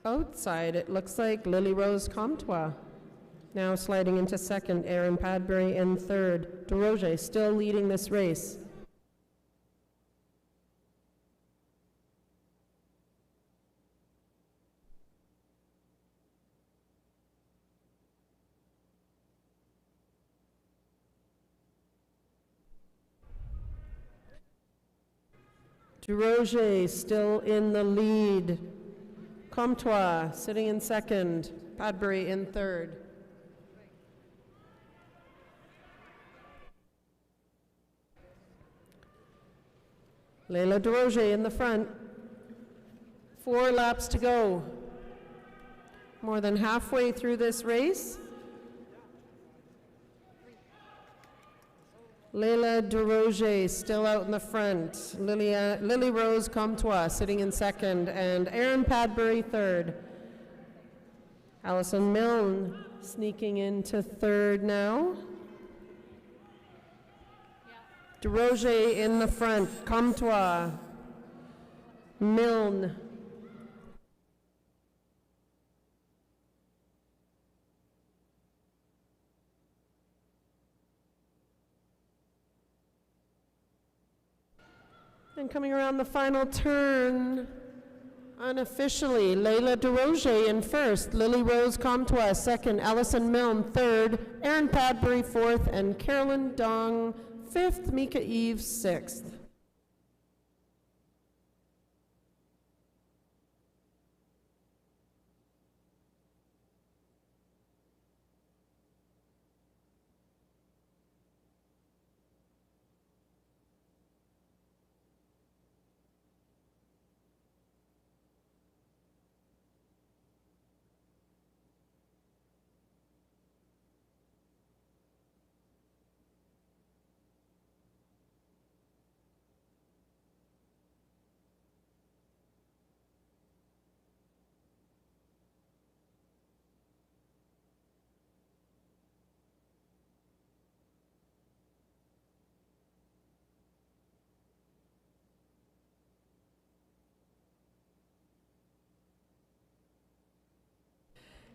outside, it looks like Lily Rose Comtois. Now sliding into second, Erin Padbury in third. Deroger still leading this race. Deroger still in the lead. Comtois sitting in second. Padbury in third. Leila Deroger in the front. 4 laps to go. More than halfway through this race. Leila Deroger still out in the front. Lily Rose Comtois sitting in second, and Erin Padbury third. Allison Milne sneaking into third now. Deroger in the front. Comtois. Milne. And coming around the final turn, unofficially, Leila Deroger in first, Lily Rose Comtois second, Allison Milne third, Erin Padbury fourth, and Carolyn Dong fifth, Mika Eves sixth.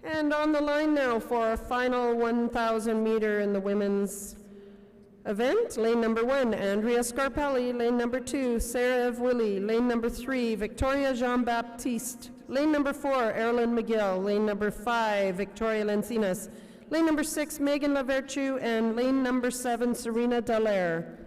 And on the line now for our final 1,000 meter in the women's event. Lane number 1, Andrea Scarpelli. Lane number 2, Sarah Evwilly. Lane number 3, Victoria Jean-Baptiste. Lane number 4, Erilyn McGill. Lane number 5, Victoria Lencinas. Lane number 6, Megan Lavertu. And lane number 7, Serena Dallaire.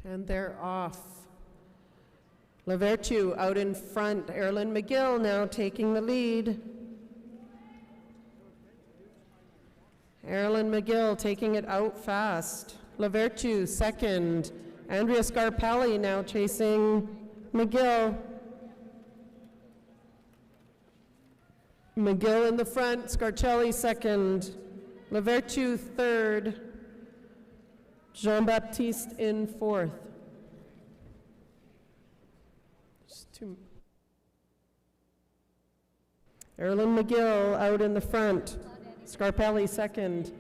And they're off. Lavertu out in front. Erilyn McGill now taking the lead. Erilyn McGill taking it out fast. Lavertu second. Andrea Scarpelli now chasing McGill. McGill in the front, Scarpelli second. Lavertu third. Jean-Baptiste in fourth. Erilyn McGill out in the front. Scarpelli second.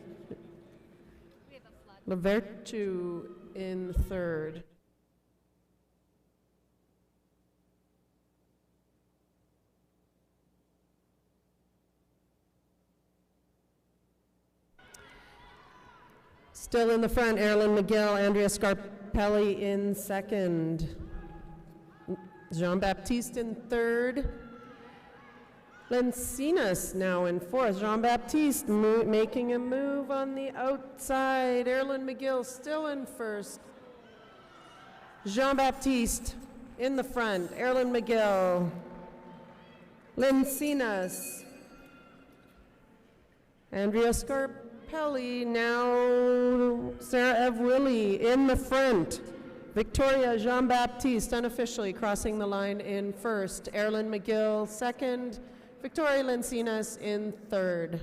Lavertu in third. Still in the front, Erilyn McGill, Andrea Scarpelli in second. Jean-Baptiste in third. Lencinas now in fourth. Jean-Baptiste making a move on the outside. Erilyn McGill still in first. Jean-Baptiste in the front. Erilyn McGill. Lencinas. Andrea Scarpelli, now Sarah Ev Willie in the front. Victoria Jean-Baptiste unofficially crossing the line in first. Erilyn McGill second. Victoria Lencinas in third.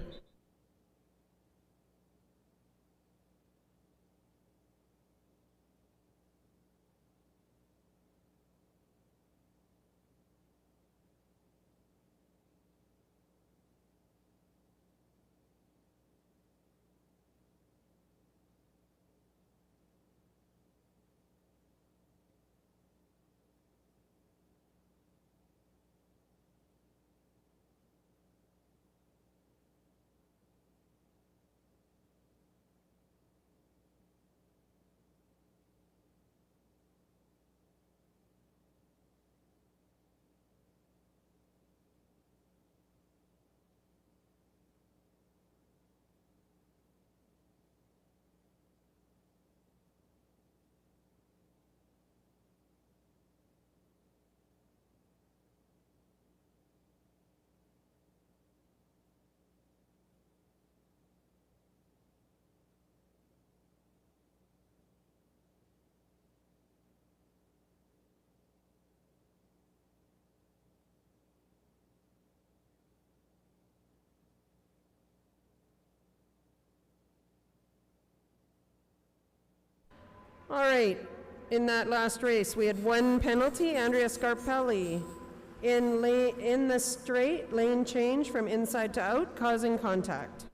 All right, in that last race, we had one penalty, Andrea Scarpelli, in the straight lane change from inside to out, causing contact.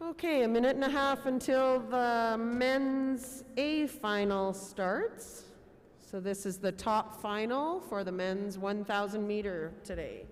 Okay, a minute and a half until the men's A final starts. So this is the top final for the men's 1,000 meter today.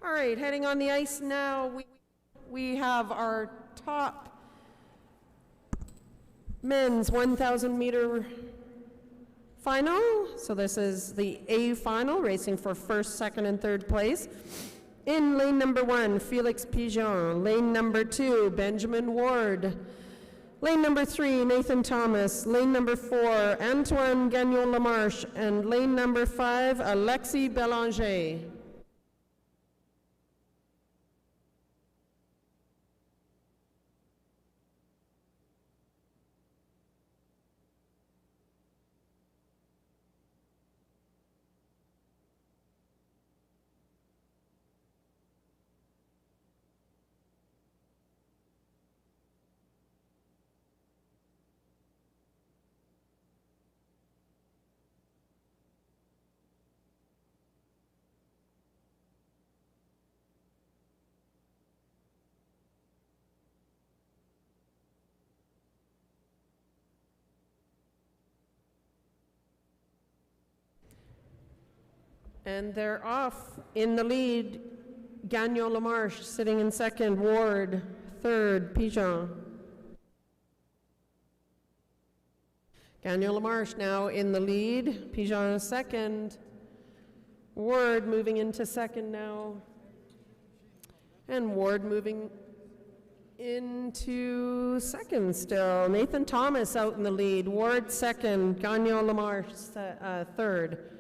All right, heading on the ice now, we have our top men's 1,000 meter final. So this is the A final, racing for first, second, and third place. In lane number 1, Felix Pigeon. Lane number 2, Benjamin Ward. Lane number 3, Nathan Thomas. Lane number 4, Antoine Gagnon-Lamarche. And lane number 5, Alexis Belanger. And they're off. In the lead, Gagnon-Lamarche sitting in second, Ward third, Pigeon. Gagnon-Lamarche now in the lead, Pigeon second, Ward moving into second now, and Ward moving into second still. Nathan Thomas out in the lead, Ward second, Gagnon-Lamarche third.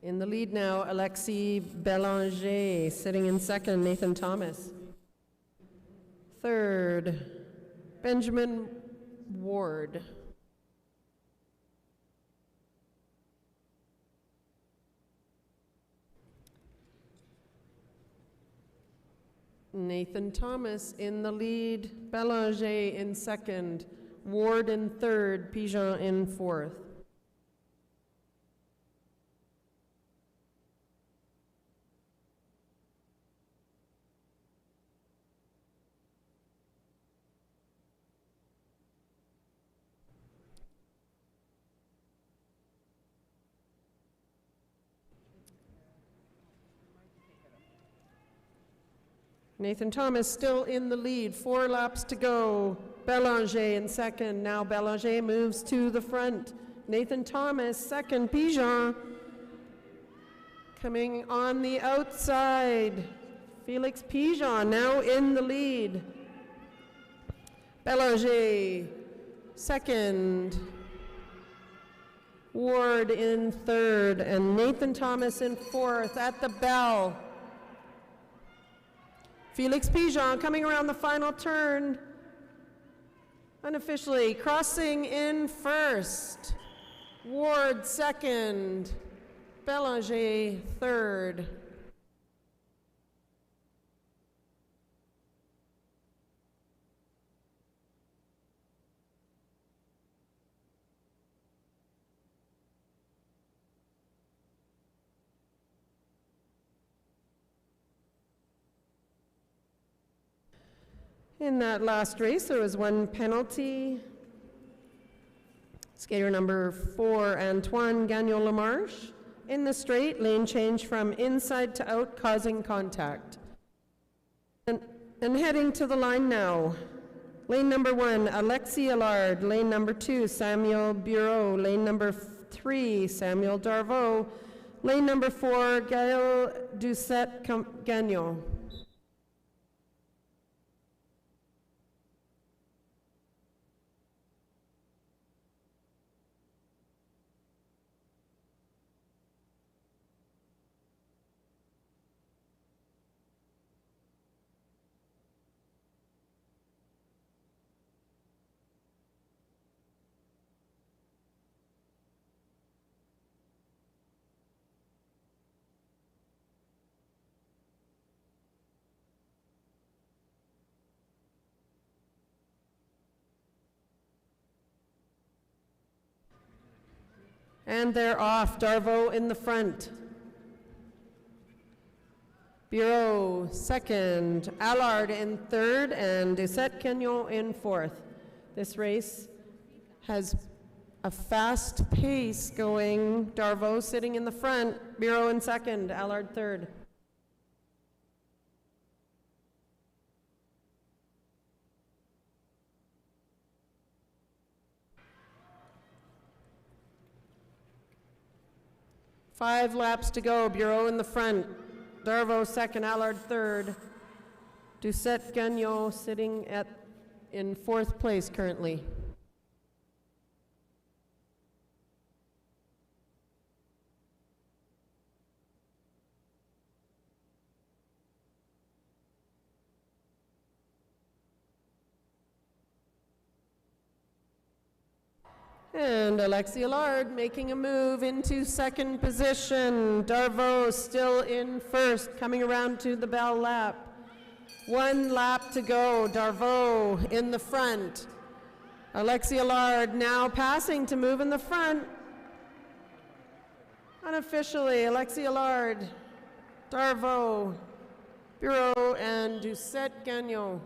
In the lead now, Alexis Belanger, sitting in second, Nathan Thomas. Third, Benjamin Ward. Nathan Thomas in the lead, Belanger in second, Ward in third, Pigeon in fourth. Nathan Thomas still in the lead, 4 laps to go. Belanger in second. Now Belanger moves to the front. Nathan Thomas, second. Pigeon coming on the outside. Felix Pigeon now in the lead. Belanger, second. Ward in third, and Nathan Thomas in fourth at the bell. Felix Pigeon coming around the final turn, unofficially crossing in first. Ward second, Belanger third. In that last race, there was one penalty. Skater number 4, Antoine Gagnon-Lamarche, in the straight, lane change from inside to out, causing contact. And heading to the line now. Lane number 1, Alexis Allard. Lane number 2, Samuel Bureau. Lane number 3, Samuel Darvaux. Lane number 4, Gaël Doucet-Gagnon. And they're off. Darvaux in the front. Bureau second, Allard in third, and Doucet-Gagnon in fourth. This race has a fast pace going. Darvaux sitting in the front, Bureau in second, Allard third. Five laps to go. Bureau in the front. Darvaux second, Allard third. Doucet-Gagnon sitting in fourth place currently. And Alexis Allard making a move into second position. Darvaux still in first, coming around to the bell lap. 1 lap to go. Darvaux in the front. Alexis Allard now passing to move in the front. Unofficially, Alexis Allard, Darvaux, Bureau, and Doucet-Gagnon.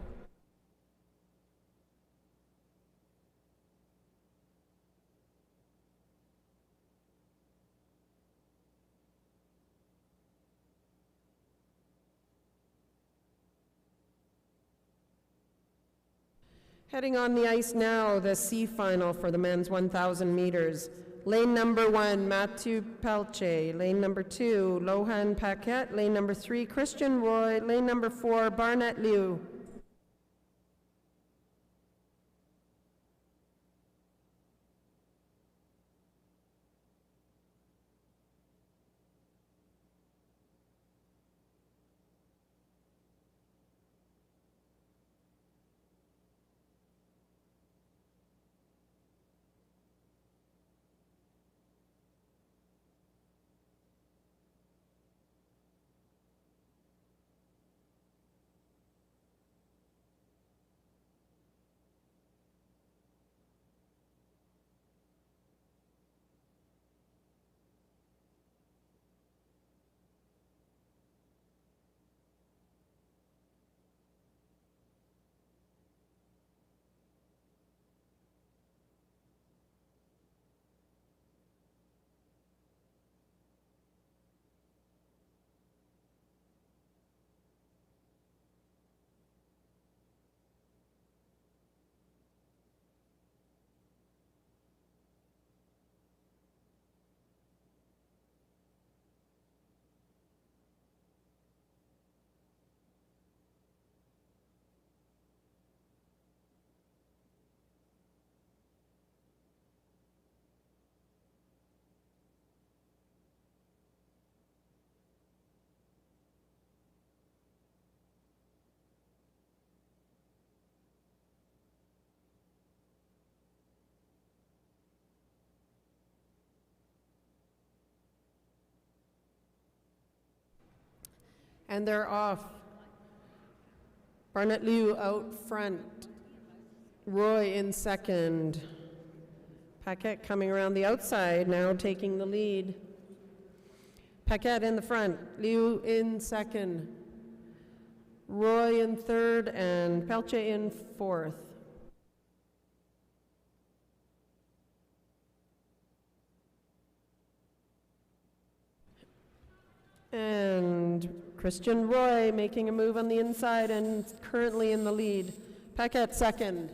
Heading on the ice now, the C final for the men's 1,000 meters. Lane number 1, Mathieu Pelche. Lane number 2, Lohan Paquette. Lane number 3, Christian Roy. Lane number 4, Barnett Liu. And they're off. Barnett Liu out front. Roy in second. Paquette coming around the outside, now taking the lead. Paquette in the front, Liu in second. Roy in third, and Pelche in fourth. And Christian Roy making a move on the inside and currently in the lead. Paquette second.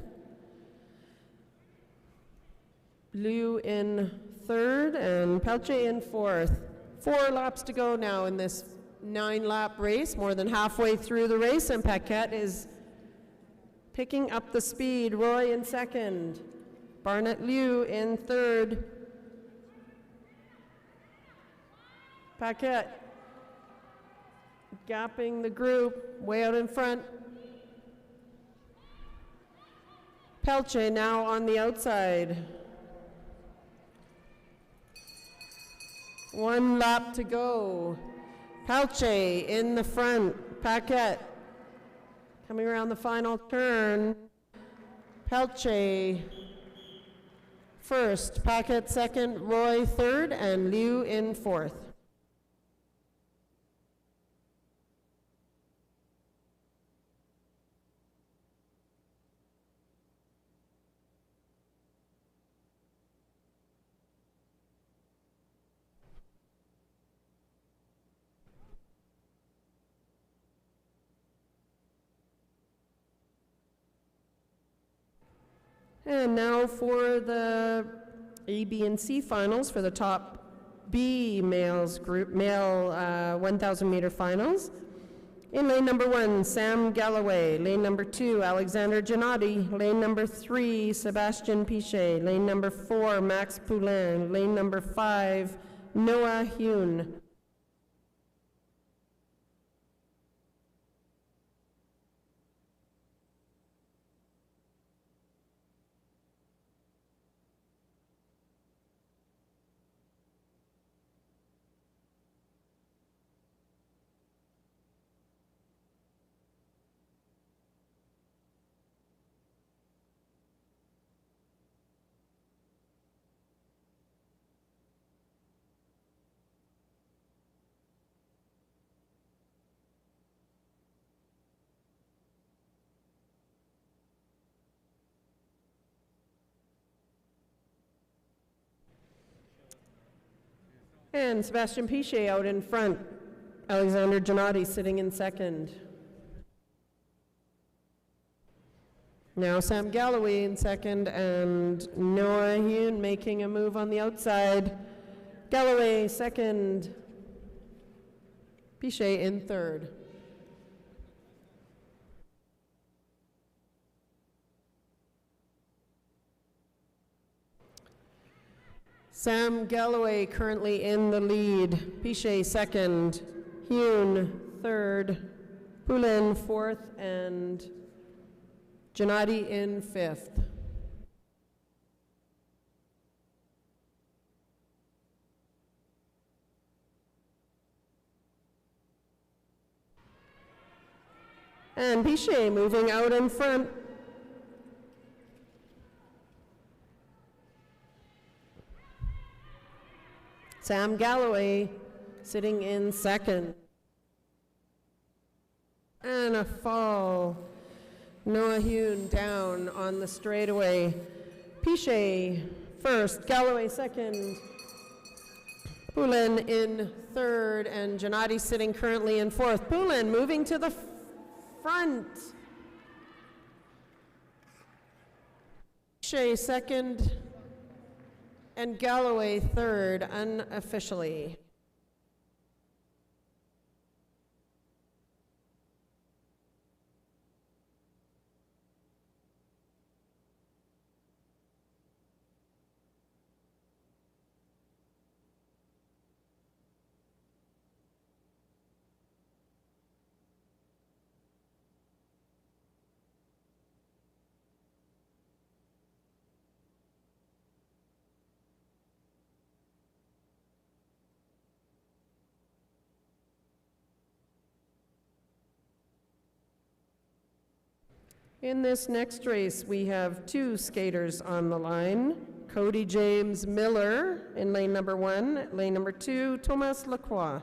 Liu in third and Pelche in fourth. 4 laps to go now in this 9-lap race, more than halfway through the race, and Paquette is picking up the speed. Roy in second. Barnett Liu in third. Paquette gapping the group, way out in front. Pelche now on the outside. 1 lap to go. Pelche in the front. Paquette coming around the final turn. Pelche first, Paquette second, Roy third, and Liu in fourth. And now for the A, B, and C finals for the top B males group, male 1,000 meter finals. In lane number 1, Sam Galloway. Lane number 2, Alexander Gennady. Lane number 3, Sebastian Pichet. Lane number 4, Max Poulin. Lane number 5, Noah Hune. And Sebastian Pichet out in front. Alexander Gennady sitting in second. Now Sam Galloway in second and Noah Hune making a move on the outside. Galloway second. Pichet in third. Sam Galloway currently in the lead. Pichet second, Hune third, Poulin fourth, and Gennady in fifth. And Pichet moving out in front. Sam Galloway sitting in second. And a fall. Noah Hune down on the straightaway. Pichet first, Galloway second. Poulin in third, and Gennady sitting currently in fourth. Poulin moving to the front. Pichet second. And Galloway third, unofficially. In this next race, we have two skaters on the line. Cody James Miller in lane number 1, lane number 2, Thomas Lacroix.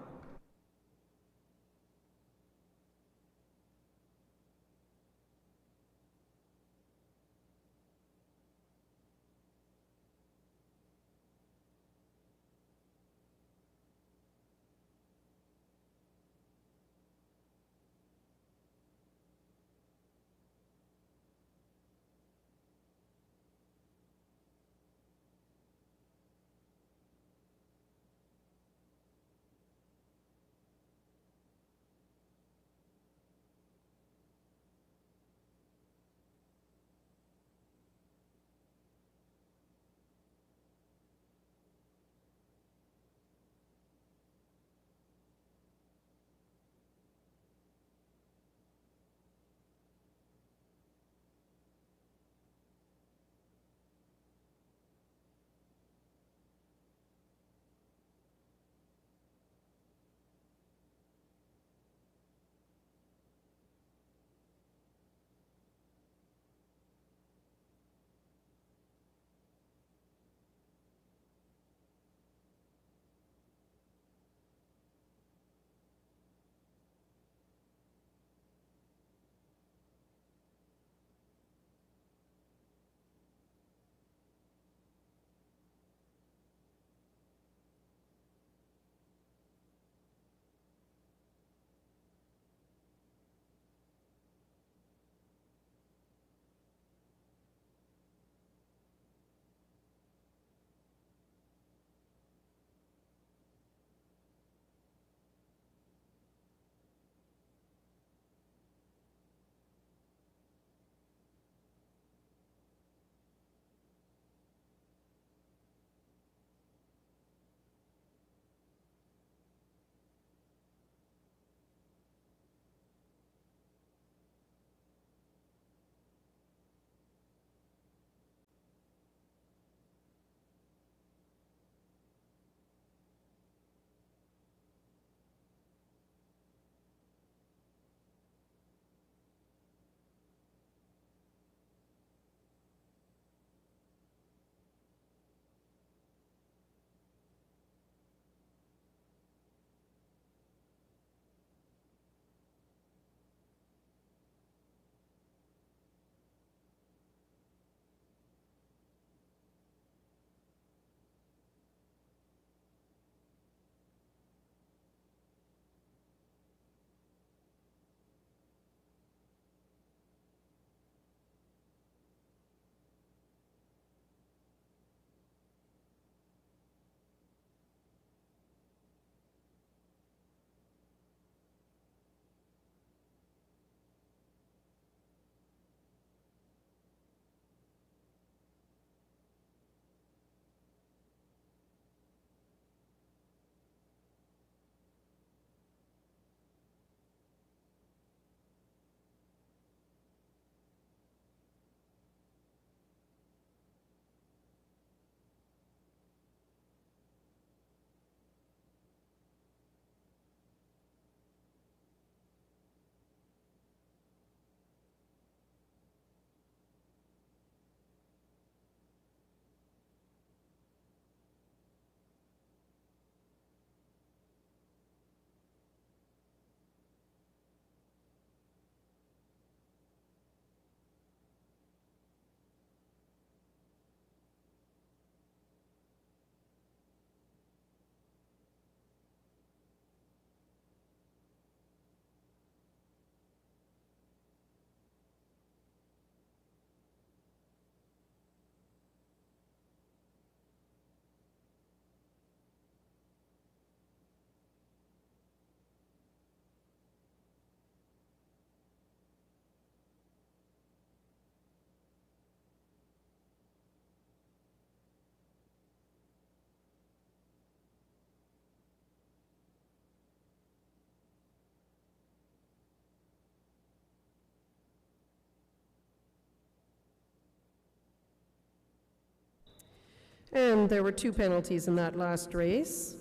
And there were two penalties in that last race.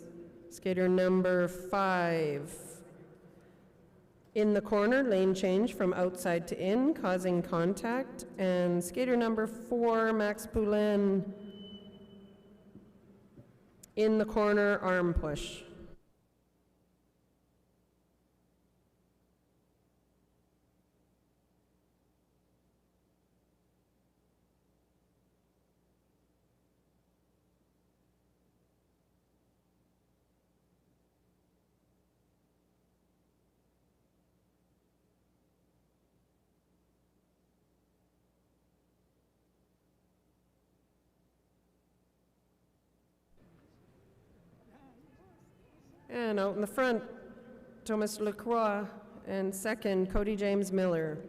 Skater number 5 In the corner, lane change from outside to in, causing contact. And skater number 4, Max Poulin, in the corner, arm push. And out in the front, Thomas Lacroix, and second, Cody James Miller.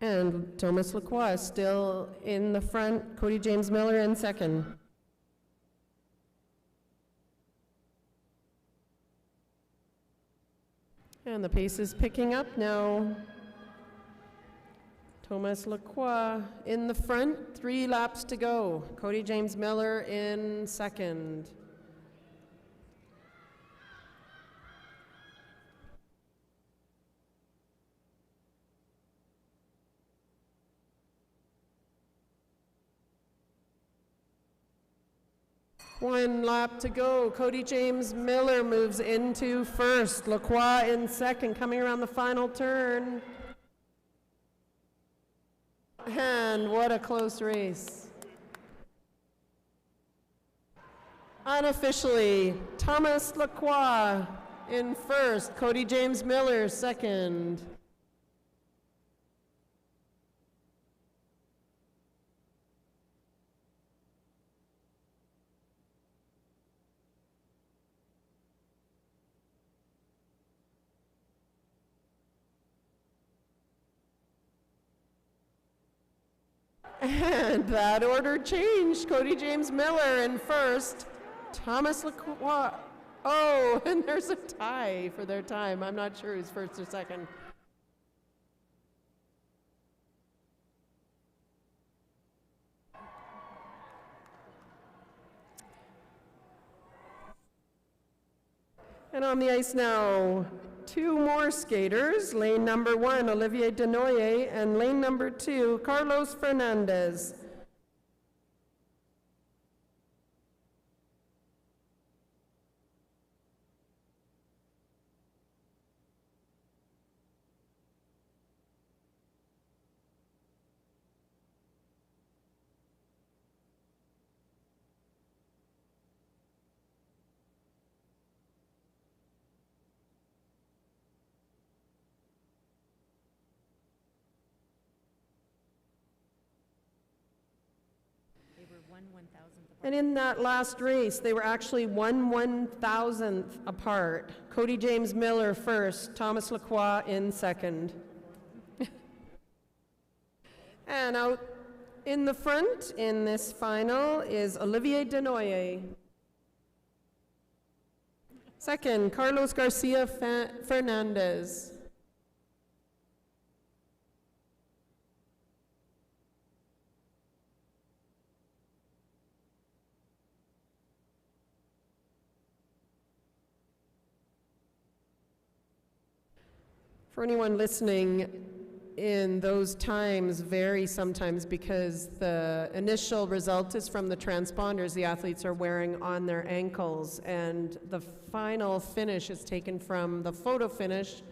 And Thomas Lacroix still in the front, Cody James Miller in second. And the pace is picking up now. Thomas Lacroix in the front, 3 laps to go. Cody James Miller in second. One lap to go. Cody James Miller moves into first. Lacroix in second, coming around the final turn. And what a close race. Unofficially, Thomas Lacroix in first. Cody James Miller second. And that order changed. Cody James Miller in first. Thomas Lacroix. Oh, and there's a tie for their time. I'm not sure who's first or second. And on the ice now, 2 more skaters, lane number 1, Olivier Denoyer, and lane number 2, Carlos Fernandez. And in that last race, they were actually 1/1000th apart. Cody James Miller first, Thomas Lacroix in second. And out in the front in this final is Olivier Denoyer. Second, Carlos Garcia Fernandez. For anyone listening, in those times vary sometimes because the initial result is from the transponders the athletes are wearing on their ankles, and the final finish is taken from the photo finish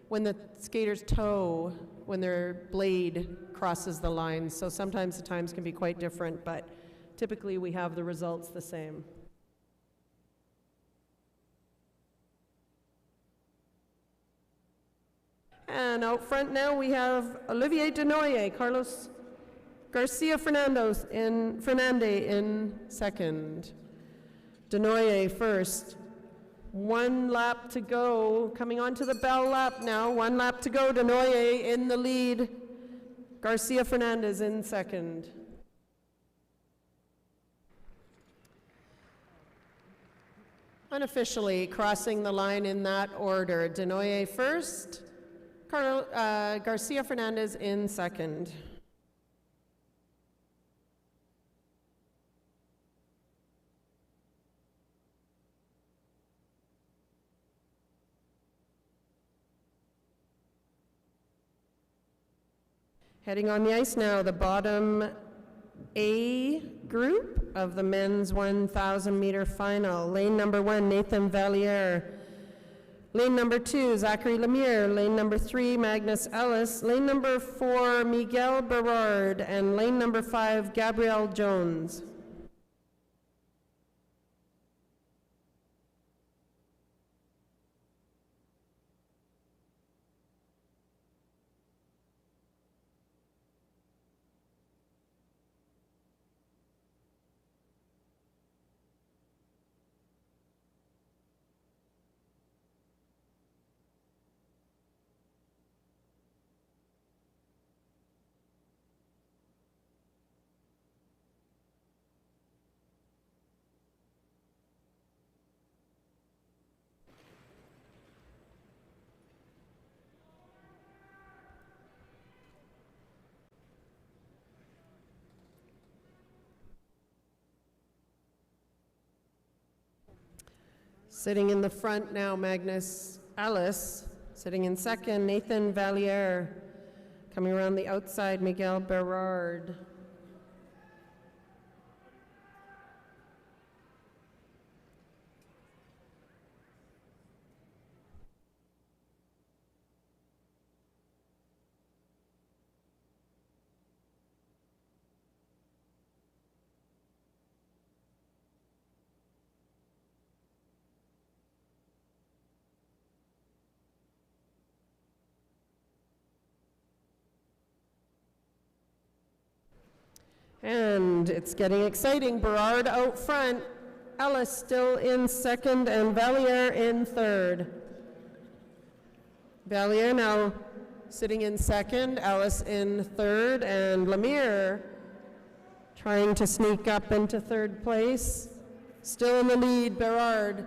when the skater's toe, when their blade crosses the line. So sometimes the times can be quite different, but typically we have the results the same. And out front now we have Olivier Denoyer, Carlos Garcia Fernandez in second. Denoyer first. 1 lap to go, coming onto the bell lap now. 1 lap to go, Denoyer in the lead. Garcia Fernandez in second. Unofficially crossing the line in that order. Denoye first, Garcia Fernandez in second. Heading on the ice now, the bottom A group of the men's 1,000 meter final. Lane number 1, Nathan Valliere. Lane number 2, Zachary Lemire. Lane number 3, Magnus Ellis. Lane number 4, Miguel Berard. And lane number 5, Gabrielle Jones. Sitting in the front now, Magnus Ellis. Sitting in second, Nathan Valliere. Coming around the outside, Miguel Berard. And it's getting exciting. Berard out front, Ellis still in second, and Valliere in third. Valliere now sitting in second, Ellis in third, and Lemire trying to sneak up into third place. Still in the lead, Berard,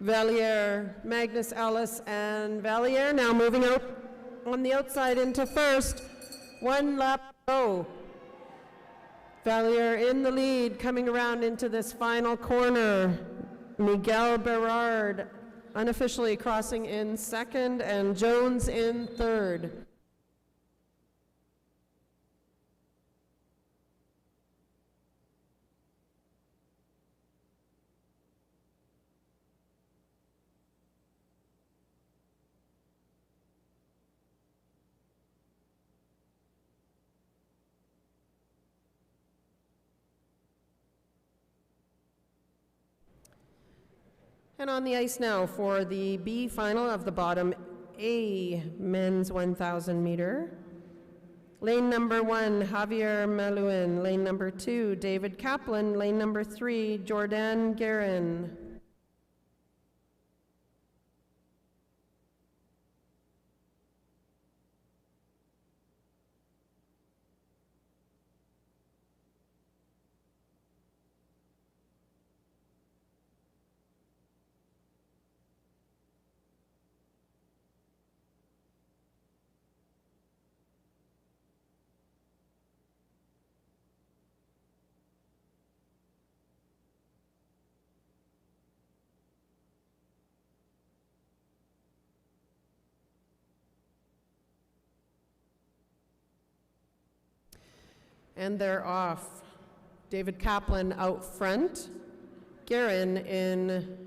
Valliere, Magnus Ellis, and Valliere now moving out on the outside into first. One lap to go. Valliere in the lead, coming around into this final corner. Miguel Berard unofficially crossing in second, and Jones in third. And on the ice now for the B final of the bottom A men's 1,000 meter. Lane number 1, Javier Malouin. Lane number 2, David Kaplan. Lane number 3, Jordan Guerin. And they're off. David Kaplan out front, Guerin in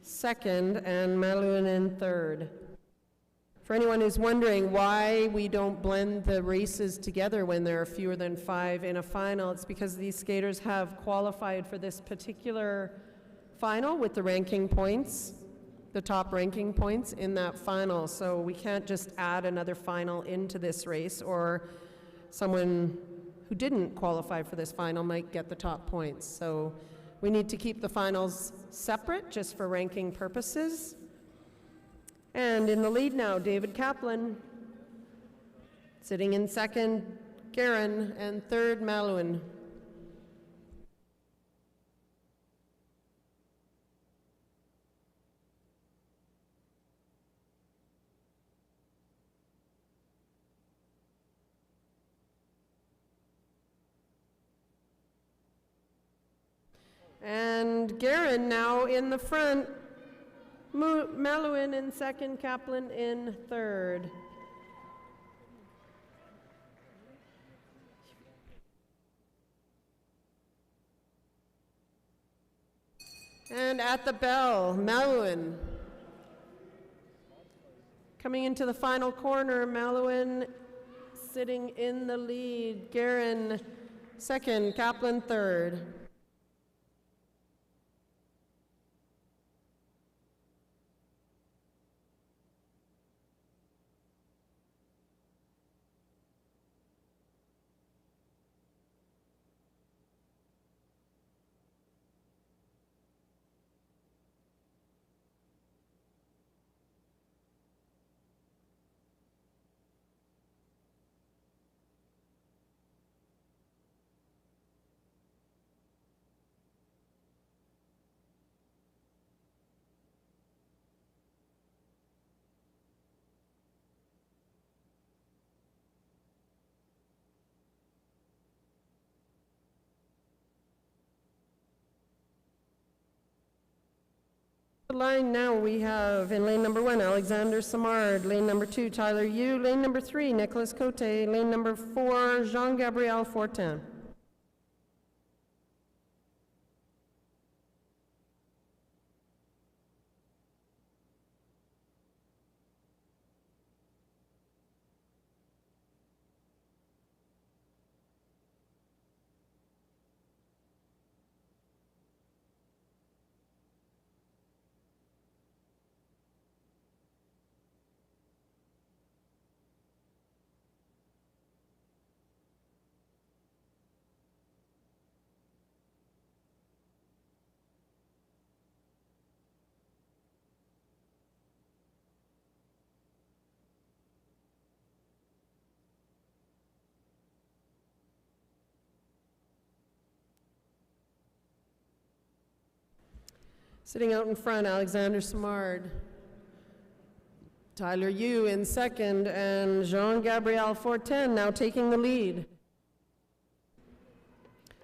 second, and Malouin in third. For anyone who's wondering why we don't blend the races together when there are fewer than 5 in a final, it's because these skaters have qualified for this particular final with the ranking points, the top ranking points in that final. So we can't just add another final into this race, or someone who didn't qualify for this final might get the top points. So we need to keep the finals separate just for ranking purposes. And in the lead now, David Kaplan, Sitting in second, Guerin, and third, Malouin. And Guerin now in the front, Malouin in second, Kaplan in third. And at the bell, Malouin. Coming into the final corner, Malouin sitting in the lead. Guerin second, Kaplan third. The line now we have in lane number 1, Alexander Samard, lane number 2, Tyler Yu, lane number 3, Nicholas Cote, lane number 4, Jean-Gabriel Fortin. Sitting out in front, Alexander Samard. Tyler Yu in second, and Jean-Gabriel Fortin now taking the lead.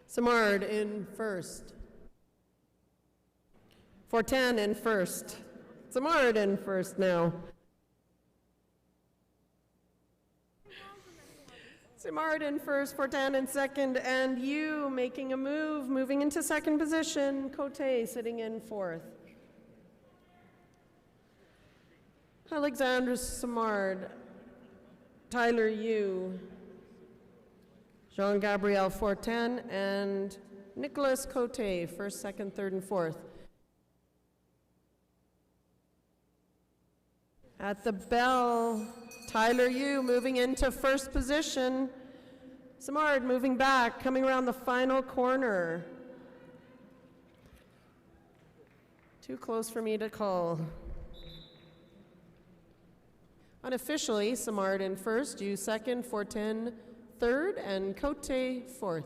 Samard in first. Fortin in first. Samard in first now. Samard in first, Fortin in second, and Yu making a move, moving into second position. Cote sitting in fourth. Alexander Samard, Tyler Yu, Jean-Gabriel Fortin, and Nicholas Cote, first, second, third, and fourth. At the bell, Tyler Yu moving into first position. Samard moving back, coming around the final corner. Too close for me to call. Unofficially, Samard in first, Yu second, Fortin third, and Cote fourth.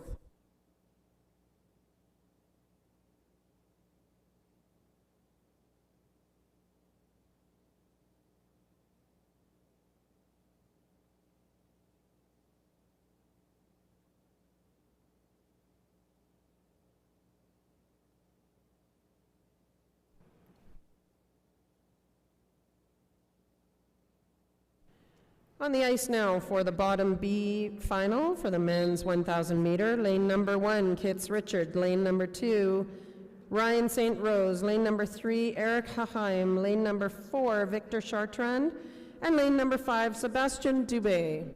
On the ice now for the bottom B final for the men's 1,000 meter. Lane number 1, Kits Richard. Lane number 2, Ryan St. Rose. Lane number 3, Eric Haheim. Lane number 4, Victor Chartrand. And lane number 5, Sebastian Dubé.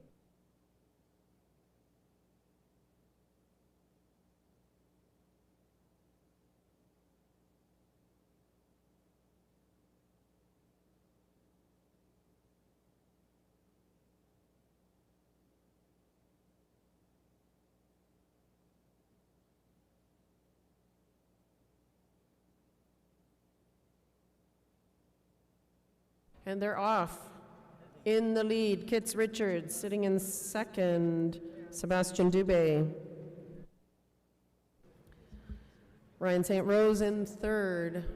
And they're off In the lead, Kits Richards. Sitting in second, Sebastian Dubé. Ryan St. Rose in third.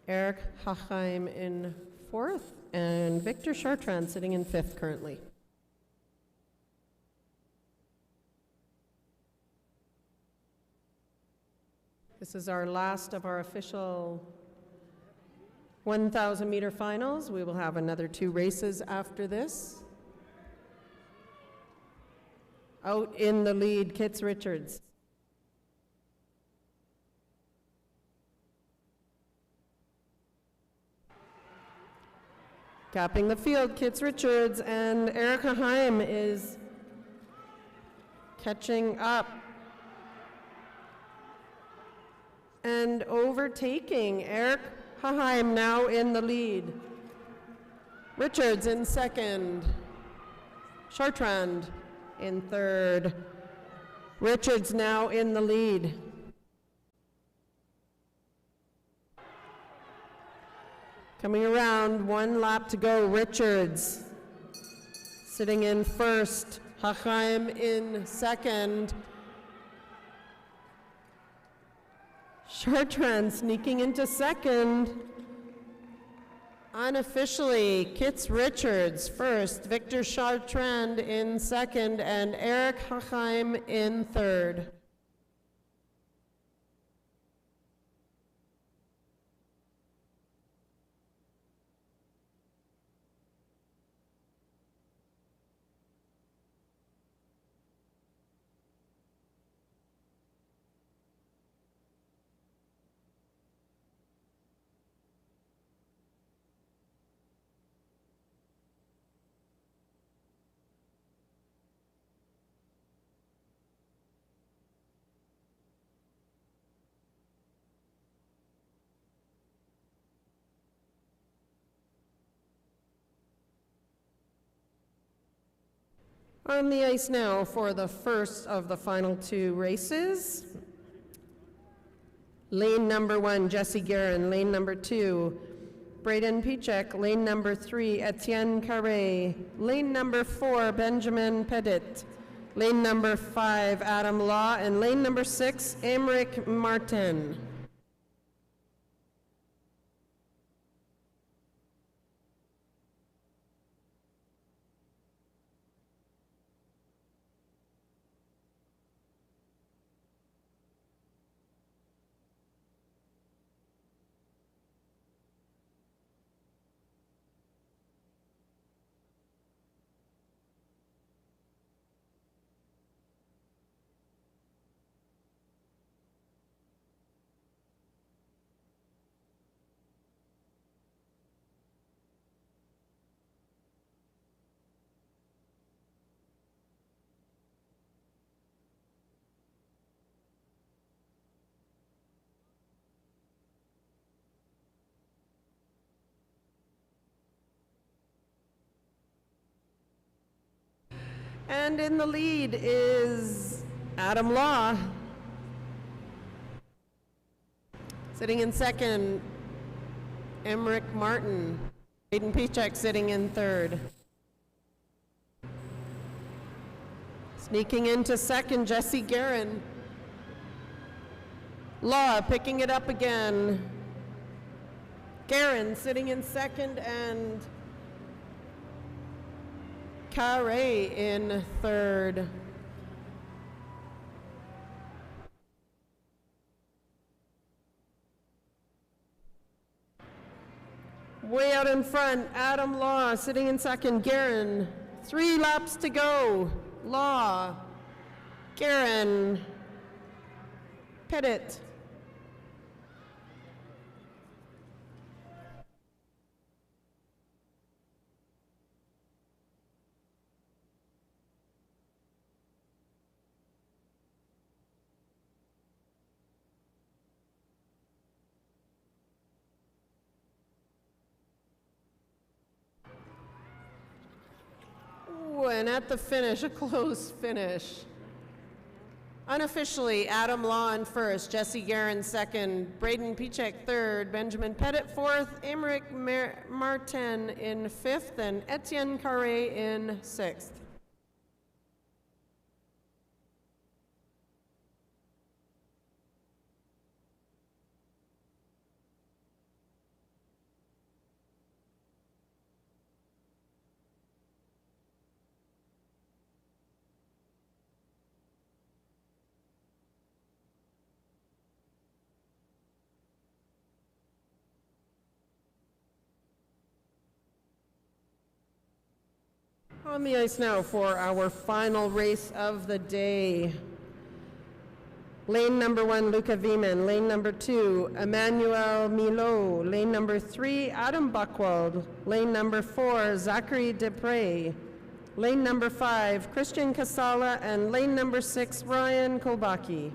Eric Hachheim in fourth. And Victor Chartrand sitting in fifth currently. This is our last of our official 1,000 meter finals. We will have another 2 races after this. Out in the lead, Kits Richards. Capping the field, Kits Richards, and Erica Heim is catching up and overtaking. Eric Haheim now in the lead. Richards in second. Chartrand in third. Richards now in the lead. Coming around, 1 lap to go. Richards sitting in first. Haheim in second. Chartrand sneaking into second. Unofficially, Kits Richards first, Victor Chartrand in second, and Eric Haheim in third. On the ice now for the first of the final 2 races. Lane number 1, Jesse Guerin. Lane number 2, Braden Pichek. Lane number 3, Etienne Carré. Lane number 4, Benjamin Petit. Lane number 5, Adam Law. And lane number 6, Emeric Martin. And in the lead is Adam Law. Sitting in second, Emeric Martin. Braden Pichek sitting in third. Sneaking into second, Jesse Guerin. Law picking it up again. Guerin sitting in second, and Carré in third. Way out in front, Adam Law sitting in second, Guerin. 3 laps to go. Law, Guerin, Petit. And at the finish, a close finish. Unofficially, Adam Law in first, Jesse Guerin second, Braden Pichek third, Benjamin Pettit fourth, Emerick Martin in fifth, and Etienne Carré in sixth. On the ice now for our final race of the day. Lane number 1, Luca Wieman. Lane number 2, Emmanuel Milo. Lane number 3, Adam Buchwald. Lane number 4, Zachary Dupre. Lane number 5, Christian Casala. And lane number 6, Ryan Kolbaki.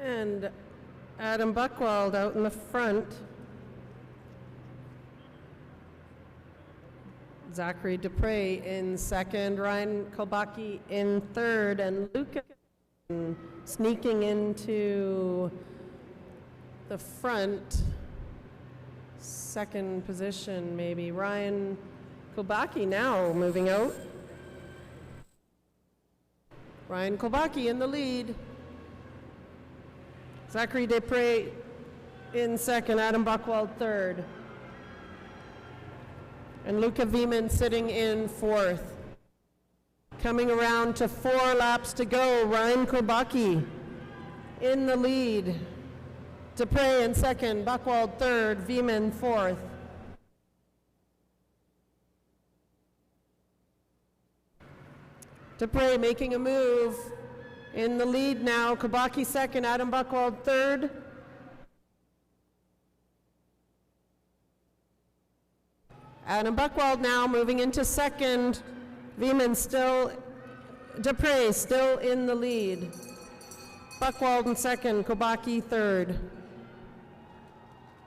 And Adam Buchwald out in the front. Zachary Dupre in second, Ryan Kolbaki in third, and Luca sneaking into the front, second position maybe. Ryan Kolbaki now moving out. Ryan Kolbaki in the lead. Zachary Dupre in second, Adam Buchwald third. And Luca Wieman sitting in fourth. Coming around to 4 laps to go, Ryan Kolbaki in the lead. Dupre in second, Buchwald third, Wieman fourth. Dupre making a move. In the lead now, Kolbaki second, Adam Buchwald third. Adam Buchwald now moving into second. Wieman still Dupre still in the lead. Buchwald in second, Kobaki third.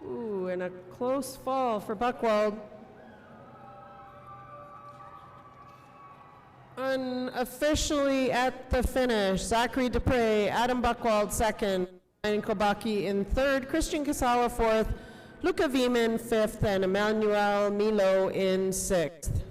Ooh, and a close fall for Buchwald. Unofficially at the finish, Zachary Dupre, Adam Buchwald second, Ryan Kobaki in third, Christian Kasawa fourth, Luca Wieman fifth, and Emmanuel Milo in sixth.